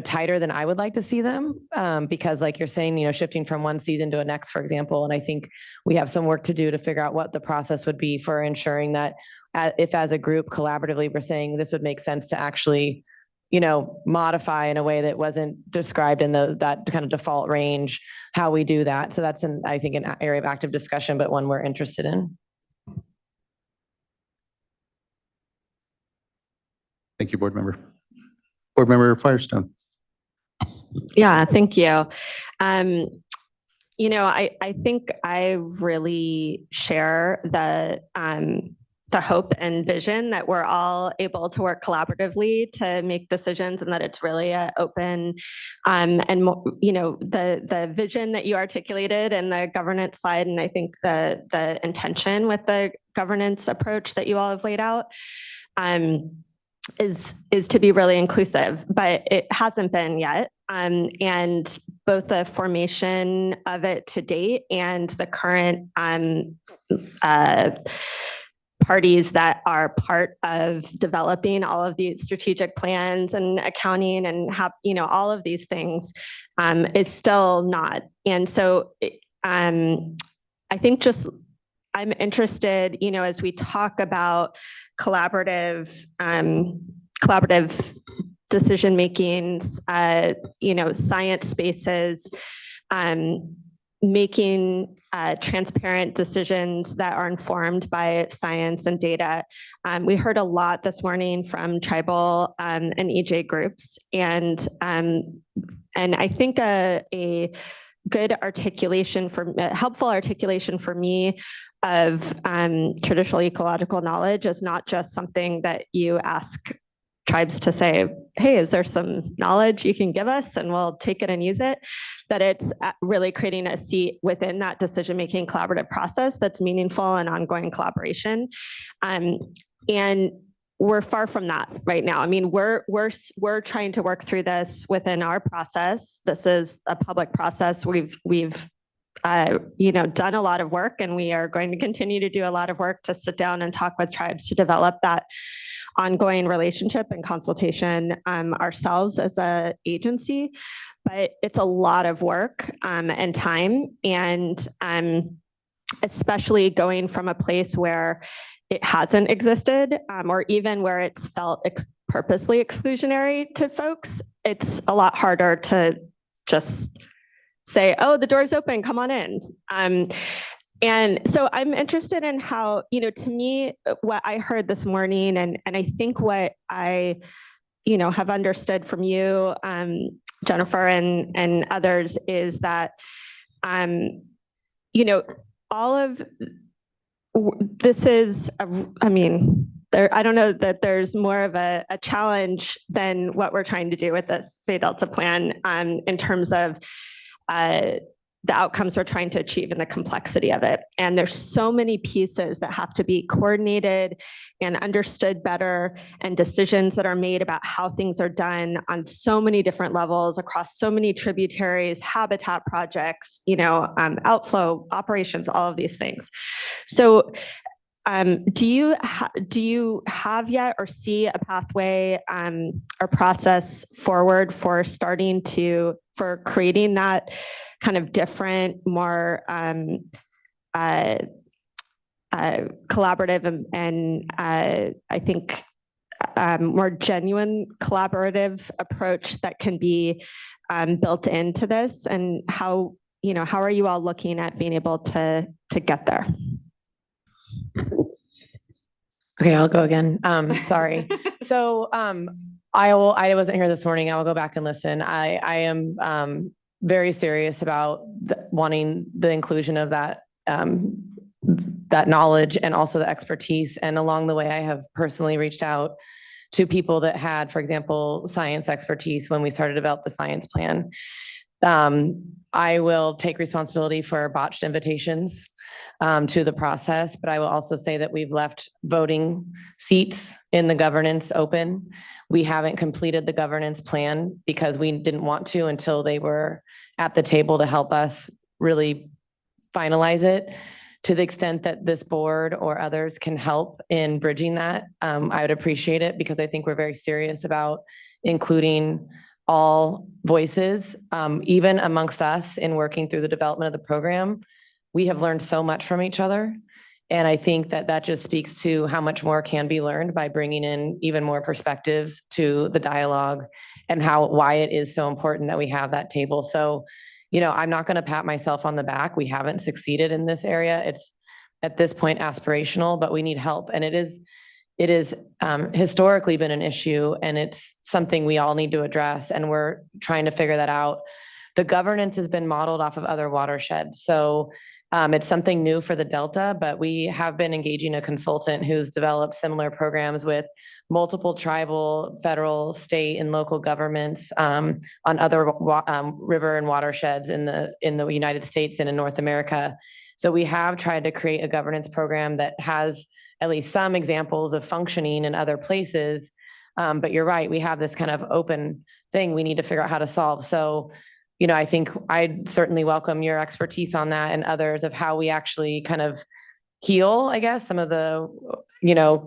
[SPEAKER 2] tighter than I would like to see them. Because like you're saying, shifting from one season to a next, for example, and I think we have some work to do to figure out what the process would be for ensuring that if as a group collaboratively, we're saying this would make sense to actually, modify in a way that wasn't described in that kind of default range, how we do that. So that's I think an area of active discussion, but one we're interested in.
[SPEAKER 1] Thank you, board member. Board member Firestone.
[SPEAKER 7] Yeah, thank you. I think I really share the hope and vision that we're all able to work collaboratively to make decisions, and that it's really an open the vision that you articulated and the governance slide, and I think the intention with the governance approach that you all have laid out is to be really inclusive, but it hasn't been yet. And both the formation of it to date and the current parties that are part of developing all of these strategic plans and accounting and have, all of these things is still not. And so I think I'm interested, as we talk about collaborative decision makings, science spaces, making transparent decisions that are informed by science and data. We heard a lot this morning from tribal and EJ groups, and I think a good articulation helpful articulation for me of traditional ecological knowledge is not just something that you ask tribes to say, hey, is there some knowledge you can give us and we'll take it and use it, that it's really creating a seat within that decision-making collaborative process that's meaningful and ongoing collaboration. And we're far from that right now. I mean, we're trying to work through this within our process. This is a public process. We've done a lot of work, and we are going to continue to do a lot of work to sit down and talk with tribes to develop that ongoing relationship and consultation ourselves as an agency. But it's a lot of work and time, and especially going from a place where it hasn't existed, or even where it's felt purposely exclusionary to folks, it's a lot harder to just say, oh, the door's open, come on in. And so I'm interested in how, to me, what I heard this morning, and I think what I, have understood from you, Jennifer, and others, is that, all of this is, I don't know that there's more of a challenge than what we're trying to do with this Bay Delta plan in terms of the outcomes we're trying to achieve and the complexity of it. And there's so many pieces that have to be coordinated and understood better, and decisions that are made about how things are done on so many different levels across so many tributaries, habitat projects, outflow operations, all of these things. So do you have yet or see a pathway or process forward for creating that kind of different, more collaborative and I think more genuine collaborative approach that can be built into this? And how are you all looking at being able to get there?
[SPEAKER 2] Okay, I'll go again. Sorry. So I wasn't here this morning. I will go back and listen. I am very serious about wanting the inclusion of that knowledge and also the expertise. And along the way, I have personally reached out to people that had, for example, science expertise when we started to develop the science plan. I will take responsibility for botched invitations to the process, but I will also say that we've left voting seats in the governance open. We haven't completed the governance plan because we didn't want to until they were at the table to help us really finalize it. To the extent that this board or others can help in bridging that, I would appreciate it, because I think we're very serious about including all voices, even amongst us in working through the development of the program. We have learned so much from each other. And I think that that just speaks to how much more can be learned by bringing in even more perspectives to the dialogue and why it is so important that we have that table. So, I'm not going to pat myself on the back. We haven't succeeded in this area. It's at this point aspirational, but we need help. And it is historically been an issue, and it's something we all need to address. And we're trying to figure that out. The governance has been modeled off of other watersheds. So it's something new for the Delta, but we have been engaging a consultant who's developed similar programs with multiple tribal, federal, state, and local governments on other river and watersheds in the United States and in North America. So we have tried to create a governance program that has at least some examples of functioning in other places. But you're right, we have this kind of open thing we need to figure out how to solve. So I think I'd certainly welcome your expertise on that and others of how we actually kind of heal, I guess, some of the,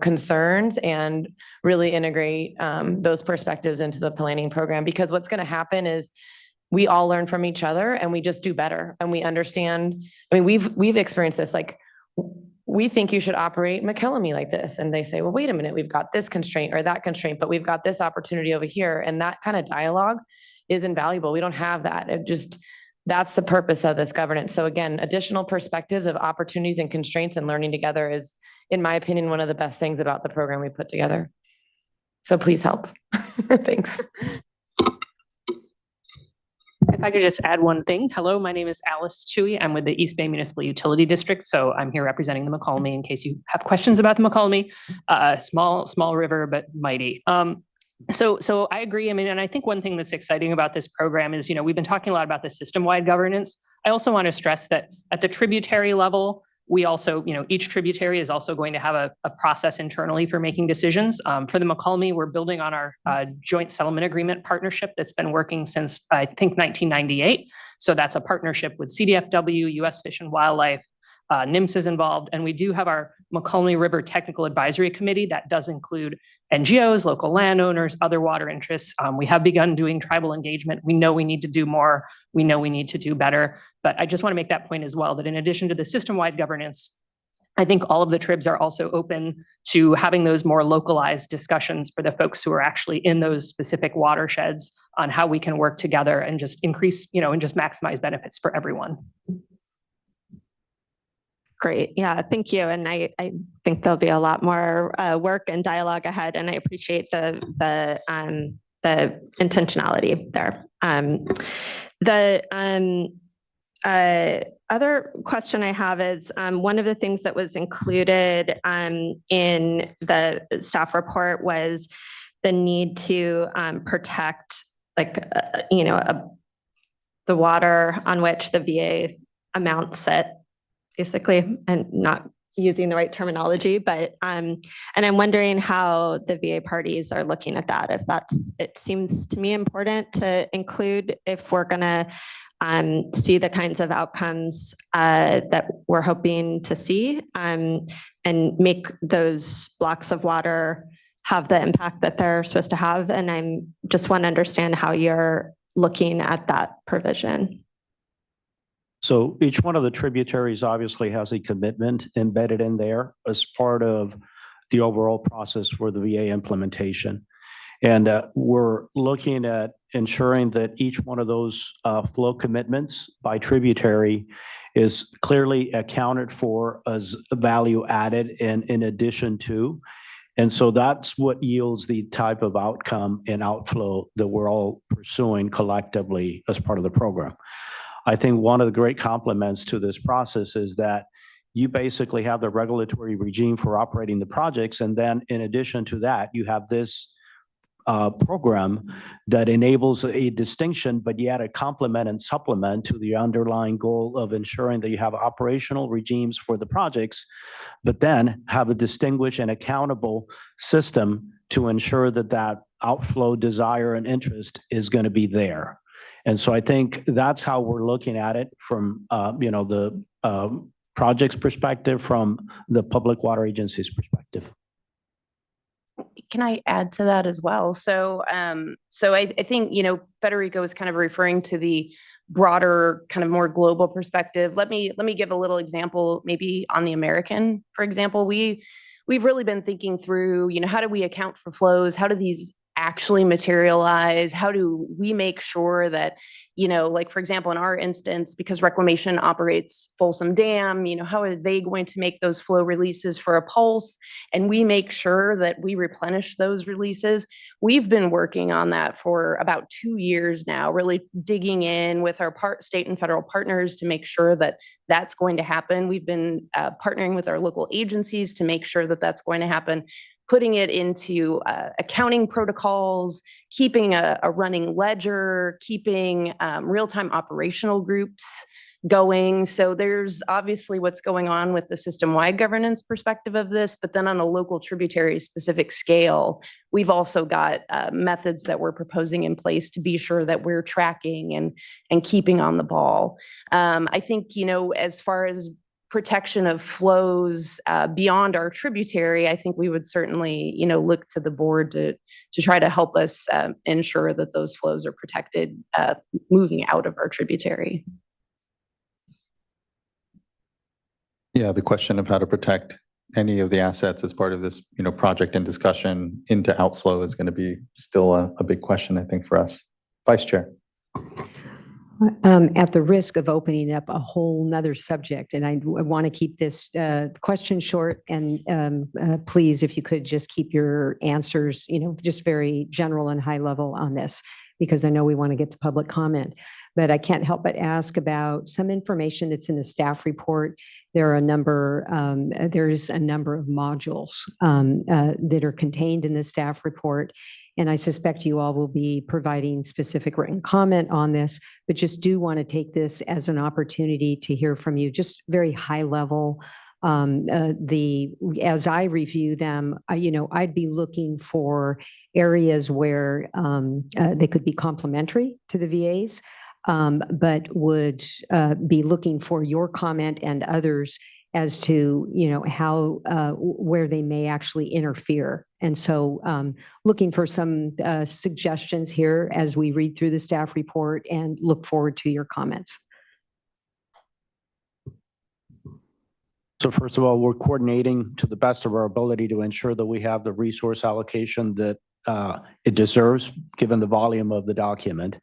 [SPEAKER 2] concerns and really integrate those perspectives into the planning program. Because what's going to happen is we all learn from each other and we just do better and we understand. I mean, we've experienced this, like, we think you should operate McKellamie like this. And they say, well, wait a minute, we've got this constraint or that constraint, but we've got this opportunity over here. And that kind of dialogue is invaluable. We don't have that. That's the purpose of this governance. So again, additional perspectives of opportunities and constraints and learning together is, in my opinion, one of the best things about the program we put together. So please help. Thanks.
[SPEAKER 10] If I could just add one thing. Hello, my name is Alice Chewy. I'm with the East Bay Municipal Utility District. So I'm here representing the McCallamy in case you have questions about the McCallamy. Small river, but mighty. So I agree. I mean, and I think one thing that's exciting about this program is, we've been talking a lot about the system-wide governance. I also want to stress that at the tributary level, we also, each tributary is also going to have a process internally for making decisions. For the McCallamy, we're building on our joint settlement agreement partnership that's been working since, I think, 1998. So that's a partnership with CDFW, U.S. Fish and Wildlife, NIMS is involved, and we do have our McCallamy River Technical Advisory Committee that does include NGOs, local landowners, other water interests. We have begun doing tribal engagement. We know we need to do more. We know we need to do better. But I just want to make that point as well, that in addition to the system-wide governance, I think all of the tribs are also open to having those more localized discussions for the folks who are actually in those specific watersheds on how we can work together and just increase, and just maximize benefits for everyone.
[SPEAKER 7] Great. Yeah, thank you. And I think there'll be a lot more work and dialogue ahead, and I appreciate the intentionality there. The other question I have is one of the things that was included in the staff report was the need to protect, the water on which the VA amounts sit, basically, and not using the right terminology, but and I'm wondering how the VA parties are looking at that. It seems to me important to include if we're going to see the kinds of outcomes that we're hoping to see, and make those blocks of water have the impact that they're supposed to have. And I just want to understand how you're looking at that provision.
[SPEAKER 6] So each one of the tributaries obviously has a commitment embedded in there as part of the overall process for the VA implementation. And we're looking at ensuring that each one of those flow commitments by tributary is clearly accounted for as value added and in addition to. And so that's what yields the type of outcome and outflow that we're all pursuing collectively as part of the program. I think one of the great compliments to this process is that you basically have the regulatory regime for operating the projects. And then in addition to that, you have this program that enables a distinction, but yet a complement and supplement to the underlying goal of ensuring that you have operational regimes for the projects, but then have a distinguished and accountable system to ensure that that outflow desire and interest is going to be there. And so I think that's how we're looking at it from the project's perspective, from the Public Water Agency's perspective.
[SPEAKER 2] can I add to that as well? So, I think, Federico was kind of referring to the broader, kind of more global perspective. Let me give a little example, maybe on the American, for example. We've really been thinking through, how do we account for flows? How do these actually materialize? How do we make sure that, like, for example, in our instance, because Reclamation operates Folsom Dam, how are they going to make those flow releases for a pulse? And we make sure that we replenish those releases. We've been working on that for about 2 years now, really digging in with our state and federal partners to make sure that that's going to happen. We've been partnering with our local agencies to make sure that that's going to happen, putting it into accounting protocols, keeping a running ledger, keeping real-time operational groups going. So there's obviously what's going on with the system-wide governance perspective of this, but then on a local tributary specific scale, we've also got methods that we're proposing in place to be sure that we're tracking and keeping on the ball. I think, as far as protection of flows beyond our tributary, I think we would certainly, look to the board to try to help us ensure that those flows are protected moving out of our tributary.
[SPEAKER 1] Yeah, the question of how to protect any of the assets as part of this, project and discussion into outflow is going to be still a big question, I think, for us. Vice Chair.
[SPEAKER 21] At the risk of opening up a whole nother subject, and I want to keep this question short, and please, if you could just keep your answers, just very general and high level on this, because I know we want to get to public comment. But I can't help but ask about some information that's in the staff report. There's a number of modules that are contained in the staff report. And I suspect you all will be providing specific written comment on this, but just do want to take this as an opportunity to hear from you, just very high level. As I review them, I'd be looking for areas where they could be complementary to the VAs, but would be looking for your comment and others as to, how, where they may actually interfere. And so looking for some suggestions here as we read through the staff report, and look forward to your comments.
[SPEAKER 6] So first of all, we're coordinating to the best of our ability to ensure that we have the resource allocation that it deserves, given the volume of the document.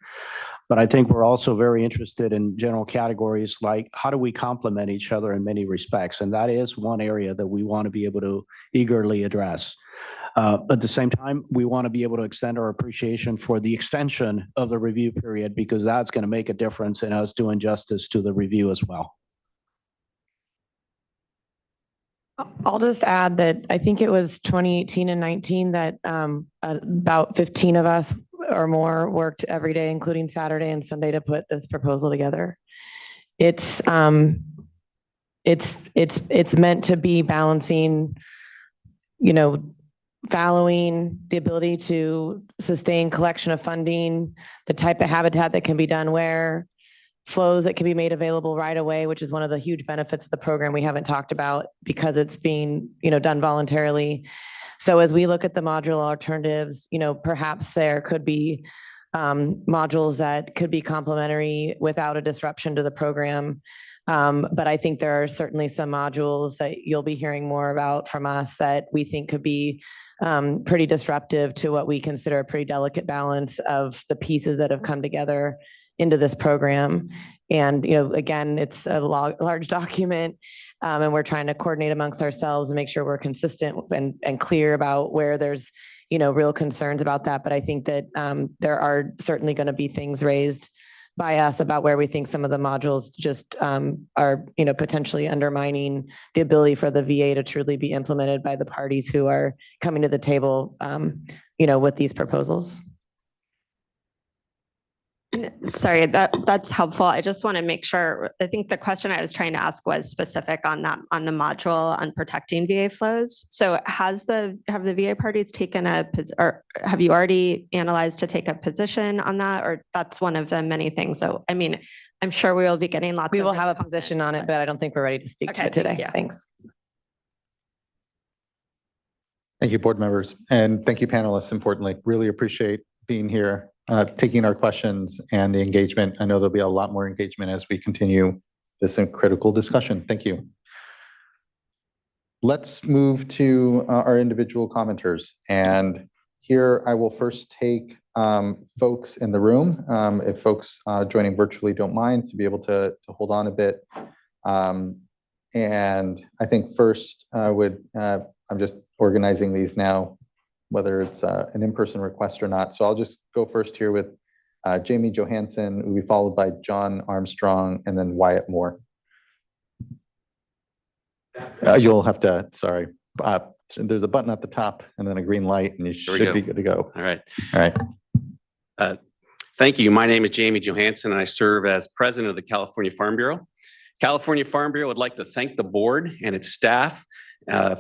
[SPEAKER 6] But I think we're also very interested in general categories like how do we complement each other in many respects? And that is one area that we want to be able to eagerly address. At the same time, we want to be able to extend our appreciation for the extension of the review period, because that's going to make a difference in us doing justice to the review as well.
[SPEAKER 2] I'll just add that I think it was 2018 and 19 that about 15 of us or more worked every day, including Saturday and Sunday, to put this proposal together. It's meant to be balancing, following the ability to sustain collection of funding, the type of habitat that can be done where, flows that can be made available right away, which is one of the huge benefits of the program we haven't talked about because it's being, done voluntarily. So as we look at the modular alternatives, perhaps there could be modules that could be complementary without a disruption to the program. But I think there are certainly some modules that you'll be hearing more about from us that we think could be pretty disruptive to what we consider a pretty delicate balance of the pieces that have come together into this program. And, again, it's a large document, and we're trying to coordinate amongst ourselves and make sure we're consistent and clear about where there's, real concerns about that. But I think that there are certainly going to be things raised by us about where we think some of the modules just are, potentially undermining the ability for the VA to truly be implemented by the parties who are coming to the table, with these proposals.
[SPEAKER 7] Sorry, that's helpful. I just want to make sure. I think the question I was trying to ask was specific on that, on the module on protecting VA flows. So have the VA parties taken or have you already analyzed to take a position on that? Or that's one of the many things. So, I mean, I'm sure we will be getting lots.
[SPEAKER 2] We will have a position on it, but I don't think we're ready to speak to it today. Thanks.
[SPEAKER 1] Thank you, board members, and thank you, panelists, importantly. Really appreciate being here, taking our questions and the engagement. I know there'll be a lot more engagement as we continue this critical discussion. Thank you. Let's move to our individual commenters. And here I will first take folks in the room, if folks joining virtually don't mind, to be able to hold on a bit. And I think first I'm just organizing these now, whether it's an in-person request or not. So I'll just go first here with Jamie Johansson, who will be followed by John Armstrong, and then Wyatt Moore. You'll have to, sorry. There's a button at the top and then a green light, and you should be good to go.
[SPEAKER 8] All right.
[SPEAKER 1] All right.
[SPEAKER 8] Thank you. My name is Jamie Johansson, and I serve as president of the California Farm Bureau. California Farm Bureau would like to thank the board and its staff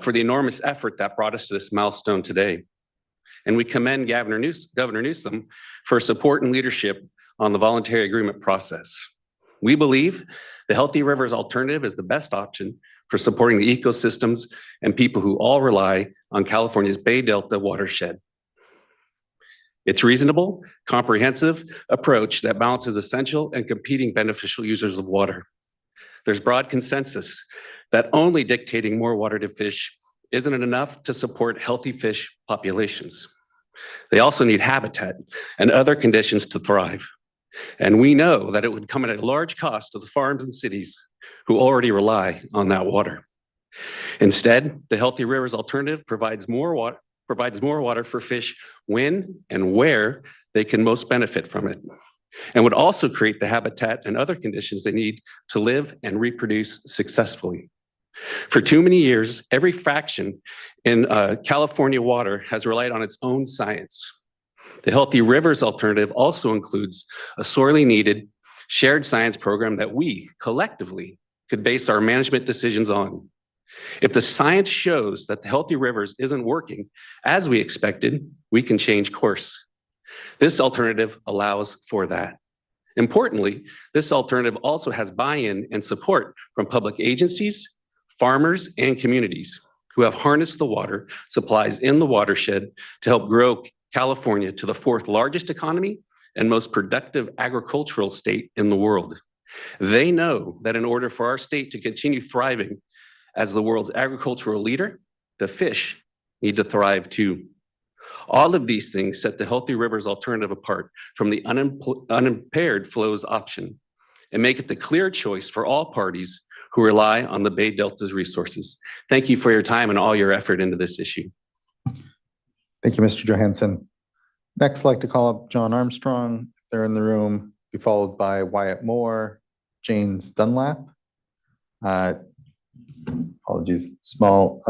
[SPEAKER 8] for the enormous effort that brought us to this milestone today. And we commend Governor Newsom for support and leadership on the voluntary agreement process. We believe the Healthy Rivers alternative is the best option for supporting the ecosystems and people who all rely on California's Bay Delta watershed. It's reasonable, comprehensive approach that balances essential and competing beneficial users of water. There's broad consensus that only dictating more water to fish isn't enough to support healthy fish populations. They also need habitat and other conditions to thrive. And we know that it would come at a large cost to the farms and cities who already rely on that water. Instead, the Healthy Rivers alternative provides more water for fish when and where they can most benefit from it, and would also create the habitat and other conditions they need to live and reproduce successfully. For too many years, every fraction in California water has relied on its own science. The Healthy Rivers alternative also includes a sorely needed shared science program that we collectively could base our management decisions on. If the science shows that the Healthy Rivers isn't working as we expected, we can change course. This alternative allows for that. Importantly, this alternative also has buy-in and support from public agencies, farmers, and communities who have harnessed the water supplies in the watershed to help grow California to the fourth largest economy and most productive agricultural state in the world. They know that in order for our state to continue thriving as the world's agricultural leader, the fish need to thrive too. All of these things set the Healthy Rivers alternative apart from the unimpaired flows option and make it the clear choice for all parties who rely on the Bay Delta's resources. Thank you for your time and all your effort into this issue.
[SPEAKER 1] Thank you, Mr. Johansson. Next, I'd like to call up John Armstrong. If they're in the room, be followed by Wyatt Moore, James Dunlap. Apologies, small,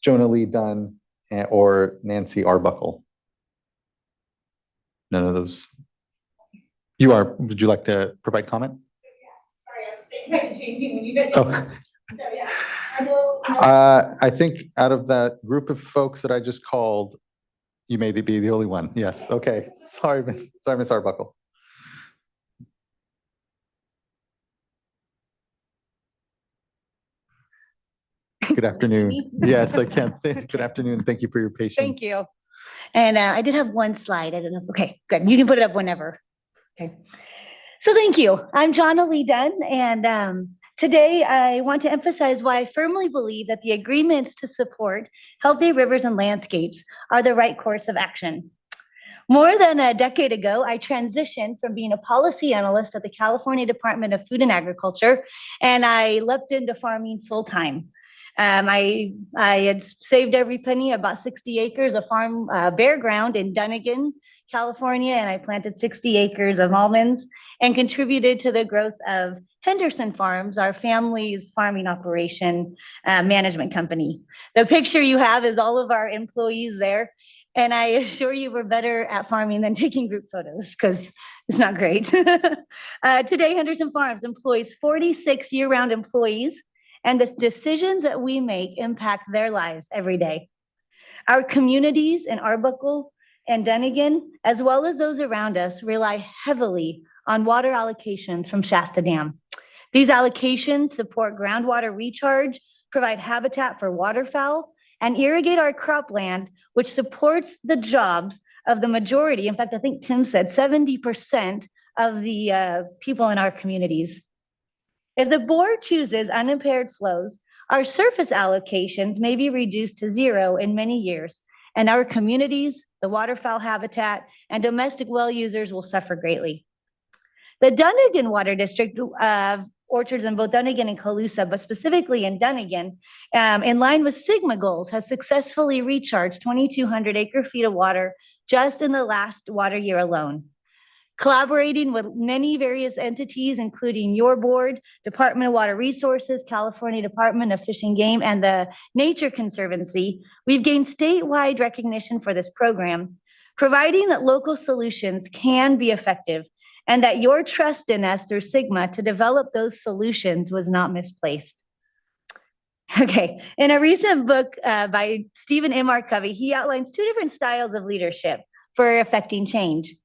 [SPEAKER 1] Jonah Lee Dunn, or Nancy Arbuckle. None of those. You are, would you like to provide comment?
[SPEAKER 22] Sorry, I was changing when you did.
[SPEAKER 1] Oh.
[SPEAKER 22] So yeah,
[SPEAKER 1] I think out of that group of folks that I just called, you may be the only one. Yes. Okay. Sorry, Miss Arbuckle. Good afternoon. Yes, I can. Good afternoon. Thank you for your patience.
[SPEAKER 22] thank you. And I did have one slide. I don't know. Okay, good. You can put it up whenever. Okay. So thank you. I'm Jonna Lee Dunn, and today I want to emphasize why I firmly believe that the agreements to support healthy rivers and landscapes are the right course of action. More than a decade ago, I transitioned from being a policy analyst at the California Department of Food and Agriculture, and I leapt into farming full time. I had saved every penny, about 60 acres of farm bare ground in Dunnigan, California, and I planted 60 acres of almonds and contributed to the growth of Henderson Farms, our family's farming operation management company. The picture you have is all of our employees there. And I assure you we're better at farming than taking group photos because it's not great. Today, Henderson Farms employs 46 year-round employees, and the decisions that we make impact their lives every day. Our communities in Arbuckle and Dunnigan, as well as those around us, rely heavily on water allocations from Shasta Dam. These allocations support groundwater recharge, provide habitat for waterfowl, and irrigate our cropland, which supports the jobs of the majority. In fact, I think Tim said 70% of the people in our communities. If the board chooses unimpaired flows, our surface allocations may be reduced to zero in many years, and our communities, the waterfowl habitat, and domestic well users will suffer greatly. The Dunnigan Water District, orchards in both Dunnigan and Colusa, but specifically in Dunnigan, in line with Sigma goals, has successfully recharged 2,200 acre-feet of water just in the last water year alone. Collaborating with many various entities, including your board, Department of Water Resources, California Department of Fish and Game, and the Nature Conservancy, we've gained statewide recognition for this program, providing that local solutions can be effective and that your trust in us through Sigma to develop those solutions was not misplaced. Okay, in a recent book by Stephen M. R. Covey, he outlines two different styles of leadership for affecting change.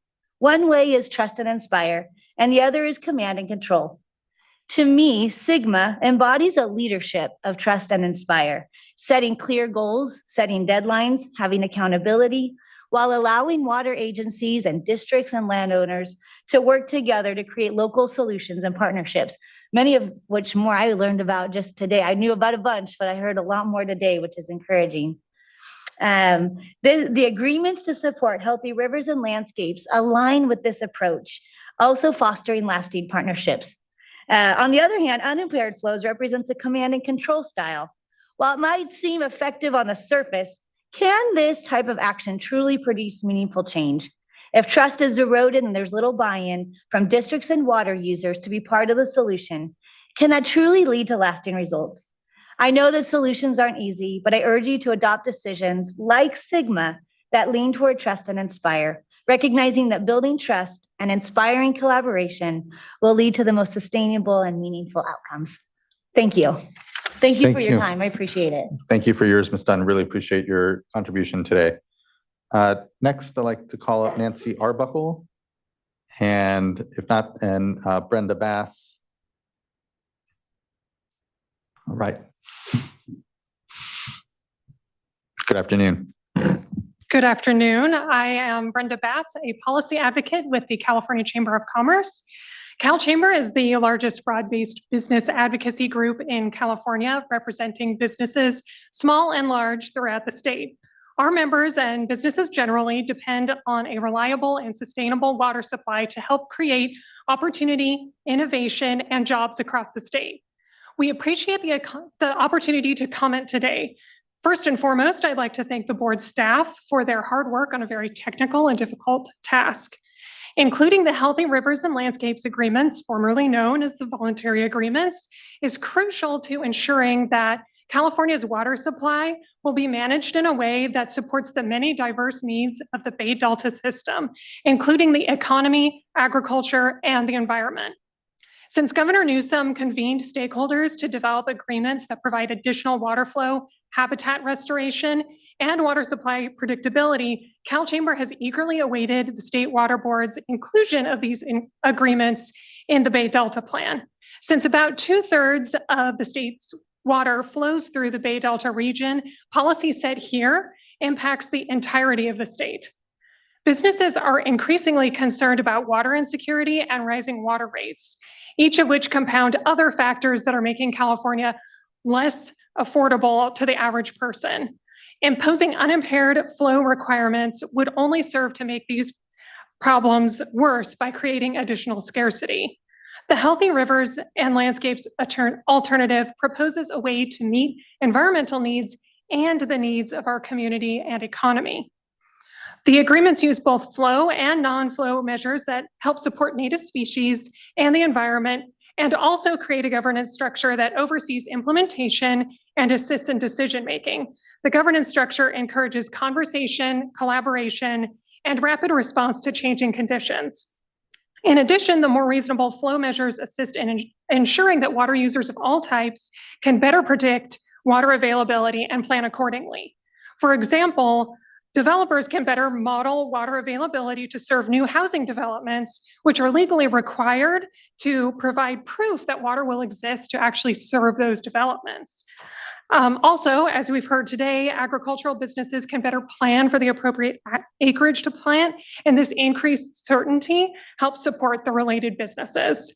[SPEAKER 22] One way is trust and inspire, and the other is command and control. To me, Sigma embodies a leadership of trust and inspire, setting clear goals, setting deadlines, having accountability, while allowing water agencies and districts and landowners to work together to create local solutions and partnerships, many of which more I learned about just today. I knew about a bunch, but I heard a lot more today, which is encouraging. The agreements to support healthy rivers and landscapes align with this approach, also fostering lasting partnerships. On the other hand, unimpaired flows represents a command and control style. While it might seem effective on the surface, can this type of action truly produce meaningful change? If trust is eroded and there's little buy-in from districts and water users to be part of the solution, can that truly lead to lasting results? I know that solutions aren't easy, but I urge you to adopt decisions like Sigma that lean toward trust and inspire, recognizing that building trust and inspiring collaboration will lead to the most sustainable and meaningful outcomes. Thank you. Thank you for your time. I appreciate it.
[SPEAKER 1] Thank you for yours, Ms. Dunn. Really appreciate your contribution today. Next, I'd like to call up Nancy Arbuckle, and if not, and Brenda Bass. All right. Good afternoon.
[SPEAKER 9] Good afternoon. I am Brenda Bass, a policy advocate with the California Chamber of Commerce. Cal Chamber is the largest broad-based business advocacy group in California, representing businesses small and large throughout the state. Our members and businesses generally depend on a reliable and sustainable water supply to help create opportunity, innovation, and jobs across the state. We appreciate the opportunity to comment today. First and foremost, I'd like to thank the board staff for their hard work on a very technical and difficult task. Including the Healthy Rivers and Landscapes Agreements, formerly known as the Voluntary Agreements, is crucial to ensuring that California's water supply will be managed in a way that supports the many diverse needs of the Bay Delta system, including the economy, agriculture, and the environment. Since Governor Newsom convened stakeholders to develop agreements that provide additional water flow, habitat restoration, and water supply predictability, Cal Chamber has eagerly awaited the State Water Board's inclusion of these agreements in the Bay Delta Plan. Since about 2/3 of the state's water flows through the Bay Delta region, policy set here impacts the entirety of the state. Businesses are increasingly concerned about water insecurity and rising water rates, each of which compound other factors that are making California less affordable to the average person. Imposing unimpaired flow requirements would only serve to make these problems worse by creating additional scarcity. The Healthy Rivers and Landscapes alternative proposes a way to meet environmental needs and the needs of our community and economy. The agreements use both flow and non-flow measures that help support native species and the environment, and also create a governance structure that oversees implementation and assists in decision-making. The governance structure encourages conversation, collaboration, and rapid response to changing conditions. In addition, the more reasonable flow measures assist in ensuring that water users of all types can better predict water availability and plan accordingly. For example, developers can better model water availability to serve new housing developments, which are legally required to provide proof that water will exist to actually serve those developments. Also, as we've heard today, agricultural businesses can better plan for the appropriate acreage to plant, and this increased certainty helps support the related businesses.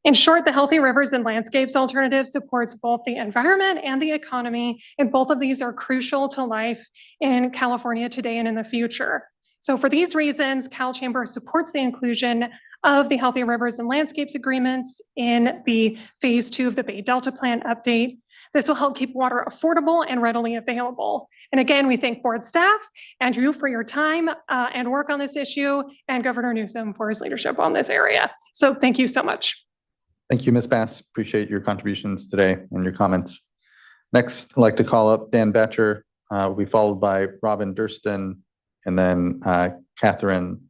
[SPEAKER 9] In short, the Healthy Rivers and Landscapes alternative supports both the environment and the economy, and both of these are crucial to life in California today and in the future. So for these reasons, Cal Chamber supports the inclusion of the Healthy Rivers and Landscapes agreements in the phase 2 of the Bay Delta Plan update. This will help keep water affordable and readily available. And again, we thank board staff and you for your time and work on this issue, and Governor Newsom for his leadership on this area. So thank you so much.
[SPEAKER 1] Thank you, Ms. Bass. Appreciate your contributions today and your comments. Next, I'd like to call up Dan Batcher, will be followed by Robin Durston, and then Catherine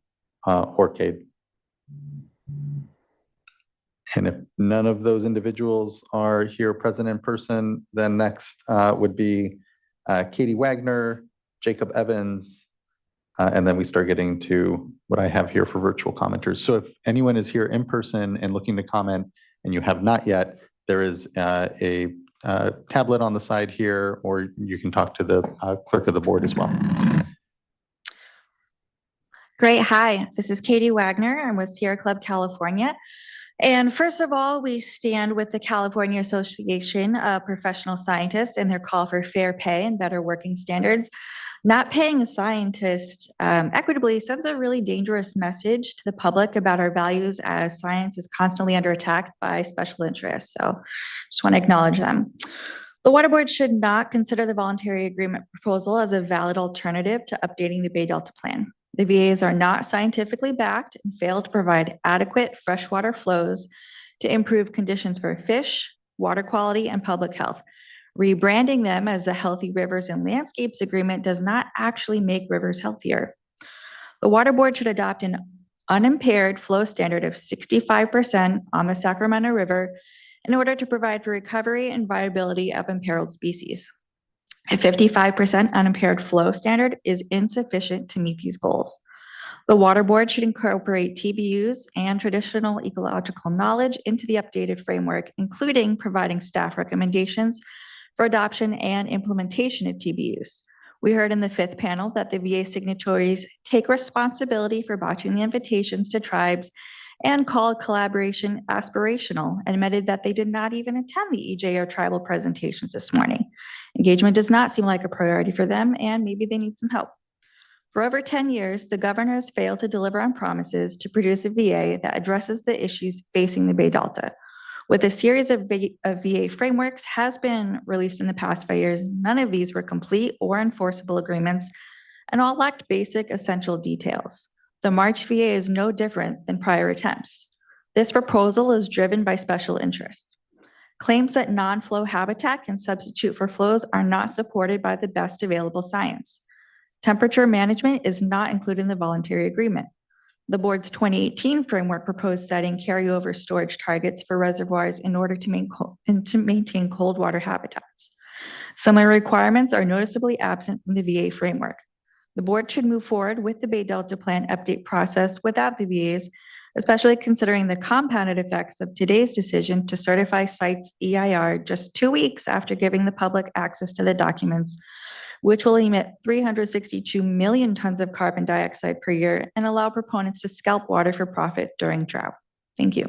[SPEAKER 1] Horcade. And if none of those individuals are here present in person, then next would be Katie Wagner, Jacob Evans, and then we start getting to what I have here for virtual commenters. So if anyone is here in person and looking to comment and you have not yet, there is a tablet on the side here, or you can talk to the clerk of the board as well.
[SPEAKER 11] Great. Hi, this is Katie Wagner. I'm with Sierra Club California. And first of all, we stand with the California Association of Professional Scientists and their call for fair pay and better working standards. Not paying a scientist equitably sends a really dangerous message to the public about our values, as science is constantly under attack by special interests. So just want to acknowledge them. The Water Board should not consider the voluntary agreement proposal as a valid alternative to updating the Bay Delta Plan. The VAs are not scientifically backed and fail to provide adequate freshwater flows to improve conditions for fish, water quality, and public health. Rebranding them as the Healthy Rivers and Landscapes Agreement does not actually make rivers healthier. The Water Board should adopt an unimpaired flow standard of 65% on the Sacramento River in order to provide for recovery and viability of imperiled species. A 55% unimpaired flow standard is insufficient to meet these goals. The Water Board should incorporate TBUs and traditional ecological knowledge into the updated framework, including providing staff recommendations for adoption and implementation of TBUs. We heard in the 5th panel that the VA signatories take responsibility for batching the invitations to tribes and called collaboration aspirational, and admitted that they did not even attend the EJ or tribal presentations this morning. Engagement does not seem like a priority for them, and maybe they need some help. For over 10 years, the governor has failed to deliver on promises to produce a VA that addresses the issues facing the Bay Delta. With a series of VA frameworks has been released in the past 5 years, none of these were complete or enforceable agreements, and all lacked basic essential details. The March VA is no different than prior attempts. This proposal is driven by special interests. Claims that non-flow habitat can substitute for flows are not supported by the best available science. Temperature management is not included in the voluntary agreement. The board's 2018 framework proposed setting carryover storage targets for reservoirs in order to maintain cold water habitats. Similar requirements are noticeably absent from the VA framework. The board should move forward with the Bay Delta Plan update process without the VAs, especially considering the compounded effects of today's decision to certify sites EIR just 2 weeks after giving the public access to the documents, which will emit 362 million tons of carbon dioxide per year and allow proponents to scalp water for profit during drought. Thank you.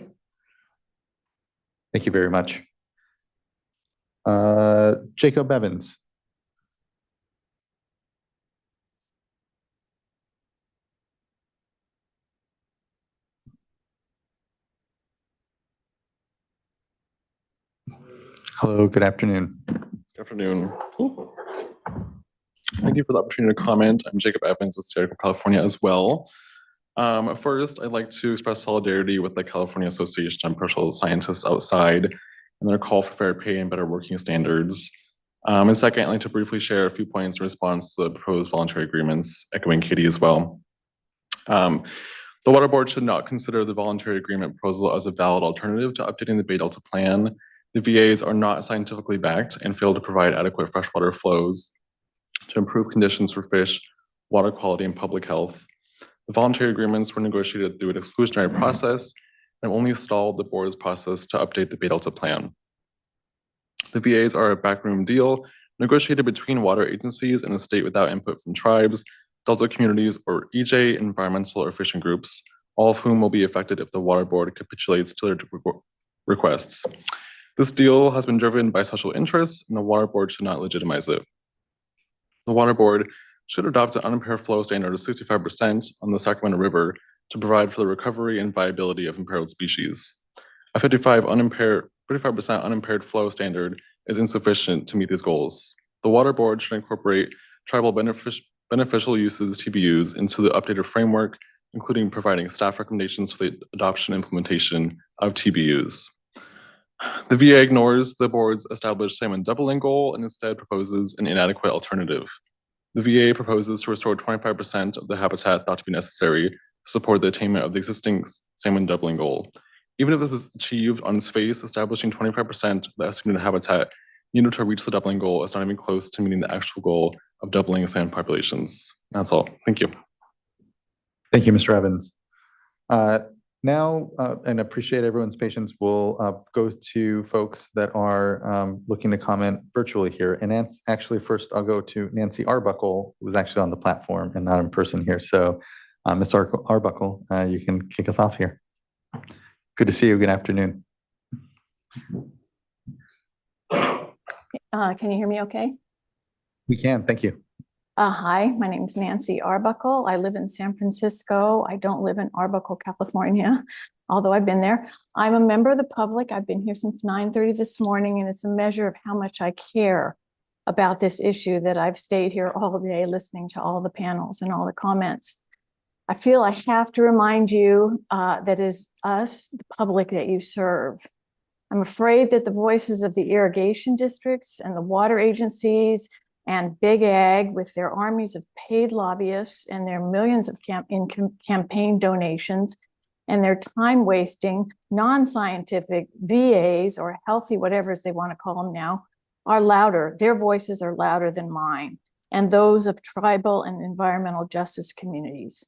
[SPEAKER 1] Thank you very much. Jacob Evans. Hello, good afternoon.
[SPEAKER 13] Good afternoon. Thank you for the opportunity to comment. I'm Jacob Evans with Sierra Club California as well. First, I'd like to express solidarity with the California Association of Professional Scientists outside and their call for fair pay and better working standards. And second, I'd like to briefly share a few points in response to the proposed voluntary agreements, echoing Katie as well. The Water Board should not consider the voluntary agreement proposal as a valid alternative to updating the Bay Delta Plan. The VAs are not scientifically backed and fail to provide adequate freshwater flows to improve conditions for fish, water quality, and public health. The voluntary agreements were negotiated through an exclusionary process and only stalled the board's process to update the Bay Delta Plan. The VAs are a backroom deal negotiated between water agencies in a state without input from tribes, Delta communities, or EJ environmental or fishing groups, all of whom will be affected if the water board capitulates to their requests. This deal has been driven by special interests, and the water board should not legitimize it. The water board should adopt an unimpaired flow standard of 65% on the Sacramento River to provide for the recovery and viability of imperiled species. A 55% unimpaired flow standard is insufficient to meet these goals. The water board should incorporate tribal beneficial uses TBUs into the updated framework, including providing staff recommendations for the adoption and implementation of TBUs. The VA ignores the board's established salmon doubling goal and instead proposes an inadequate alternative. The VA proposes to restore 25% of the habitat thought to be necessary to support the attainment of the existing salmon doubling goal. Even if this is achieved on its face, establishing 25% of the estimated habitat needed to reach the doubling goal is not even close to meeting the actual goal of doubling salmon populations. That's all. Thank you.
[SPEAKER 1] Thank you, Mr. Evans. Now, and appreciate everyone's patience, we'll go to folks that are looking to comment virtually here. And actually, first, I'll go to Nancy Arbuckle, who was actually on the platform and not in person here. So, Ms. Arbuckle, you can kick us off here. Good to see you. Good afternoon.
[SPEAKER 15] Can you hear me okay?
[SPEAKER 1] We can. Thank you.
[SPEAKER 15] Hi, my name is Nancy Arbuckle. I live in San Francisco. I don't live in Arbuckle, California, although I've been there. I'm a member of the public. I've been here since 9:30 this morning, and it's a measure of how much I care about this issue that I've stayed here all day listening to all the panels and all the comments. I feel I have to remind you that is us, the public that you serve. I'm afraid that the voices of the irrigation districts and the water agencies and Big Ag, with their armies of paid lobbyists and their millions of campaign donations and their time-wasting, non-scientific VAs or healthy whatever they want to call them now, are louder. Their voices are louder than mine and those of tribal and environmental justice communities.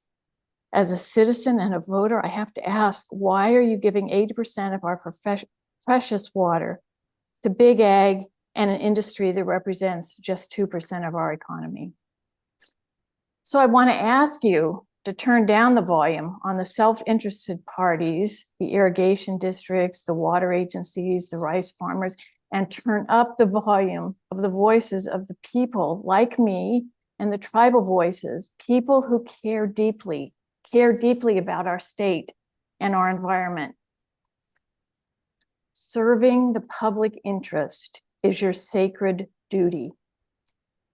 [SPEAKER 15] As a citizen and a voter, I have to ask, why are you giving 80% of our precious water to Big Ag and an industry that represents just 2% of our economy? So I want to ask you to turn down the volume on the self-interested parties, the irrigation districts, the water agencies, the rice farmers, and turn up the volume of the voices of the people like me and the tribal voices, people who care deeply about our state and our environment. Serving the public interest is your sacred duty.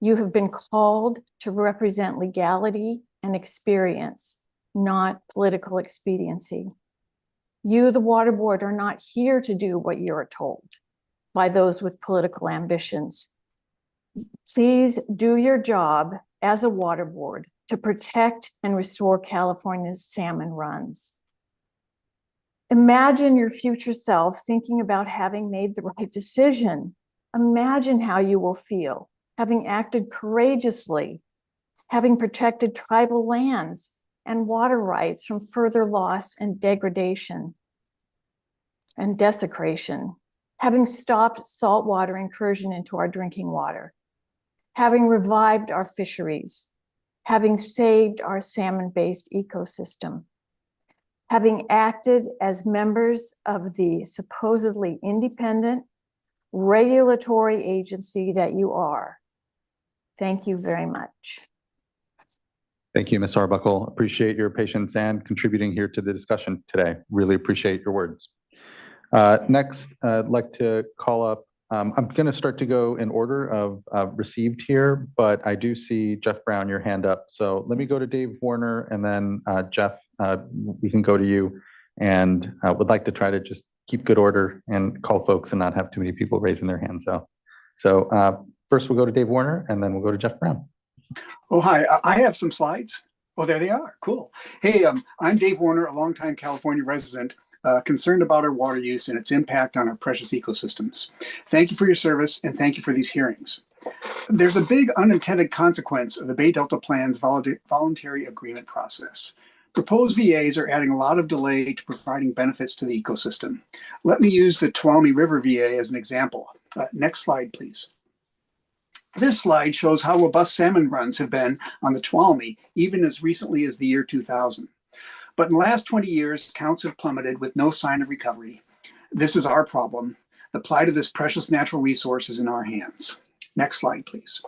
[SPEAKER 15] You have been called to represent legality and experience, not political expediency. You, the water board, are not here to do what you're told by those with political ambitions. Please do your job as a water board to protect and restore California's salmon runs. Imagine your future self thinking about having made the right decision. Imagine how you will feel having acted courageously, having protected tribal lands and water rights from further loss and degradation and desecration, having stopped saltwater incursion into our drinking water, having revived our fisheries, having saved our salmon-based ecosystem, having acted as members of the supposedly independent regulatory agency that you are. Thank you very much.
[SPEAKER 1] Thank you, Ms. Arbuckle. Appreciate your patience and contributing here to the discussion today. Really appreciate your words. Next, I'd like to call up, I'm going to start to go in order of received here, but I do see Jeff Brown, your hand up. So let me go to Dave Warner, and then Jeff, we can go to you, and would like to try to just keep good order and call folks and not have too many people raising their hands. So first we'll go to Dave Warner, and then we'll go to Jeff Brown.
[SPEAKER 16] Oh, hi. I have some slides. Oh, there they are. Cool. Hey, I'm Dave Warner, a longtime California resident, concerned about our water use and its impact on our precious ecosystems. Thank you for your service, and thank you for these hearings. There's a big unintended consequence of the Bay Delta Plan's voluntary agreement process. Proposed VAs are adding a lot of delay to providing benefits to the ecosystem. Let me use the Tuolumne River VA as an example. Next slide, please. This slide shows how robust salmon runs have been on the Tuolumne, even as recently as the year 2000. But in the last 20 years, counts have plummeted with no sign of recovery. This is our problem. The plight of this precious natural resource is in our hands. Next slide, please.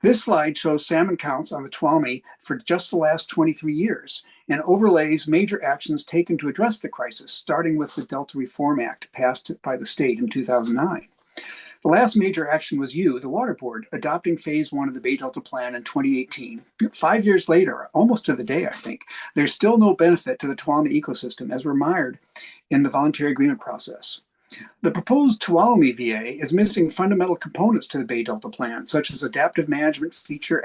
[SPEAKER 16] This slide shows salmon counts on the Tuolumne for just the last 23 years and overlays major actions taken to address the crisis, starting with the Delta Reform Act passed by the state in 2009. The last major action was you, the Water Board, adopting phase 1 of the Bay Delta Plan in 2018. 5 years later, almost to the day, I think, there's still no benefit to the Tuolumne ecosystem as we're mired in the voluntary agreement process. The proposed Tuolumne VA is missing fundamental components to the Bay Delta Plan, such as adaptive management feature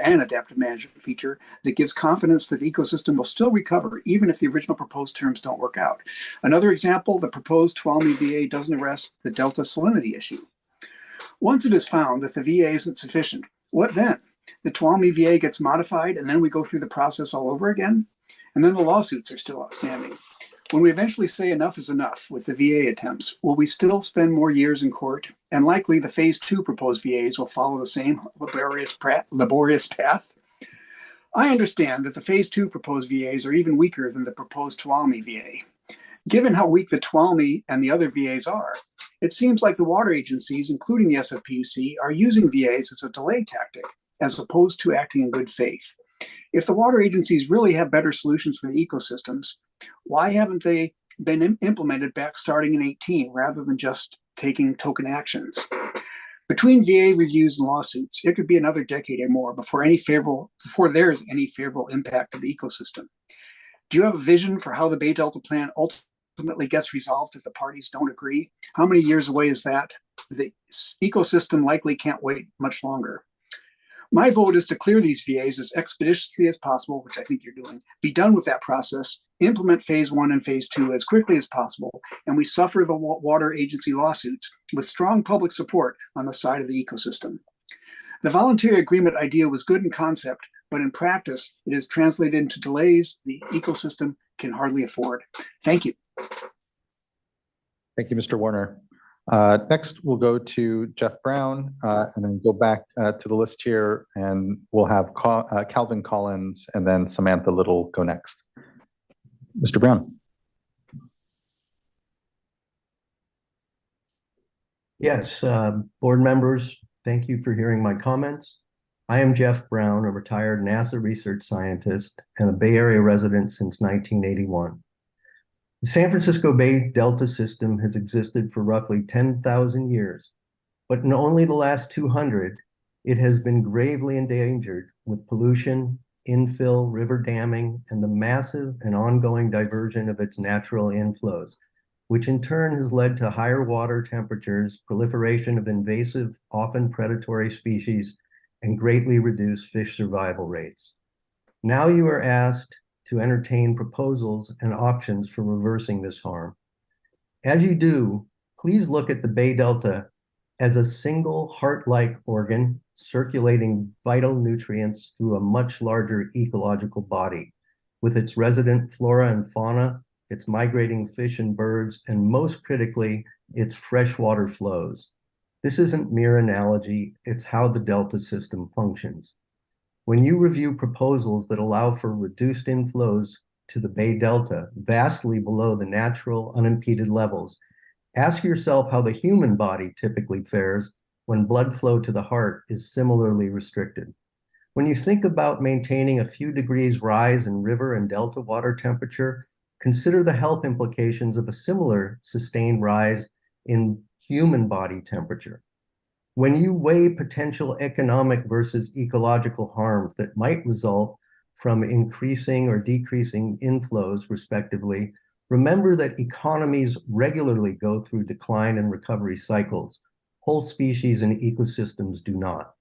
[SPEAKER 16] that gives confidence that the ecosystem will still recover, even if the original proposed terms don't work out. Another example, the proposed Tuolumne VA doesn't address the Delta salinity issue. Once it is found that the VA isn't sufficient, what then? The Tuolumne VA gets modified and then we go through the process all over again? And then the lawsuits are still outstanding. When we eventually say enough is enough with the VA attempts, will we still spend more years in court? And likely the phase 2 proposed VAs will follow the same laborious path. I understand that the phase 2 proposed VAs are even weaker than the proposed Tuolumne VA. Given how weak the Tuolumne and the other VAs are, it seems like the water agencies, including the SFPUC, are using VAs as a delay tactic, as opposed to acting in good faith. If the water agencies really have better solutions for the ecosystems, why haven't they been implemented back starting in 18 rather than just taking token actions? Between VA reviews and lawsuits, it could be another decade or more before there is any favorable impact to the ecosystem. Do you have a vision for how the Bay Delta Plan ultimately gets resolved if the parties don't agree? How many years away is that? The ecosystem likely can't wait much longer. My vote is to clear these VAs as expeditiously as possible, which I think you're doing, be done with that process, implement phase 1 and phase 2 as quickly as possible, and we suffer the water agency lawsuits with strong public support on the side of the ecosystem. The voluntary agreement idea was good in concept, but in practice, it is translated into delays the ecosystem can hardly afford. Thank you.
[SPEAKER 1] Thank you, Mr. Warner. Next, we'll go to Jeff Brown and then go back to the list here, and we'll have Calvin Collins and then Samantha Little go next. Mr. Brown.
[SPEAKER 14] Yes, board members, thank you for hearing my comments. I am Jeff Brown, a retired NASA research scientist and a Bay Area resident since 1981. The San Francisco Bay Delta system has existed for roughly 10,000 years, but in only the last 200, it has been gravely endangered with pollution, infill, river damming, and the massive and ongoing diversion of its natural inflows, which in turn has led to higher water temperatures, proliferation of invasive, often predatory species, and greatly reduced fish survival rates. Now you are asked to entertain proposals and options for reversing this harm. As you do, please look at the Bay Delta as a single heart-like organ circulating vital nutrients through a much larger ecological body, with its resident flora and fauna, its migrating fish and birds, and most critically, its freshwater flows. This isn't mere analogy, it's how the Delta system functions. When you review proposals that allow for reduced inflows to the Bay Delta, vastly below the natural unimpeded levels, ask yourself how the human body typically fares when blood flow to the heart is similarly restricted. When you think about maintaining a few degrees rise in river and delta water temperature, consider the health implications of a similar sustained rise in human body temperature. When you weigh potential economic versus ecological harms that might result from increasing or decreasing inflows, respectively, remember that economies regularly go through decline and recovery cycles. Whole species and ecosystems do not.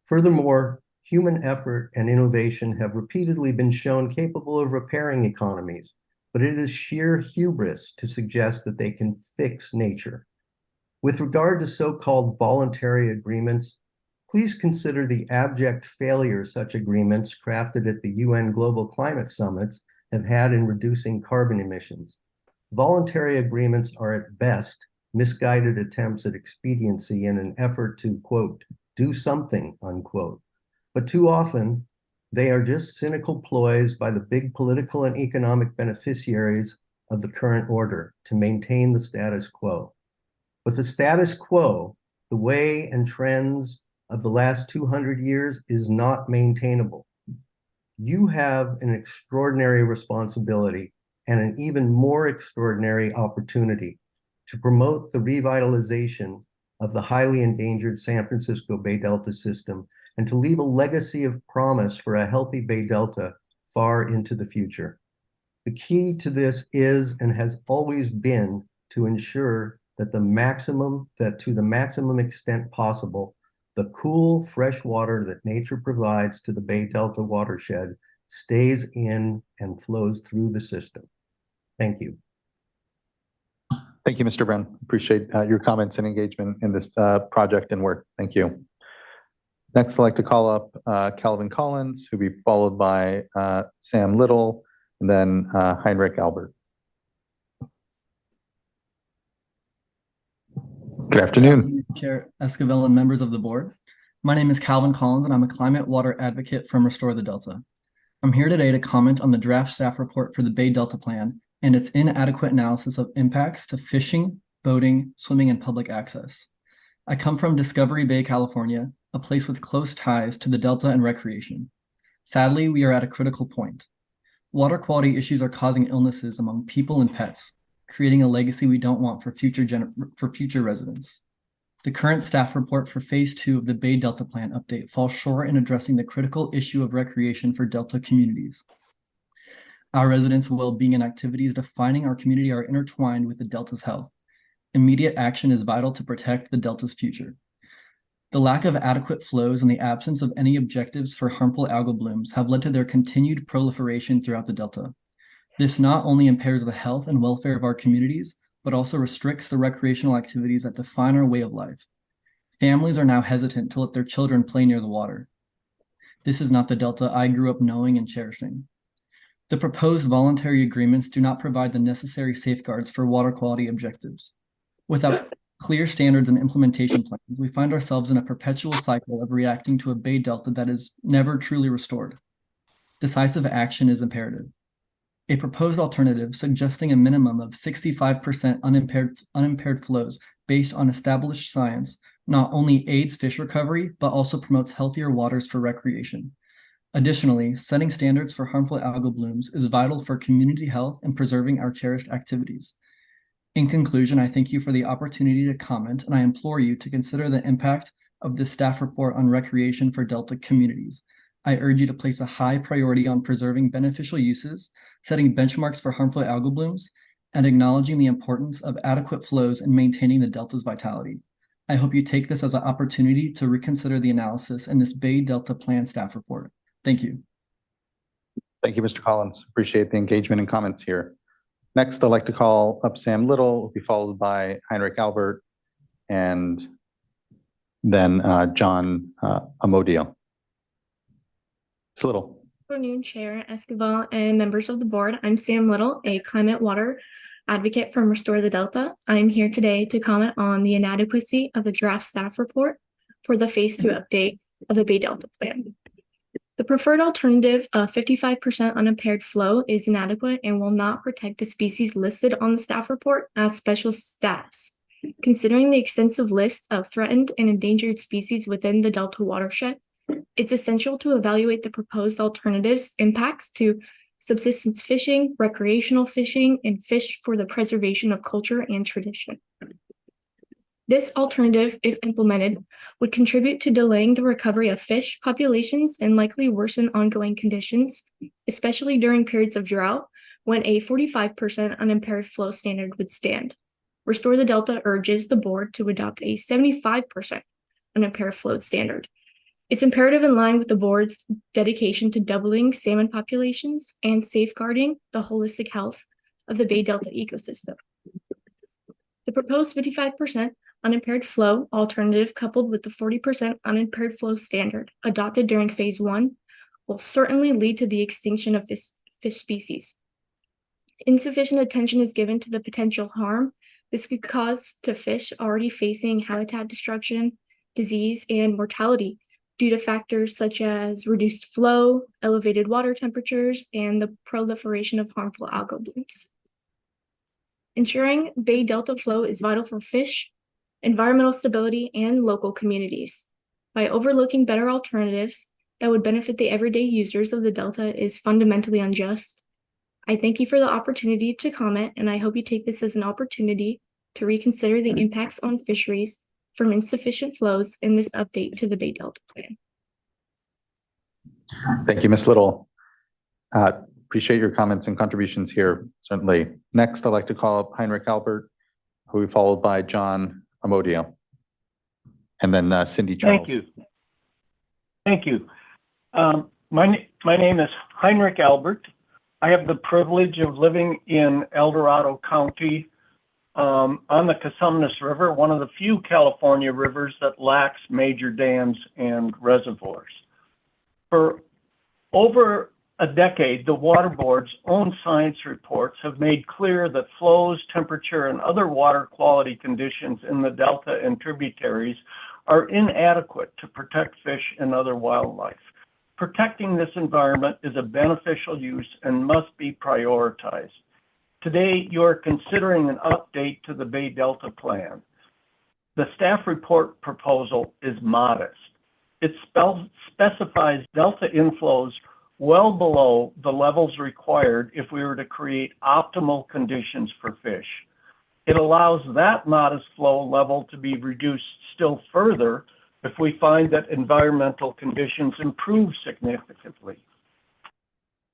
[SPEAKER 14] Furthermore, human effort and innovation have repeatedly been shown capable of repairing economies, but it is sheer hubris to suggest that they can fix nature. With regard to so-called voluntary agreements, please consider the abject failure such agreements crafted at the UN Global Climate Summits have had in reducing carbon emissions. Voluntary agreements are at best misguided attempts at expediency in an effort to, quote, do something, unquote. But too often, they are just cynical ploys by the big political and economic beneficiaries of the current order to maintain the status quo. With the status quo, the way and trends of the last 200 years is not maintainable. You have an extraordinary responsibility and an even more extraordinary opportunity to promote the revitalization of the highly endangered San Francisco Bay Delta system and to leave a legacy of promise for a healthy Bay Delta far into the future. The key to this is and has always been to ensure that to the maximum extent possible, the cool, fresh water that nature provides to the Bay Delta watershed stays in and flows through the system. Thank you.
[SPEAKER 1] Thank you, Mr. Brown. Appreciate your comments and engagement in this project and work. Thank you. Next, I'd like to call up Calvin Collins, who'll be followed by Sam Little, and then Heinrich Albert. Good afternoon.
[SPEAKER 18] Chair Esquivel and members of the board. My name is Calvin Collins, and I'm a climate water advocate from Restore the Delta. I'm here today to comment on the draft staff report for the Bay Delta Plan and its inadequate analysis of impacts to fishing, boating, swimming, and public access. I come from Discovery Bay, California, a place with close ties to the Delta and recreation. Sadly, we are at a critical point. Water quality issues are causing illnesses among people and pets, creating a legacy we don't want for future residents. The current staff report for Phase 2 of the Bay Delta Plan update falls short in addressing the critical issue of recreation for Delta communities. Our residents' well-being and activities defining our community are intertwined with the Delta's health. Immediate action is vital to protect the Delta's future. The lack of adequate flows and the absence of any objectives for harmful algal blooms have led to their continued proliferation throughout the Delta. This not only impairs the health and welfare of our communities, but also restricts the recreational activities that define our way of life. Families are now hesitant to let their children play near the water. This is not the Delta I grew up knowing and cherishing. The proposed voluntary agreements do not provide the necessary safeguards for water quality objectives. Without clear standards and implementation plans, we find ourselves in a perpetual cycle of reacting to a Bay Delta that is never truly restored. Decisive action is imperative. A proposed alternative suggesting a minimum of 65% unimpaired flows based on established science not only aids fish recovery, but also promotes healthier waters for recreation. Additionally, setting standards for harmful algal blooms is vital for community health and preserving our cherished activities. In conclusion, I thank you for the opportunity to comment, and I implore you to consider the impact of this staff report on recreation for Delta communities. I urge you to place a high priority on preserving beneficial uses, setting benchmarks for harmful algal blooms, and acknowledging the importance of adequate flows and maintaining the Delta's vitality. I hope you take this as an opportunity to reconsider the analysis in this Bay Delta Plan staff report. Thank you.
[SPEAKER 1] Thank you, Mr. Collins. Appreciate the engagement and comments here. Next, I'd like to call up Sam Little, will be followed by Heinrich Albert, and then John Amodio. It's Little.
[SPEAKER 20] Good afternoon, Chair Esquivel and members of the board. I'm Sam Little, a climate water advocate from Restore the Delta. I'm here today to comment on the inadequacy of the draft staff report for the Phase 2 update of the Bay Delta Plan. The preferred alternative of 55% unimpaired flow is inadequate and will not protect the species listed on the staff report as special status. Considering the extensive list of threatened and endangered species within the Delta watershed, it's essential to evaluate the proposed alternatives' impacts to subsistence fishing, recreational fishing, and fish for the preservation of culture and tradition. This alternative, if implemented, would contribute to delaying the recovery of fish populations and likely worsen ongoing conditions, especially during periods of drought when a 45% unimpaired flow standard would stand. Restore the Delta urges the board to adopt a 75% unimpaired flow standard. It's imperative in line with the board's dedication to doubling salmon populations and safeguarding the holistic health of the Bay Delta ecosystem. The proposed 55% unimpaired flow alternative coupled with the 40% unimpaired flow standard adopted during Phase 1 will certainly lead to the extinction of fish species. Insufficient attention is given to the potential harm this could cause to fish already facing habitat destruction, disease, and mortality due to factors such as reduced flow, elevated water temperatures, and the proliferation of harmful algal blooms. Ensuring Bay Delta flow is vital for fish, environmental stability, and local communities. By overlooking better alternatives that would benefit the everyday users of the Delta is fundamentally unjust. I thank you for the opportunity to comment, and I hope you take this as an opportunity to reconsider the impacts on fisheries from insufficient flows in this update to the Bay Delta Plan.
[SPEAKER 1] Thank you, Ms. Little. Appreciate your comments and contributions here, certainly. Next, I'd like to call up Heinrich Albert, who will be followed by John Amodio, and then Cindy Charles.
[SPEAKER 12] Thank you. Thank you. My name is Heinrich Albert. I have the privilege of living in El Dorado County on the Cosumnes River, one of the few California rivers that lacks major dams and reservoirs. For over a decade, the Water Board's own science reports have made clear that flows, temperature, and other water quality conditions in the delta and tributaries are inadequate to protect fish and other wildlife. Protecting this environment is a beneficial use and must be prioritized. Today, you are considering an update to the Bay Delta Plan. The staff report proposal is modest. It specifies delta inflows well below the levels required if we were to create optimal conditions for fish. It allows that modest flow level to be reduced still further if we find that environmental conditions improve significantly.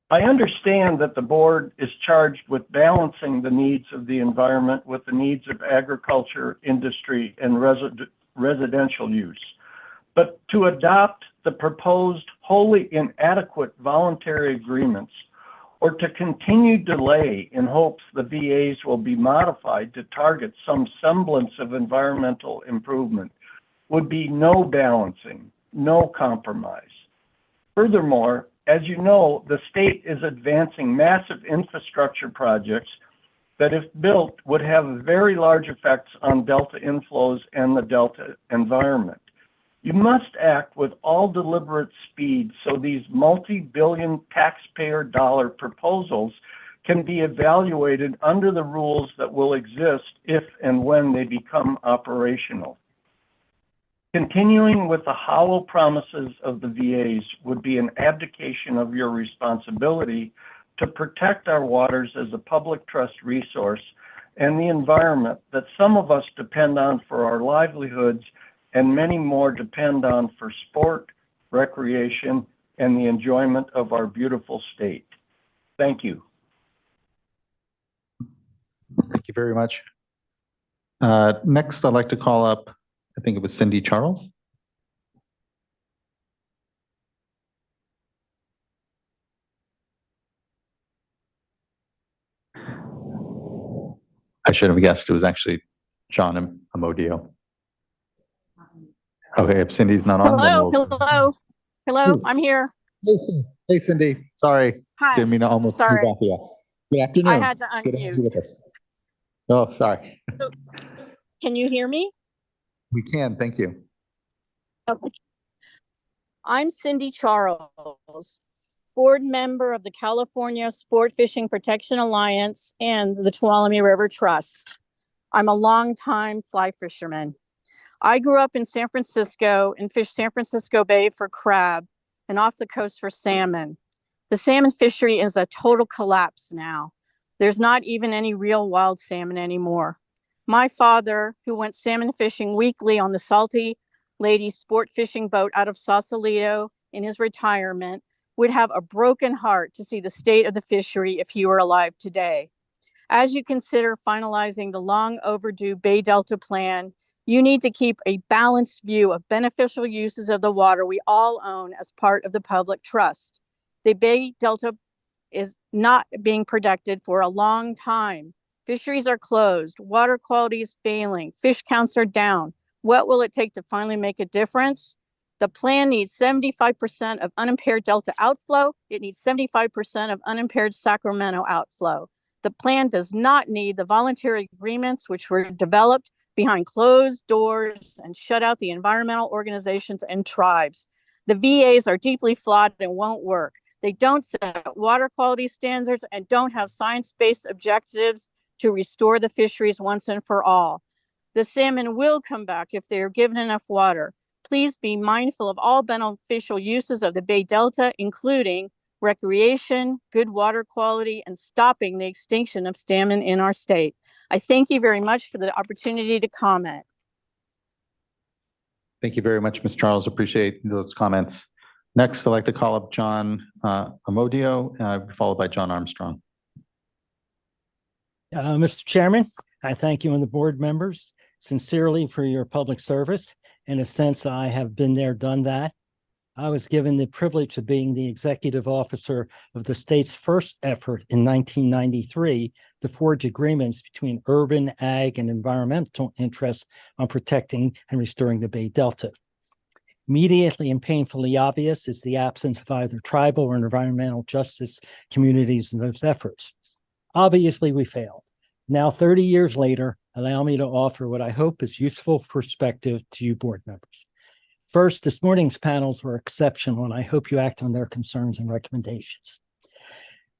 [SPEAKER 12] I understand that the board is charged with balancing the needs of the environment with the needs of agriculture, industry, and residential use. But to adopt the proposed wholly inadequate voluntary agreements or to continue delay in hopes the VAs will be modified to target some semblance of environmental improvement would be no balancing, no compromise. Furthermore, as you know, the state is advancing massive infrastructure projects that, if built, would have very large effects on delta inflows and the delta environment. You must act with all deliberate speed so these multi-billion taxpayer dollar proposals can be evaluated under the rules that will exist if and when they become operational. Continuing with the hollow promises of the VAs would be an abdication of your responsibility to protect our waters as a public trust resource and the environment that some of us depend on for our livelihoods and many more depend on for sport, recreation, and the enjoyment of our beautiful state. Thank you.
[SPEAKER 1] Thank you very much. Next, I'd like to call up, I think it was Cindy Charles. I should have guessed it was actually John Amodio. Okay, if Cindy's not on.
[SPEAKER 19] Hello, I'm here.
[SPEAKER 1] Hey, Cindy, sorry.
[SPEAKER 19] Hi.
[SPEAKER 1] Didn't mean to almost move
[SPEAKER 19] Sorry.
[SPEAKER 1] off you. Good afternoon.
[SPEAKER 19] I had to
[SPEAKER 1] Good to have
[SPEAKER 19] unmute.
[SPEAKER 1] you with us. Oh, sorry.
[SPEAKER 19] So, can you hear me?
[SPEAKER 1] We can, thank you.
[SPEAKER 19] Okay. I'm Cindy Charles, board member of the California Sport Fishing Protection Alliance and the Tuolumne River Trust. I'm a longtime fly fisherman. I grew up in San Francisco and fished San Francisco Bay for crab and off the coast for salmon. The salmon fishery is a total collapse now. There's not even any real wild salmon anymore. My father, who went salmon fishing weekly on the Salty Lady sport fishing boat out of Sausalito in his retirement, would have a broken heart to see the state of the fishery if he were alive today. As you consider finalizing the long overdue Bay Delta Plan, you need to keep a balanced view of beneficial uses of the water we all own as part of the public trust. The Bay Delta is not being protected for a long time. Fisheries are closed, water quality is failing, fish counts are down. What will it take to finally make a difference? The plan needs 75% of unimpaired Delta outflow. It needs 75% of unimpaired Sacramento outflow. The plan does not need the voluntary agreements which were developed behind closed doors and shut out the environmental organizations and tribes. The VAs are deeply flawed and won't work. They don't set water quality standards and don't have science-based objectives to restore the fisheries once and for all. The salmon will come back if they are given enough water. Please be mindful of all beneficial uses of the Bay Delta, including recreation, good water quality, and stopping the extinction of salmon in our state. I thank you very much for the opportunity to comment.
[SPEAKER 1] Thank you very much, Ms. Charles. Appreciate those comments. Next, I'd like to call up John Amodio, followed by John Armstrong.
[SPEAKER 4] Mr. Chairman, I thank you and the board members sincerely for your public service. In a sense, I have been there, done that. I was given the privilege of being the executive officer of the state's first effort in 1993 to forge agreements between urban, ag, and environmental interests on protecting and restoring the Bay Delta. Immediately and painfully obvious is the absence of either tribal or environmental justice communities in those efforts. Obviously, we failed. Now, 30 years later, allow me to offer what I hope is useful perspective to you board members. First, this morning's panels were exceptional, and I hope you act on their concerns and recommendations.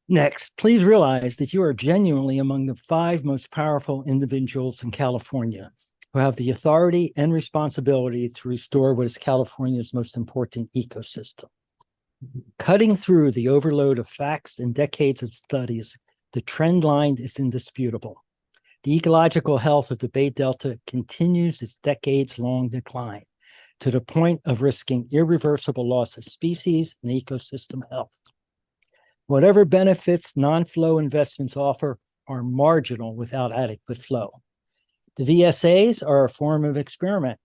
[SPEAKER 4] Next, please realize that you are genuinely among the 5 most powerful individuals in California who have the authority and responsibility to restore what is California's most important ecosystem. Cutting through the overload of facts and decades of studies, the trend line is indisputable. The ecological health of the Bay Delta continues its decades-long decline, to the point of risking irreversible loss of species and ecosystem health. Whatever benefits non-flow investments offer are marginal without adequate flow. The VSAs are a form of experiment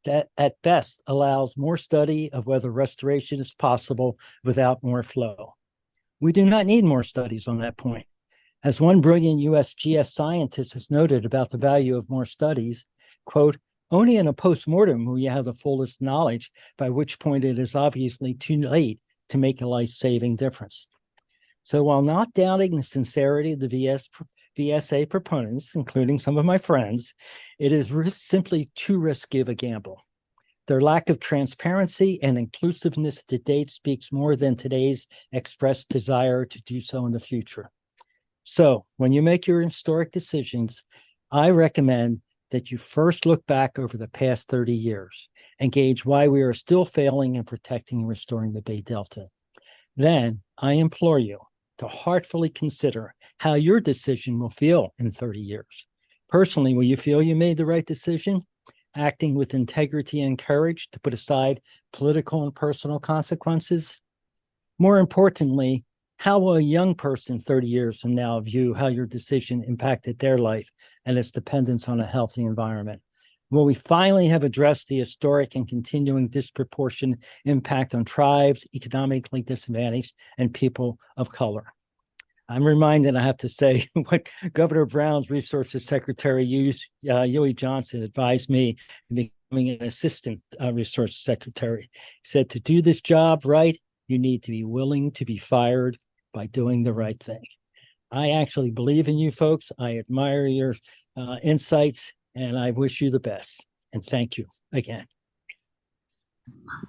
[SPEAKER 4] that at best allows more study of whether restoration is possible without more flow. We do not need more studies on that point. As one brilliant USGS scientist has noted about the value of more studies, quote, only in a postmortem will you have the fullest knowledge, by which point it is obviously too late to make a life-saving difference. So while not doubting the sincerity of the VSA proponents, including some of my friends, it is simply too risky of a gamble. Their lack of transparency and inclusiveness to date speaks more than today's expressed desire to do so in the future. So when you make your historic decisions, I recommend that you first look back over the past 30 years and gauge why we are still failing in protecting and restoring the Bay Delta. Then I implore you to heartfully consider how your decision will feel in 30 years. Personally, will you feel you made the right decision, acting with integrity and courage to put aside political and personal consequences? More importantly, how will a young person 30 years from now view how your decision impacted their life and its dependence on a healthy environment? Will we finally have addressed the historic and continuing disproportionate impact on tribes, economically disadvantaged, and people of color? I'm reminded, I have to say, what Governor Brown's Resources Secretary Huey Johnson advised me in becoming an assistant resource secretary. He said, to do this job right, you need to be willing to be fired by doing the right thing. I actually believe in you folks. I admire your insights, and I wish you the best. And thank you again.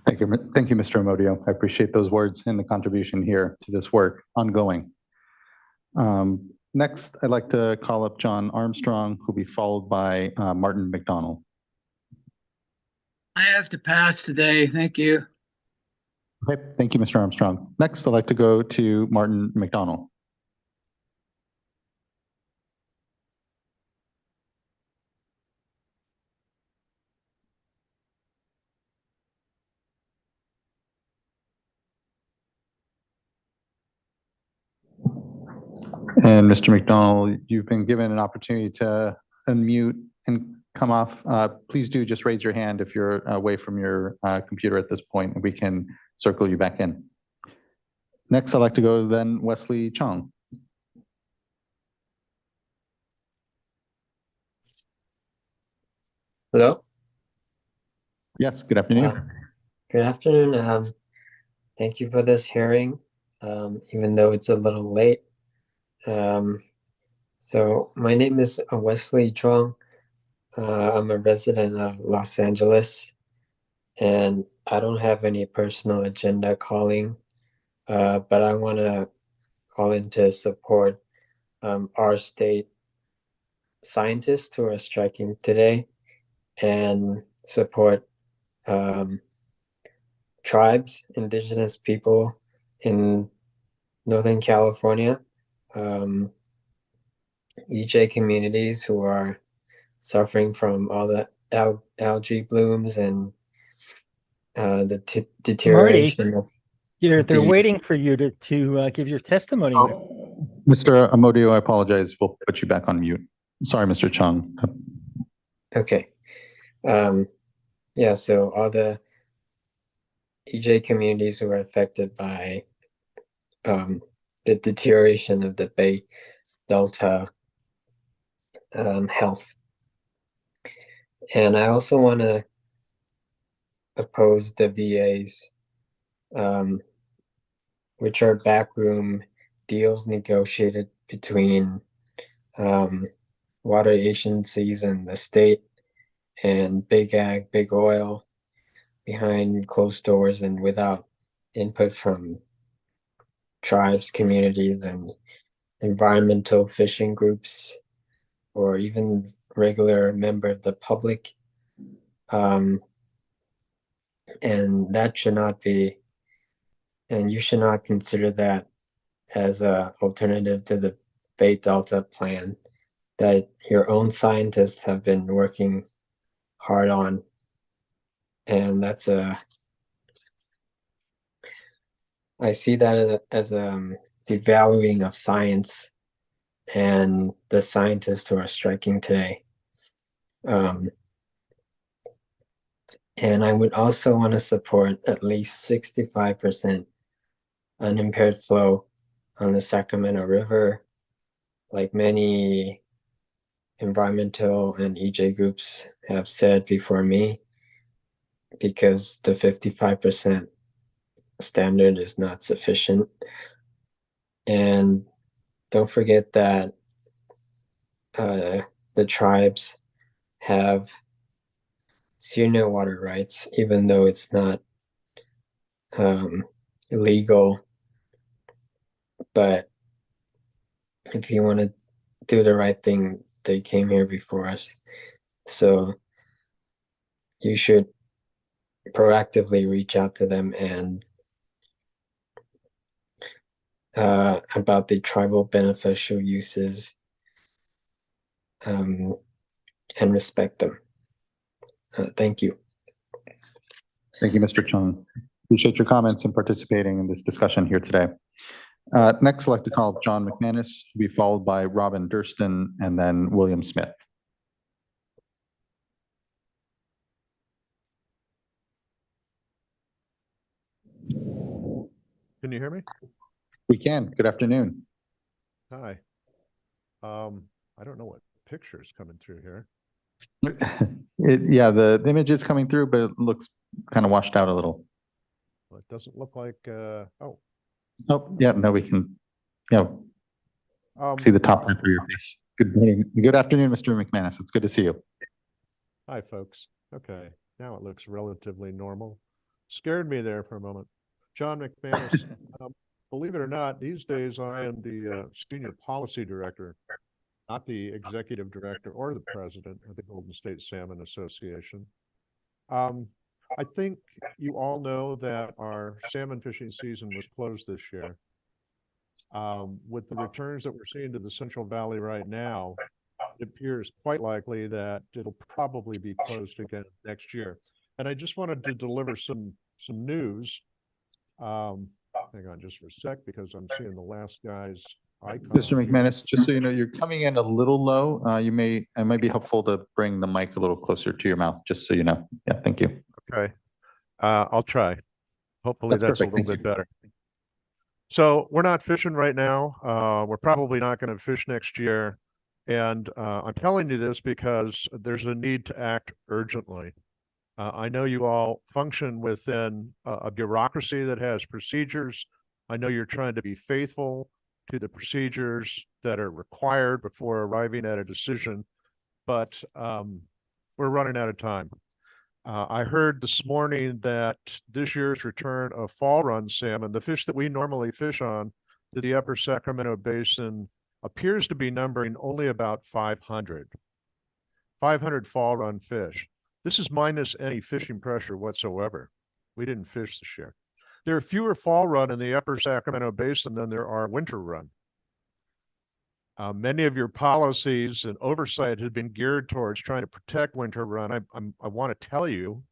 [SPEAKER 1] Thank you, Mr. Amodio. I appreciate those words and the contribution here to this work ongoing. Next, I'd like to call up John Armstrong, who'll be followed by Martin McDonald.
[SPEAKER 17] I have to pass today. Thank you.
[SPEAKER 1] Okay, thank you, Mr. Armstrong. Next, I'd like to go to Martin McDonald. And Mr. McDonald, you've been given an opportunity to unmute and come off. Please do just raise your hand if you're away from your computer at this point, and we can circle you back in. Next, I'd like to go to then Wesley Chong.
[SPEAKER 23] Hello?
[SPEAKER 1] Yes, good afternoon.
[SPEAKER 3] Good afternoon. Thank you for this hearing, even though it's a little late. So my name is Wesley Chuang. I'm a resident of Los Angeles, and I don't have any personal agenda calling, but I want to call in to support our state scientists who are striking today and support tribes, indigenous people in Northern California, EJ communities who are suffering from all the algae blooms and the deterioration of
[SPEAKER 4] They're
[SPEAKER 3] the
[SPEAKER 4] waiting for you to give your testimony.
[SPEAKER 1] Mr. Amodio, I apologize. We'll put you back on mute. Sorry, Mr. Chung.
[SPEAKER 3] Okay. Yeah, so all the EJ communities who are affected by the deterioration of the Bay Delta health. And I also want to oppose the VAs, which are backroom deals negotiated between water agencies and the state and big ag, big oil behind closed doors and without input from tribes, communities, and environmental fishing groups, or even regular member of the public. And that should not be, and you should not consider that as an alternative to the Bay Delta plan that your own scientists have been working hard on. And that's I see that as a devaluing of science and the scientists who are striking today. And I would also want to support at least 65% unimpaired flow on the Sacramento River, like many environmental and EJ groups have said before me, because the 55% standard is not sufficient. And don't forget that the tribes have senior water rights, even though it's not illegal. But if you want to do the right thing, they came here before us. So you should proactively reach out to them and about the tribal beneficial uses and respect them. Thank you.
[SPEAKER 1] Thank you, Mr. Chung. Appreciate your comments and participating in this discussion here today. Next, I'd like to call John McManus, to be followed by Robin Durston and then William Smith.
[SPEAKER 5] Can you hear me?
[SPEAKER 1] We can. Good afternoon.
[SPEAKER 5] Hi. I don't know what picture is coming through here.
[SPEAKER 1] Yeah, the image is coming through, but it looks kind of washed out a little.
[SPEAKER 5] Well, it doesn't look like, oh,
[SPEAKER 1] yeah, no, we can, see the top half of your face. Good morning. Good afternoon, Mr. McManus. It's good to see you.
[SPEAKER 5] hi, folks. Okay, now it looks relatively normal. Scared me there for a moment. John McManus, believe it or not, these days I am the senior policy director, not the executive director or the president of the Golden State Salmon Association. I think you all know that our salmon fishing season was closed this year. With the returns that we're seeing to the Central Valley right now, it appears quite likely that it'll probably be closed again next year. And I just wanted to deliver some news. Hang on just for a sec, because I'm seeing the last guy's icon.
[SPEAKER 1] Mr. McManus, just so you know, you're coming in a little low. It might be helpful to bring the mic a little closer to your mouth, just so you know. Yeah, thank you.
[SPEAKER 5] Okay. I'll try. Hopefully that's
[SPEAKER 1] perfect.
[SPEAKER 5] a little bit better. So we're not fishing right now. We're probably not going to fish next year. And I'm telling you this because there's a need to act urgently. I know you all function within a bureaucracy that has procedures. I know you're trying to be faithful to the procedures that are required before arriving at a decision, but we're running out of time. I heard this morning that this year's return of fall run salmon, the fish that we normally fish on to the upper Sacramento Basin, appears to be numbering only about 500 fall run fish. This is minus any fishing pressure whatsoever. We didn't fish this year. There are fewer fall run in the upper Sacramento Basin than there are winter run. Many of your policies and oversight have been geared towards trying to protect winter run. I want to tell you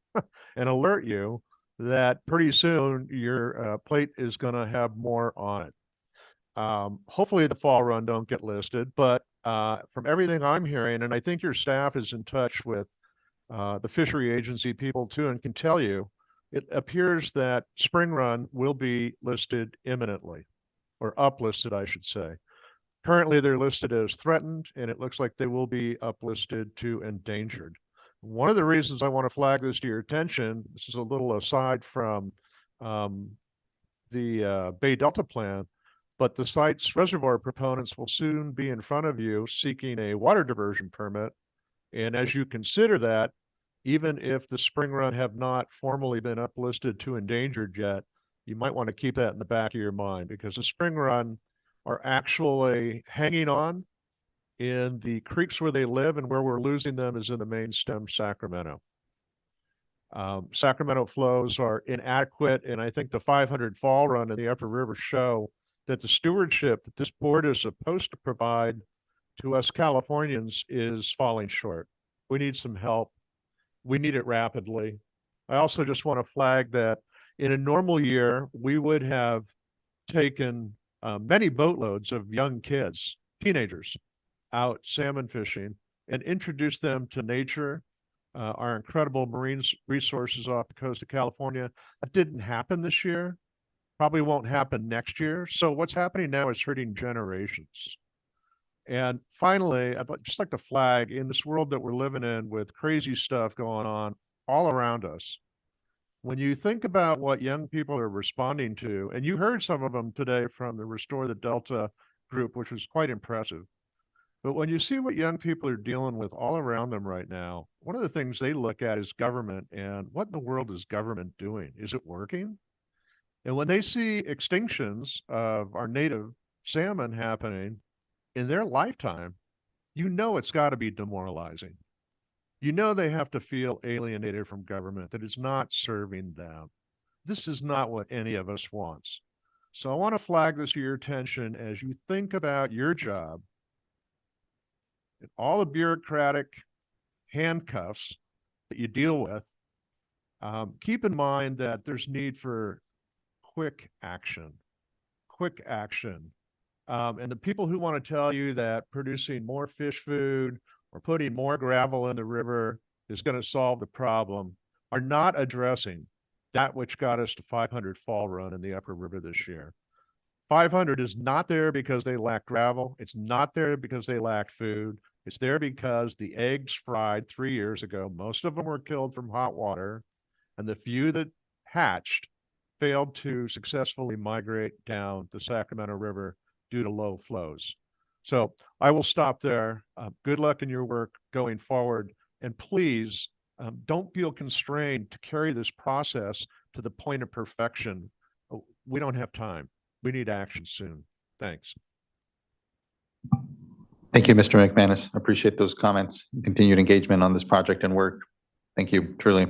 [SPEAKER 5] and alert you that pretty soon your plate is going to have more on it. Hopefully the fall run don't get listed, but from everything I'm hearing, and I think your staff is in touch with the fishery agency people too, and can tell you, it appears that spring run will be listed imminently, or uplisted, I should say. Currently, they're listed as threatened, and it looks like they will be uplisted to endangered. One of the reasons I want to flag this to your attention, this is a little aside from the Bay Delta plan, but the site's reservoir proponents will soon be in front of you seeking a water diversion permit. And as you consider that, even if the spring run have not formally been uplisted to endangered yet, you might want to keep that in the back of your mind, because the spring run are actually hanging on in the creeks where they live, and where we're losing them is in the main stem Sacramento. Sacramento flows are inadequate, and I think the 500 fall run in the upper river show that the stewardship that this board is supposed to provide to us Californians is falling short. We need some help. We need it rapidly. I also just want to flag that in a normal year, we would have taken many boatloads of young kids, teenagers, out salmon fishing and introduced them to nature, our incredible marine resources off the coast of California. That didn't happen this year, probably won't happen next year. So what's happening now is hurting generations. And finally, I'd just like to flag, in this world that we're living in with crazy stuff going on all around us, when you think about what young people are responding to, and you heard some of them today from the Restore the Delta group, which was quite impressive. But when you see what young people are dealing with all around them right now, one of the things they look at is government, and what in the world is government doing? Is it working? And when they see extinctions of our native salmon happening in their lifetime, you know it's got to be demoralizing. You know they have to feel alienated from government, that it's not serving them. This is not what any of us wants. So I want to flag this to your attention as you think about your job and all the bureaucratic handcuffs that you deal with. Keep in mind that there's need for quick action, and the people who want to tell you that producing more fish food or putting more gravel in the river is going to solve the problem are not addressing that which got us to 500 fall run in the upper river this year. 500 is not there because they lack gravel. It's not there because they lack food. It's there because the eggs fried 3 years ago, most of them were killed from hot water, and the few that hatched failed to successfully migrate down the Sacramento River due to low flows. So I will stop there. Good luck in your work going forward. And please don't feel constrained to carry this process to the point of perfection. We don't have time. We need action soon. Thanks.
[SPEAKER 1] Thank you, Mr. McManus. I appreciate those comments and continued engagement on this project and work. Thank you, truly.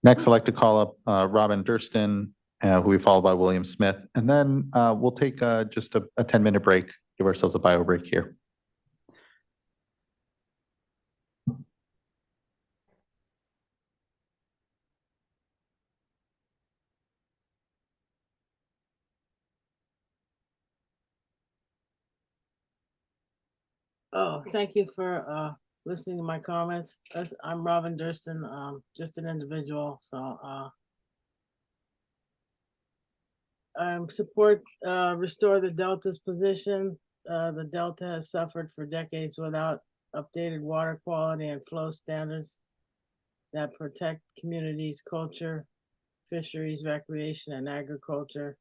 [SPEAKER 1] Next, I'd like to call up Robin Durston, who we followed by William Smith, and then we'll take just a 10-minute break, give ourselves a bio break here.
[SPEAKER 10] Oh, thank you for listening to my comments. I'm Robin Durston, just an individual, so I support Restore the Delta's position. The Delta has suffered for decades without updated water quality and flow standards. that protect communities, culture, fisheries, recreation, and agriculture.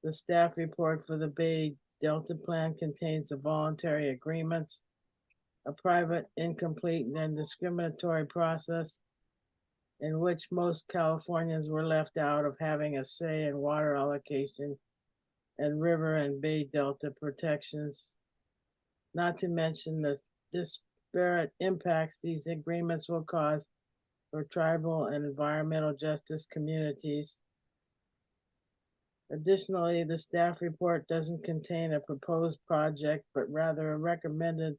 [SPEAKER 10] The staff report for the Bay Delta Plan contains the voluntary agreements, a private, incomplete, and discriminatory process in which most Californians were left out of having a say in water allocation and river and Bay Delta protections, not to mention the disparate impacts these agreements will cause for tribal and environmental justice communities. Additionally, the staff report doesn't contain a proposed project, but rather a recommended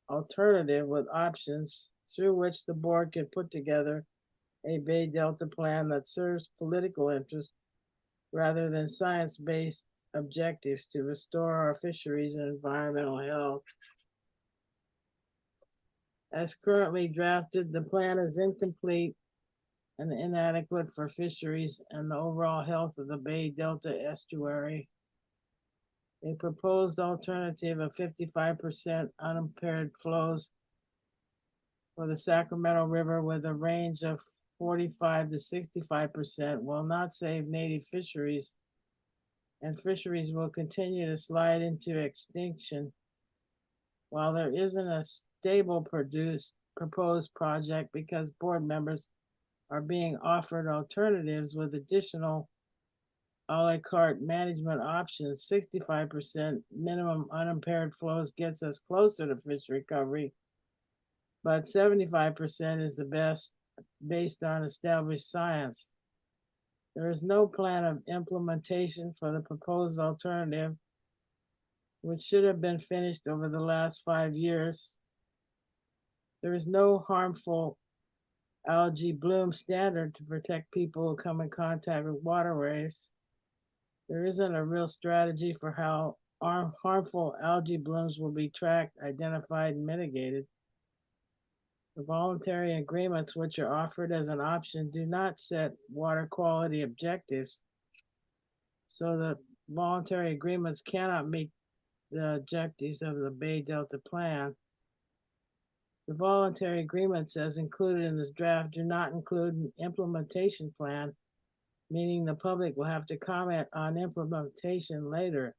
[SPEAKER 10] alternative with options through which the board can put together a Bay Delta plan that serves political interests rather than science-based objectives to restore our fisheries and environmental health. As currently drafted, the plan is incomplete and inadequate for fisheries and the overall health of the Bay Delta estuary. A proposed alternative of 55% unimpaired flows for the Sacramento River with a range of 45 to 65% will not save native fisheries, and fisheries will continue to slide into extinction. While there isn't a stable proposed project because board members are being offered alternatives with additional a la carte management options, 65% minimum unimpaired flows gets us closer to fish recovery, but 75% is the best based on established science. There is no plan of implementation for the proposed alternative, which should have been finished over the last 5 years. There is no harmful algae bloom standard to protect people who come in contact with waterways. There isn't a real strategy for how harmful algae blooms will be tracked, identified, and mitigated. The voluntary agreements which are offered as an option do not set water quality objectives. So the voluntary agreements cannot meet the objectives of the Bay Delta Plan. The voluntary agreements as included in this draft do not include an implementation plan, meaning the public will have to comment on implementation later.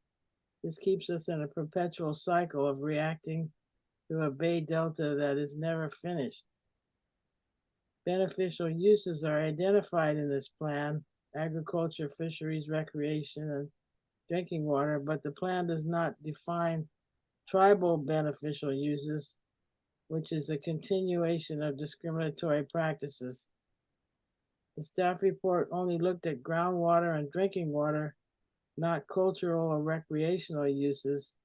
[SPEAKER 10] This keeps us in a perpetual cycle of reacting to a Bay Delta that is never finished. Beneficial uses are identified in this plan: agriculture, fisheries, recreation, and drinking water, but the plan does not define tribal beneficial uses, which is a continuation of discriminatory practices. The staff report only looked at groundwater and drinking water, not cultural or recreational uses.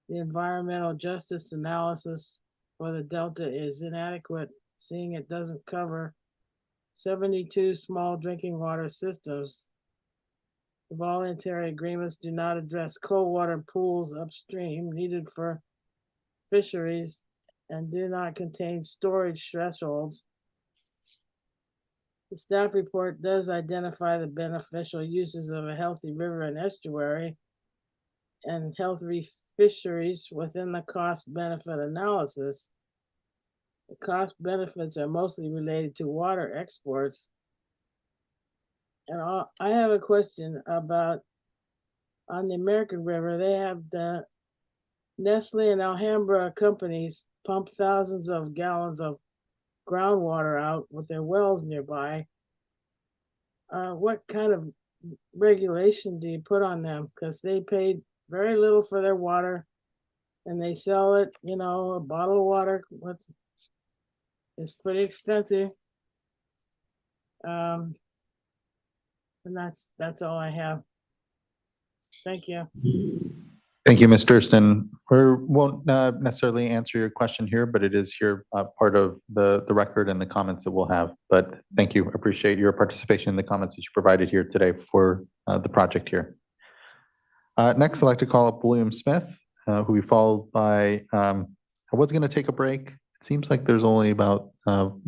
[SPEAKER 10] The environmental justice analysis for the Delta is inadequate, seeing it doesn't cover 72 small drinking water systems. The voluntary agreements do not address cold water pools upstream needed for fisheries and do not contain storage thresholds. The staff report does identify the beneficial uses of a healthy river and estuary and healthy fisheries within the cost-benefit analysis. The cost benefits are mostly related to water exports. And I have a question about, on the American River, they have the Nestle and Alhambra companies pump thousands of gallons of groundwater out with their wells nearby. What kind of regulation do you put on them? Because they paid very little for their water and they sell it, you know, a bottle of water is pretty expensive. And that's all I have. Thank you.
[SPEAKER 1] Thank you, Ms. Durston. We won't necessarily answer your question here, but it is here part of the record and the comments that we'll have. But thank you. Appreciate your participation in the comments that you provided here today for the project here. Next, I'd like to call up William Smith, who will be followed by, I was going to take a break. It seems like there's only about 4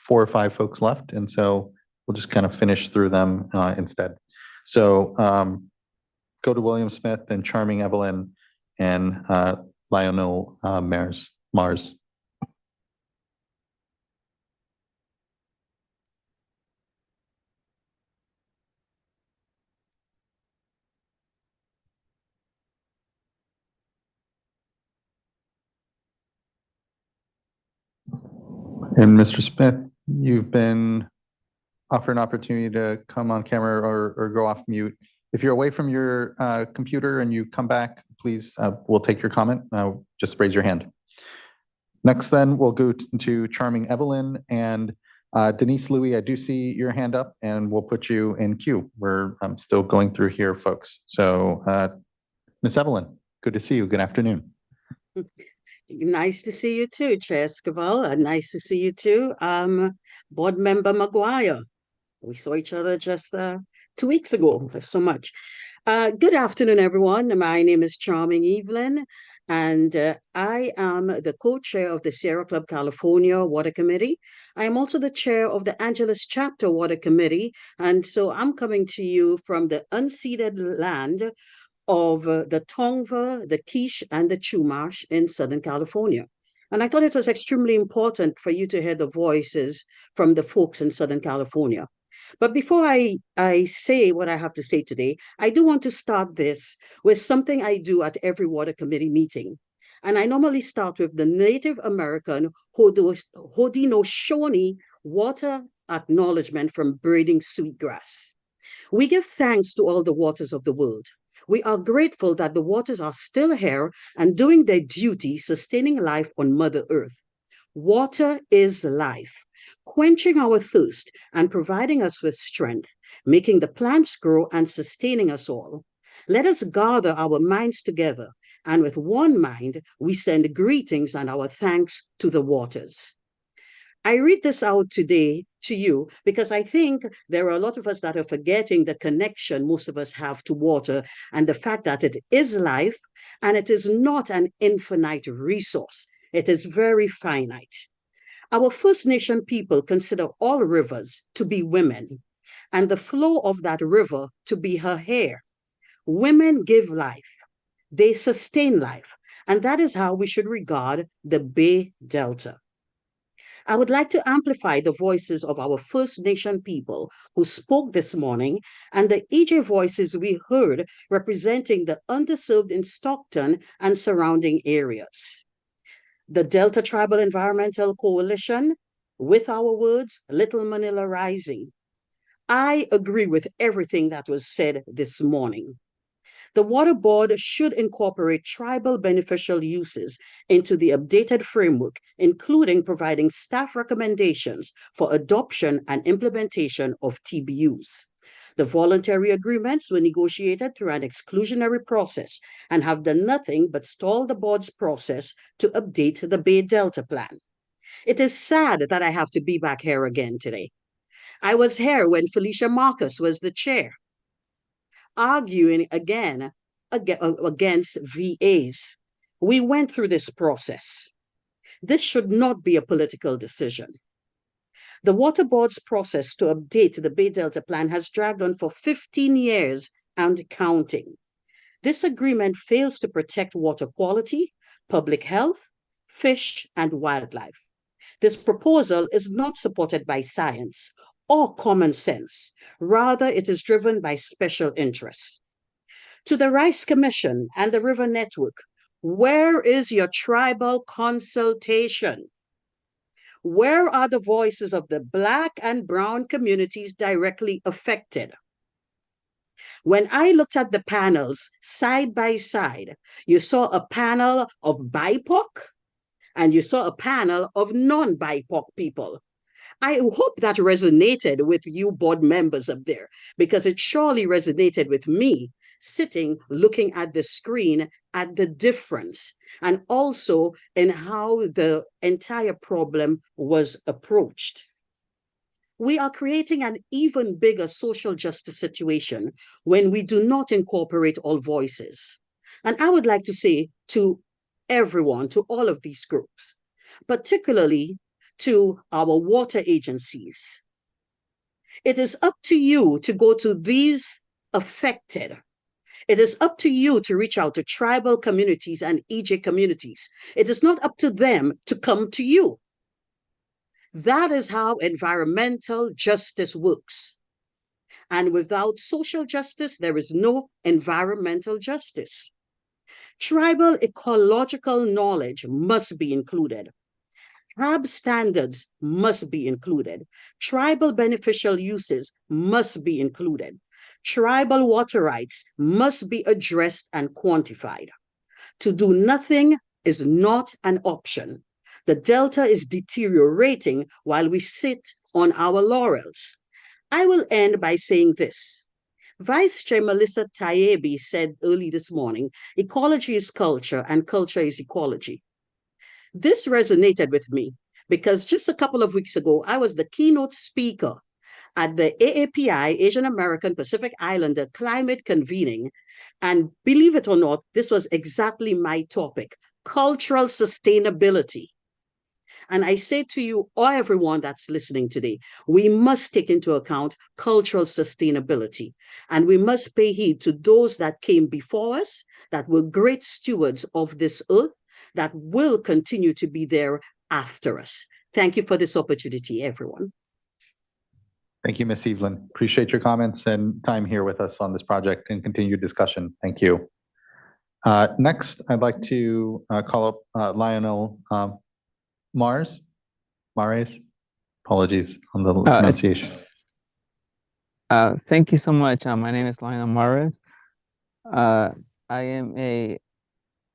[SPEAKER 1] or 5 folks left. And so we'll just kind of finish through them instead. So go to William Smith and Charming Evelyn and Lionel Mars. And Mr. Smith, you've been offered an opportunity to come on camera or go off mute. If you're away from your computer and you come back, please, we'll take your comment. Just raise your hand. Next, then, we'll go to Charming Evelyn and Denise Louie. I do see your hand up, and we'll put you in queue. I'm still going through here, folks. So, Miss Evelyn, good to see you. Good afternoon.
[SPEAKER 6] Nice to see you too, Chair Escobar. Nice to see you too, Board Member Maguire. We saw each other just 2 weeks ago. So much. Good afternoon, everyone. My name is Charming Evelyn, and I am the co-chair of the Sierra Club California Water Committee. I am also the chair of the Angeles Chapter Water Committee, and so I'm coming to you from the unceded land of the Tongva, the Quiche, and the Chumash in Southern California. And I thought it was extremely important for you to hear the voices from the folks in Southern California. But before I say what I have to say today, I do want to start this with something I do at every water committee meeting. And I normally start with the Native American Haudenosaunee water acknowledgement from braiding sweetgrass. We give thanks to all the waters of the world. We are grateful that the waters are still here and doing their duty, sustaining life on Mother Earth. Water is life, quenching our thirst and providing us with strength, making the plants grow and sustaining us all. Let us gather our minds together, and with one mind, we send greetings and our thanks to the waters. I read this out today to you because I think there are a lot of us that are forgetting the connection most of us have to water and the fact that it is life and it is not an infinite resource. It is very finite. Our First Nation people consider all rivers to be women and the flow of that river to be her hair. Women give life. They sustain life. And that is how we should regard the Bay Delta. I would like to amplify the voices of our First Nation people who spoke this morning and the EJ voices we heard representing the underserved in Stockton and surrounding areas. The Delta Tribal Environmental Coalition, with our words, Little Manila Rising. I agree with everything that was said this morning. The Water Board should incorporate tribal beneficial uses into the updated framework, including providing staff recommendations for adoption and implementation of TBUs. The voluntary agreements were negotiated through an exclusionary process and have done nothing but stall the board's process to update the Bay Delta Plan. It is sad that I have to be back here again today. I was here when Felicia Marcus was the chair, arguing again against VAs. We went through this process. This should not be a political decision. The Water Board's process to update the Bay Delta Plan has dragged on for 15 years and counting. This agreement fails to protect water quality, public health, fish, and wildlife. This proposal is not supported by science or common sense. Rather, it is driven by special interests. To the Rice Commission and the River Network, where is your tribal consultation? Where are the voices of the Black and Brown communities directly affected? When I looked at the panels side by side, you saw a panel of BIPOC and you saw a panel of non-BIPOC people. I hope that resonated with you board members up there, because it surely resonated with me sitting looking at the screen at the difference and also in how the entire problem was approached. We are creating an even bigger social justice situation when we do not incorporate all voices. And I would like to say to everyone, to all of these groups, particularly to our water agencies, it is up to you to go to these affected. It is up to you to reach out to tribal communities and EJ communities. It is not up to them to come to you. That is how environmental justice works. And without social justice, there is no environmental justice. Tribal ecological knowledge must be included. HAB standards must be included. Tribal beneficial uses must be included. Tribal water rights must be addressed and quantified. To do nothing is not an option. The Delta is deteriorating while we sit on our laurels. I will end by saying this. Vice Chair Melissa Tayebi said early this morning, ecology is culture and culture is ecology. This resonated with me because just a couple of weeks ago, I was the keynote speaker at the AAPI, Asian American Pacific Islander Climate Convening. And believe it or not, this was exactly my topic, cultural sustainability. And I say to you, or everyone that's listening today, we must take into account cultural sustainability. And we must pay heed to those that came before us, that were great stewards of this earth, that will continue to be there after us. Thank you for this opportunity, everyone.
[SPEAKER 1] Thank you, Ms. Evelyn. Appreciate your comments and time here with us on this project and continued discussion. Thank you. Next, I'd like to call up Lionel Mares. Apologies on the pronunciation.
[SPEAKER 7] Thank you so much. My name is Lionel Mares. I am a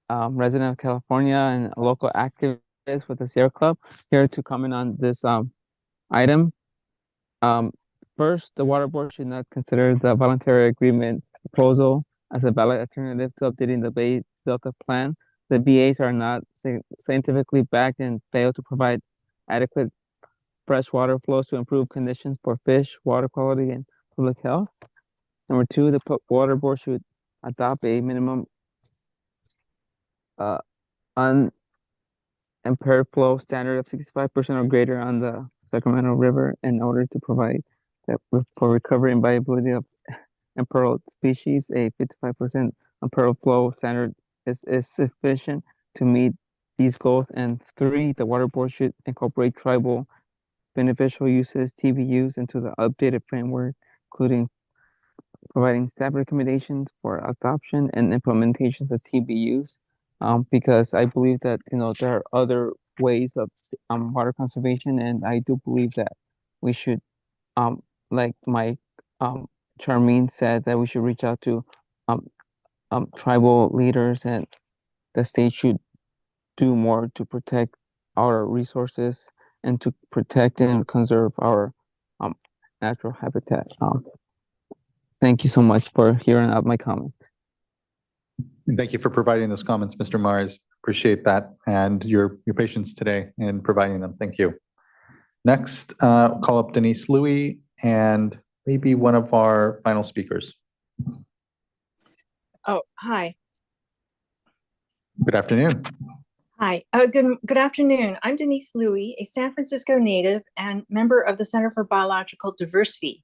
[SPEAKER 7] resident of California and a local activist with the Sierra Club, here to comment on this item. First, the Water Board should not consider the voluntary agreement proposal as a valid alternative to updating the Bay Delta plan. The VAs are not scientifically backed and fail to provide adequate fresh water flows to improve conditions for fish, water quality, and public health. Number two, the Water Board should adopt a minimum unimpaired flow standard of 65% or greater on the Sacramento River in order to provide that for recovery and viability of imperiled species. A 55% imperiled flow standard is sufficient to meet these goals. And three, the Water Board should incorporate tribal beneficial uses, TBUs, into the updated framework, including providing staff recommendations for adoption and implementation of TBUs. Because I believe that there are other ways of water conservation, and I do believe that we should, like my Charmaine said, that we should reach out to tribal leaders, and the state should do more to protect our resources and to protect and conserve our natural habitat. Thank you so much for hearing out my comments.
[SPEAKER 1] Thank you for providing those comments, Mr. Mars. Appreciate that and your patience today in providing them. Thank you. Next, call up Denise Louie and maybe one of our final speakers.
[SPEAKER 21] Oh, hi.
[SPEAKER 1] Good afternoon.
[SPEAKER 21] Hi. Good afternoon. I'm Denise Louie, a San Francisco native and member of the Center for Biological Diversity.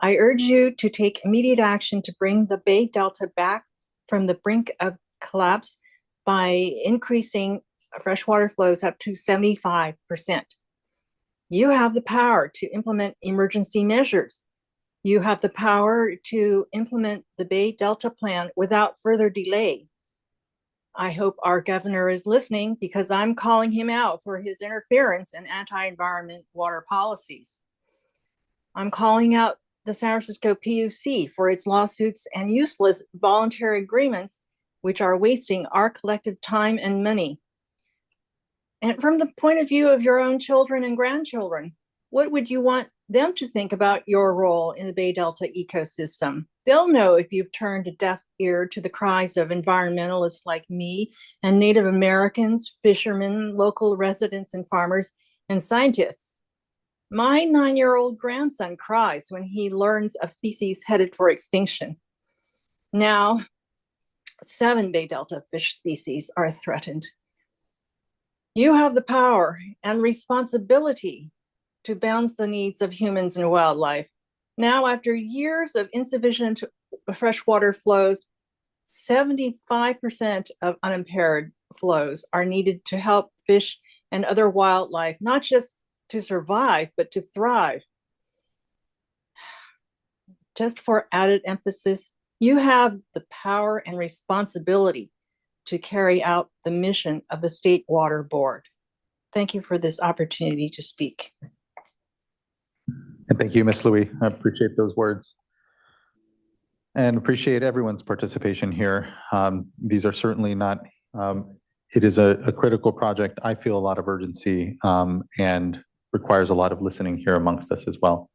[SPEAKER 21] I urge you to take immediate action to bring the Bay Delta back from the brink of collapse by increasing freshwater flows up to 75%. You have the power to implement emergency measures. You have the power to implement the Bay Delta plan without further delay. I hope our governor is listening, because I'm calling him out for his interference in anti-environment water policies. I'm calling out the San Francisco PUC for its lawsuits and useless voluntary agreements, which are wasting our collective time and money. And from the point of view of your own children and grandchildren, what would you want them to think about your role in the Bay Delta ecosystem? They'll know if you've turned a deaf ear to the cries of environmentalists like me and Native Americans, fishermen, local residents and farmers, and scientists. My 9-year-old grandson cries when he learns of species headed for extinction. Now, 7 Bay Delta fish species are threatened. You have the power and responsibility to balance the needs of humans and wildlife. Now, after years of insufficient freshwater flows, 75% of unimpaired flows are needed to help fish and other wildlife, not just to survive, but to thrive. Just for added emphasis, you have the power and responsibility to carry out the mission of the State Water Board. thank you for this opportunity to speak.
[SPEAKER 1] And thank you, Ms. Louie. I appreciate those words. And appreciate everyone's participation here. These are certainly not, it is a critical project. I feel a lot of urgency and requires a lot of listening here amongst us as well.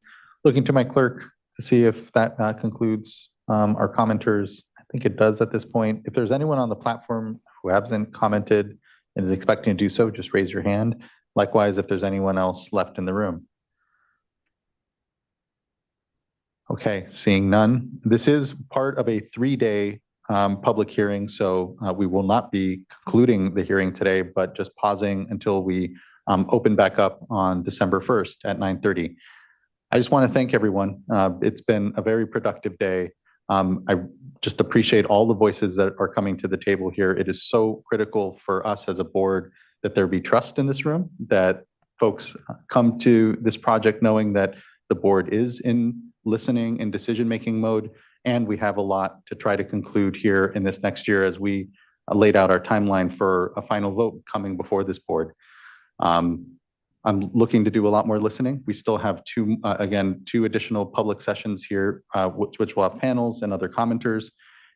[SPEAKER 1] Looking to my clerk to see if that concludes our commenters. I think it does at this point. If there's anyone on the platform who hasn't commented and is expecting to do so, just raise your hand. Likewise, if there's anyone else left in the room. Okay, seeing none. This is part of a 3-day public hearing, so we will not be concluding the hearing today, but just pausing until we open back up on December 1st at 9:30. I just want to thank everyone. It's been a very productive day. I just appreciate all the voices that are coming to the table here. It is so critical for us as a board that there be trust in this room, that folks come to this project knowing that the board is in listening and decision-making mode, and we have a lot to try to conclude here in this next year as we laid out our timeline for a final vote coming before this board. I'm looking to do a lot more listening. We still have two additional public sessions here, which will have panels and other commenters.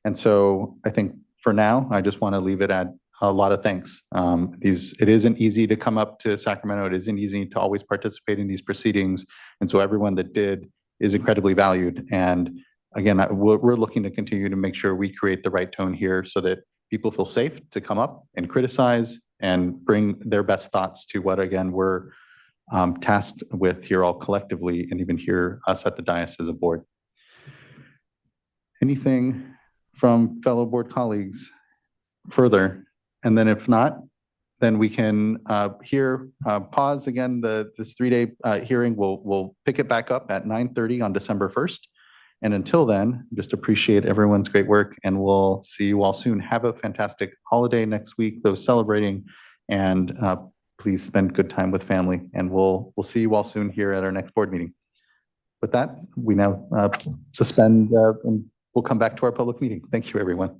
[SPEAKER 1] And so I think for now, I just want to leave it at a lot of thanks. It isn't easy to come up to Sacramento. It isn't easy to always participate in these proceedings. And so everyone that did is incredibly valued. And again, we're looking to continue to make sure we create the right tone here so that people feel safe to come up and criticize and bring their best thoughts to what, again, we're tasked with here all collectively, and even here us at the dais as a board. Anything from fellow board colleagues further? And then if not, then we can pause again this 3-day hearing. We'll pick it back up at 9:30 on December 1st. And until then, just appreciate everyone's great work, and we'll see you all soon. Have a fantastic holiday next week, those celebrating, and please spend good time with family. And we'll see you all soon here at our next board meeting. With that, we now suspend and we'll come back to our public meeting. Thank you, everyone.